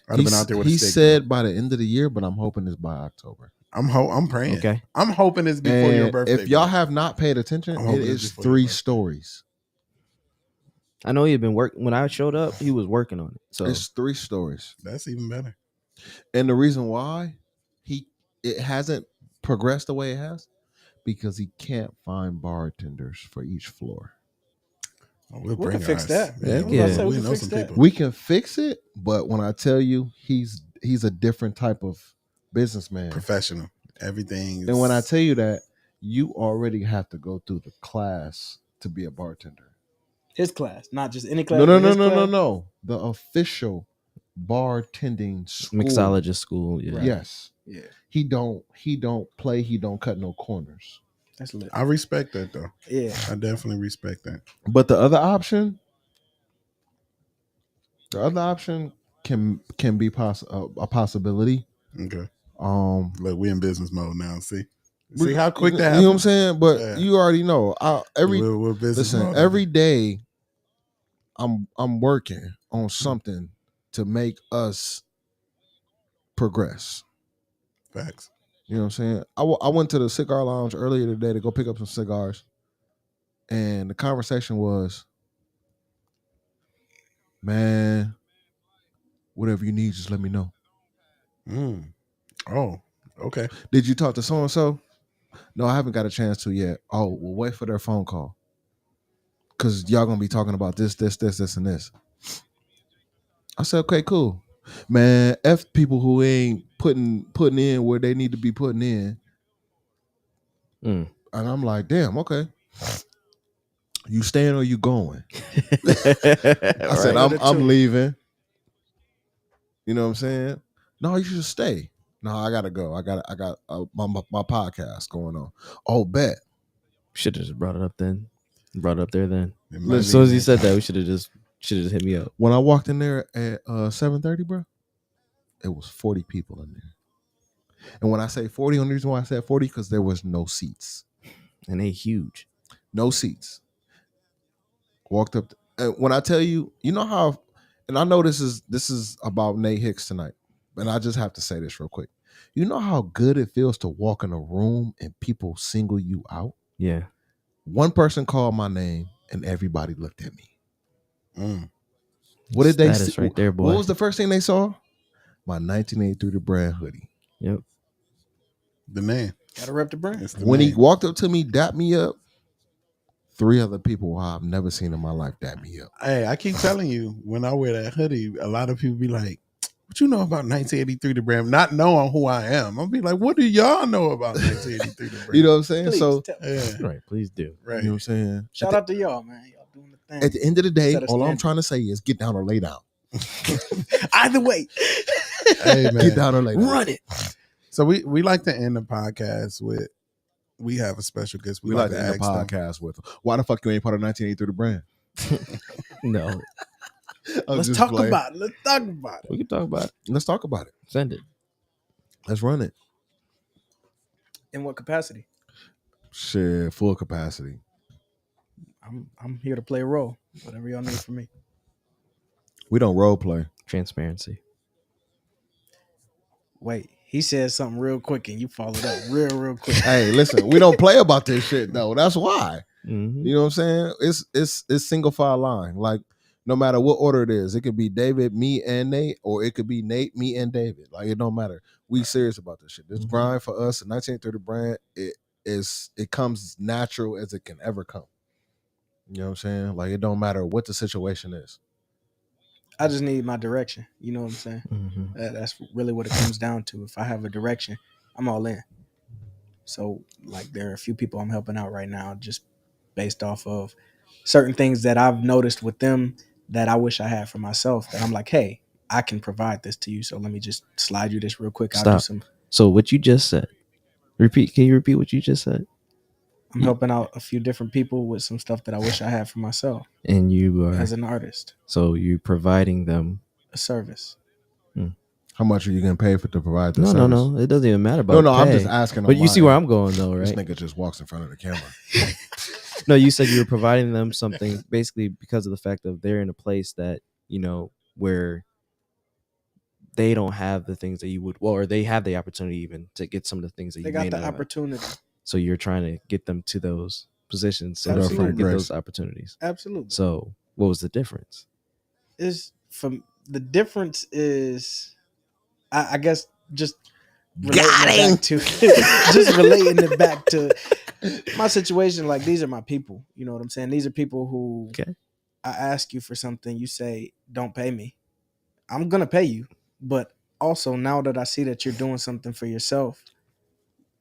[SPEAKER 2] I'd have been out there with a
[SPEAKER 5] he
[SPEAKER 2] stick.
[SPEAKER 5] said by the end of the year, but I'm hoping it's by October.
[SPEAKER 2] I'm praying.
[SPEAKER 3] Okay.
[SPEAKER 2] I'm hoping it's before your
[SPEAKER 5] And
[SPEAKER 2] birthday.
[SPEAKER 5] if y'all
[SPEAKER 2] bro.
[SPEAKER 5] have not paid attention,
[SPEAKER 2] I'm
[SPEAKER 5] it
[SPEAKER 2] hoping it's
[SPEAKER 5] is
[SPEAKER 2] before your
[SPEAKER 5] 3
[SPEAKER 2] birthday.
[SPEAKER 5] stories.
[SPEAKER 3] I know he had been working when I showed up. He was working on it. So
[SPEAKER 5] It's 3 stories.
[SPEAKER 2] That's even better.
[SPEAKER 5] And the reason why it hasn't progressed the way it has, because he can't find bartenders for each floor.
[SPEAKER 2] Oh, we'll
[SPEAKER 4] We
[SPEAKER 2] bring
[SPEAKER 4] can fix
[SPEAKER 2] ours.
[SPEAKER 4] that.
[SPEAKER 2] Yeah,
[SPEAKER 3] Heck
[SPEAKER 2] we,
[SPEAKER 3] yeah.
[SPEAKER 2] know,
[SPEAKER 4] We
[SPEAKER 2] we
[SPEAKER 4] can
[SPEAKER 2] know
[SPEAKER 4] fix
[SPEAKER 2] some
[SPEAKER 4] that.
[SPEAKER 2] people.
[SPEAKER 5] We can fix it, but when I tell you he's a different type of businessman.
[SPEAKER 2] Professional. Everything. Is,
[SPEAKER 5] And when I tell you that, you already have to go through the class to be a bartender.
[SPEAKER 4] His class, not just any class.
[SPEAKER 5] No.
[SPEAKER 4] but his class.
[SPEAKER 5] The official bartending school.
[SPEAKER 3] mixologist school. Yeah.
[SPEAKER 4] Right.
[SPEAKER 5] Yes.
[SPEAKER 4] Yeah,
[SPEAKER 5] He don't play, he don't cut no corners.
[SPEAKER 4] that's lit.
[SPEAKER 2] I respect that though.
[SPEAKER 4] Yeah,
[SPEAKER 2] I definitely respect that.
[SPEAKER 5] But the other option can be a possibility.
[SPEAKER 2] Okay.
[SPEAKER 5] Look,
[SPEAKER 2] we in business mode now. See how quick that
[SPEAKER 5] You know what I'm
[SPEAKER 2] happens?
[SPEAKER 5] saying? But
[SPEAKER 2] Yeah.
[SPEAKER 5] you already know.
[SPEAKER 2] We're business mode.
[SPEAKER 5] Every day I'm working on something to make us progress.
[SPEAKER 2] Facts.
[SPEAKER 5] You know what I'm saying? I went to the cigar lounge earlier today to go pick up some cigars. And the conversation was, man, whatever you need, just let me know.
[SPEAKER 2] Oh, okay.
[SPEAKER 5] Did you talk to so-and-so? No, I haven't got a chance to yet. Oh, well, wait for their phone call. Because y'all going to be talking about this, and this. I said, okay, cool. Man, F people who ain't putting in where they need to be putting in.
[SPEAKER 3] Mm.
[SPEAKER 5] And I'm like, damn, okay. You staying or you going? I said,
[SPEAKER 3] Right.
[SPEAKER 5] I'm leaving. You know what I'm saying? No, you should stay. No, I gotta go. I got my podcast going on. Oh, bet.
[SPEAKER 3] Should have just brought it up then. Brought it up there then.
[SPEAKER 2] It might
[SPEAKER 3] As
[SPEAKER 2] be
[SPEAKER 3] soon as he
[SPEAKER 2] next.
[SPEAKER 3] said that, we should have just hit me up.
[SPEAKER 5] When I walked in there at 7:30, bro, it was 40 people in there. And when I say 40, only reason why I said 40 because there was no seats.
[SPEAKER 3] And they huge.
[SPEAKER 5] No seats. Walked up. And when I tell you, you know how, and I know this is about Nate Hicks tonight, and I just have to say this real quick. You know how good it feels to walk in a room and people single you out?
[SPEAKER 3] Yeah.
[SPEAKER 5] One person called my name and everybody looked at me.
[SPEAKER 2] Mm.
[SPEAKER 5] What did they
[SPEAKER 3] Status
[SPEAKER 5] see?
[SPEAKER 3] right there, boy.
[SPEAKER 5] What was the first thing they saw? My 1983 The Brand hoodie.
[SPEAKER 3] Yep.
[SPEAKER 2] The name.
[SPEAKER 4] Gotta rep the brand.
[SPEAKER 2] It's the
[SPEAKER 5] When he
[SPEAKER 2] name.
[SPEAKER 5] walked up to me, dapped me up, 3 other people I've never seen in my life dapped me up.
[SPEAKER 2] Hey, I keep telling you, when I wear that hoodie, a lot of people be like, "What you know about 1983 The Brand?" Not knowing who I am, I'll be like, "What do y'all know about 1983 The Brand?"
[SPEAKER 5] You know what I'm saying?
[SPEAKER 4] Please
[SPEAKER 5] So,
[SPEAKER 4] tell.
[SPEAKER 2] Yeah,
[SPEAKER 3] Right. Please do.
[SPEAKER 2] right.
[SPEAKER 5] you know what I'm saying?
[SPEAKER 4] Shout out to y'all, man. Y'all doing the thing.
[SPEAKER 5] At the end of the day,
[SPEAKER 4] Set a
[SPEAKER 5] all I'm
[SPEAKER 4] standard.
[SPEAKER 5] trying to say is get down or lay down.
[SPEAKER 4] Either way,
[SPEAKER 2] Hey, man.
[SPEAKER 5] Get down or lay down.
[SPEAKER 4] run it.
[SPEAKER 2] So we like to end the podcast with, we have a special guest.
[SPEAKER 5] We like to end the
[SPEAKER 2] ask them.
[SPEAKER 5] podcast with, why the fuck you ain't part of 1983 The Brand?
[SPEAKER 3] No.
[SPEAKER 4] Let's talk about it. Let's talk about it.
[SPEAKER 3] We can talk about it.
[SPEAKER 5] Let's talk about it.
[SPEAKER 3] Send it.
[SPEAKER 5] Let's run it.
[SPEAKER 4] In what capacity?
[SPEAKER 5] Shit, full capacity.
[SPEAKER 4] I'm here to play a role. Whatever y'all need from me.
[SPEAKER 5] We don't role play.
[SPEAKER 3] Transparency.
[SPEAKER 4] Wait, he said something real quick and you followed up real quick.
[SPEAKER 5] Hey, listen, we don't play about this shit though. That's why.
[SPEAKER 3] Mm-hmm.
[SPEAKER 5] You know what I'm saying? It's single file line. Like no matter what order it is, it could be David, me, and Nate, or it could be Nate, me, and David. Like it don't matter. We serious about this shit. This grind for us, the 1930 brand, it comes natural as it can ever come. You know what I'm saying? Like it don't matter what the situation is.
[SPEAKER 4] I just need my direction. You know what I'm saying?
[SPEAKER 3] Mm-hmm.
[SPEAKER 4] That's really what it comes down to. If I have a direction, I'm all in. So, like, there are a few people I'm helping out right now just based off of certain things that I've noticed with them that I wish I had for myself. That I'm like, hey, I can provide this to you. So let me just slide you this real quick. I'll do
[SPEAKER 3] Stop.
[SPEAKER 4] some.
[SPEAKER 3] So what you just said. Repeat. Can you repeat what you just said?
[SPEAKER 4] I'm helping out a few different people with some stuff that I wish I had for myself
[SPEAKER 3] And you are
[SPEAKER 4] as an artist.
[SPEAKER 3] so you're providing them.
[SPEAKER 4] A service.
[SPEAKER 5] How much are you getting paid for to provide this
[SPEAKER 3] No,
[SPEAKER 5] service?
[SPEAKER 3] no. It doesn't even matter about
[SPEAKER 5] No, I'm
[SPEAKER 3] pay.
[SPEAKER 5] just asking.
[SPEAKER 3] But
[SPEAKER 5] on
[SPEAKER 3] you see
[SPEAKER 5] my
[SPEAKER 3] where
[SPEAKER 5] end.
[SPEAKER 3] I'm going though,
[SPEAKER 5] This
[SPEAKER 3] right?
[SPEAKER 5] nigga just walks in front of the camera.
[SPEAKER 3] No, you said you were providing them something basically because of the fact that they're in a place that, you know, where they don't have the things that you would, well, or they have the opportunity even to get some of the things that
[SPEAKER 4] They
[SPEAKER 3] you
[SPEAKER 4] got
[SPEAKER 3] may
[SPEAKER 4] the
[SPEAKER 3] not have.
[SPEAKER 4] opportunity.
[SPEAKER 3] So you're trying to get them to those positions so
[SPEAKER 4] Absolutely.
[SPEAKER 3] they can get
[SPEAKER 5] Grace.
[SPEAKER 3] those opportunities.
[SPEAKER 4] Absolutely.
[SPEAKER 3] So what was the difference?
[SPEAKER 4] Is from the difference is I guess just relating it back to just relating it back to my situation. Like these are my people. You know what I'm saying? These are people who
[SPEAKER 3] Okay.
[SPEAKER 4] I ask you for something, you say, don't pay me. I'm gonna pay you. But also now that I see that you're doing something for yourself,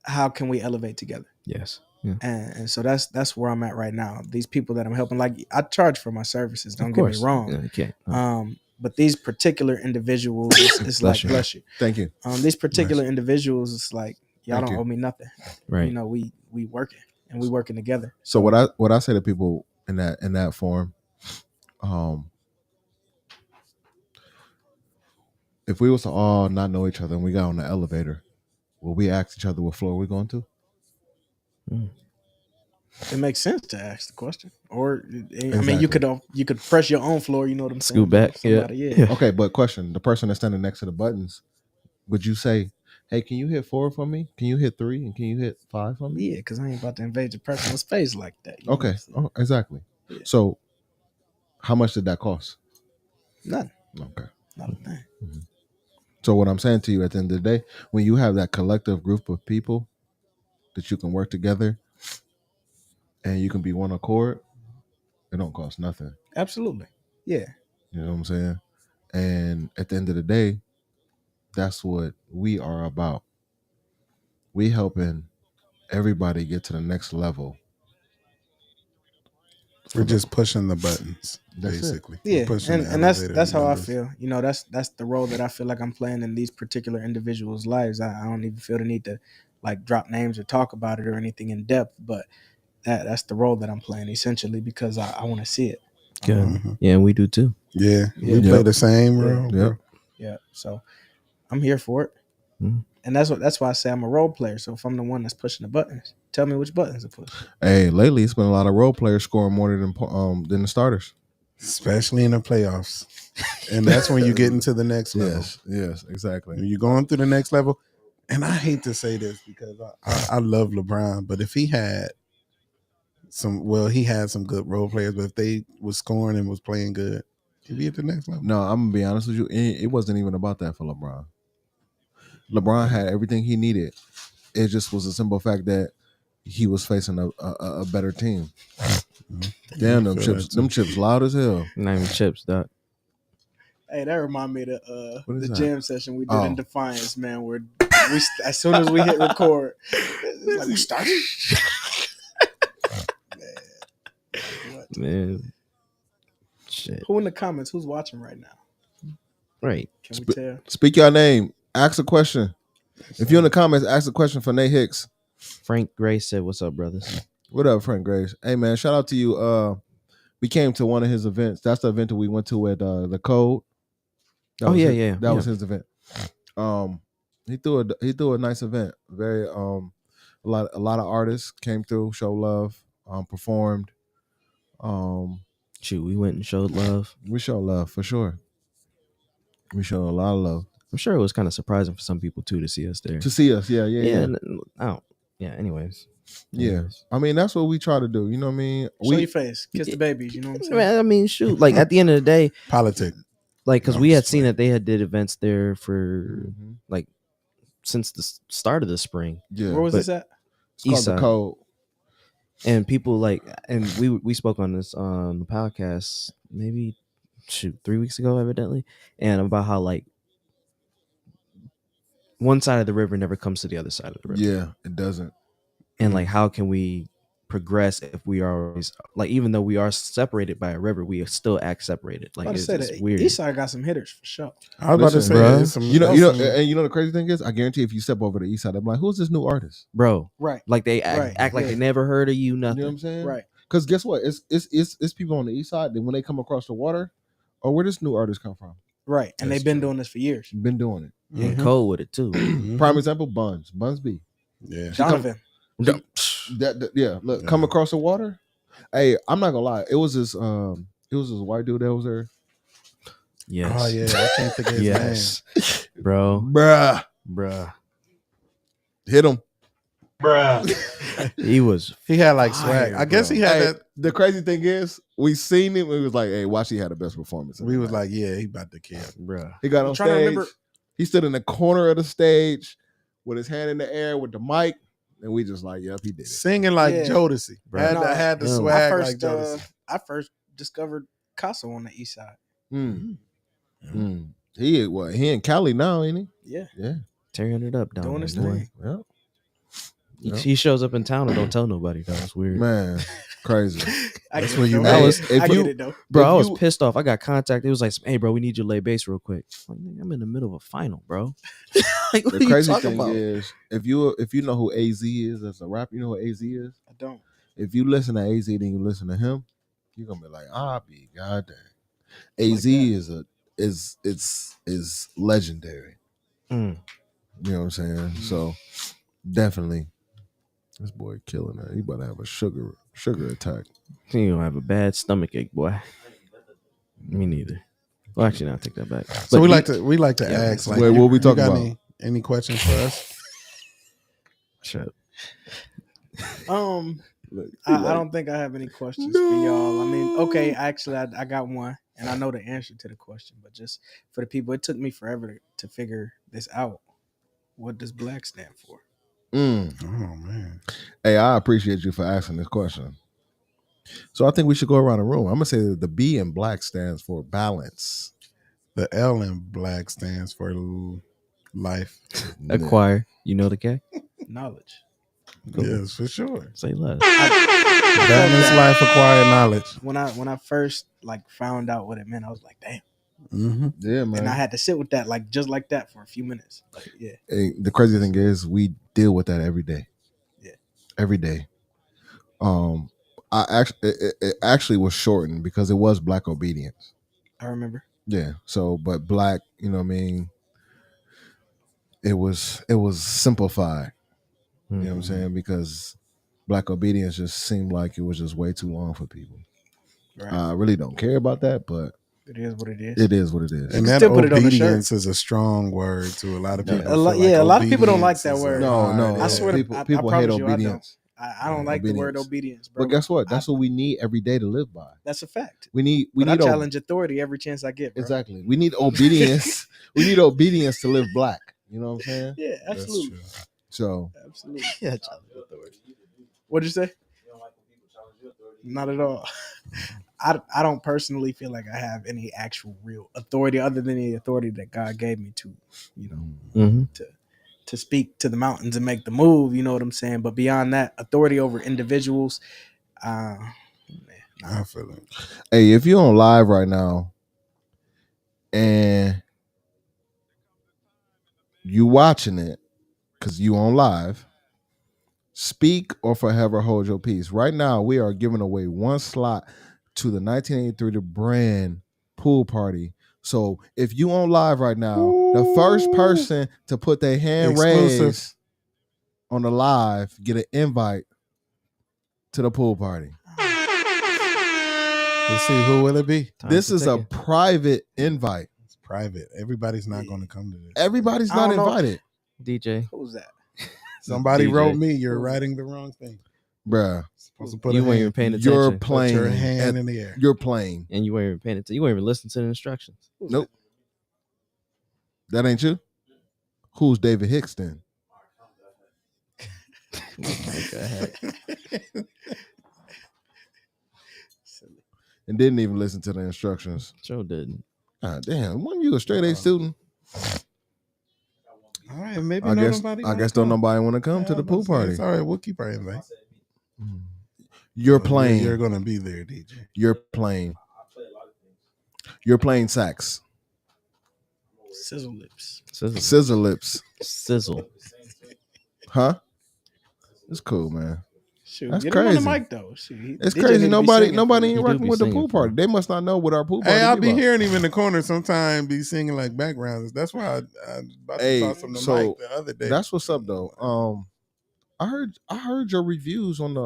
[SPEAKER 4] how can we elevate together?
[SPEAKER 3] Yes. Yeah.
[SPEAKER 4] And so that's where I'm at right now. These people that I'm helping, like I charge for my services, don't
[SPEAKER 3] Of
[SPEAKER 4] get me
[SPEAKER 3] course.
[SPEAKER 4] wrong.
[SPEAKER 3] Yeah, you can't.
[SPEAKER 4] But these particular individuals, it's
[SPEAKER 3] Bless
[SPEAKER 4] like
[SPEAKER 3] you.
[SPEAKER 4] bless you.
[SPEAKER 5] Thank you.
[SPEAKER 4] These particular individuals, it's like y'all
[SPEAKER 5] Thank
[SPEAKER 4] don't
[SPEAKER 5] you.
[SPEAKER 4] owe me nothing.
[SPEAKER 3] Right.
[SPEAKER 4] You know, we working and we working together.
[SPEAKER 5] So what I say to people in that form, if we was to all not know each other and we got on the elevator, will we ask each other what floor we're going to?
[SPEAKER 4] It makes sense to ask the question. Or I mean,
[SPEAKER 5] Exactly.
[SPEAKER 4] you could press your own floor. You know what I'm saying?
[SPEAKER 3] Scoot back.
[SPEAKER 4] Somebody,
[SPEAKER 3] Yeah.
[SPEAKER 5] Okay, but question: the person that's standing next to the buttons, would you say, "Hey, can you hit 4 for me? Can you hit 3? And can you hit 5 for me?"
[SPEAKER 4] Yeah, because I ain't about to invade your personal space like that. You know
[SPEAKER 5] Okay.
[SPEAKER 4] what I'm saying?
[SPEAKER 5] Oh, exactly.
[SPEAKER 4] Yeah.
[SPEAKER 5] So, how much did that cost?
[SPEAKER 4] Nothing.
[SPEAKER 5] Okay.
[SPEAKER 4] Not a thing.
[SPEAKER 5] So what I'm saying to you at the end of the day, when you have that collective group of people that you can work together and you can be one accord, it don't cost nothing.
[SPEAKER 4] Absolutely. Yeah.
[SPEAKER 5] You know what I'm saying? And at the end of the day, that's what we are about. We helping everybody get to the next level.
[SPEAKER 2] We're just pushing the buttons,
[SPEAKER 5] That's it.
[SPEAKER 2] basically.
[SPEAKER 4] Yeah,
[SPEAKER 2] We're pushing the
[SPEAKER 4] and that's
[SPEAKER 2] elevator
[SPEAKER 4] how I
[SPEAKER 2] numbers.
[SPEAKER 4] feel. You know, that's the role that I feel like I'm playing in these particular individuals' lives. I don't even feel the need to like drop names or talk about it or anything in depth, but that's the role that I'm playing essentially because I want to see it.
[SPEAKER 3] Good. Yeah, and we do too.
[SPEAKER 2] Yeah, we
[SPEAKER 4] Yeah.
[SPEAKER 2] play the same role,
[SPEAKER 5] Yep.
[SPEAKER 2] bro.
[SPEAKER 4] Yeah, so I'm here for it,
[SPEAKER 3] Mhm.
[SPEAKER 4] and that's why I say I'm a role player. So if I'm the one that's pushing the buttons, tell me which buttons to push.
[SPEAKER 5] Hey, lately it's been a lot of role players scoring more than the starters.
[SPEAKER 2] Especially in the playoffs. And that's when you get into the next level.
[SPEAKER 5] Yes, exactly.
[SPEAKER 2] When you're going through the next level, and I hate to say this because I love LeBron, but if he had he had some good role players, but if they was scoring and was playing good, he'd be at the next level.
[SPEAKER 5] No, I'm gonna be honest with you. It wasn't even about that for LeBron. LeBron had everything he needed. It just was a simple fact that he was facing a better team. Damn, them chips loud as hell.
[SPEAKER 3] Not even chips, Doc.
[SPEAKER 4] Hey, that remind me of
[SPEAKER 5] What is
[SPEAKER 4] the
[SPEAKER 5] that?
[SPEAKER 4] jam session we did
[SPEAKER 5] Oh.
[SPEAKER 4] in Defiance, man. Where as soon as we hit record, it's like we started.
[SPEAKER 3] Man. Shit.
[SPEAKER 4] Who in the comments? Who's watching right now?
[SPEAKER 3] Right.
[SPEAKER 4] Can we tell?
[SPEAKER 5] Speak your name. Ask a question. If you're in the comments, ask a question for Nate Hicks.
[SPEAKER 3] Frank Gray said, "What's up, brothers?"
[SPEAKER 5] What up, Frank Graves? Hey man, shout out to you. We came to one of his events. That's the event that we went to at the Code. That was That was his event. He threw a nice event. Very a lot of artists came through, show love, performed.
[SPEAKER 3] Shoot, we went and showed love.
[SPEAKER 5] We show love for sure. We show a lot of love.
[SPEAKER 3] I'm sure it was kind of surprising for some people too to see us there.
[SPEAKER 5] To see us, yeah.
[SPEAKER 3] Anyways.
[SPEAKER 5] Yeah. I mean, that's what we try to do. You know what I mean?
[SPEAKER 4] Show your face, kiss the babies. You know what I'm saying?
[SPEAKER 3] Man, I mean, shoot. Like at the end of the day,
[SPEAKER 2] Politics.
[SPEAKER 3] like because we had seen that they had did events there for
[SPEAKER 5] Mhm.
[SPEAKER 3] like since the start of the spring.
[SPEAKER 5] Yeah.
[SPEAKER 4] Where was this at?
[SPEAKER 5] It's called
[SPEAKER 3] Eastside.
[SPEAKER 5] the Code.
[SPEAKER 3] And people like, and we spoke on this on the podcast maybe 3 weeks ago, evidently, and about how like one side of the river never comes to the other side of the river.
[SPEAKER 5] Yeah, it doesn't.
[SPEAKER 3] And like, how can we progress if we are always like, even though we are separated by a river, we still act separated. Like it's weird.
[SPEAKER 4] Eastside got some hitters for sure.
[SPEAKER 2] I was about to say,
[SPEAKER 3] bruh.
[SPEAKER 2] it's some,
[SPEAKER 5] You know the crazy thing is, I guarantee if you step over the East Side, I'm like, who's this new artist?
[SPEAKER 3] Bro.
[SPEAKER 4] Right.
[SPEAKER 3] Like they act like they never heard of you, nothing.
[SPEAKER 5] You know what I'm saying?
[SPEAKER 4] Right.
[SPEAKER 5] Because guess what? It's people on the East Side that when they come across the water, oh, where this new artist come from?
[SPEAKER 4] Right. And they've been doing this for years.
[SPEAKER 5] Been doing it.
[SPEAKER 3] And cold with it too.
[SPEAKER 5] Prime example, Buns B.
[SPEAKER 2] Yeah.
[SPEAKER 4] Donovan.
[SPEAKER 5] Look, come across the water. Hey, I'm not gonna lie. It was this white dude that was there.
[SPEAKER 3] Yes.
[SPEAKER 2] Oh yeah, I can't think of his name.
[SPEAKER 3] Bro.
[SPEAKER 5] Bruh. Hit him.
[SPEAKER 3] He
[SPEAKER 2] had like swag. I guess he had that.
[SPEAKER 5] The crazy thing is, we seen him. We was like, hey, watch, he had the best performance.
[SPEAKER 2] We was like, yeah, he about to kill.
[SPEAKER 3] Bruh.
[SPEAKER 5] He got on
[SPEAKER 4] trying to
[SPEAKER 5] stage.
[SPEAKER 4] remember-
[SPEAKER 5] He stood in the corner of the stage with his hand in the air with the mic. And we just like, yep, he did it.
[SPEAKER 2] Singing like Jodeci.
[SPEAKER 3] Bro.
[SPEAKER 2] Had the
[SPEAKER 3] No.
[SPEAKER 2] swag like Jodeci.
[SPEAKER 4] I first discovered Casa on the East Side.
[SPEAKER 5] He in Cali now, ain't he?
[SPEAKER 4] Yeah.
[SPEAKER 3] Tearing it up down
[SPEAKER 4] Doing
[SPEAKER 3] there,
[SPEAKER 4] his
[SPEAKER 3] boy.
[SPEAKER 4] thing.
[SPEAKER 5] Yeah.
[SPEAKER 3] He shows up in town and don't tell nobody. That was weird.
[SPEAKER 5] Man, crazy.
[SPEAKER 2] That's when you
[SPEAKER 5] Hey,
[SPEAKER 2] mad.
[SPEAKER 4] I get it though.
[SPEAKER 3] Bro,
[SPEAKER 5] if
[SPEAKER 3] I was
[SPEAKER 5] you-
[SPEAKER 3] pissed off. I got contacted. It was like, hey, bro, we need you to lay bass real quick. I'm like, nigga, I'm in the middle of a final, bro. Like, what
[SPEAKER 5] The
[SPEAKER 3] are you
[SPEAKER 5] crazy
[SPEAKER 3] talking
[SPEAKER 5] thing
[SPEAKER 3] about?
[SPEAKER 5] is, if you know who AZ is as a rapper, you know who AZ is?
[SPEAKER 4] I don't.
[SPEAKER 5] If you listen to AZ then you listen to him, you're gonna be like, I'll be goddamn. AZ is legendary.
[SPEAKER 3] Mm.
[SPEAKER 5] You know what I'm saying? So definitely this boy killing it. He about to have a sugar attack.
[SPEAKER 3] You don't have a bad stomach ache, boy. Me neither. Well, actually, no, I take that back.
[SPEAKER 2] So
[SPEAKER 3] But
[SPEAKER 2] we like to ask. Like,
[SPEAKER 5] Wait, what we talking
[SPEAKER 2] got
[SPEAKER 5] about?
[SPEAKER 2] Any questions for us?
[SPEAKER 3] Shut up.
[SPEAKER 4] I don't think I have any questions for y'all. I mean, okay, actually, I got one, and I know the answer to the question, but just for the people, it took me forever to figure this out. What does BLAK stand for?
[SPEAKER 2] Oh man.
[SPEAKER 5] Hey, I appreciate you for asking this question. So I think we should go around the room. I'm gonna say that the B in BLAK stands for balance.
[SPEAKER 2] The L in black stands for life.
[SPEAKER 3] Acquire. You know the K?
[SPEAKER 4] Knowledge.
[SPEAKER 3] Cool.
[SPEAKER 2] Yes, for sure.
[SPEAKER 3] Say less.
[SPEAKER 4] I felt
[SPEAKER 2] Balanced
[SPEAKER 4] that
[SPEAKER 2] life, acquire knowledge.
[SPEAKER 4] when I first like found out what it meant, I was like, damn.
[SPEAKER 2] Mm-hmm.
[SPEAKER 5] Yeah, man.
[SPEAKER 4] And I had to sit with that like just like that for a few minutes. Like, yeah.
[SPEAKER 5] Hey, the crazy thing is, we deal with that every day.
[SPEAKER 4] Yeah.
[SPEAKER 5] Every day. I actually it actually was shortened because it was Black obedience.
[SPEAKER 4] I remember.
[SPEAKER 5] Yeah. So, but Black, you know what I mean? It was simplified. You know what I'm saying? Because Black obedience just seemed like it was just way too long for people.
[SPEAKER 4] Right.
[SPEAKER 5] I really don't care about that, but
[SPEAKER 4] It is what it is.
[SPEAKER 5] it is what it is.
[SPEAKER 2] And
[SPEAKER 4] can
[SPEAKER 2] that
[SPEAKER 4] still put it on the shirt.
[SPEAKER 2] obedience is a strong word to a lot of people.
[SPEAKER 4] A lot- yeah, a lot of people don't like that word.
[SPEAKER 5] No,
[SPEAKER 4] I swear to
[SPEAKER 5] people
[SPEAKER 4] I
[SPEAKER 5] people hate
[SPEAKER 4] promise you,
[SPEAKER 5] obedience.
[SPEAKER 4] I don't like the word
[SPEAKER 5] Obedience.
[SPEAKER 4] obedience, bro.
[SPEAKER 5] But guess what? That's what we need every day to live by.
[SPEAKER 4] That's a fact.
[SPEAKER 5] We need
[SPEAKER 4] I challenge authority every chance I get, bro.
[SPEAKER 5] exactly. We need obedience. We need obedience to live black. You know what I'm saying?
[SPEAKER 4] Yeah, absolutely.
[SPEAKER 5] So
[SPEAKER 4] Absolutely.
[SPEAKER 3] Yeah, challenge authority.
[SPEAKER 4] What'd you say? Not at all. I don't personally feel like I have any actual real authority other than the authority that God gave me to, you know,
[SPEAKER 3] Mm-hmm.
[SPEAKER 4] to speak to the mountains and make the move. You know what I'm saying? But beyond that, authority over individuals,
[SPEAKER 2] I feel it.
[SPEAKER 5] hey, if you're on live right now and you watching it because you on live, speak or forever hold your peace. Right now, we are giving away one slot to the 1983 The Brand pool party. So if you on live right now, the first person to put their hand
[SPEAKER 2] Exclusive.
[SPEAKER 5] raised on the live get an invite to the pool party.
[SPEAKER 2] Let's see, who will it be?
[SPEAKER 5] This is a private invite.
[SPEAKER 2] It's private. Everybody's not going to come to this.
[SPEAKER 5] Everybody's
[SPEAKER 4] I
[SPEAKER 5] not
[SPEAKER 4] don't know.
[SPEAKER 5] invited.
[SPEAKER 3] DJ.
[SPEAKER 4] who's that?
[SPEAKER 2] Somebody
[SPEAKER 3] DJ.
[SPEAKER 2] wrote me, you're writing the wrong thing.
[SPEAKER 5] Bruh,
[SPEAKER 2] Supposed to put
[SPEAKER 3] You
[SPEAKER 2] a
[SPEAKER 3] weren't
[SPEAKER 2] hand,
[SPEAKER 3] even paying attention.
[SPEAKER 5] you're
[SPEAKER 2] put
[SPEAKER 5] playing
[SPEAKER 2] your hand in the air.
[SPEAKER 5] You're playing.
[SPEAKER 3] And you weren't even paying attention. You weren't even listening to the instructions.
[SPEAKER 5] Nope. That ain't you? Who's David Hicks then?
[SPEAKER 3] Go ahead.
[SPEAKER 5] And didn't even listen to the instructions.
[SPEAKER 3] Sure didn't.
[SPEAKER 5] Ah, damn, wasn't you a straight A student?
[SPEAKER 2] All right, maybe
[SPEAKER 5] I guess
[SPEAKER 2] nobody
[SPEAKER 5] don't
[SPEAKER 2] wanna come.
[SPEAKER 5] nobody want to come to the pool party.
[SPEAKER 2] It's all right, we'll keep our invite.
[SPEAKER 5] You're playing.
[SPEAKER 2] You're going to be there, DJ.
[SPEAKER 5] You're playing. You're playing sax.
[SPEAKER 4] Sizzle lips.
[SPEAKER 3] Sizzle.
[SPEAKER 5] Scissor lips.
[SPEAKER 3] Sizzle.
[SPEAKER 5] Huh? It's cool, man.
[SPEAKER 4] Shoot,
[SPEAKER 5] That's
[SPEAKER 4] get him on
[SPEAKER 5] crazy.
[SPEAKER 4] the mic though. Shoot,
[SPEAKER 5] It's
[SPEAKER 4] DJ
[SPEAKER 5] crazy.
[SPEAKER 4] need to be
[SPEAKER 5] Nobody
[SPEAKER 4] singing
[SPEAKER 5] ain't
[SPEAKER 4] for
[SPEAKER 3] You do
[SPEAKER 5] rocking
[SPEAKER 3] be
[SPEAKER 5] with the
[SPEAKER 3] singing
[SPEAKER 5] pool
[SPEAKER 3] for
[SPEAKER 5] party.
[SPEAKER 3] him.
[SPEAKER 5] They must not know what our pool party
[SPEAKER 2] Hey, I'll
[SPEAKER 5] be
[SPEAKER 2] be
[SPEAKER 5] about.
[SPEAKER 2] hearing him in the corner sometime, be singing like backgrounds. That's why I about to
[SPEAKER 5] Hey,
[SPEAKER 2] toss him the
[SPEAKER 5] so
[SPEAKER 2] mic the other day.
[SPEAKER 5] That's what's up though. I heard your reviews on the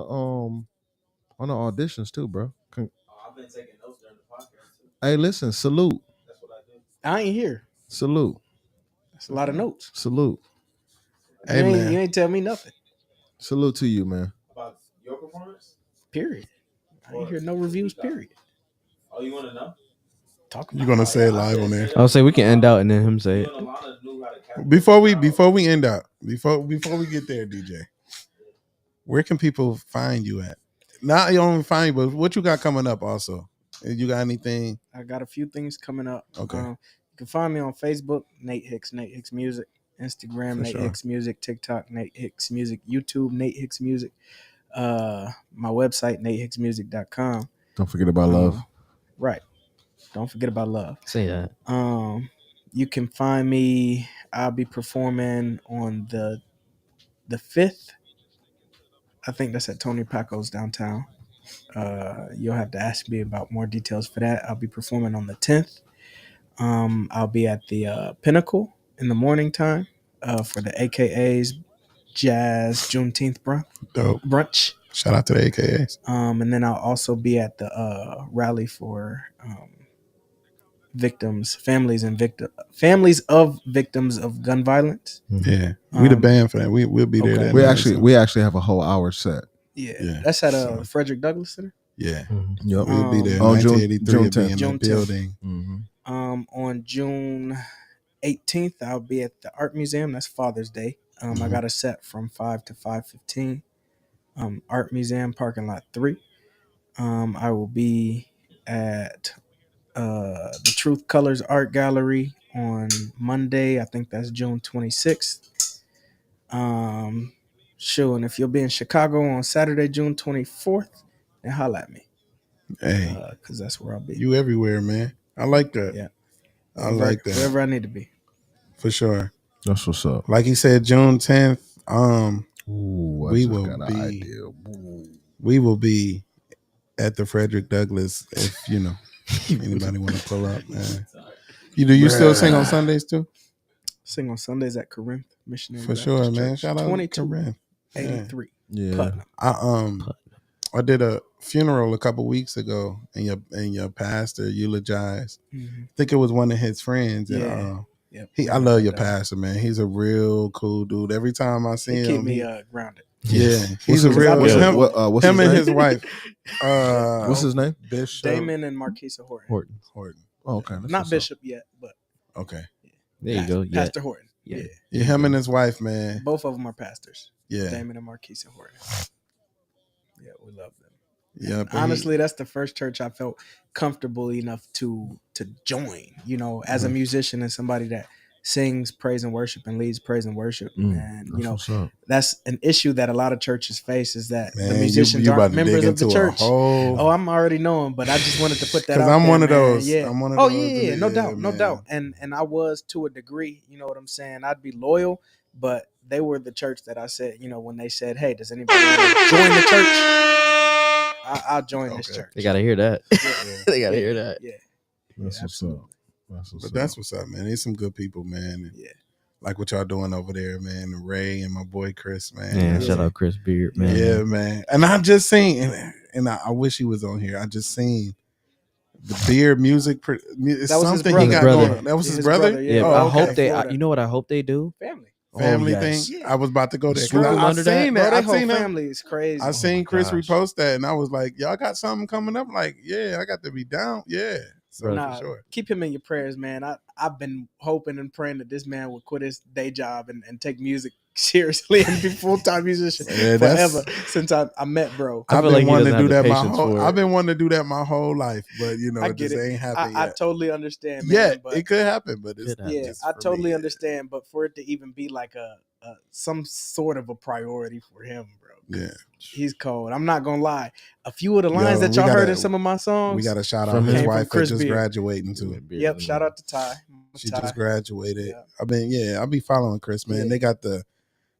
[SPEAKER 5] auditions too, bro.
[SPEAKER 6] I've been taking notes during the podcast too.
[SPEAKER 5] Hey, listen, salute.
[SPEAKER 6] That's what I do.
[SPEAKER 4] I ain't here.
[SPEAKER 5] Salute.
[SPEAKER 4] That's a lot of notes.
[SPEAKER 5] Salute.
[SPEAKER 2] Hey, man.
[SPEAKER 4] You ain't tell me nothing.
[SPEAKER 5] Salute to you, man.
[SPEAKER 6] About your performance?
[SPEAKER 4] Period. I ain't hear no reviews. Period.
[SPEAKER 6] Oh, you want to know?
[SPEAKER 4] Talk
[SPEAKER 2] You're
[SPEAKER 4] about
[SPEAKER 2] going to say it live on there.
[SPEAKER 3] I'll say we can end out and then him say
[SPEAKER 6] You
[SPEAKER 3] it.
[SPEAKER 6] and Alana knew how to capture
[SPEAKER 2] Before we
[SPEAKER 6] the
[SPEAKER 2] end up, before we get there, DJ, where can people find you at? Not only find you, but what you got coming up also. You got anything?
[SPEAKER 4] I got a few things coming up.
[SPEAKER 2] Okay.
[SPEAKER 4] You can find me on Facebook, Nate Hicks Music, Instagram,
[SPEAKER 2] For
[SPEAKER 4] Nate
[SPEAKER 2] sure.
[SPEAKER 4] Hicks Music, TikTok, Nate Hicks Music, YouTube, Nate Hicks Music, my website, natehicksmusic.com.
[SPEAKER 5] Don't forget about love.
[SPEAKER 4] Right. Don't forget about love.
[SPEAKER 3] Say that.
[SPEAKER 4] You can find me. I'll be performing on the 5th. I think that's at Tony Paco's downtown. You'll have to ask me about more details for that. I'll be performing on the 10th. I'll be at the Pinnacle in the morning time for the AKA's Jazz Juneteenth
[SPEAKER 2] Dope.
[SPEAKER 4] brunch.
[SPEAKER 2] Shout out to the AKAs.
[SPEAKER 4] And then I'll also be at the rally for families of victims of gun violence.
[SPEAKER 2] Yeah, we the band for that. We'll be there.
[SPEAKER 4] Okay.
[SPEAKER 2] That
[SPEAKER 5] We
[SPEAKER 2] night,
[SPEAKER 5] actually
[SPEAKER 2] so.
[SPEAKER 5] we actually have a whole hour set.
[SPEAKER 2] Yeah.
[SPEAKER 4] That's at
[SPEAKER 2] So-
[SPEAKER 4] Frederick Douglass Center.
[SPEAKER 2] Yeah,
[SPEAKER 5] Yep.
[SPEAKER 2] we'll be there.
[SPEAKER 5] On June
[SPEAKER 2] 1983 will be
[SPEAKER 5] 10th.
[SPEAKER 2] in
[SPEAKER 4] June
[SPEAKER 2] the
[SPEAKER 4] 10th.
[SPEAKER 2] building.
[SPEAKER 5] Mm-hmm.
[SPEAKER 4] On June 18th, I'll be at the Art Museum. That's Father's Day. I got a set from 5 to 5:15. Art Museum, parking lot 3. I will be at the Truth Colors Art Gallery on Monday. I think that's June 26th. Sure, and if you'll be in Chicago on Saturday, June 24th, then holla at me.
[SPEAKER 2] Hey,
[SPEAKER 4] Because that's where I'll be.
[SPEAKER 2] you everywhere, man. I like that.
[SPEAKER 4] Yeah.
[SPEAKER 2] I like that.
[SPEAKER 4] Wherever I need to be.
[SPEAKER 2] For sure.
[SPEAKER 5] That's what's up.
[SPEAKER 2] Like he said, June 10th,
[SPEAKER 5] Ooh, I
[SPEAKER 2] we
[SPEAKER 5] just
[SPEAKER 2] will
[SPEAKER 5] got an
[SPEAKER 2] be
[SPEAKER 5] idea. Ooh.
[SPEAKER 2] we will be at the Frederick Douglass if anybody want to pull up, man. You still sing on Sundays too?
[SPEAKER 4] Sing on Sundays at Corinth Missionary
[SPEAKER 2] For
[SPEAKER 4] Baptist
[SPEAKER 2] sure,
[SPEAKER 4] Church.
[SPEAKER 2] man. Shout out to
[SPEAKER 4] 2283
[SPEAKER 5] Yeah.
[SPEAKER 4] Putnam.
[SPEAKER 2] I did a funeral a couple weeks ago, and your pastor eulogized.
[SPEAKER 4] Mm-hmm.
[SPEAKER 2] I think it was one of his friends.
[SPEAKER 4] Yeah.
[SPEAKER 2] And, I love your pastor, man. He's a real cool dude. Every time I see him,
[SPEAKER 4] keep me grounded.
[SPEAKER 2] Yeah, he's a real.
[SPEAKER 5] What's
[SPEAKER 2] him
[SPEAKER 5] his
[SPEAKER 2] and
[SPEAKER 5] name?
[SPEAKER 2] his wife.
[SPEAKER 5] What's his name?
[SPEAKER 2] Bishop
[SPEAKER 4] Damon and Marquisa Horton.
[SPEAKER 5] Oh, okay. That's
[SPEAKER 4] Not
[SPEAKER 5] what's
[SPEAKER 4] Bishop yet, but
[SPEAKER 2] okay.
[SPEAKER 3] There you go.
[SPEAKER 4] Pastor Horton.
[SPEAKER 3] Yeah.
[SPEAKER 2] Yeah, him and his wife, man.
[SPEAKER 4] Both of them are pastors.
[SPEAKER 2] Yeah.
[SPEAKER 4] Damon and Marquisa Horton. Yeah, we love them.
[SPEAKER 2] Yeah.
[SPEAKER 4] Honestly, that's the first church I felt comfortable enough to join, as a musician and somebody that sings praise and worship and leads praise and worship. And, that's an issue that a lot of churches face is that the musicians aren't members of the church. Oh, I'm already knowing, but I just wanted to put that out there.
[SPEAKER 2] Because I'm one of those.
[SPEAKER 4] Yeah.
[SPEAKER 2] I'm one of those.
[SPEAKER 4] Yeah. No doubt. And I was to a degree, you know what I'm saying? I'd be loyal, but they were the church that I said, when they said, hey, does anybody want to join the church? I'll join this church.
[SPEAKER 3] They gotta hear that. They gotta hear that.
[SPEAKER 4] Yeah.
[SPEAKER 5] That's what's up.
[SPEAKER 2] That's what's up, man. There's some good people, man. And like what y'all doing over there, man. Ray and my boy Chris, man.
[SPEAKER 3] Yeah, shout out Chris Beard, man.
[SPEAKER 2] Yeah, man. And I just seen, and I wish he was on here. I just seen the Beard music. It's something he got going on. That was his brother.
[SPEAKER 3] Yeah,
[SPEAKER 2] I
[SPEAKER 3] hope they. You know what I hope they do?
[SPEAKER 2] Family thing.
[SPEAKER 3] Yeah.
[SPEAKER 2] I was about to go there.
[SPEAKER 3] I
[SPEAKER 2] seen that. I seen
[SPEAKER 4] family is crazy.
[SPEAKER 2] I seen Chris repost that, and I was like, "Y'all got something coming up?" Like, yeah, I got to be down. Yeah, so for sure.
[SPEAKER 4] Keep him in your prayers, man. I've been hoping and praying that this man would quit his day job and take music seriously and be full-time musician forever since I met bro.
[SPEAKER 2] I've been wanting to do that my whole life, but it just ain't happened yet.
[SPEAKER 4] I totally understand, man.
[SPEAKER 2] Yeah, it could happen, but it's
[SPEAKER 4] I totally understand. But for it to even be like a some sort of a priority for him, bro.
[SPEAKER 2] Yeah,
[SPEAKER 4] he's cold. I'm not gonna lie. A few of the lines that y'all heard in some of my songs,
[SPEAKER 2] we got to shout out his wife for just graduating too.
[SPEAKER 4] Yep, shout out to Ty.
[SPEAKER 2] She just graduated. Yeah. I'll be following Chris, man. They got the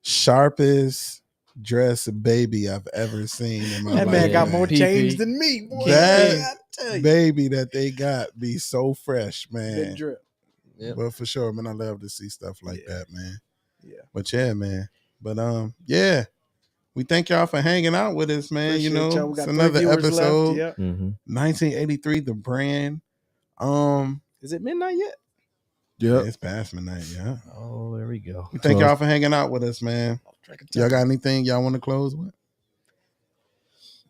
[SPEAKER 2] sharpest dress baby I've ever seen in my life.
[SPEAKER 4] That man got more change than me, boy.
[SPEAKER 2] That baby that they got be so fresh, man.
[SPEAKER 4] Good drip.
[SPEAKER 2] Yep. But for sure, man, I love to see stuff like that, man.
[SPEAKER 4] Yeah.
[SPEAKER 2] But yeah, man. But yeah. We thank y'all for hanging out with us, man.
[SPEAKER 4] Appreciate
[SPEAKER 2] It's another episode.
[SPEAKER 4] Yep.
[SPEAKER 2] 1983, the brand.
[SPEAKER 4] Is it midnight yet?
[SPEAKER 2] Yeah, it's past midnight. Yeah.
[SPEAKER 3] Oh, there we go.
[SPEAKER 2] We thank y'all for hanging out with us, man. Y'all got anything y'all want to close with?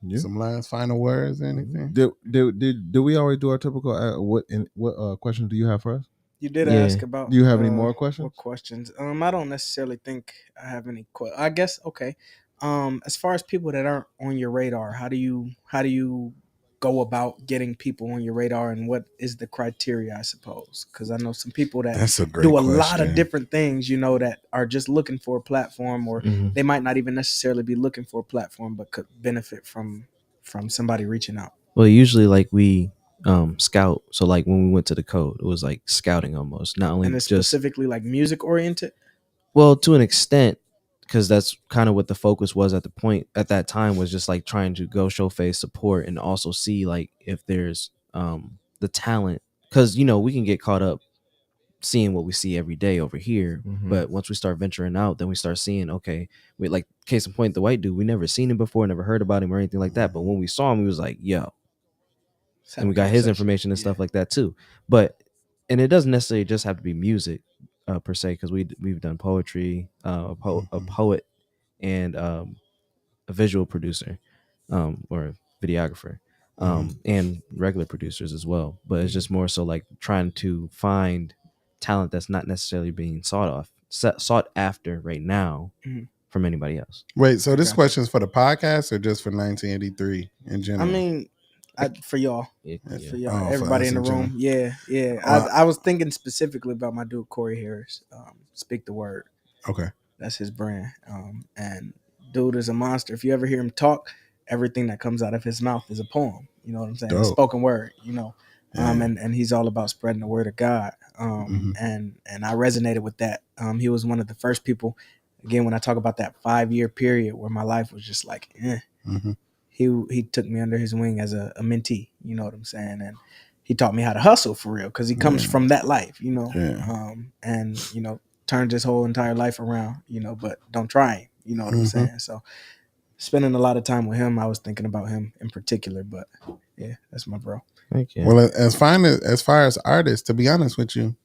[SPEAKER 2] Yeah. Some last final words or anything?
[SPEAKER 5] Did we always do our typical? What questions do you have for us?
[SPEAKER 4] You did ask about.
[SPEAKER 5] Do you have any more questions?
[SPEAKER 4] What questions? I don't necessarily think I have any. I guess okay. As far as people that aren't on your radar, how do you go about getting people on your radar, and what is the criteria, I suppose? Because I know some people that do a lot of different things, that are just looking for a platform, or they might not even necessarily be looking for a platform, but could benefit from somebody reaching out.
[SPEAKER 3] Well, usually like we scout. So like when we went to the Code, it was like scouting almost. Not only
[SPEAKER 4] and it's
[SPEAKER 3] just
[SPEAKER 4] specifically like music oriented.
[SPEAKER 3] Well, to an extent, because that's kind of what the focus was at that time, was just like trying to go show face, support, and also see like if there's the talent, because we can get caught up seeing what we see every day over here, but once we start venturing out, then we start seeing, okay, we like case in point, the white dude, we never seen him before, never heard about him or anything like that, but when we saw him, we was like, yo, and we got his information and stuff like that too. And it doesn't necessarily just have to be music per se, because we've done poetry, a poet, and a visual producer, or videographer, and regular producers as well. But it's just more so like trying to find talent that's not necessarily being sought after right now from anybody else.
[SPEAKER 2] Wait, so this question is for the podcast or just for 1983 in general?
[SPEAKER 4] I mean, for y'all.
[SPEAKER 3] Yeah.
[SPEAKER 4] For y'all,
[SPEAKER 2] Oh, for
[SPEAKER 4] everybody
[SPEAKER 2] us
[SPEAKER 4] in the
[SPEAKER 2] in
[SPEAKER 4] room.
[SPEAKER 2] general.
[SPEAKER 4] Yeah.
[SPEAKER 2] Well,
[SPEAKER 4] I was thinking specifically about my dude Corey Harris. Speak the word.
[SPEAKER 2] Okay.
[SPEAKER 4] That's his brand. And dude is a monster. If you ever hear him talk, everything that comes out of his mouth is a poem. You know what I'm saying?
[SPEAKER 2] Dope.
[SPEAKER 4] Spoken word. You know.
[SPEAKER 2] Yeah.
[SPEAKER 4] And he's all about spreading the word of God.
[SPEAKER 2] Mhm.
[SPEAKER 4] And I resonated with that. He was one of the first people. Again, when I talk about that 5-year period where my life was just like,
[SPEAKER 2] Mhm.
[SPEAKER 4] he took me under his wing as a mentee. You know what I'm saying? And he taught me how to hustle for real because he comes from that life. You know,
[SPEAKER 2] Yeah.
[SPEAKER 4] and you know turned his whole entire life around. You know, but don't try him. You know what I'm
[SPEAKER 2] Mhm.
[SPEAKER 4] saying? So spending a lot of time with him, I was thinking about him in particular. But yeah, that's my bro.
[SPEAKER 3] Thank you.
[SPEAKER 2] Well, as far as artists, to be honest with you,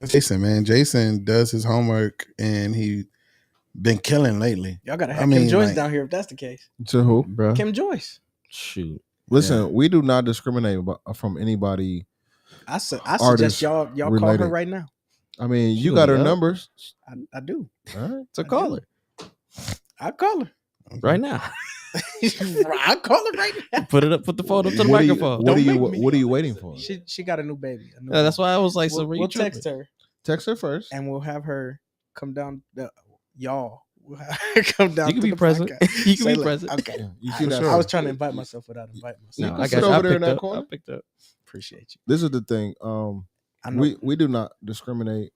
[SPEAKER 2] Jason, man, Jason does his homework and he been killing lately.
[SPEAKER 4] Y'all gotta
[SPEAKER 2] I
[SPEAKER 4] have Kim
[SPEAKER 2] mean,
[SPEAKER 4] Joyce
[SPEAKER 2] like-
[SPEAKER 4] down here if that's the case.
[SPEAKER 5] To who?
[SPEAKER 3] bro?
[SPEAKER 4] Kim Joyce.
[SPEAKER 3] Shoot.
[SPEAKER 5] Listen,
[SPEAKER 2] Yeah.
[SPEAKER 5] we do not discriminate from anybody.
[SPEAKER 4] I
[SPEAKER 5] Artists
[SPEAKER 4] suggest y'all call her
[SPEAKER 5] related.
[SPEAKER 4] right now.
[SPEAKER 5] I mean,
[SPEAKER 3] She
[SPEAKER 5] you
[SPEAKER 3] gonna
[SPEAKER 5] got
[SPEAKER 3] be
[SPEAKER 5] her
[SPEAKER 3] up.
[SPEAKER 5] numbers.
[SPEAKER 4] I do.
[SPEAKER 5] All right.
[SPEAKER 3] So
[SPEAKER 4] I
[SPEAKER 3] call
[SPEAKER 4] do.
[SPEAKER 3] her
[SPEAKER 4] I call her.
[SPEAKER 3] right now.
[SPEAKER 4] I call her right now.
[SPEAKER 3] Put it up. Put the phone up to the
[SPEAKER 5] What are you?
[SPEAKER 3] microphone.
[SPEAKER 5] What are
[SPEAKER 4] Don't
[SPEAKER 5] you?
[SPEAKER 4] make me.
[SPEAKER 5] What are you waiting for?
[SPEAKER 4] She got a new baby. A new
[SPEAKER 3] Yeah, that's
[SPEAKER 4] baby.
[SPEAKER 3] why I was like, so
[SPEAKER 4] We'll text her
[SPEAKER 5] Text her first.
[SPEAKER 4] and we'll have her come down. Y'all, we'll have her come down.
[SPEAKER 3] You can
[SPEAKER 4] to
[SPEAKER 3] be
[SPEAKER 4] the
[SPEAKER 3] present.
[SPEAKER 4] podcast.
[SPEAKER 3] You can
[SPEAKER 4] Say,
[SPEAKER 3] be
[SPEAKER 4] look,
[SPEAKER 3] present.
[SPEAKER 4] Okay.
[SPEAKER 5] Yeah, you
[SPEAKER 4] All
[SPEAKER 5] see
[SPEAKER 4] right,
[SPEAKER 5] that?
[SPEAKER 4] I was trying to invite myself without inviting myself.
[SPEAKER 3] No,
[SPEAKER 5] can
[SPEAKER 3] I
[SPEAKER 5] sit
[SPEAKER 3] got you.
[SPEAKER 5] over
[SPEAKER 3] I
[SPEAKER 5] there in
[SPEAKER 3] picked
[SPEAKER 5] that
[SPEAKER 3] up.
[SPEAKER 5] corner.
[SPEAKER 3] I picked up.
[SPEAKER 4] Appreciate you.
[SPEAKER 5] This is the thing.
[SPEAKER 4] I know.
[SPEAKER 5] We do not discriminate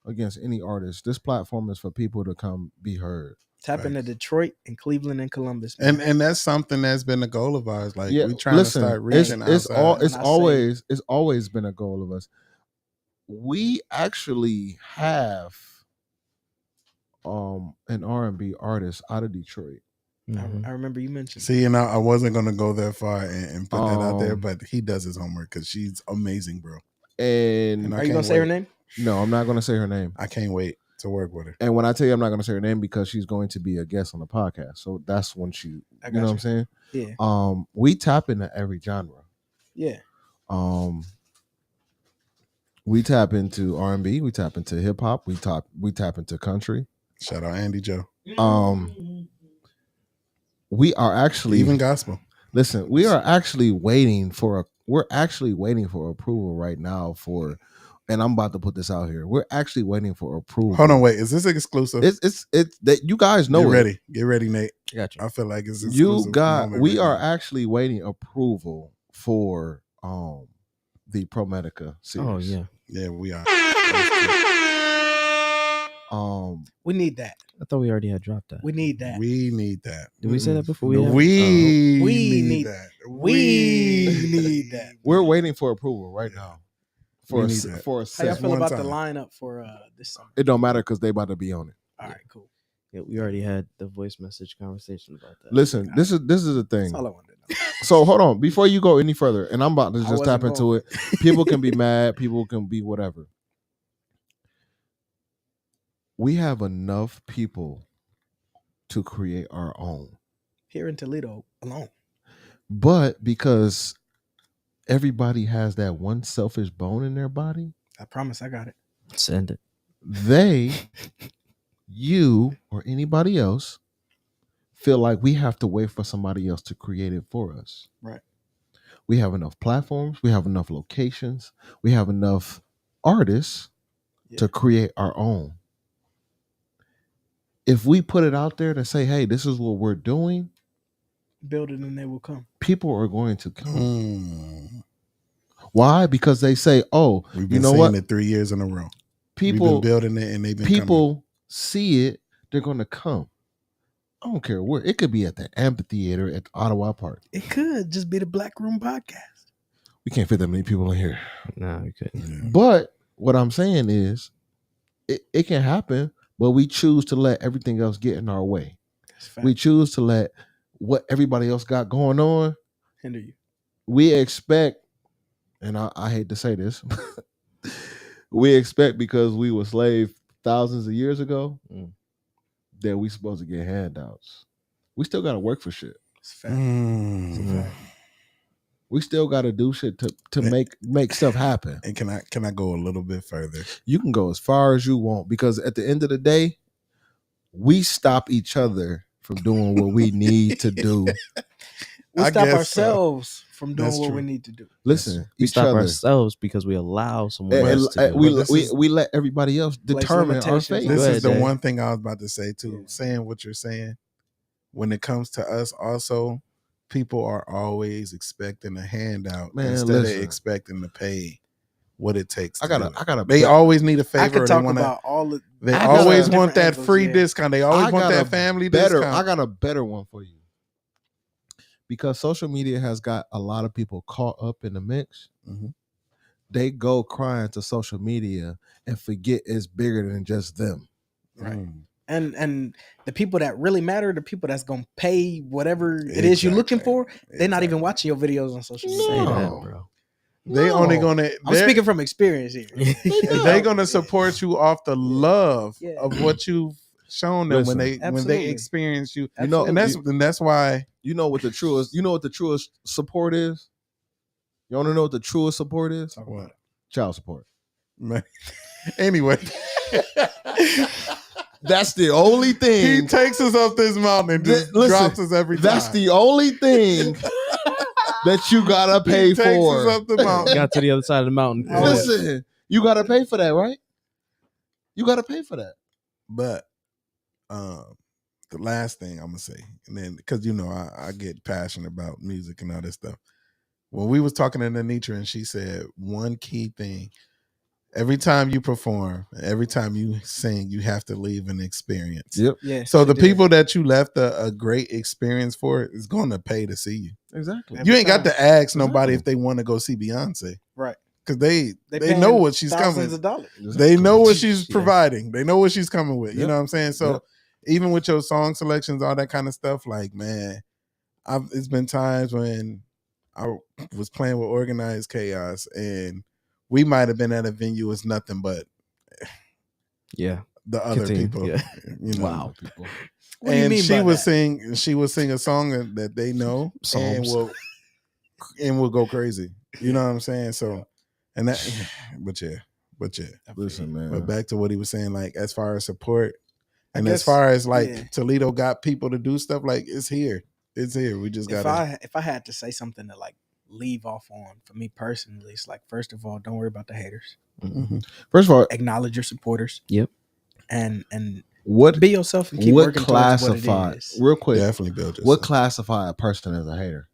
[SPEAKER 5] against any artist. This platform is for people to come be heard.
[SPEAKER 4] Tap into Detroit and Cleveland and Columbus.
[SPEAKER 2] and
[SPEAKER 4] man.
[SPEAKER 2] and that's something that's been a goal of ours. Like
[SPEAKER 5] Yeah,
[SPEAKER 2] we trying
[SPEAKER 5] listen,
[SPEAKER 2] to start
[SPEAKER 5] it's
[SPEAKER 2] reaching
[SPEAKER 5] it's
[SPEAKER 2] outside.
[SPEAKER 5] all
[SPEAKER 4] When
[SPEAKER 5] it's
[SPEAKER 4] I say-
[SPEAKER 5] always been a goal of us. We actually have an R&B artist out of Detroit.
[SPEAKER 3] Mhm.
[SPEAKER 4] I remember you mentioned.
[SPEAKER 2] See, and I wasn't gonna go that far and put that out there,
[SPEAKER 5] Um,
[SPEAKER 2] but he does his homework because she's amazing, bro.
[SPEAKER 5] And
[SPEAKER 2] I
[SPEAKER 4] Are you gonna
[SPEAKER 2] can't
[SPEAKER 4] say her
[SPEAKER 2] wait.
[SPEAKER 4] name?
[SPEAKER 5] no, I'm not going to say her name.
[SPEAKER 2] I can't wait to work with her.
[SPEAKER 5] And when I tell you I'm not going to say her name because she's going to be a guest on the podcast, so that's when she,
[SPEAKER 4] I
[SPEAKER 5] you know
[SPEAKER 4] got
[SPEAKER 5] what I'm saying?
[SPEAKER 4] Yeah.
[SPEAKER 5] We tap into every genre.
[SPEAKER 4] Yeah.
[SPEAKER 5] We tap into R&B, we tap into hip hop, we tap into country.
[SPEAKER 2] Shout out Andy Joe.
[SPEAKER 5] We are actually
[SPEAKER 2] Even gospel.
[SPEAKER 5] listen. We are actually waiting for approval right now for, and I'm about to put this out here. We're actually waiting for approval.
[SPEAKER 2] Hold on, wait. Is this exclusive?
[SPEAKER 5] It's that you guys know.
[SPEAKER 2] Get ready, Nate.
[SPEAKER 3] I got you.
[SPEAKER 2] I feel like it's
[SPEAKER 5] You
[SPEAKER 2] exclusive.
[SPEAKER 5] got.
[SPEAKER 2] moment
[SPEAKER 5] We
[SPEAKER 2] right
[SPEAKER 5] are
[SPEAKER 2] now.
[SPEAKER 5] actually waiting approval for the ProMedica series.
[SPEAKER 3] Oh yeah.
[SPEAKER 2] Yeah, we are.
[SPEAKER 4] We need that.
[SPEAKER 3] I thought we already had dropped that.
[SPEAKER 4] We need that.
[SPEAKER 2] We need that.
[SPEAKER 3] Did we say that before?
[SPEAKER 2] No,
[SPEAKER 3] had it?
[SPEAKER 2] we
[SPEAKER 4] We
[SPEAKER 2] need
[SPEAKER 4] need-
[SPEAKER 2] that.
[SPEAKER 4] we need that.
[SPEAKER 5] We're waiting for approval right now.
[SPEAKER 2] We
[SPEAKER 5] For
[SPEAKER 2] need that.
[SPEAKER 5] for a
[SPEAKER 4] How y'all
[SPEAKER 5] set.
[SPEAKER 4] feel
[SPEAKER 2] one
[SPEAKER 4] about
[SPEAKER 2] time.
[SPEAKER 4] the lineup for this summer?
[SPEAKER 5] It don't matter because they about to be on it.
[SPEAKER 4] All right, cool.
[SPEAKER 3] Yeah, we already had the voice message conversation about that.
[SPEAKER 5] Listen, this is the thing.
[SPEAKER 4] That's all I wanted to know.
[SPEAKER 5] So hold on before you go any further, and I'm about to
[SPEAKER 4] I
[SPEAKER 5] just
[SPEAKER 4] wasn't
[SPEAKER 5] tap
[SPEAKER 4] going
[SPEAKER 5] into it. People can be mad. People can be whatever. We have enough people to create our own,
[SPEAKER 4] Here in Toledo alone.
[SPEAKER 5] but because everybody has that one selfish bone in their body,
[SPEAKER 4] I promise I got it.
[SPEAKER 3] Send it.
[SPEAKER 5] they, you, or anybody else feel like we have to wait for somebody else to create it for us.
[SPEAKER 4] Right.
[SPEAKER 5] We have enough platforms. We have enough locations. We have enough artists to create our own. If we put it out there to say, hey, this is what we're doing,
[SPEAKER 4] Build it and they will come.
[SPEAKER 5] people are going to come.
[SPEAKER 2] Mm.
[SPEAKER 5] Why? Because they say, oh,
[SPEAKER 2] We've been
[SPEAKER 5] you know
[SPEAKER 2] saying
[SPEAKER 5] what?
[SPEAKER 2] it 3 years in a row.
[SPEAKER 5] People
[SPEAKER 2] We've been building it and they've been coming.
[SPEAKER 5] people see it, they're going to come. I don't care where. It could be at the amphitheater at Ottawa Park.
[SPEAKER 4] It could just be the Black Room Podcast.
[SPEAKER 5] We can't fit that many people in here.
[SPEAKER 3] No, we couldn't.
[SPEAKER 2] Yeah.
[SPEAKER 5] But what I'm saying is, it can happen, but we choose to let everything else get in our way.
[SPEAKER 4] That's fact.
[SPEAKER 5] We choose to let what everybody else got going on.
[SPEAKER 4] Hinder you.
[SPEAKER 5] We expect, and I hate to say this, we expect because we were slaves thousands of years ago that we supposed to get handouts. We still got to work for shit.
[SPEAKER 4] It's fact.
[SPEAKER 2] Mm.
[SPEAKER 4] It's a fact.
[SPEAKER 5] We still got to do shit to make stuff happen.
[SPEAKER 2] And can I go a little bit further?
[SPEAKER 5] You can go as far as you want because at the end of the day, we stop each other from doing what we need to do
[SPEAKER 4] We
[SPEAKER 2] I
[SPEAKER 4] stop
[SPEAKER 2] guess
[SPEAKER 4] ourselves from doing
[SPEAKER 2] That's
[SPEAKER 4] what
[SPEAKER 2] true.
[SPEAKER 4] we need to do.
[SPEAKER 5] Listen,
[SPEAKER 3] We
[SPEAKER 5] each
[SPEAKER 3] stop
[SPEAKER 5] other.
[SPEAKER 3] ourselves because we allow someone
[SPEAKER 5] And-
[SPEAKER 3] else to
[SPEAKER 5] and
[SPEAKER 3] do
[SPEAKER 5] we,
[SPEAKER 3] it.
[SPEAKER 2] But this
[SPEAKER 5] we,
[SPEAKER 2] is-
[SPEAKER 5] we let everybody else
[SPEAKER 4] Place
[SPEAKER 5] determine our
[SPEAKER 4] limitations
[SPEAKER 5] fate.
[SPEAKER 4] on
[SPEAKER 2] This
[SPEAKER 3] Go
[SPEAKER 2] is
[SPEAKER 3] ahead,
[SPEAKER 2] the
[SPEAKER 3] Jay.
[SPEAKER 2] one thing I was about to say too. Saying what you're saying, when it comes to us, also, people are always expecting a handout
[SPEAKER 5] Man,
[SPEAKER 2] instead
[SPEAKER 5] listen.
[SPEAKER 2] of expecting to pay what it takes.
[SPEAKER 5] I
[SPEAKER 2] to do
[SPEAKER 5] got
[SPEAKER 2] it.
[SPEAKER 5] a
[SPEAKER 2] They always need a
[SPEAKER 4] I
[SPEAKER 2] favor.
[SPEAKER 4] could
[SPEAKER 2] Or
[SPEAKER 4] talk
[SPEAKER 2] they wanna,
[SPEAKER 4] about all of.
[SPEAKER 2] They
[SPEAKER 5] I
[SPEAKER 2] always
[SPEAKER 5] got
[SPEAKER 2] want that
[SPEAKER 4] different
[SPEAKER 2] free
[SPEAKER 4] angles, yeah.
[SPEAKER 2] discount. They always want that family discount.
[SPEAKER 5] I got a better one for you. Because social media has got a lot of people caught up in the mix.
[SPEAKER 2] Mhm.
[SPEAKER 5] They go crying to social media and forget it's bigger than just them.
[SPEAKER 4] Right.
[SPEAKER 2] Mm.
[SPEAKER 4] And the people that really matter, the people that's gonna pay whatever it is you're looking
[SPEAKER 2] Exactly.
[SPEAKER 4] for, they're not even
[SPEAKER 2] Exactly.
[SPEAKER 4] watching your videos on social media.
[SPEAKER 3] Say
[SPEAKER 5] No.
[SPEAKER 3] that, bro.
[SPEAKER 2] They
[SPEAKER 5] No.
[SPEAKER 2] only gonna.
[SPEAKER 4] I'm speaking from experience here.
[SPEAKER 2] They're gonna support you off the love
[SPEAKER 4] Yeah.
[SPEAKER 2] of what you've shown them
[SPEAKER 5] Listen.
[SPEAKER 2] when they
[SPEAKER 4] Absolutely.
[SPEAKER 2] experience you.
[SPEAKER 5] You know,
[SPEAKER 2] And that's why.
[SPEAKER 5] you know what the truest. You know what the truest support is. You want to know what the truest support is?
[SPEAKER 4] Talk about
[SPEAKER 2] What?
[SPEAKER 4] it.
[SPEAKER 5] Child support.
[SPEAKER 2] Man. Anyway,
[SPEAKER 5] That's the only
[SPEAKER 2] he
[SPEAKER 5] thing.
[SPEAKER 2] takes us up this mountain and just
[SPEAKER 5] Listen,
[SPEAKER 2] drops us every time.
[SPEAKER 5] That's the only thing that you gotta pay
[SPEAKER 2] he takes
[SPEAKER 5] for.
[SPEAKER 2] us up the mountain.
[SPEAKER 3] Got to the other side of the mountain.
[SPEAKER 2] Yeah.
[SPEAKER 5] Listen, you gotta pay for that, right? You gotta pay for that.
[SPEAKER 2] But the last thing I'm gonna say, and then because I get passionate about music and all this stuff. When we was talking to Anitra and she said one key thing: every time you perform, every time you sing, you have to leave an experience.
[SPEAKER 5] Yep.
[SPEAKER 4] Yeah.
[SPEAKER 2] So
[SPEAKER 4] she
[SPEAKER 2] the
[SPEAKER 4] did.
[SPEAKER 2] people that you left a great experience for is going to pay to see you.
[SPEAKER 5] Exactly.
[SPEAKER 4] Every
[SPEAKER 2] You ain't got
[SPEAKER 4] time.
[SPEAKER 2] to ask nobody
[SPEAKER 5] Exactly.
[SPEAKER 2] if they want to go see Beyonce,
[SPEAKER 4] Right.
[SPEAKER 2] because they
[SPEAKER 4] paying
[SPEAKER 2] know what she's
[SPEAKER 4] thousands
[SPEAKER 2] coming.
[SPEAKER 4] of dollars.
[SPEAKER 2] They know what she's
[SPEAKER 3] Yeah.
[SPEAKER 2] providing. They know what she's coming with. You
[SPEAKER 5] Yep.
[SPEAKER 2] know what I'm saying? So
[SPEAKER 5] Yep.
[SPEAKER 2] even with your song selections, all that kind of stuff, like, man, it's been times when I was playing with Organized Chaos and we might have been at a venue as nothing but
[SPEAKER 3] Yeah.
[SPEAKER 2] the other
[SPEAKER 3] Continue.
[SPEAKER 2] people.
[SPEAKER 3] Yeah.
[SPEAKER 2] You know?
[SPEAKER 3] Wow.
[SPEAKER 5] People.
[SPEAKER 4] What do you
[SPEAKER 2] And
[SPEAKER 4] mean
[SPEAKER 2] she
[SPEAKER 4] by
[SPEAKER 2] would
[SPEAKER 4] that?
[SPEAKER 2] sing a song that they know and
[SPEAKER 3] Psalms.
[SPEAKER 2] will go crazy. You know what I'm saying? So, and that, but yeah.
[SPEAKER 5] Listen, man.
[SPEAKER 2] But back to what he was saying, like as far as support, and
[SPEAKER 4] guess,
[SPEAKER 2] as far as like
[SPEAKER 4] yeah.
[SPEAKER 2] Toledo got people to do stuff, like it's here. It's here. We just gotta.
[SPEAKER 4] If I had to say something to like leave off on for me personally, it's like, first of all, don't worry about the haters.
[SPEAKER 2] Mhm.
[SPEAKER 5] First of all,
[SPEAKER 4] Acknowledge your supporters.
[SPEAKER 3] Yep.
[SPEAKER 4] And
[SPEAKER 5] what
[SPEAKER 4] be yourself and keep
[SPEAKER 5] what
[SPEAKER 4] working towards what
[SPEAKER 5] classify
[SPEAKER 4] it is.
[SPEAKER 5] real quick?
[SPEAKER 2] Definitely build yourself.
[SPEAKER 5] What classify a person as a hater?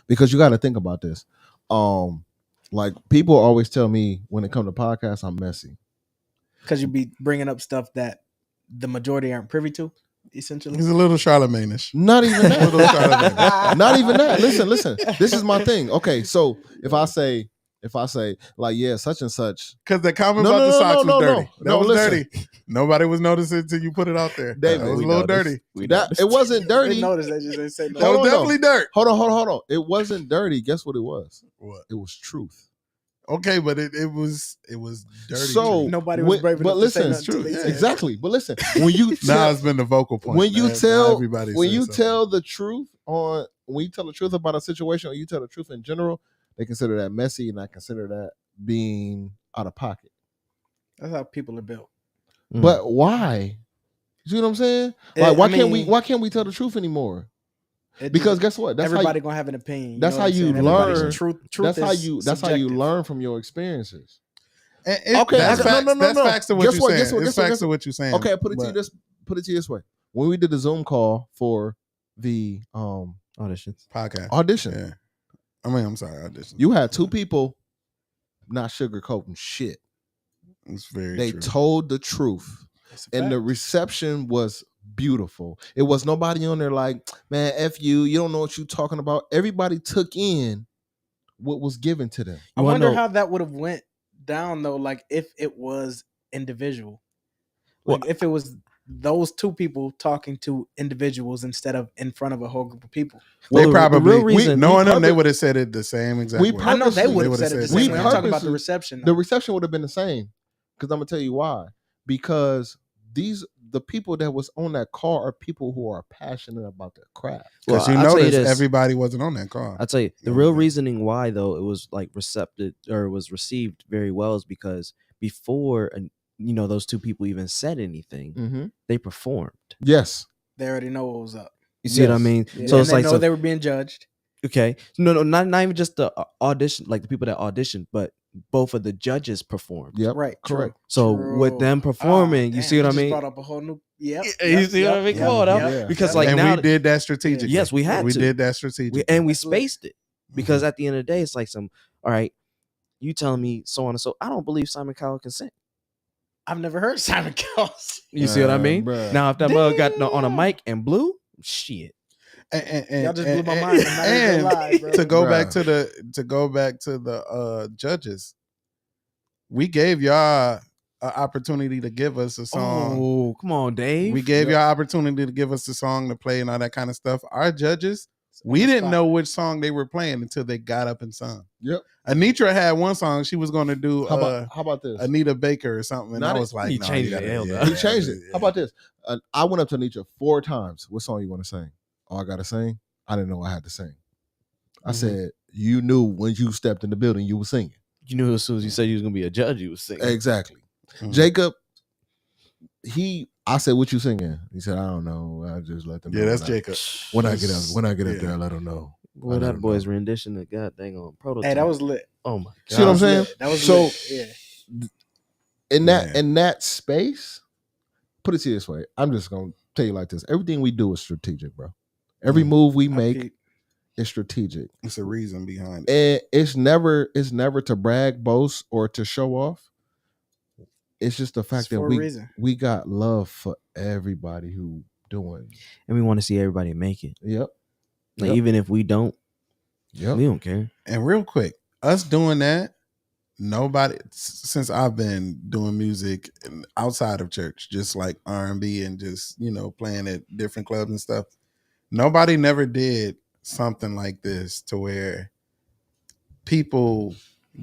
[SPEAKER 5] Because you got to think about this. Like people always tell me when it comes to podcasts, I'm messy.
[SPEAKER 4] Because you be bringing up stuff that the majority aren't privy to, essentially.
[SPEAKER 2] He's a little Charlemagne-ish.
[SPEAKER 5] Not even
[SPEAKER 2] Little Charlemagne.
[SPEAKER 5] that. Not even that. Listen. This is my thing. Okay, so if I say like, yeah, such and such,
[SPEAKER 2] Because the comment
[SPEAKER 5] No,
[SPEAKER 2] about
[SPEAKER 5] no,
[SPEAKER 2] the
[SPEAKER 5] no,
[SPEAKER 2] socks
[SPEAKER 5] no,
[SPEAKER 2] was
[SPEAKER 5] no,
[SPEAKER 2] dirty.
[SPEAKER 5] no.
[SPEAKER 2] That
[SPEAKER 5] No,
[SPEAKER 2] was
[SPEAKER 5] listen.
[SPEAKER 2] dirty. Nobody was noticing until you put it out there.
[SPEAKER 5] David,
[SPEAKER 2] that was
[SPEAKER 5] we
[SPEAKER 2] a little
[SPEAKER 3] noticed.
[SPEAKER 2] dirty.
[SPEAKER 5] that it wasn't
[SPEAKER 4] They
[SPEAKER 5] dirty.
[SPEAKER 4] noticed, they just ain't say no.
[SPEAKER 2] That was
[SPEAKER 5] Hold on,
[SPEAKER 2] definitely dirt.
[SPEAKER 5] Hold on. It wasn't dirty. Guess what it was?
[SPEAKER 2] What?
[SPEAKER 5] It was truth.
[SPEAKER 2] Okay, but it was dirty.
[SPEAKER 5] So
[SPEAKER 2] truth.
[SPEAKER 4] Nobody was brave enough to say
[SPEAKER 5] listen,
[SPEAKER 4] nothing
[SPEAKER 2] true,
[SPEAKER 4] till they
[SPEAKER 2] yeah.
[SPEAKER 4] said it.
[SPEAKER 5] exactly. But listen, when you
[SPEAKER 2] Now
[SPEAKER 5] tell,
[SPEAKER 2] it's been the vocal point.
[SPEAKER 5] when you
[SPEAKER 2] Now
[SPEAKER 5] tell
[SPEAKER 2] everybody
[SPEAKER 5] when
[SPEAKER 2] says
[SPEAKER 5] you
[SPEAKER 2] something.
[SPEAKER 5] tell the truth about a situation, or you tell the truth in general, they consider that messy, and I consider that being out of pocket.
[SPEAKER 4] That's how people are built.
[SPEAKER 3] Mm.
[SPEAKER 5] But why? You see what I'm saying? Like, why can't we tell the truth anymore? Because guess what? That's
[SPEAKER 4] everybody
[SPEAKER 5] how
[SPEAKER 4] gonna have an opinion.
[SPEAKER 5] that's
[SPEAKER 4] know
[SPEAKER 5] how
[SPEAKER 4] what I'm
[SPEAKER 5] you
[SPEAKER 4] saying? Everybody's
[SPEAKER 5] learn.
[SPEAKER 4] Truth
[SPEAKER 5] that's how
[SPEAKER 4] is
[SPEAKER 5] you
[SPEAKER 4] subjective.
[SPEAKER 5] learn from your experiences.
[SPEAKER 2] Okay, that's facts. That's facts to what
[SPEAKER 5] Guess
[SPEAKER 2] you're
[SPEAKER 5] what?
[SPEAKER 2] saying.
[SPEAKER 5] Guess what?
[SPEAKER 2] It's
[SPEAKER 5] Guess what?
[SPEAKER 2] facts
[SPEAKER 5] Guess
[SPEAKER 2] to what you're saying.
[SPEAKER 5] Okay, put it to you this way. When we did the Zoom call for the
[SPEAKER 3] Auditions.
[SPEAKER 2] podcast
[SPEAKER 5] audition,
[SPEAKER 2] Yeah. I mean, I'm sorry, audition.
[SPEAKER 5] you had two people not sugarcoating shit.
[SPEAKER 2] It's very
[SPEAKER 5] They
[SPEAKER 2] true.
[SPEAKER 5] told the truth.
[SPEAKER 4] It's a
[SPEAKER 5] And the
[SPEAKER 4] fact.
[SPEAKER 5] reception was beautiful. It was nobody on there like, man, F you don't know what you talking about. Everybody took in what was given to them.
[SPEAKER 4] I
[SPEAKER 3] You wanna
[SPEAKER 4] wonder
[SPEAKER 3] know-
[SPEAKER 4] how that would have went down though, like if it was individual.
[SPEAKER 3] Well,
[SPEAKER 4] Like if it was those two people talking to individuals instead of in front of a whole group of people.
[SPEAKER 2] They
[SPEAKER 3] Well,
[SPEAKER 2] probably,
[SPEAKER 3] the real reason
[SPEAKER 2] knowing them, they
[SPEAKER 5] purpose-
[SPEAKER 2] would have said it the same exact
[SPEAKER 5] we
[SPEAKER 2] way.
[SPEAKER 4] I know they
[SPEAKER 5] Purposely-
[SPEAKER 4] would
[SPEAKER 2] they
[SPEAKER 4] have said it the
[SPEAKER 2] would've
[SPEAKER 4] same
[SPEAKER 5] said
[SPEAKER 4] way.
[SPEAKER 5] the
[SPEAKER 4] I'm
[SPEAKER 5] same.
[SPEAKER 4] talking about the
[SPEAKER 5] Purposely-
[SPEAKER 4] reception.
[SPEAKER 5] The
[SPEAKER 4] though.
[SPEAKER 5] reception would have been the same. Because I'm gonna tell you why. Because the people that was on that call are people who are passionate about their craft.
[SPEAKER 2] Because
[SPEAKER 3] Well,
[SPEAKER 2] you
[SPEAKER 3] I'll tell you
[SPEAKER 2] notice
[SPEAKER 3] this.
[SPEAKER 2] everybody wasn't on that call.
[SPEAKER 3] I'll tell you the
[SPEAKER 2] Yeah,
[SPEAKER 3] real
[SPEAKER 2] okay.
[SPEAKER 3] reasoning why though it was like recepted or was received very well is because before those two people even said anything,
[SPEAKER 5] Mm-hmm.
[SPEAKER 3] they performed.
[SPEAKER 5] Yes.
[SPEAKER 4] They already know what was up.
[SPEAKER 3] You see what I
[SPEAKER 5] Yes.
[SPEAKER 3] mean?
[SPEAKER 4] Yeah,
[SPEAKER 3] So
[SPEAKER 4] and
[SPEAKER 3] it's
[SPEAKER 4] they
[SPEAKER 3] like
[SPEAKER 4] know they were being judged.
[SPEAKER 3] Okay, no, not even just the audition, like the people that auditioned, but both of the judges performed.
[SPEAKER 5] Yep.
[SPEAKER 4] Right.
[SPEAKER 5] Correct.
[SPEAKER 3] So with them performing, you see what I
[SPEAKER 4] Just
[SPEAKER 3] mean?
[SPEAKER 4] brought up a whole new. Yep.
[SPEAKER 3] You see what I mean? Come on, now.
[SPEAKER 5] Yeah.
[SPEAKER 3] Because like
[SPEAKER 2] and
[SPEAKER 3] now,
[SPEAKER 2] we did that strategically.
[SPEAKER 3] yes, we had
[SPEAKER 2] we
[SPEAKER 3] to.
[SPEAKER 2] did that strategically.
[SPEAKER 3] we
[SPEAKER 4] That's lit.
[SPEAKER 3] spaced it because at the end of the day, it's like all right, you telling me so on and so. I don't believe Simon Cowell can sing.
[SPEAKER 4] I've never heard Simon Cowell.
[SPEAKER 3] You see what I mean?
[SPEAKER 5] Bruh.
[SPEAKER 3] Now if that mug got on a
[SPEAKER 4] Damn.
[SPEAKER 3] mic and blew, shit.
[SPEAKER 2] And,
[SPEAKER 4] Y'all just blew my mind. I'm not even gonna lie, bro.
[SPEAKER 2] to go
[SPEAKER 5] Bruh.
[SPEAKER 2] back to the judges, we gave y'all an opportunity to give us a song.
[SPEAKER 3] Oh, come on, Dave.
[SPEAKER 2] We gave y'all opportunity to give us a song to play and all that kind of stuff. Our judges, we didn't know which song they were playing until they got up and sung.
[SPEAKER 5] Yep.
[SPEAKER 2] Anitra had one song she was going to do.
[SPEAKER 5] How about this?
[SPEAKER 2] Anita Baker or something, and
[SPEAKER 5] Not
[SPEAKER 2] I
[SPEAKER 5] it.
[SPEAKER 2] was like,
[SPEAKER 3] He
[SPEAKER 2] no,
[SPEAKER 3] changed
[SPEAKER 2] you
[SPEAKER 3] it,
[SPEAKER 2] gotta-
[SPEAKER 3] hell
[SPEAKER 2] yeah,
[SPEAKER 3] no.
[SPEAKER 5] He changed it.
[SPEAKER 2] yeah.
[SPEAKER 5] How about this? I went up to Nietzsche 4 times. What song you want to sing? Oh, I gotta sing. I didn't know I had to sing. I said, you knew when you stepped in the building, you were singing.
[SPEAKER 3] You knew as soon as you said you was gonna be a judge, you was singing.
[SPEAKER 5] Exactly.
[SPEAKER 2] Mhm.
[SPEAKER 5] Jacob, I said, what you singing? He said, I don't know. I just let them know.
[SPEAKER 2] Yeah, that's
[SPEAKER 5] when I-
[SPEAKER 2] Jacob.
[SPEAKER 5] When I get up
[SPEAKER 2] Yeah.
[SPEAKER 5] there, I let them know.
[SPEAKER 3] Boy,
[SPEAKER 5] I
[SPEAKER 3] that
[SPEAKER 5] don't
[SPEAKER 3] boy's
[SPEAKER 5] know.
[SPEAKER 3] rendition of God dang on prototype.
[SPEAKER 4] Hey, that was lit.
[SPEAKER 3] oh my god.
[SPEAKER 5] See what I'm saying?
[SPEAKER 4] That was
[SPEAKER 5] So-
[SPEAKER 4] lit. Yeah.
[SPEAKER 5] In that space, put it to you this way. I'm just gonna tell you like this. Everything we do is strategic, bro. Every move we make is strategic.
[SPEAKER 2] It's a reason behind it.
[SPEAKER 5] And it's never to brag, boast, or to show off. It's just the fact
[SPEAKER 4] It's
[SPEAKER 5] that
[SPEAKER 4] for a reason.
[SPEAKER 5] we got love for everybody who doing.
[SPEAKER 3] And we want to see everybody make it.
[SPEAKER 5] Yep.
[SPEAKER 3] Like
[SPEAKER 5] Yep.
[SPEAKER 3] even if we don't,
[SPEAKER 5] Yep.
[SPEAKER 3] we don't care.
[SPEAKER 2] And real quick, us doing that, nobody since I've been doing music outside of church, just like R&B and just playing at different clubs and stuff. Nobody never did something like this to where people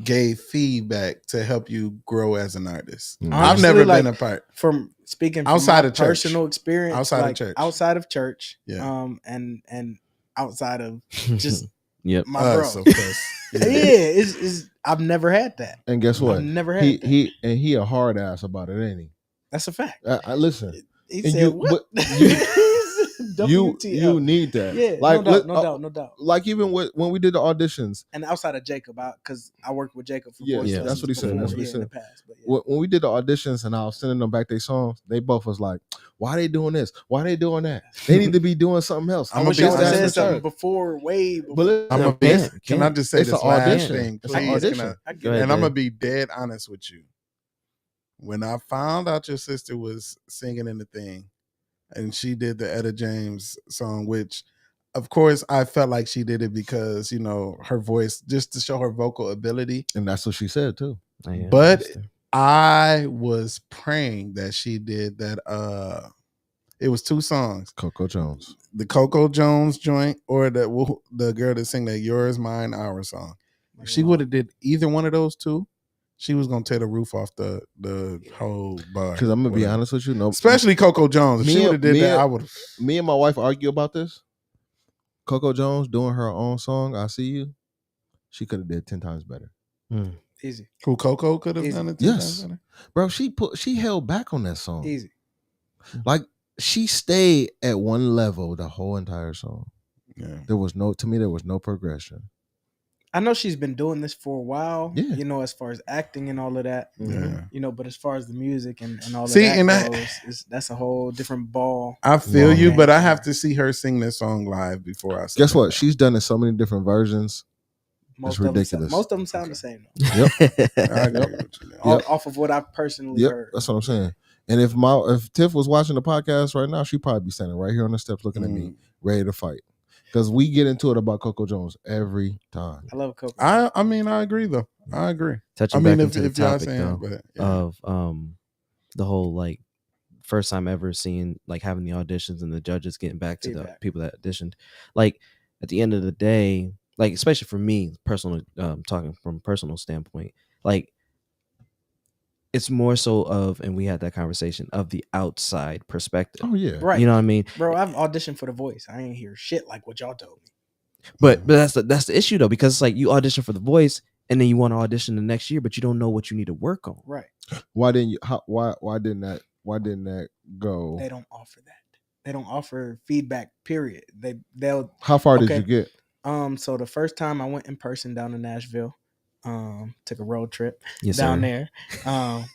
[SPEAKER 2] gave feedback to help you grow as an artist.
[SPEAKER 5] Mhm.
[SPEAKER 2] I've
[SPEAKER 4] Honestly,
[SPEAKER 2] never
[SPEAKER 4] like,
[SPEAKER 2] been a part.
[SPEAKER 4] From speaking from
[SPEAKER 2] Outside
[SPEAKER 4] my
[SPEAKER 2] of church.
[SPEAKER 4] personal experience,
[SPEAKER 2] Outside of
[SPEAKER 4] like,
[SPEAKER 2] church.
[SPEAKER 4] outside of church,
[SPEAKER 2] Yeah.
[SPEAKER 4] and outside of just
[SPEAKER 3] Yep.
[SPEAKER 4] my
[SPEAKER 2] Us,
[SPEAKER 4] bro.
[SPEAKER 2] of course.
[SPEAKER 4] Yeah, it's I've never had that.
[SPEAKER 5] And guess what?
[SPEAKER 4] I've never had that.
[SPEAKER 5] He a hard ass about it, ain't he?
[SPEAKER 4] That's a fact.
[SPEAKER 5] I listen.
[SPEAKER 4] He
[SPEAKER 5] And
[SPEAKER 4] said,
[SPEAKER 5] you-
[SPEAKER 4] "What?"
[SPEAKER 5] but you
[SPEAKER 4] WTF.
[SPEAKER 5] you need that.
[SPEAKER 4] Yeah,
[SPEAKER 5] Like
[SPEAKER 4] no doubt.
[SPEAKER 5] Like even when we did the auditions,
[SPEAKER 4] And outside of Jacob, because I worked with Jacob for
[SPEAKER 5] Yes,
[SPEAKER 4] voice
[SPEAKER 3] yeah,
[SPEAKER 4] lessons
[SPEAKER 5] that's what he said,
[SPEAKER 4] before,
[SPEAKER 5] that's what he
[SPEAKER 4] in
[SPEAKER 5] said.
[SPEAKER 4] the past. But yeah.
[SPEAKER 5] when we did the auditions and I was sending them back their songs, they both was like, "Why they doing this? Why they doing that? They need to be doing something else."
[SPEAKER 2] I'm
[SPEAKER 4] I
[SPEAKER 2] gonna
[SPEAKER 4] wish
[SPEAKER 2] be
[SPEAKER 4] I would have
[SPEAKER 2] honest
[SPEAKER 4] said
[SPEAKER 2] with
[SPEAKER 4] something
[SPEAKER 2] you.
[SPEAKER 4] before, way before.
[SPEAKER 5] But listen,
[SPEAKER 2] I'm gonna be, can I just say
[SPEAKER 5] it's
[SPEAKER 2] this
[SPEAKER 5] an
[SPEAKER 2] last
[SPEAKER 5] audition.
[SPEAKER 2] thing,
[SPEAKER 5] It's an
[SPEAKER 2] please?
[SPEAKER 5] audition.
[SPEAKER 4] I get
[SPEAKER 3] Go
[SPEAKER 4] it.
[SPEAKER 3] ahead,
[SPEAKER 2] And I'm gonna
[SPEAKER 3] Dave.
[SPEAKER 2] be dead honest with you. When I found out your sister was singing in the thing, and she did the Etta James song, which, of course, I felt like she did it because her voice, just to show her vocal ability.
[SPEAKER 5] And that's what she said too.
[SPEAKER 2] But I was praying that she did that. It was 2 songs:
[SPEAKER 5] Coco Jones.
[SPEAKER 2] the Coco Jones joint, or the girl that sang that "Yours, Mine, Our" song. If she would have did either one of those 2, she was gonna tear the roof off the whole bar.
[SPEAKER 5] Because I'm gonna be
[SPEAKER 2] Whatever.
[SPEAKER 5] honest with you, no,
[SPEAKER 2] Especially Coco Jones. If
[SPEAKER 5] Me
[SPEAKER 2] she
[SPEAKER 5] and-
[SPEAKER 2] would have did
[SPEAKER 5] me
[SPEAKER 2] that,
[SPEAKER 5] and-
[SPEAKER 2] I would have.
[SPEAKER 5] me and my wife argue about this. Coco Jones doing her own song, "I See You," she could have did 10 times better.
[SPEAKER 4] Easy,
[SPEAKER 2] Who Coco could have
[SPEAKER 4] Easy.
[SPEAKER 2] done it?
[SPEAKER 5] Yes. Bro, she held back on that song.
[SPEAKER 4] easy.
[SPEAKER 5] Like she stayed at one level the whole entire song.
[SPEAKER 2] Yeah.
[SPEAKER 5] There was no progression.
[SPEAKER 4] I know she's been doing this for a while.
[SPEAKER 5] Yeah.
[SPEAKER 4] As far as acting and all of that.
[SPEAKER 2] Yeah.
[SPEAKER 4] But as far as the music and all
[SPEAKER 2] See,
[SPEAKER 4] of that
[SPEAKER 2] and
[SPEAKER 4] goes, that's a whole different ball.
[SPEAKER 2] I feel
[SPEAKER 5] Long
[SPEAKER 2] you,
[SPEAKER 4] game
[SPEAKER 2] but I
[SPEAKER 4] for
[SPEAKER 2] have
[SPEAKER 4] her.
[SPEAKER 2] to see her sing this song live before I.
[SPEAKER 5] Guess what? She's done it so many different versions.
[SPEAKER 4] Most
[SPEAKER 5] ridiculous.
[SPEAKER 4] Most of them sound the same. Though.
[SPEAKER 2] I agree with you. Man.
[SPEAKER 4] Off of what I've personally
[SPEAKER 5] Yep,
[SPEAKER 4] heard.
[SPEAKER 5] that's what I'm saying. And if Tiff was watching the podcast right now, she'd probably be standing right here on the steps looking at me, ready to fight. Because we get into it about Coco Jones every time.
[SPEAKER 4] I love Coco.
[SPEAKER 2] I mean, I agree though. I agree.
[SPEAKER 3] Touching
[SPEAKER 2] I mean,
[SPEAKER 3] back
[SPEAKER 2] if
[SPEAKER 3] into the
[SPEAKER 2] y'all
[SPEAKER 3] topic
[SPEAKER 2] saying,
[SPEAKER 3] though,
[SPEAKER 2] but yeah.
[SPEAKER 3] of the whole like first time ever seeing like having the auditions and the judges getting back to the
[SPEAKER 4] Feedback.
[SPEAKER 3] people that auditioned. Like at the end of the day, like especially for me, personal talking from a personal standpoint, like it's more so of, and we had that conversation of the outside perspective.
[SPEAKER 5] Oh yeah,
[SPEAKER 4] Right.
[SPEAKER 3] You know what I mean?
[SPEAKER 4] Bro, I've auditioned for The Voice. I ain't hear shit like what y'all told me.
[SPEAKER 3] But that's the issue though, because it's like you audition for The Voice and then you want to audition the next year, but you don't know what you need to work on.
[SPEAKER 4] Right.
[SPEAKER 5] Why didn't you? Why didn't that go?
[SPEAKER 4] They don't offer that. They don't offer feedback, period. They'll
[SPEAKER 5] How far did
[SPEAKER 4] okay.
[SPEAKER 5] you get?
[SPEAKER 4] So the first time I went in person down to Nashville, took a road trip
[SPEAKER 3] Yes,
[SPEAKER 4] down
[SPEAKER 3] sir.
[SPEAKER 4] there.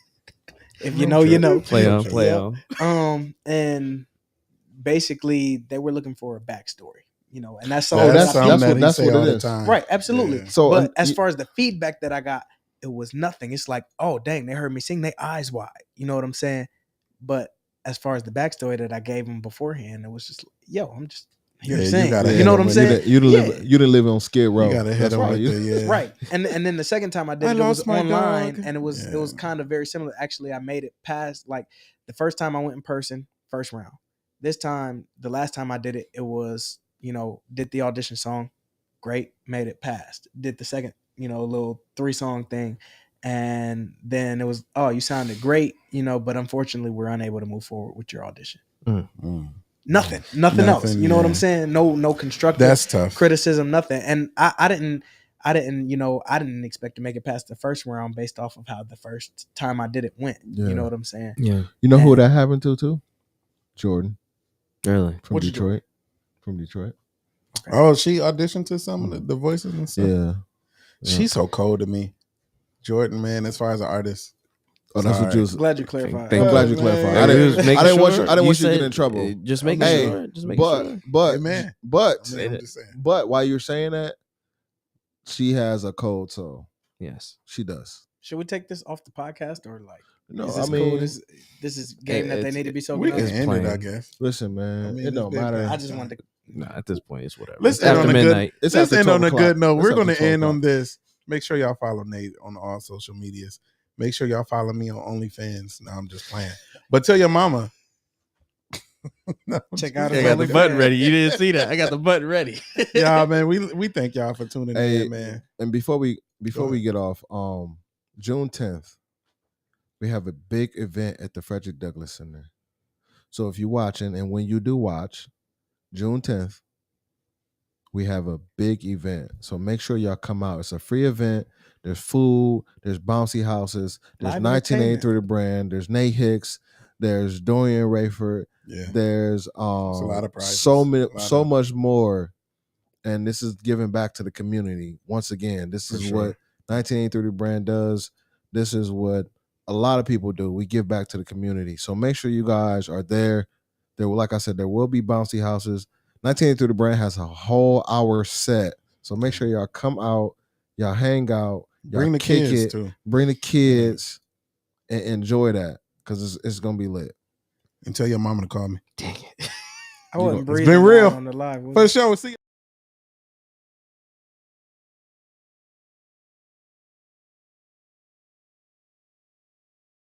[SPEAKER 4] If you know, you know.
[SPEAKER 3] Play on, play
[SPEAKER 4] Yep.
[SPEAKER 3] on.
[SPEAKER 4] And basically they were looking for a backstory, and that's all.
[SPEAKER 5] Oh,
[SPEAKER 2] That's something that he
[SPEAKER 5] that's
[SPEAKER 2] say
[SPEAKER 5] what
[SPEAKER 2] all
[SPEAKER 5] it
[SPEAKER 2] the
[SPEAKER 5] is.
[SPEAKER 2] time.
[SPEAKER 4] Right, absolutely.
[SPEAKER 2] Yeah.
[SPEAKER 5] So,
[SPEAKER 4] but as far as the feedback that I got, it was nothing. It's like, oh dang, they heard me sing, they eyes wide. You know what I'm saying? But as far as the backstory that I gave them beforehand, it was just, yo, I'm just here to
[SPEAKER 2] Yeah, you
[SPEAKER 4] sing.
[SPEAKER 2] gotta
[SPEAKER 4] You
[SPEAKER 2] hit
[SPEAKER 4] know what
[SPEAKER 2] him
[SPEAKER 4] I'm
[SPEAKER 2] with
[SPEAKER 4] saying?
[SPEAKER 5] You didn't
[SPEAKER 4] Yeah.
[SPEAKER 5] live on Skid Row.
[SPEAKER 2] You gotta hit
[SPEAKER 5] That's
[SPEAKER 2] him
[SPEAKER 5] why
[SPEAKER 2] with
[SPEAKER 5] you.
[SPEAKER 2] the yeah.
[SPEAKER 4] Right. And then the second time I did
[SPEAKER 2] I
[SPEAKER 4] it, it was
[SPEAKER 2] lost my
[SPEAKER 4] online,
[SPEAKER 2] dog.
[SPEAKER 4] and it was
[SPEAKER 2] Yeah.
[SPEAKER 4] kind of very similar. Actually, I made it past, like, the first time I went in person, first round. This time, the last time I did it, it was, did the audition song, great, made it past. Did the second, little 3-song thing, and then it was, oh, you sounded great, but unfortunately we're unable to move forward with your audition. Nothing else. You know what I'm saying? No constructive
[SPEAKER 2] That's tough.
[SPEAKER 4] criticism, nothing. And I didn't, I didn't expect to make it past the first round based off of how the first time I did it went.
[SPEAKER 5] Yeah.
[SPEAKER 4] You know what I'm saying?
[SPEAKER 3] Yeah.
[SPEAKER 5] You know who that happened to too? Jordan
[SPEAKER 3] Really?
[SPEAKER 5] from
[SPEAKER 4] Which
[SPEAKER 5] Detroit. From Detroit.
[SPEAKER 4] Okay.
[SPEAKER 2] Oh, she auditioned to some of the voices and stuff.
[SPEAKER 5] Yeah.
[SPEAKER 2] She's so cold to me. Jordan, man, as far as an artist.
[SPEAKER 5] Oh, that's what you was.
[SPEAKER 4] Glad you clarified.
[SPEAKER 3] Thank
[SPEAKER 5] I'm
[SPEAKER 3] you.
[SPEAKER 5] glad you
[SPEAKER 2] man.
[SPEAKER 5] clarified.
[SPEAKER 2] Yeah,
[SPEAKER 5] I
[SPEAKER 2] we was
[SPEAKER 5] didn't.
[SPEAKER 3] making
[SPEAKER 5] I didn't want
[SPEAKER 3] sure.
[SPEAKER 5] you. I didn't
[SPEAKER 3] You
[SPEAKER 5] want you to
[SPEAKER 3] said,
[SPEAKER 5] get in trouble.
[SPEAKER 3] Just making
[SPEAKER 5] Hey,
[SPEAKER 3] sure. Just making sure.
[SPEAKER 5] but
[SPEAKER 2] Amen.
[SPEAKER 5] but
[SPEAKER 2] I'm just saying.
[SPEAKER 5] but while you're saying that, she has a cold soul.
[SPEAKER 3] Yes.
[SPEAKER 5] She does.
[SPEAKER 4] Should we take this off the podcast, or like,
[SPEAKER 5] No,
[SPEAKER 4] is
[SPEAKER 5] I
[SPEAKER 4] this
[SPEAKER 5] mean,
[SPEAKER 4] cool? This is game that they
[SPEAKER 3] it's-
[SPEAKER 4] need to be soaking
[SPEAKER 2] We
[SPEAKER 4] up.
[SPEAKER 2] can
[SPEAKER 3] It's
[SPEAKER 2] end it, I
[SPEAKER 3] plain.
[SPEAKER 2] guess.
[SPEAKER 5] listen, man,
[SPEAKER 2] I mean,
[SPEAKER 5] it
[SPEAKER 2] it's
[SPEAKER 5] don't
[SPEAKER 2] been
[SPEAKER 5] matter.
[SPEAKER 2] bad.
[SPEAKER 4] I just wanted to.
[SPEAKER 3] No, at this point, it's whatever.
[SPEAKER 2] Let's
[SPEAKER 3] It's
[SPEAKER 2] end
[SPEAKER 3] after
[SPEAKER 2] on a
[SPEAKER 3] midnight.
[SPEAKER 5] It's
[SPEAKER 2] Let's
[SPEAKER 5] after
[SPEAKER 2] end
[SPEAKER 5] 12
[SPEAKER 2] on a good
[SPEAKER 5] o'clock.
[SPEAKER 2] note.
[SPEAKER 5] It's
[SPEAKER 2] We're
[SPEAKER 5] after
[SPEAKER 2] going to
[SPEAKER 5] 12
[SPEAKER 2] end on
[SPEAKER 5] o'clock.
[SPEAKER 2] this. Make sure y'all follow Nate on all social medias. Make sure y'all follow me on OnlyFans. No, I'm just playing. But tell your mama. No, I'm
[SPEAKER 4] Check
[SPEAKER 2] just
[SPEAKER 4] out
[SPEAKER 2] kidding.
[SPEAKER 4] his button
[SPEAKER 3] button ready. You didn't see that. I got the button ready.
[SPEAKER 2] Yeah, man. We thank y'all for tuning
[SPEAKER 5] Hey,
[SPEAKER 2] in, man.
[SPEAKER 5] and before we
[SPEAKER 2] ahead.
[SPEAKER 5] get off, June 10th, we have a big event at the Frederick Douglass Center. So if you're watching, and when you do watch, June 10th, we have a big event. So make sure y'all come out. It's a free event. There's food. There's bouncy houses. There's
[SPEAKER 4] Live
[SPEAKER 5] 1983 the brand. There's Nate Hicks. There's Dorian Rayford.
[SPEAKER 2] Yeah.
[SPEAKER 5] There's
[SPEAKER 2] a lot of prizes.
[SPEAKER 5] so much more. And this is giving back to the community. Once again, this
[SPEAKER 2] For
[SPEAKER 5] is
[SPEAKER 2] sure.
[SPEAKER 5] what 1983 the brand does. This is what a lot of people do. We give back to the community. So make sure you guys are there. There will, like I said, there will be bouncy houses. 1983 the brand has a whole hour set. So make sure y'all come out, y'all hang out, y'all
[SPEAKER 2] Bring the
[SPEAKER 5] kick
[SPEAKER 2] kids
[SPEAKER 5] it,
[SPEAKER 2] too.
[SPEAKER 5] bring the kids, and enjoy that because it's gonna be lit.
[SPEAKER 2] And tell your mama to call me.
[SPEAKER 3] Dang it.
[SPEAKER 4] I wasn't
[SPEAKER 2] It's
[SPEAKER 4] breathing
[SPEAKER 2] been real.
[SPEAKER 4] on the live. was
[SPEAKER 2] For
[SPEAKER 4] it?
[SPEAKER 2] sure. See